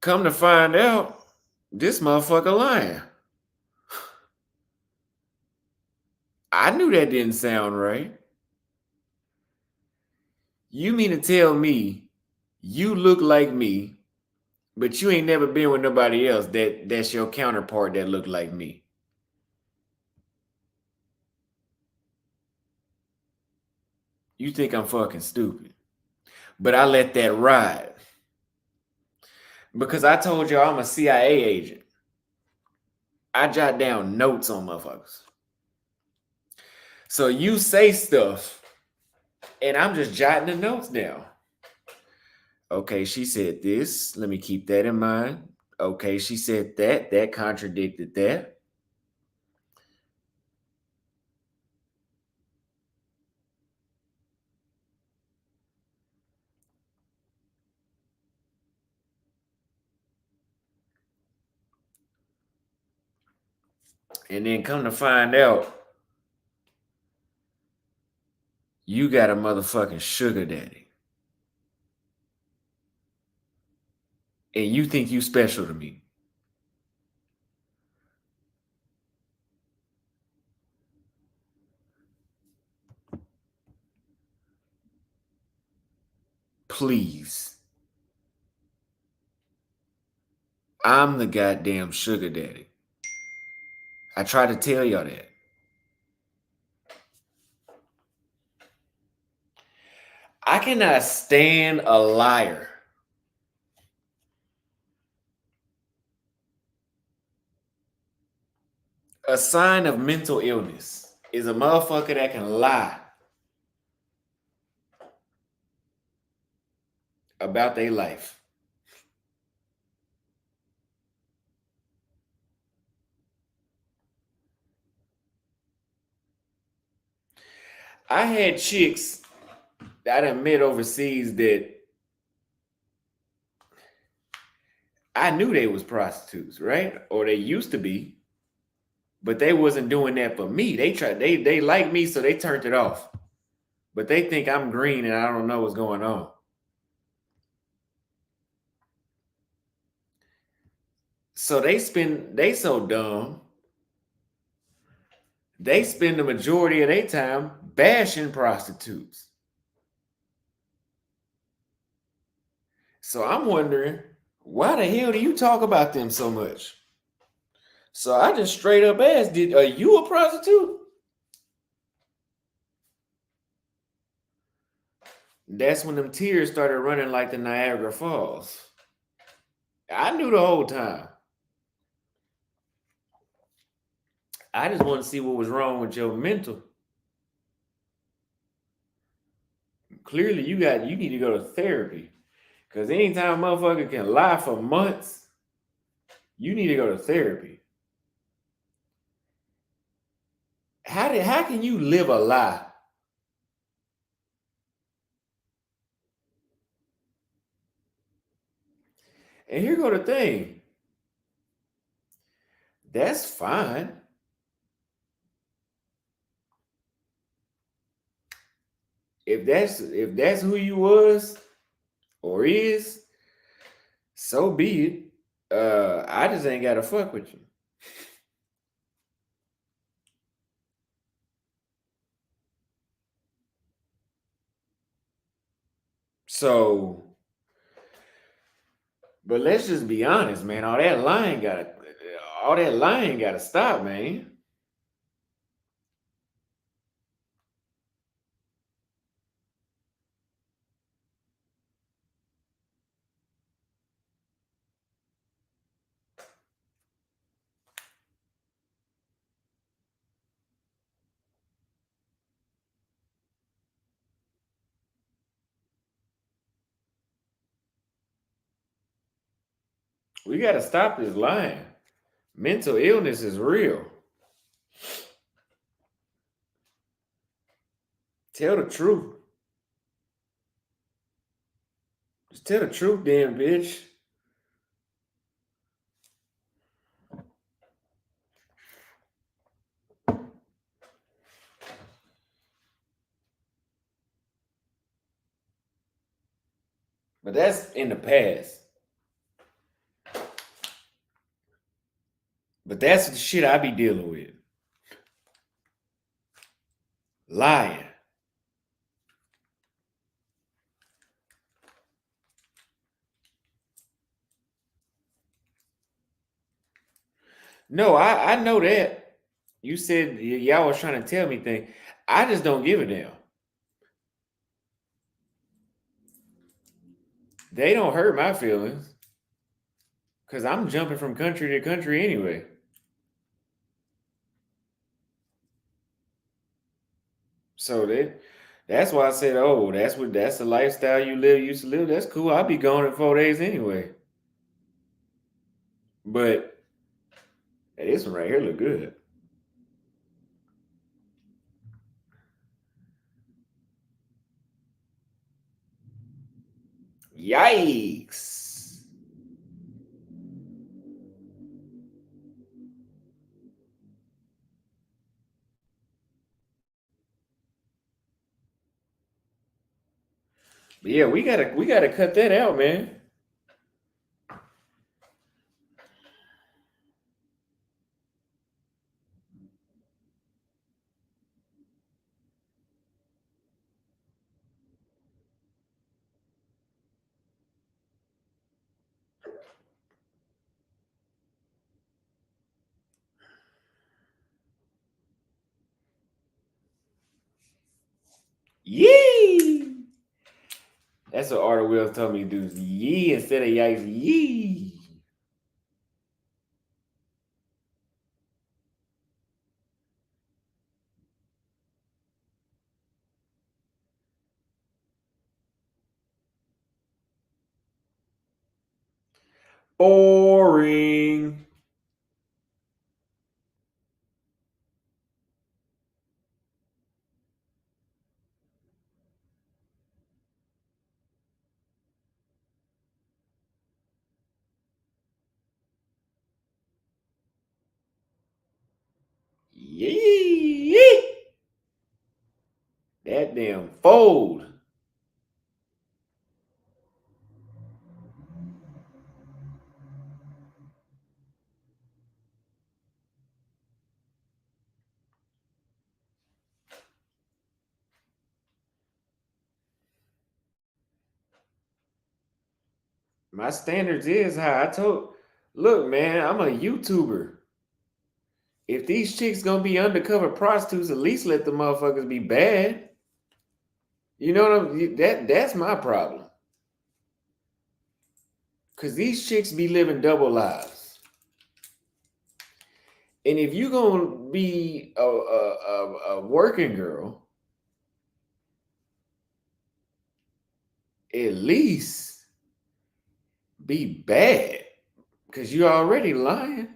A: Come to find out, this motherfucker lying. I knew that didn't sound right. You mean to tell me you look like me, but you ain't never been with nobody else that's your counterpart that look like me? You think I'm fucking stupid. But I let that ride. Because I told y'all I'm a CIA agent. I jot down notes on motherfuckers. So you say stuff, and I'm just jotting the notes down. Okay, she said this. Let me keep that in mind. Okay, she said that. That contradicted that. And then come to find out, you got a motherfucking sugar daddy. And you think you special to me. Please. I'm the goddamn sugar daddy. I try to tell y'all that. I cannot stand a liar. A sign of mental illness is a motherfucker that can lie about their life. I had chicks that I done met overseas that I knew they was prostitutes, right? Or they used to be, but they wasn't doing that for me. They like me, so they turned it off. But they think I'm green and I don't know what's going on. So they so dumb. They spend the majority of their time bashing prostitutes. So I'm wondering, why the hell do you talk about them so much? So I just straight up asked, are you a prostitute? That's when them tears started running like the Niagara Falls. I knew the whole time. I just want to see what was wrong with your mental. Clearly, you need to go to therapy. Because anytime a motherfucker can lie for months, you need to go to therapy. How can you live a lie? And here go the thing. That's fine. If that's who you was or is, so be it. I just ain't gotta fuck with you. So, but let's just be honest, man. All that lying gotta stop, man. We gotta stop this lying. Mental illness is real. Tell the truth. Just tell the truth, damn bitch. But that's in the past. But that's the shit I be dealing with. Lying. No, I know that. You said y'all was trying to tell me things. I just don't give a damn. They don't hurt my feelings. Cause I'm jumping from country to country anyway. So that's why I said, oh, that's the lifestyle you used to live. That's cool. I'll be gone in 4 days anyway. But hey, this one right here look good. Yikes. But yeah, we gotta cut that out, man. Yee. That's what Arthur Wills told me to do. Yee instead of yikes. Yee. Boring. goddamn fold. My standards is high. Look, man, I'm a YouTuber. If these chicks gonna be undercover prostitutes, at least let the motherfuckers be bad. You know what that's my problem. Cause these chicks be living double lives. And if you gonna be a working girl, at least be bad. Cause you already lying.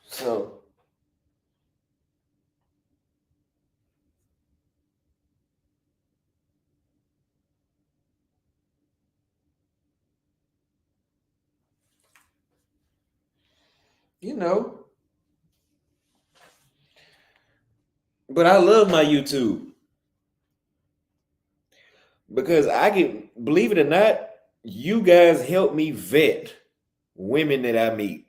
A: So you know. But I love my YouTube. Because believe it or not, you guys help me vet women that I meet.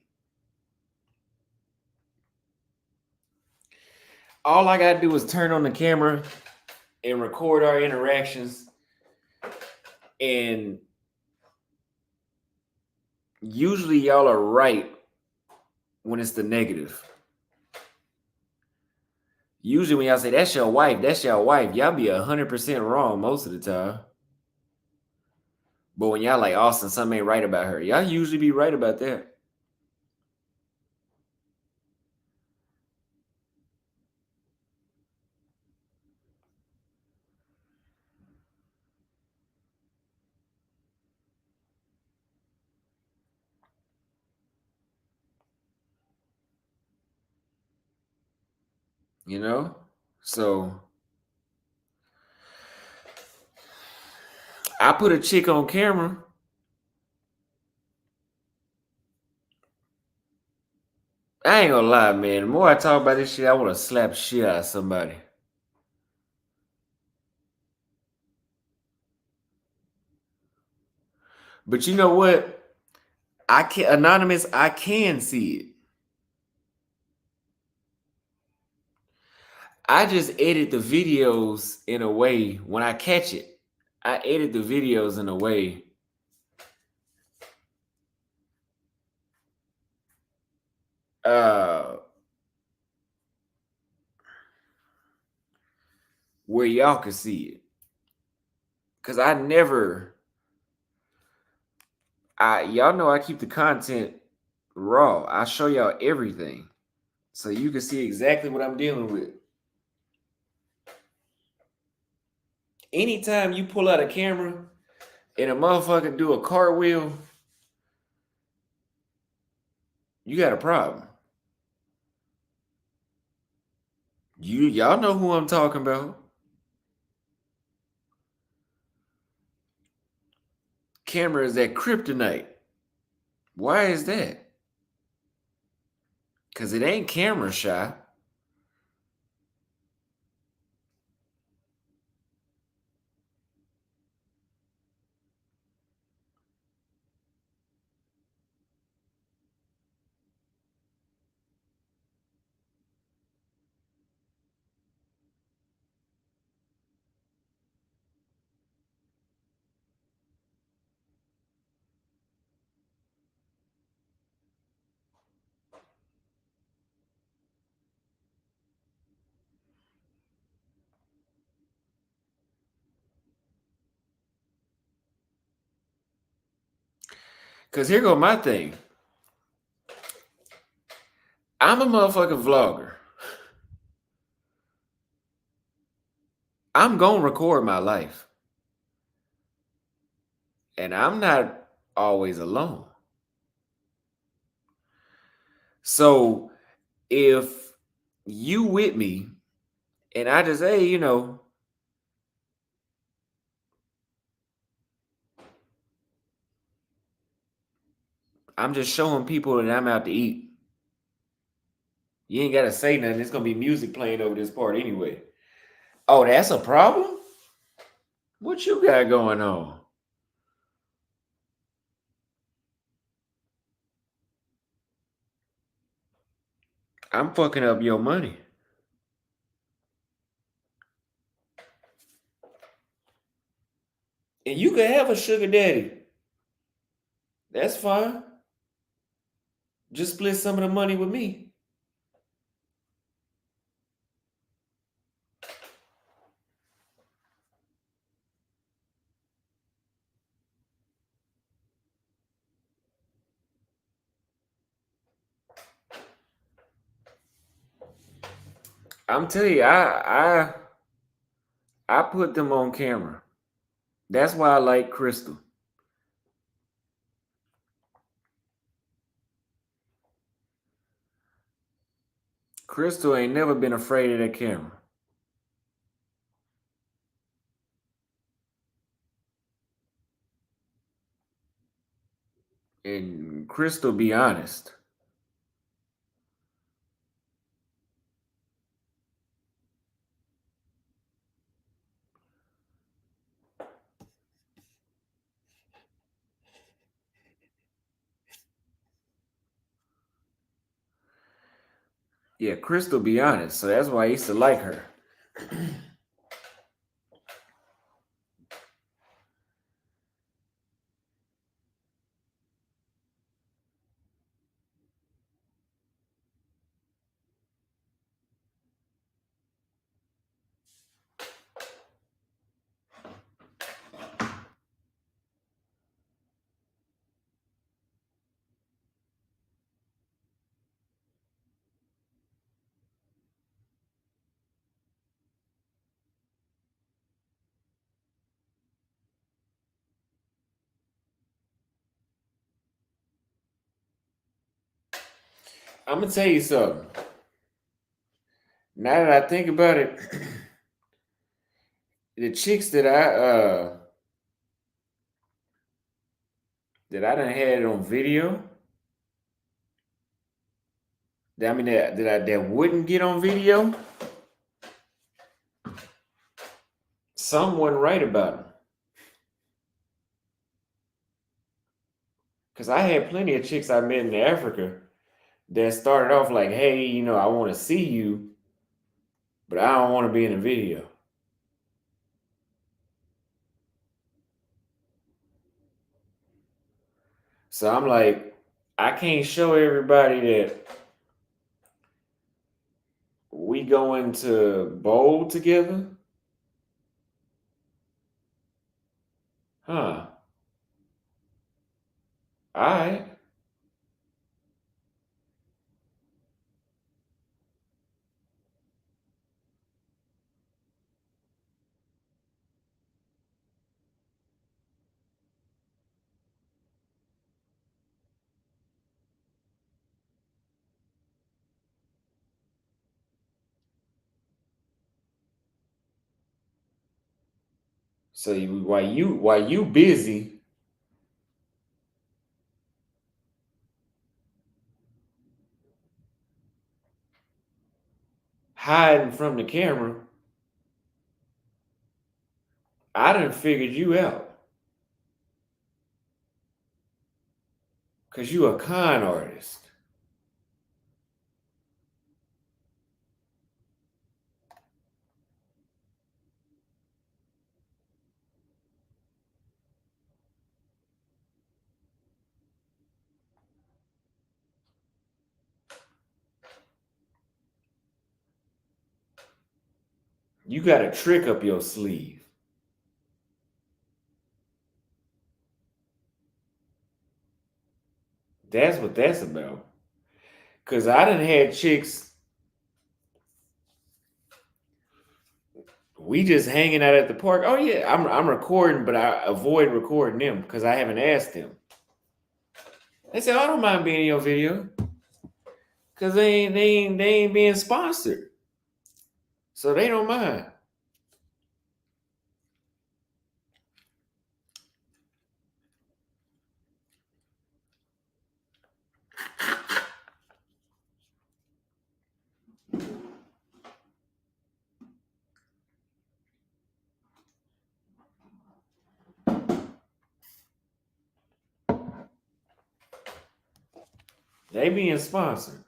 A: All I gotta do is turn on the camera and record our interactions. And usually y'all are right when it's the negative. Usually when y'all say, that's your wife, y'all be 100% wrong most of the time. But when y'all like, Austin, something ain't right about her, y'all usually be right about that. You know? So I put a chick on camera. I ain't gonna lie, man. The more I talk about this shit, I want to slap shit out of somebody. But you know what? I can anonymous, I can see it. I just edit the videos in a way when I catch it. I edit the videos in a way where y'all can see it. Cause y'all know I keep the content raw. I show y'all everything. So you can see exactly what I'm dealing with. Anytime you pull out a camera and a motherfucker do a cartwheel, you got a problem. Y'all know who I'm talking about. Camera is that kryptonite. Why is that? Because it ain't camera shy. Because here go my thing. I'm a motherfucking vlogger. I'm going to record my life. And I'm not always alone. So if you with me and I just, hey, you know, I'm just showing people that I'm out to eat. You ain't gotta say nothing. It's gonna be music playing over this part anyway. Oh, that's a problem? What you got going on? I'm fucking up your money. And you can have a sugar daddy. That's fine. Just split some of the money with me. I'm telling you, I put them on camera. That's why I like Crystal. Crystal ain't never been afraid of that camera. And Crystal be honest. Yeah, Crystal be honest. So that's why I used to like her. I'm gonna tell you something. Now that I think about it, the chicks that I done had on video, that wouldn't get on video, some wasn't right about them. Cause I had plenty of chicks I met in Africa that started off like, hey, I want to see you, but I don't want to be in a video. So I'm like, I can't show everybody that we going to bowl together. Huh. All right. So while you busy hiding from the camera, I done figured you out. Cause you a con artist. You got a trick up your sleeve. That's what that's about. Cause I done had chicks, we just hanging out at the park. Oh yeah, I'm recording, but I avoid recording them because I haven't asked them. They say, oh, I don't mind being in your video. Cause they ain't being sponsored. So they don't mind. They being sponsored.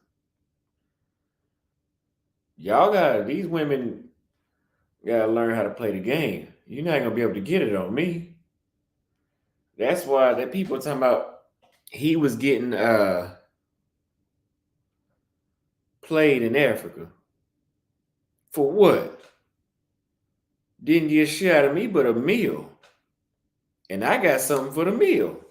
A: Y'all got these women gotta learn how to play the game. You're not gonna be able to get it on me. That's why that people talking about he was getting played in Africa. For what? Didn't get shit out of me but a meal. And I got something for the meal.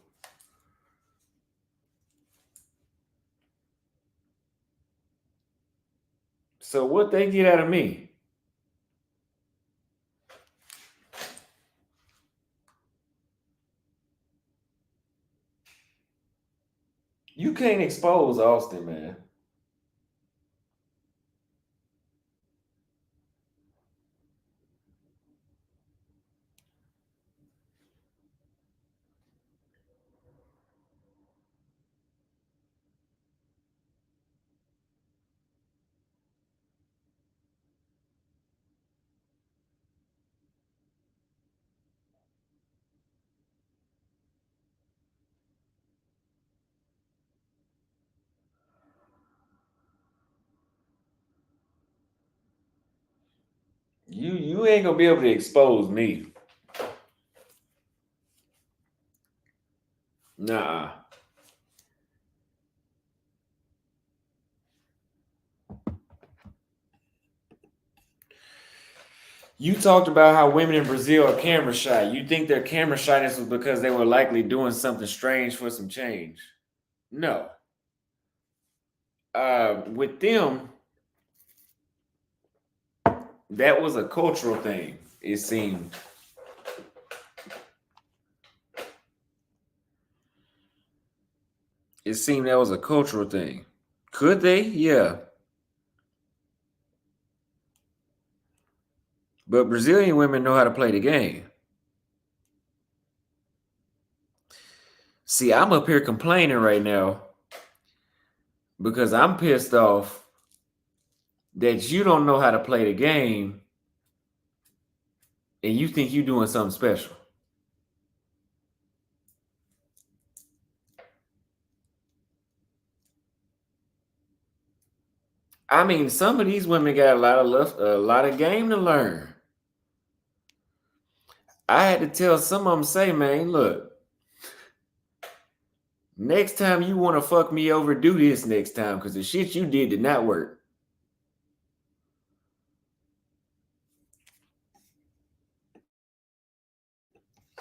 A: So what they get out of me? You can't expose Austin, man. You ain't gonna be able to expose me. Nah. You talked about how women in Brazil are camera shy. You think their camera shyness was because they were likely doing something strange for some change? No. With them, that was a cultural thing, it seemed. It seemed that was a cultural thing. Could they? Yeah. But Brazilian women know how to play the game. See, I'm up here complaining right now because I'm pissed off that you don't know how to play the game and you think you're doing something special. I mean, some of these women got a lot of game to learn. I had to tell some of them, say, man, look, next time you want to fuck me over, do this next time because the shit you did not work.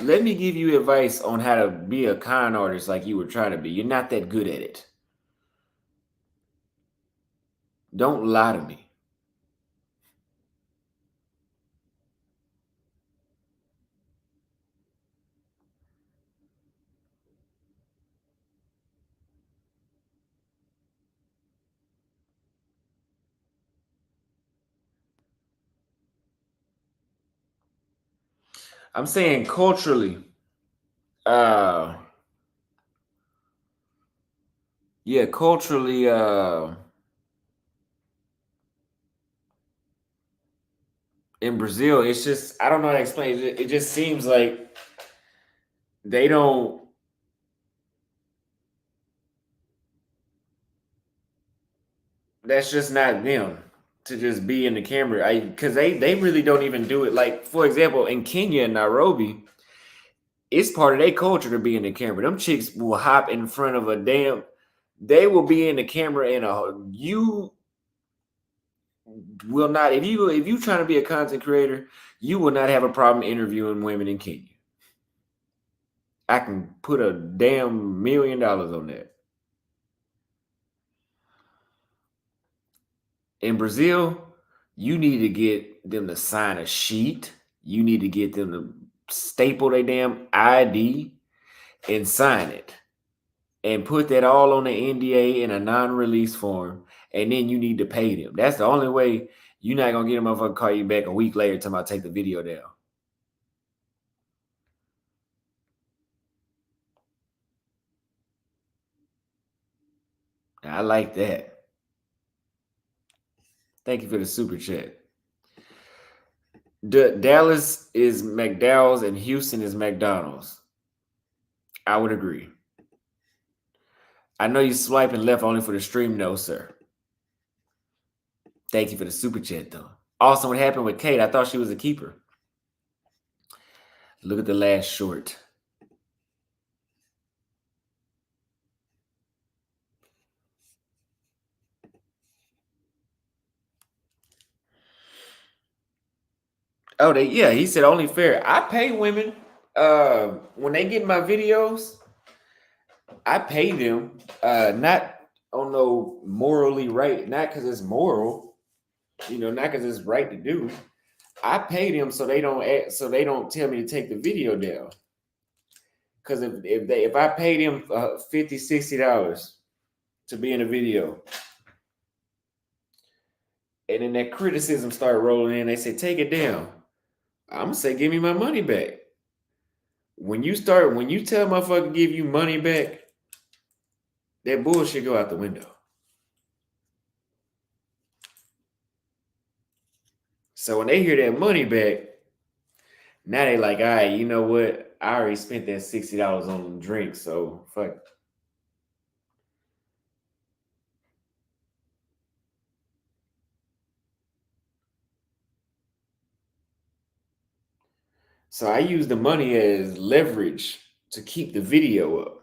A: Let me give you advice on how to be a con artist like you were trying to be. You're not that good at it. Don't lie to me. I'm saying culturally, uh, yeah, culturally, in Brazil, it's just, I don't know how to explain it. It just seems like they don't, that's just not them to just be in the camera. Because they really don't even do it. Like, for example, in Kenya and Nairobi, it's part of their culture to be in the camera. Them chicks will hop in front of they will be in the camera you will not, if you trying to be a content creator, you will not have a problem interviewing women in Kenya. I can put a damn $1 million on that. In Brazil, you need to get them to sign a sheet. You need to get them to staple their damn ID and sign it. And put that all on the NDA in a non-release form. And then you need to pay them. That's the only way you're not going to get a motherfucker call you back a week later till I take the video down. I like that. Thank you for the super chat. Dallas is McDowell's and Houston is McDonald's. I would agree. I know you swiping left only for the stream, no, sir. Thank you for the super chat, though. Also, what happened with Kate? I thought she was a keeper. Look at the last short. Oh, he said only fair. I pay women when they get my videos, I pay them not on no morally right, not because it's moral, not because it's right to do. I pay them so they don't tell me to take the video down. Because if I pay them $50, $60 to be in a video, and then that criticism start rolling in, they say take it down. I'm gonna say give me my money back. When you tell a motherfucker give you money back, that bullshit go out the window. So when they hear that money back, now they like, all right, you know what? I already spent that $60 on drinks, so fuck it. So I use the money as leverage to keep the video up.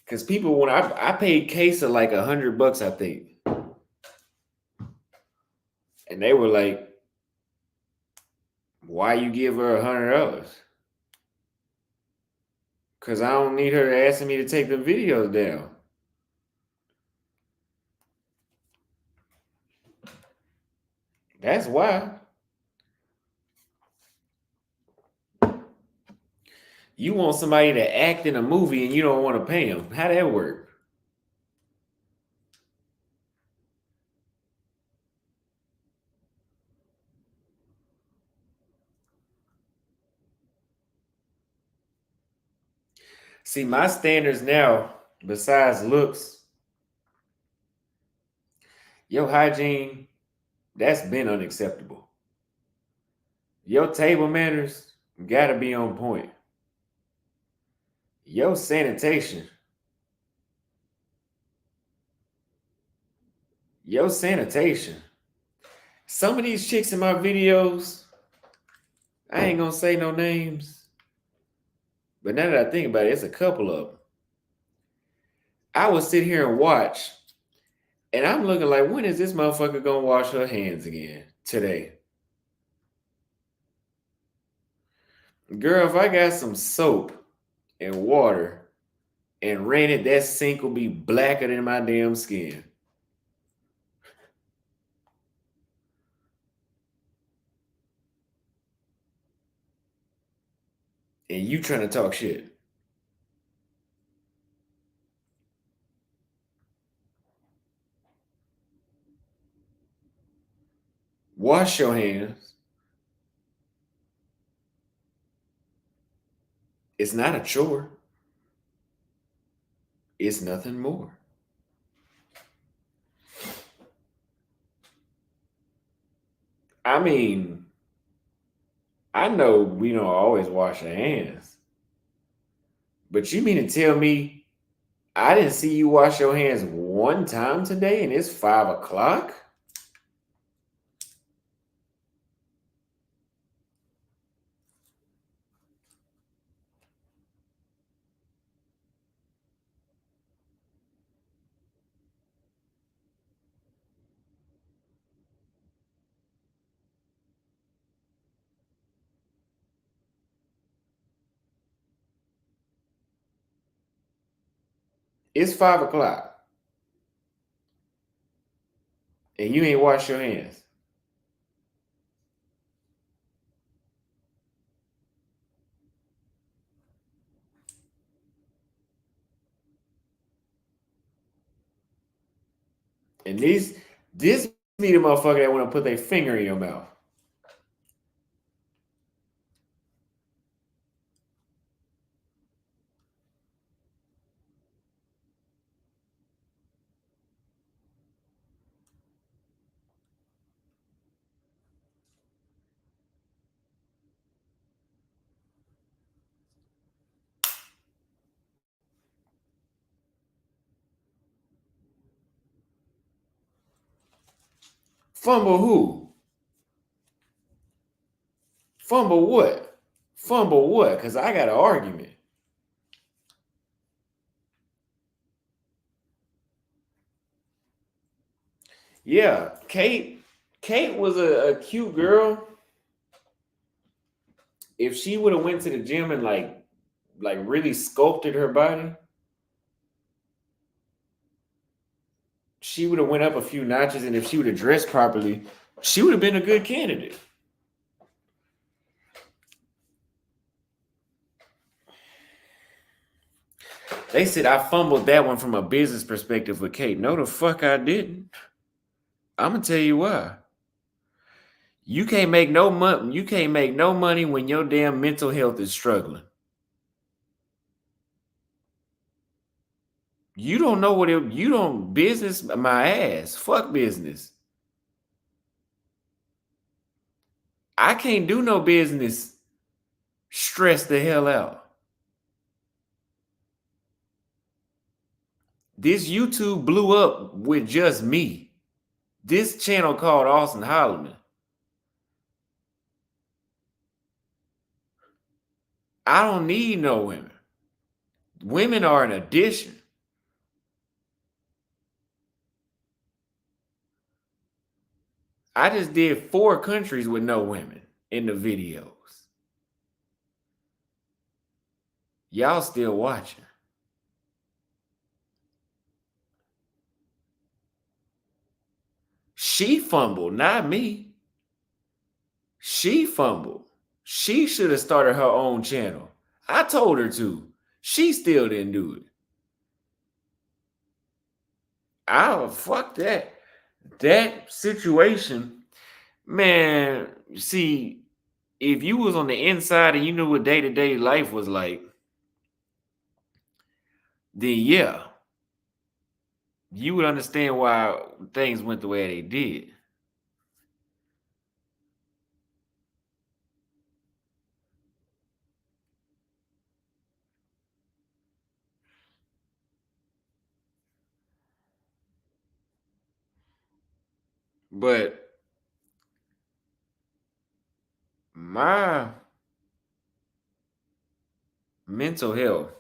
A: Because people, when I paid Kesa like $100, I think. And they were like, why you give her $100? Because I don't need her asking me to take the videos down. That's why. You want somebody to act in a movie and you don't want to pay them. How that work? See, my standards now, besides looks, your hygiene, that's been unacceptable. Your table manners gotta be on point. Your sanitation. Your sanitation. Some of these chicks in my videos, I ain't gonna say no names, but now that I think about it, it's a couple of them. I would sit here and watch, and I'm looking like, when is this motherfucker gonna wash her hands again today? Girl, if I got some soap and water and ran it, that sink will be blacker than my damn skin. And you trying to talk shit. Wash your hands. It's not a chore. It's nothing more. I mean, I know we don't always wash our hands. But you mean to tell me I didn't see you wash your hands one time today and it's 5 o'clock? It's 5 o'clock. And you ain't washed your hands. And this be the motherfucker that want to put their finger in your mouth. Fumble who? Fumble what? Fumble what? Because I got an argument. Yeah, Kate was a cute girl. If she would have went to the gym and like really sculpted her body, she would have went up a few notches, and if she would have dressed properly, she would have been a good candidate. They said I fumbled that one from a business perspective with Kate. No, the fuck I didn't. I'm gonna tell you why. You can't make no money. You can't make no money when your damn mental health is struggling. You don't know what it. You don't business my ass. Fuck business. I can't do no business. Stress the hell out. This YouTube blew up with just me. This channel called Austin Holloman. I don't need no women. Women are an addition. I just did 4 countries with no women in the videos. Y'all still watching. She fumbled, not me. She fumbled. She should have started her own channel. I told her to. She still didn't do it. Fuck that. That situation, man, see, if you was on the inside and you knew what day-to-day life was like, then yeah, you would understand why things went the way they did. But my mental health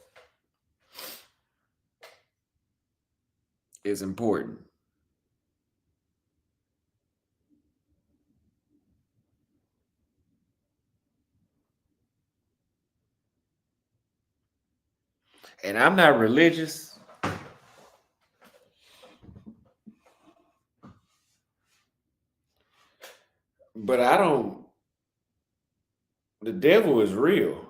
A: is important. And I'm not religious, but the devil is real.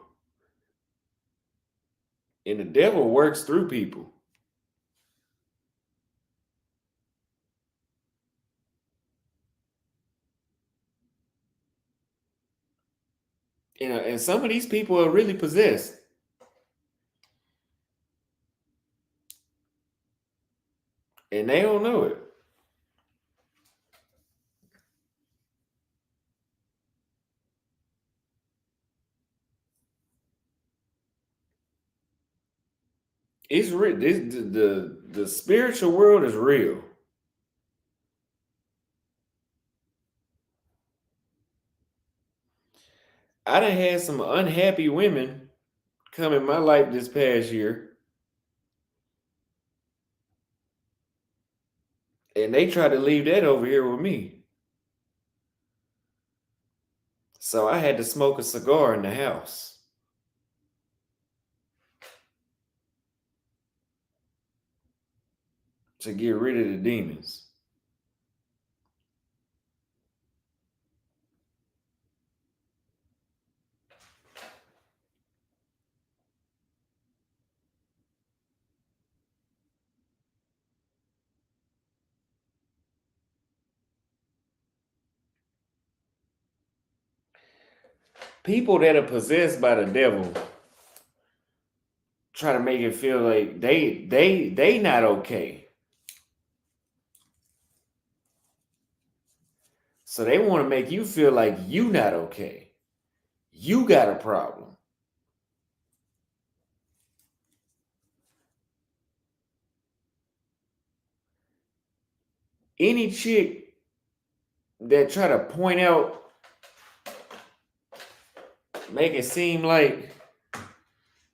A: And the devil works through people. And some of these people are really possessed. And they don't know it. It's real. The spiritual world is real. I done had some unhappy women come in my life this past year, and they tried to leave that over here with me. So I had to smoke a cigar in the house to get rid of the demons. People that are possessed by the devil try to make it feel like they not okay. So they want to make you feel like you not okay. You got a problem. Any chick that try to point out, make it seem like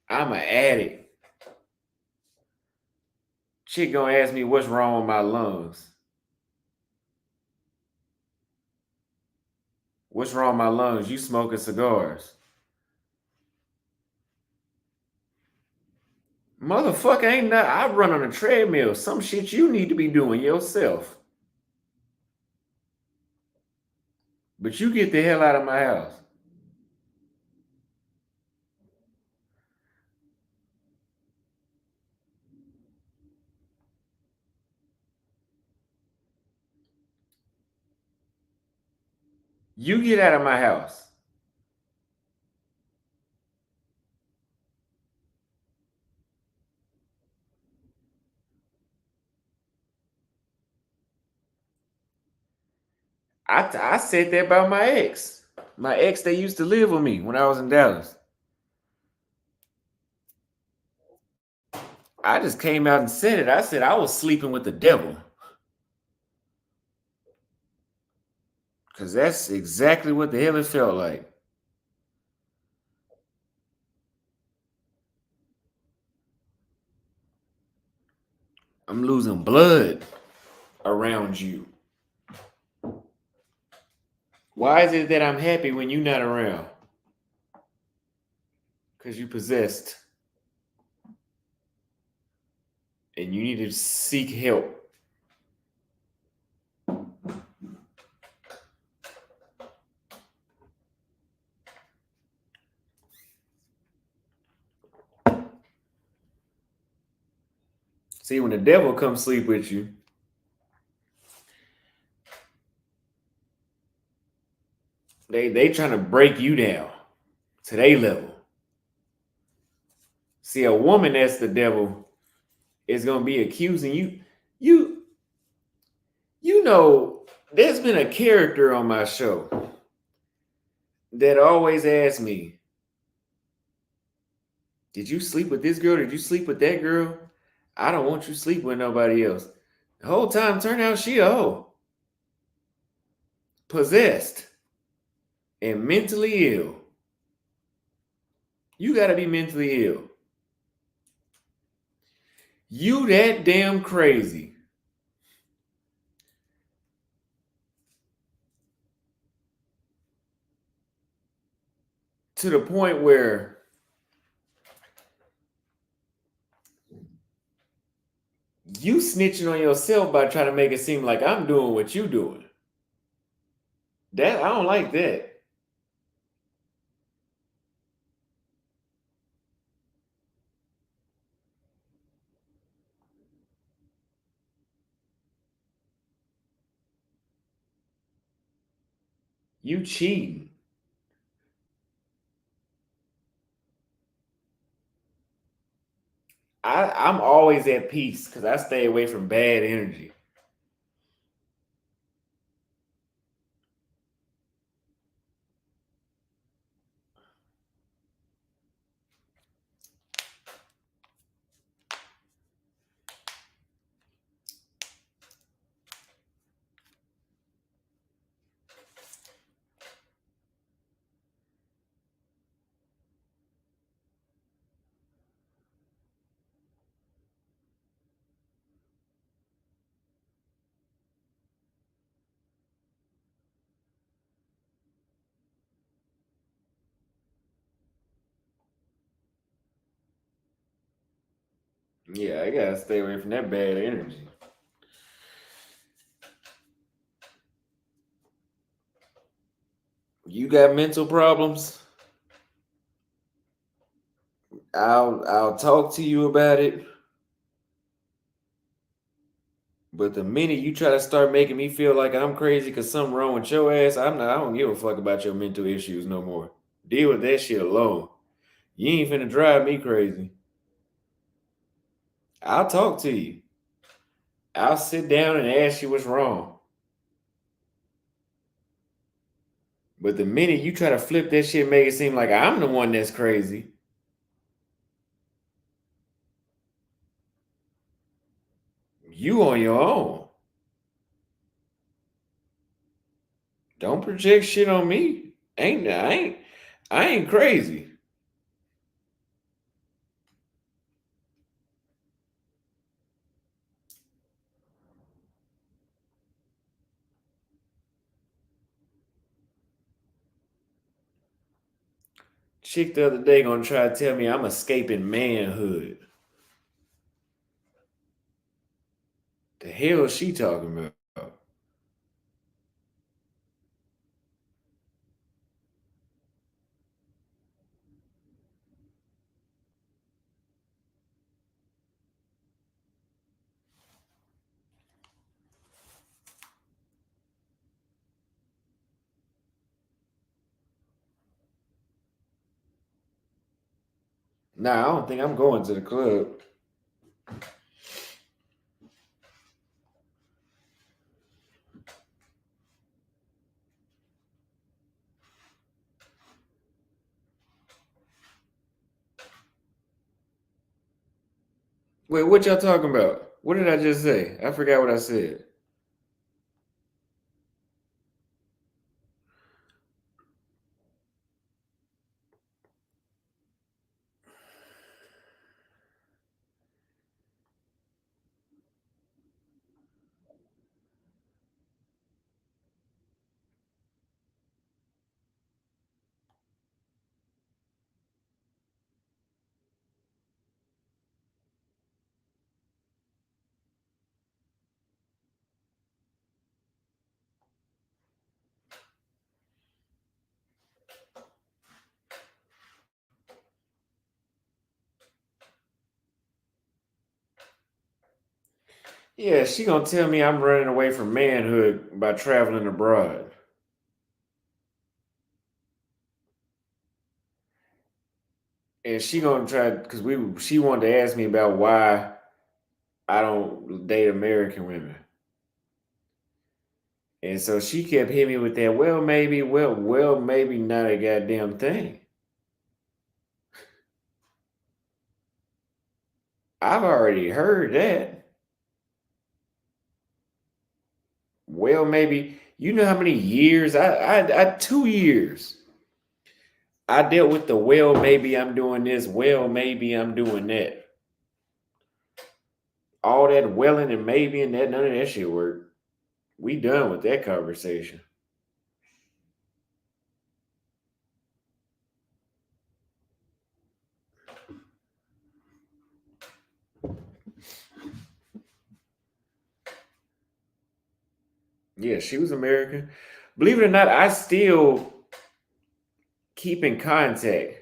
A: I'm an addict. Chick gonna ask me what's wrong with my lungs. What's wrong with my lungs? You smoking cigars. Motherfucker, ain't not. I run on a treadmill. Some shit you need to be doing yourself. But you get the hell out of my house. You get out of my house. I said that about my ex. My ex that used to live with me when I was in Dallas. I just came out and said it. I said I was sleeping with the devil. Because that's exactly what the hell it felt like. I'm losing blood around you. Why is it that I'm happy when you're not around? Because you possessed. And you need to seek help. See, when the devil comes sleep with you, they trying to break you down to their level. See, a woman that's the devil is gonna be accusing you. You know, there's been a character on my show that always asks me, did you sleep with this girl? Did you sleep with that girl? I don't want you to sleep with nobody else. The whole time turned out she a hoe. Possessed. And mentally ill. You gotta be mentally ill. You that damn crazy. To the point where you snitching on yourself by trying to make it seem like I'm doing what you doing. That I don't like that. You cheating. I'm always at peace because I stay away from bad energy. Yeah, I gotta stay away from that bad energy. You got mental problems? I'll talk to you about it. But the minute you try to start making me feel like I'm crazy because something wrong with your ass, I don't give a fuck about your mental issues no more. Deal with that shit alone. You ain't finna drive me crazy. I'll talk to you. I'll sit down and ask you what's wrong. But the minute you try to flip that shit, make it seem like I'm the one that's crazy, you on your own. Don't project shit on me. I ain't crazy. Chick the other day gonna try to tell me I'm escaping manhood. The hell is she talking about? Nah, I don't think I'm going to the club. Wait, what y'all talking about? What did I just say? I forgot what I said. Yeah, she gonna tell me I'm running away from manhood by traveling abroad. And she gonna try because she wanted to ask me about why I don't date American women. And so she kept hitting me with that, well, maybe not a goddamn thing. I've already heard that. Well, maybe you know how many years I 2 years. I dealt with the well, maybe I'm doing this, well, maybe I'm doing that. All that welling and maybe and that none of that shit worked. We done with that conversation. Yeah, she was American. Believe it or not, I still keep in contact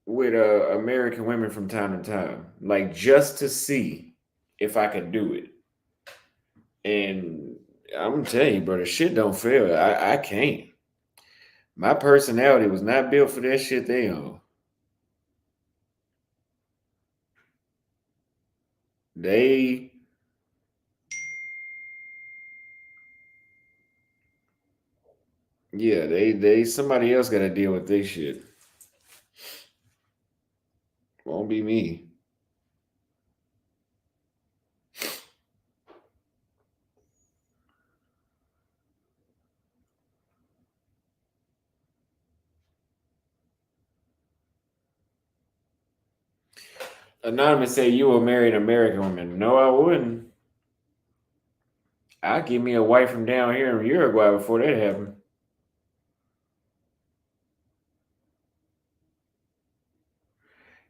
A: with American women from time to time, like just to see if I could do it. And I'm gonna tell you, bro, the shit don't fail. I can't. My personality was not built for that shit they on. They, yeah, they somebody else got to deal with this shit. Won't be me. Anonymous say you will marry an American woman. No, I wouldn't. I'd give me a wife from down here in Uruguay before that happened.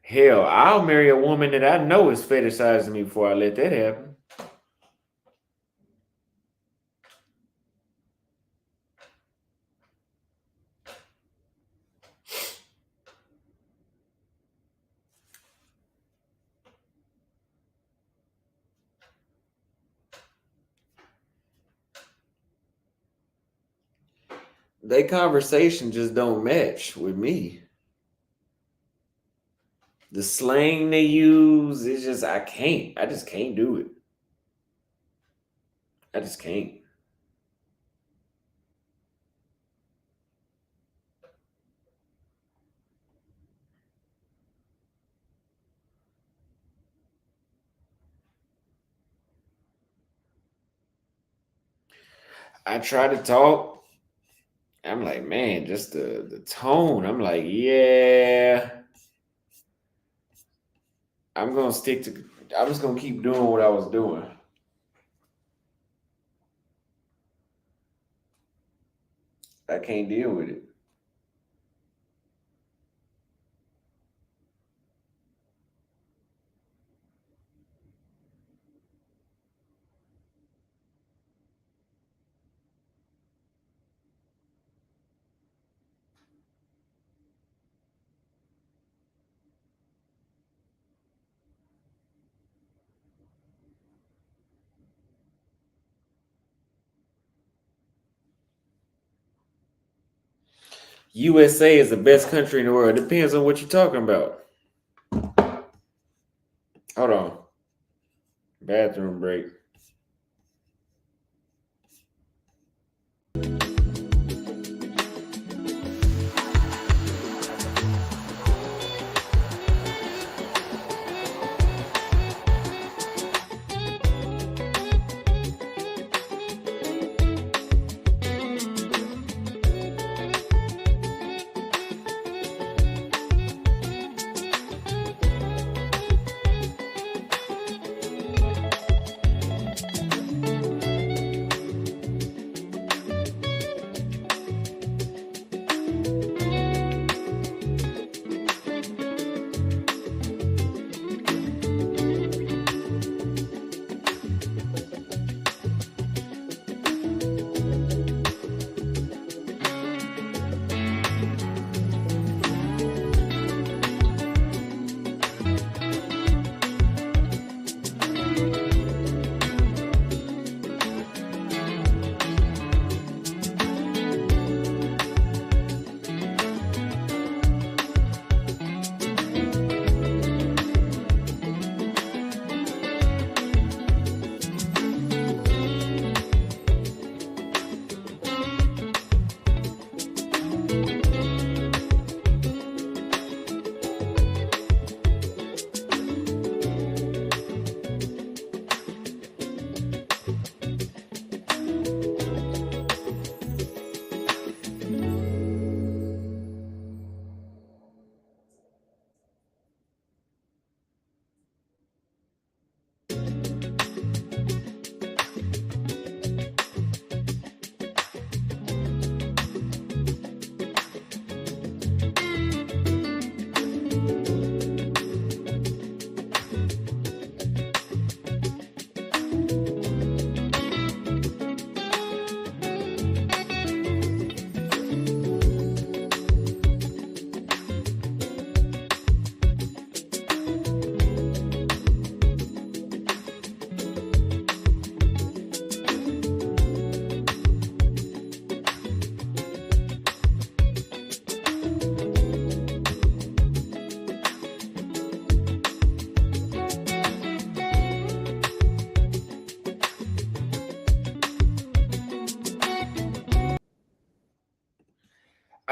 A: Hell, I'll marry a woman that I know is fetishizing me before I let that happen. They conversation just don't match with me. The slang they use, it's just I can't. I just can't do it. I just can't. I try to talk. I'm like, man, just the tone. I'm like, yeah, I'm gonna stick to. I'm just gonna keep doing what I was doing. I can't deal with it. USA is the best country in the world. It depends on what you're talking about. Hold on. Bathroom break.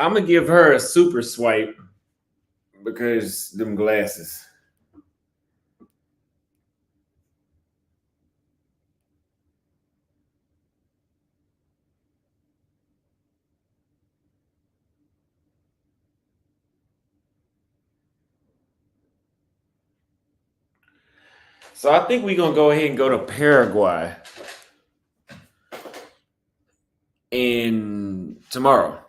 A: I'm gonna give her a super swipe because them glasses. So I think we're gonna go ahead and go to Paraguay in tomorrow.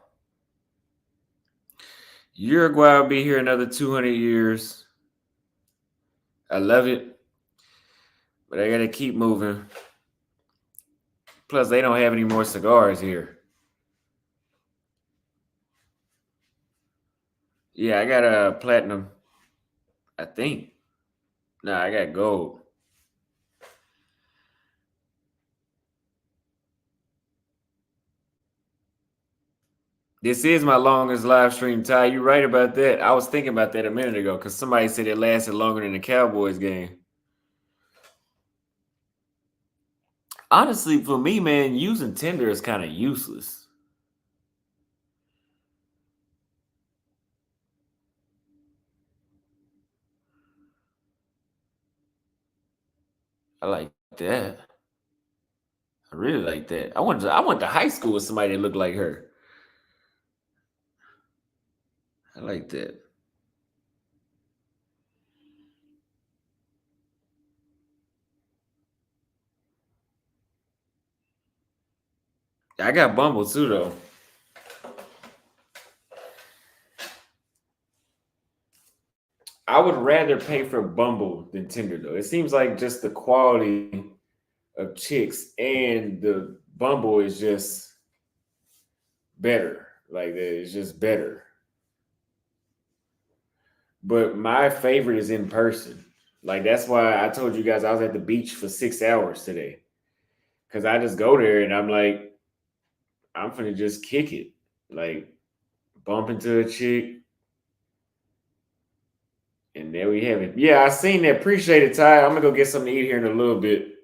A: Uruguay will be here another 200 years. I love it, but I gotta keep moving. Plus, they don't have any more cigars here. Yeah, I got a platinum. I think. Nah, I got gold. This is my longest live stream, Ty. You're right about that. I was thinking about that a minute ago because somebody said it lasted longer than the Cowboys game. Honestly, for me, man, using Tinder is kind of useless. I like that. I really like that. I went to high school with somebody that looked like her. I like that. I got Bumble too, though. I would rather pay for Bumble than Tinder, though. It seems like just the quality of chicks and the Bumble is just better. Like it's just better. But my favorite is in person. Like that's why I told you guys I was at the beach for 6 hours today. Cause I just go there and I'm like, I'm finna just kick it. Like bump into a chick. And there we have it. Yeah, I seen that. Appreciate it, Ty. I'm gonna go get something to eat here in a little bit.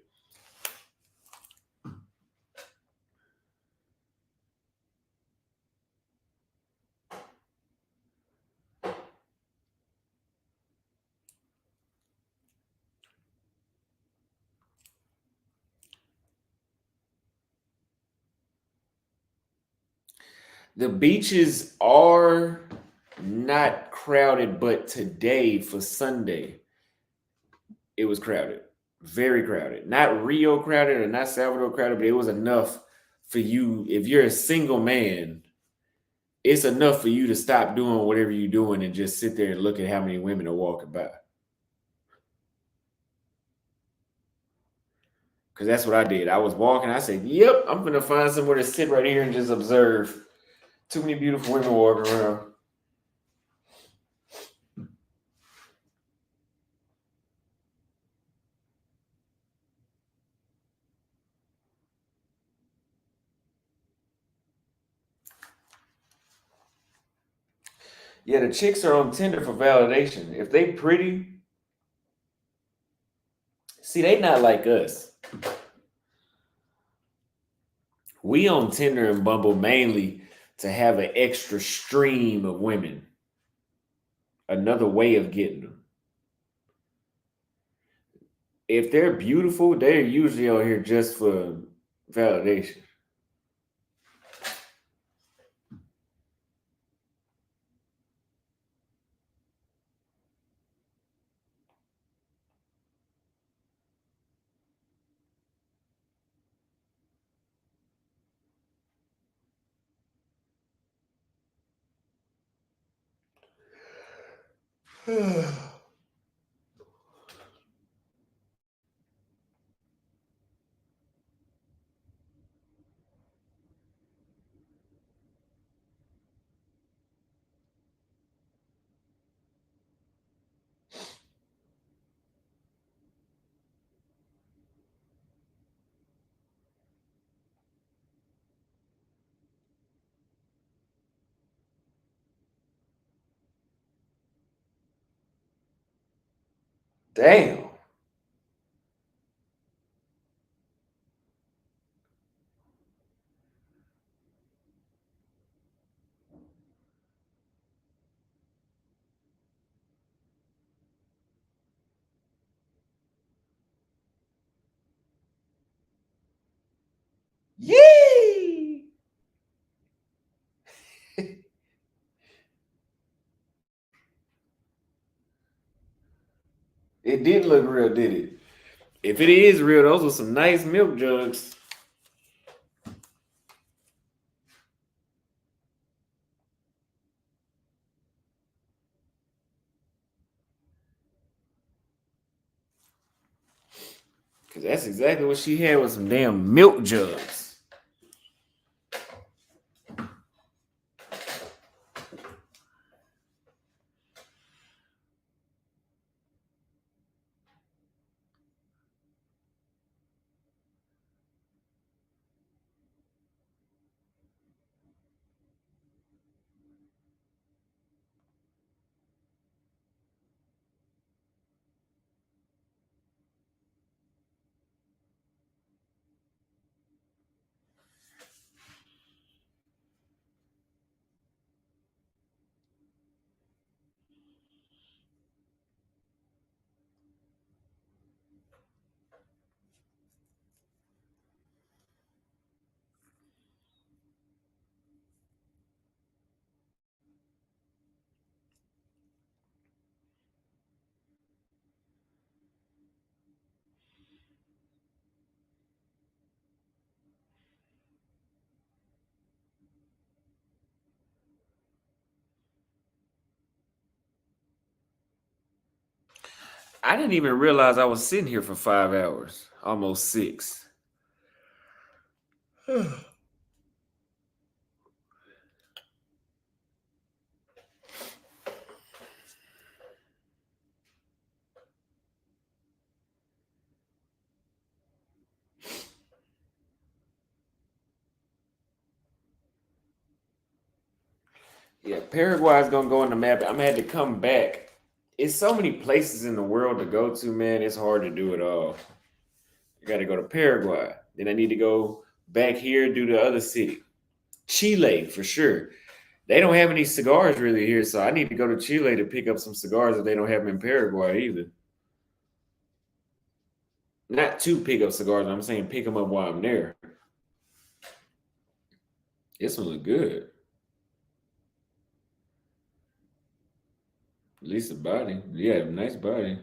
A: The beaches are not crowded, but today for Sunday, it was crowded. Very crowded. Not Rio crowded or not Salvador crowded, but it was enough for you. If you're a single man, it's enough for you to stop doing whatever you're doing and just sit there and look at how many women are walking by. Because that's what I did. I was walking. I said, yep, I'm going to find somewhere to sit right here and just observe. Too many beautiful women walking around. Yeah, the chicks are on Tinder for validation. If they pretty, see, they not like us. We on Tinder and Bumble mainly to have an extra stream of women. Another way of getting them. If they're beautiful, they're usually on here just for validation. Damn. Yee! It did look real, did it? If it is real, those were some nice milk jugs. Cause that's exactly what she had was some damn milk jugs. I didn't even realize I was sitting here for 5 hours, almost 6. Yeah, Paraguay is gonna go on the map. I'm gonna have to come back. It's so many places in the world to go to, man. It's hard to do it all. I got to go to Paraguay. Then I need to go back here, do the other city, Chile for sure. They don't have any cigars really here, so I need to go to Chile to pick up some cigars if they don't have them in Paraguay either. Not to pick up cigars, I'm saying pick them up while I'm there. This one look good. At least the body. Yeah, nice body.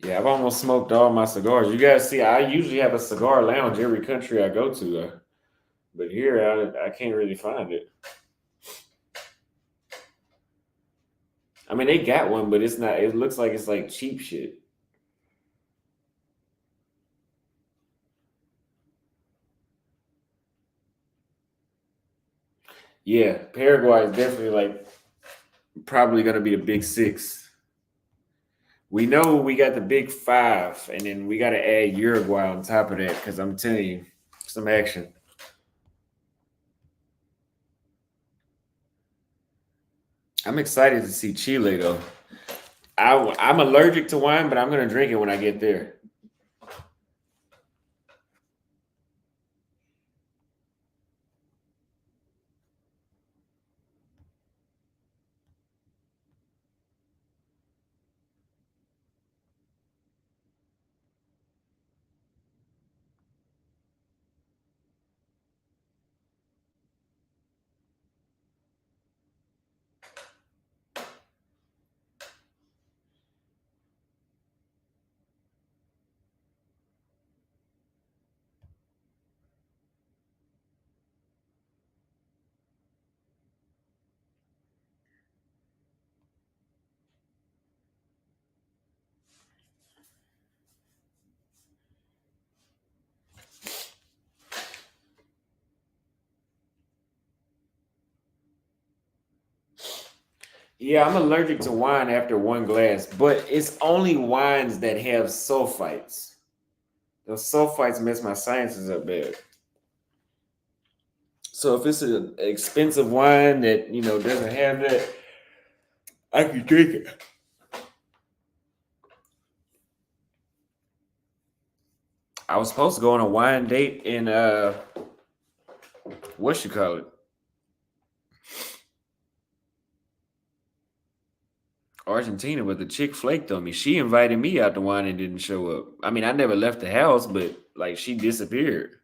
A: Yeah, I've almost smoked all my cigars. You guys see, I usually have a cigar lounge every country I go to, but here I can't really find it. I mean, they got one, but it's not. It looks like it's like cheap shit. Yeah, Paraguay is definitely like probably going to be the big 6. We know we got the big 5, and then we got to add Uruguay on top of that because I'm telling you, some action. I'm excited to see Chile though. I'm allergic to wine, but I'm going to drink it when I get there. Yeah, I'm allergic to wine after one glass, but it's only wines that have sulfites. Those sulfites mess my sinuses up bad. So if it's an expensive wine that doesn't have that, I can drink it. I was supposed to go on a wine date in what you call it? Argentina, but the chick flaked on me. She invited me out to wine and didn't show up. I mean, I never left the house, but like she disappeared.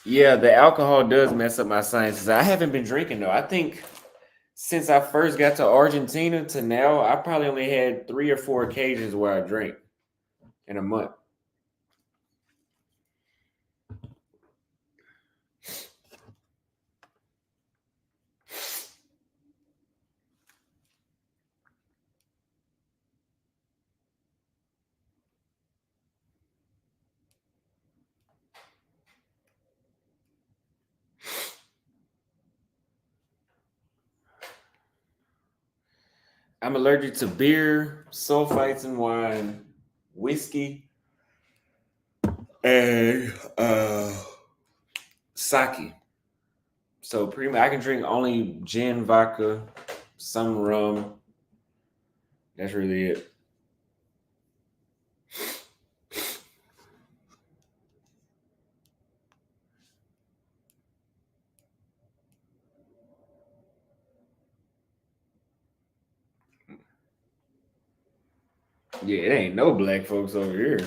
A: Yeah, the alcohol does mess up my sinuses. I haven't been drinking though. I think since I first got to Argentina to now, I probably only had 3 or 4 occasions where I drank in a month. I'm allergic to beer, sulfites in wine, whiskey, and sake. So pretty much I can drink only gin, vodka, some rum. That's really it. Yeah, it ain't no black folks over here.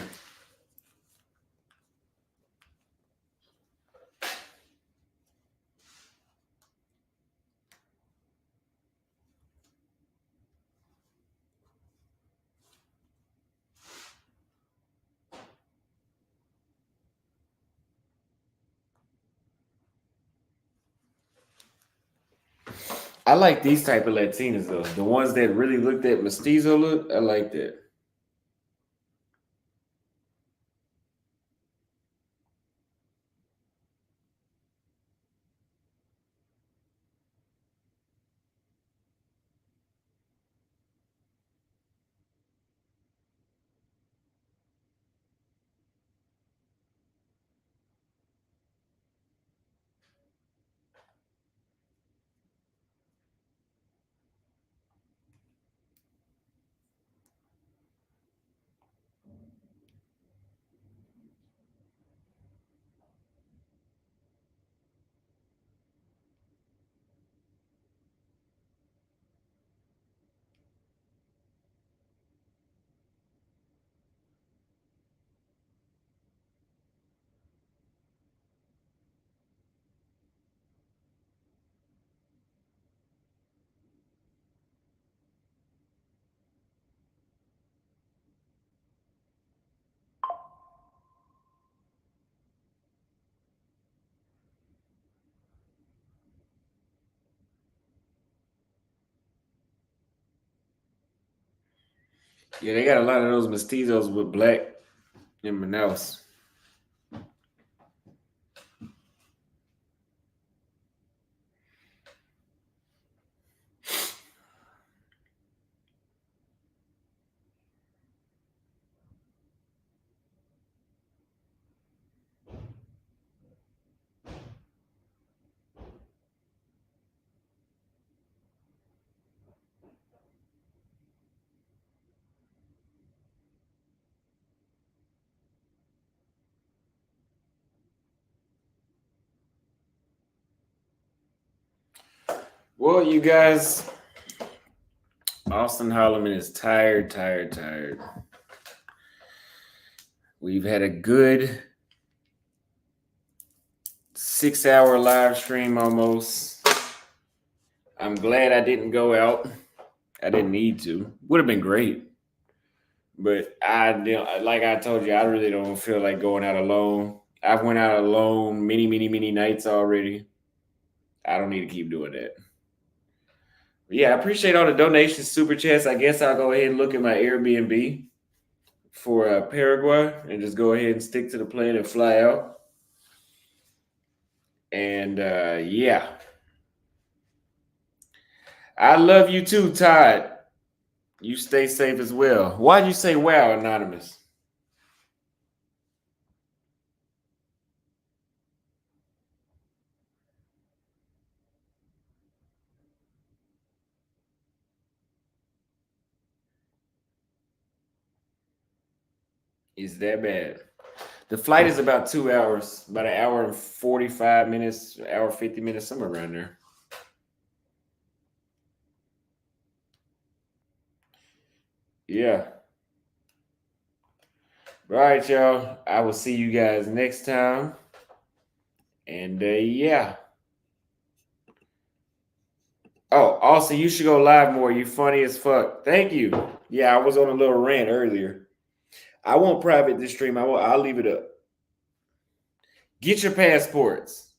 A: I like these type of Latinas though. The ones that really look that mestizo look, I like that. Yeah, they got a lot of those mestizos with black in Manaus. Well, you guys, Austin Holloman is tired. We've had a good 6-hour live stream almost. I'm glad I didn't go out. I didn't need to. Would have been great. But like I told you, I really don't feel like going out alone. I've went out alone many nights already. I don't need to keep doing that. But yeah, I appreciate all the donations, super chats. I guess I'll go ahead and look at my Airbnb for Paraguay and just go ahead and stick to the plan and fly out. And yeah. I love you too, Todd. You stay safe as well. Why'd you say wow, Anonymous? Is that bad? The flight is about 2 hours, about an hour and 45 minutes, hour 50 minutes, somewhere around there. Yeah. All right, y'all. I will see you guys next time. And yeah. Oh, also, you should go live more. You funny as fuck. Thank you. Yeah, I was on a little rant earlier. I won't private this stream. I'll leave it up. Get your passports.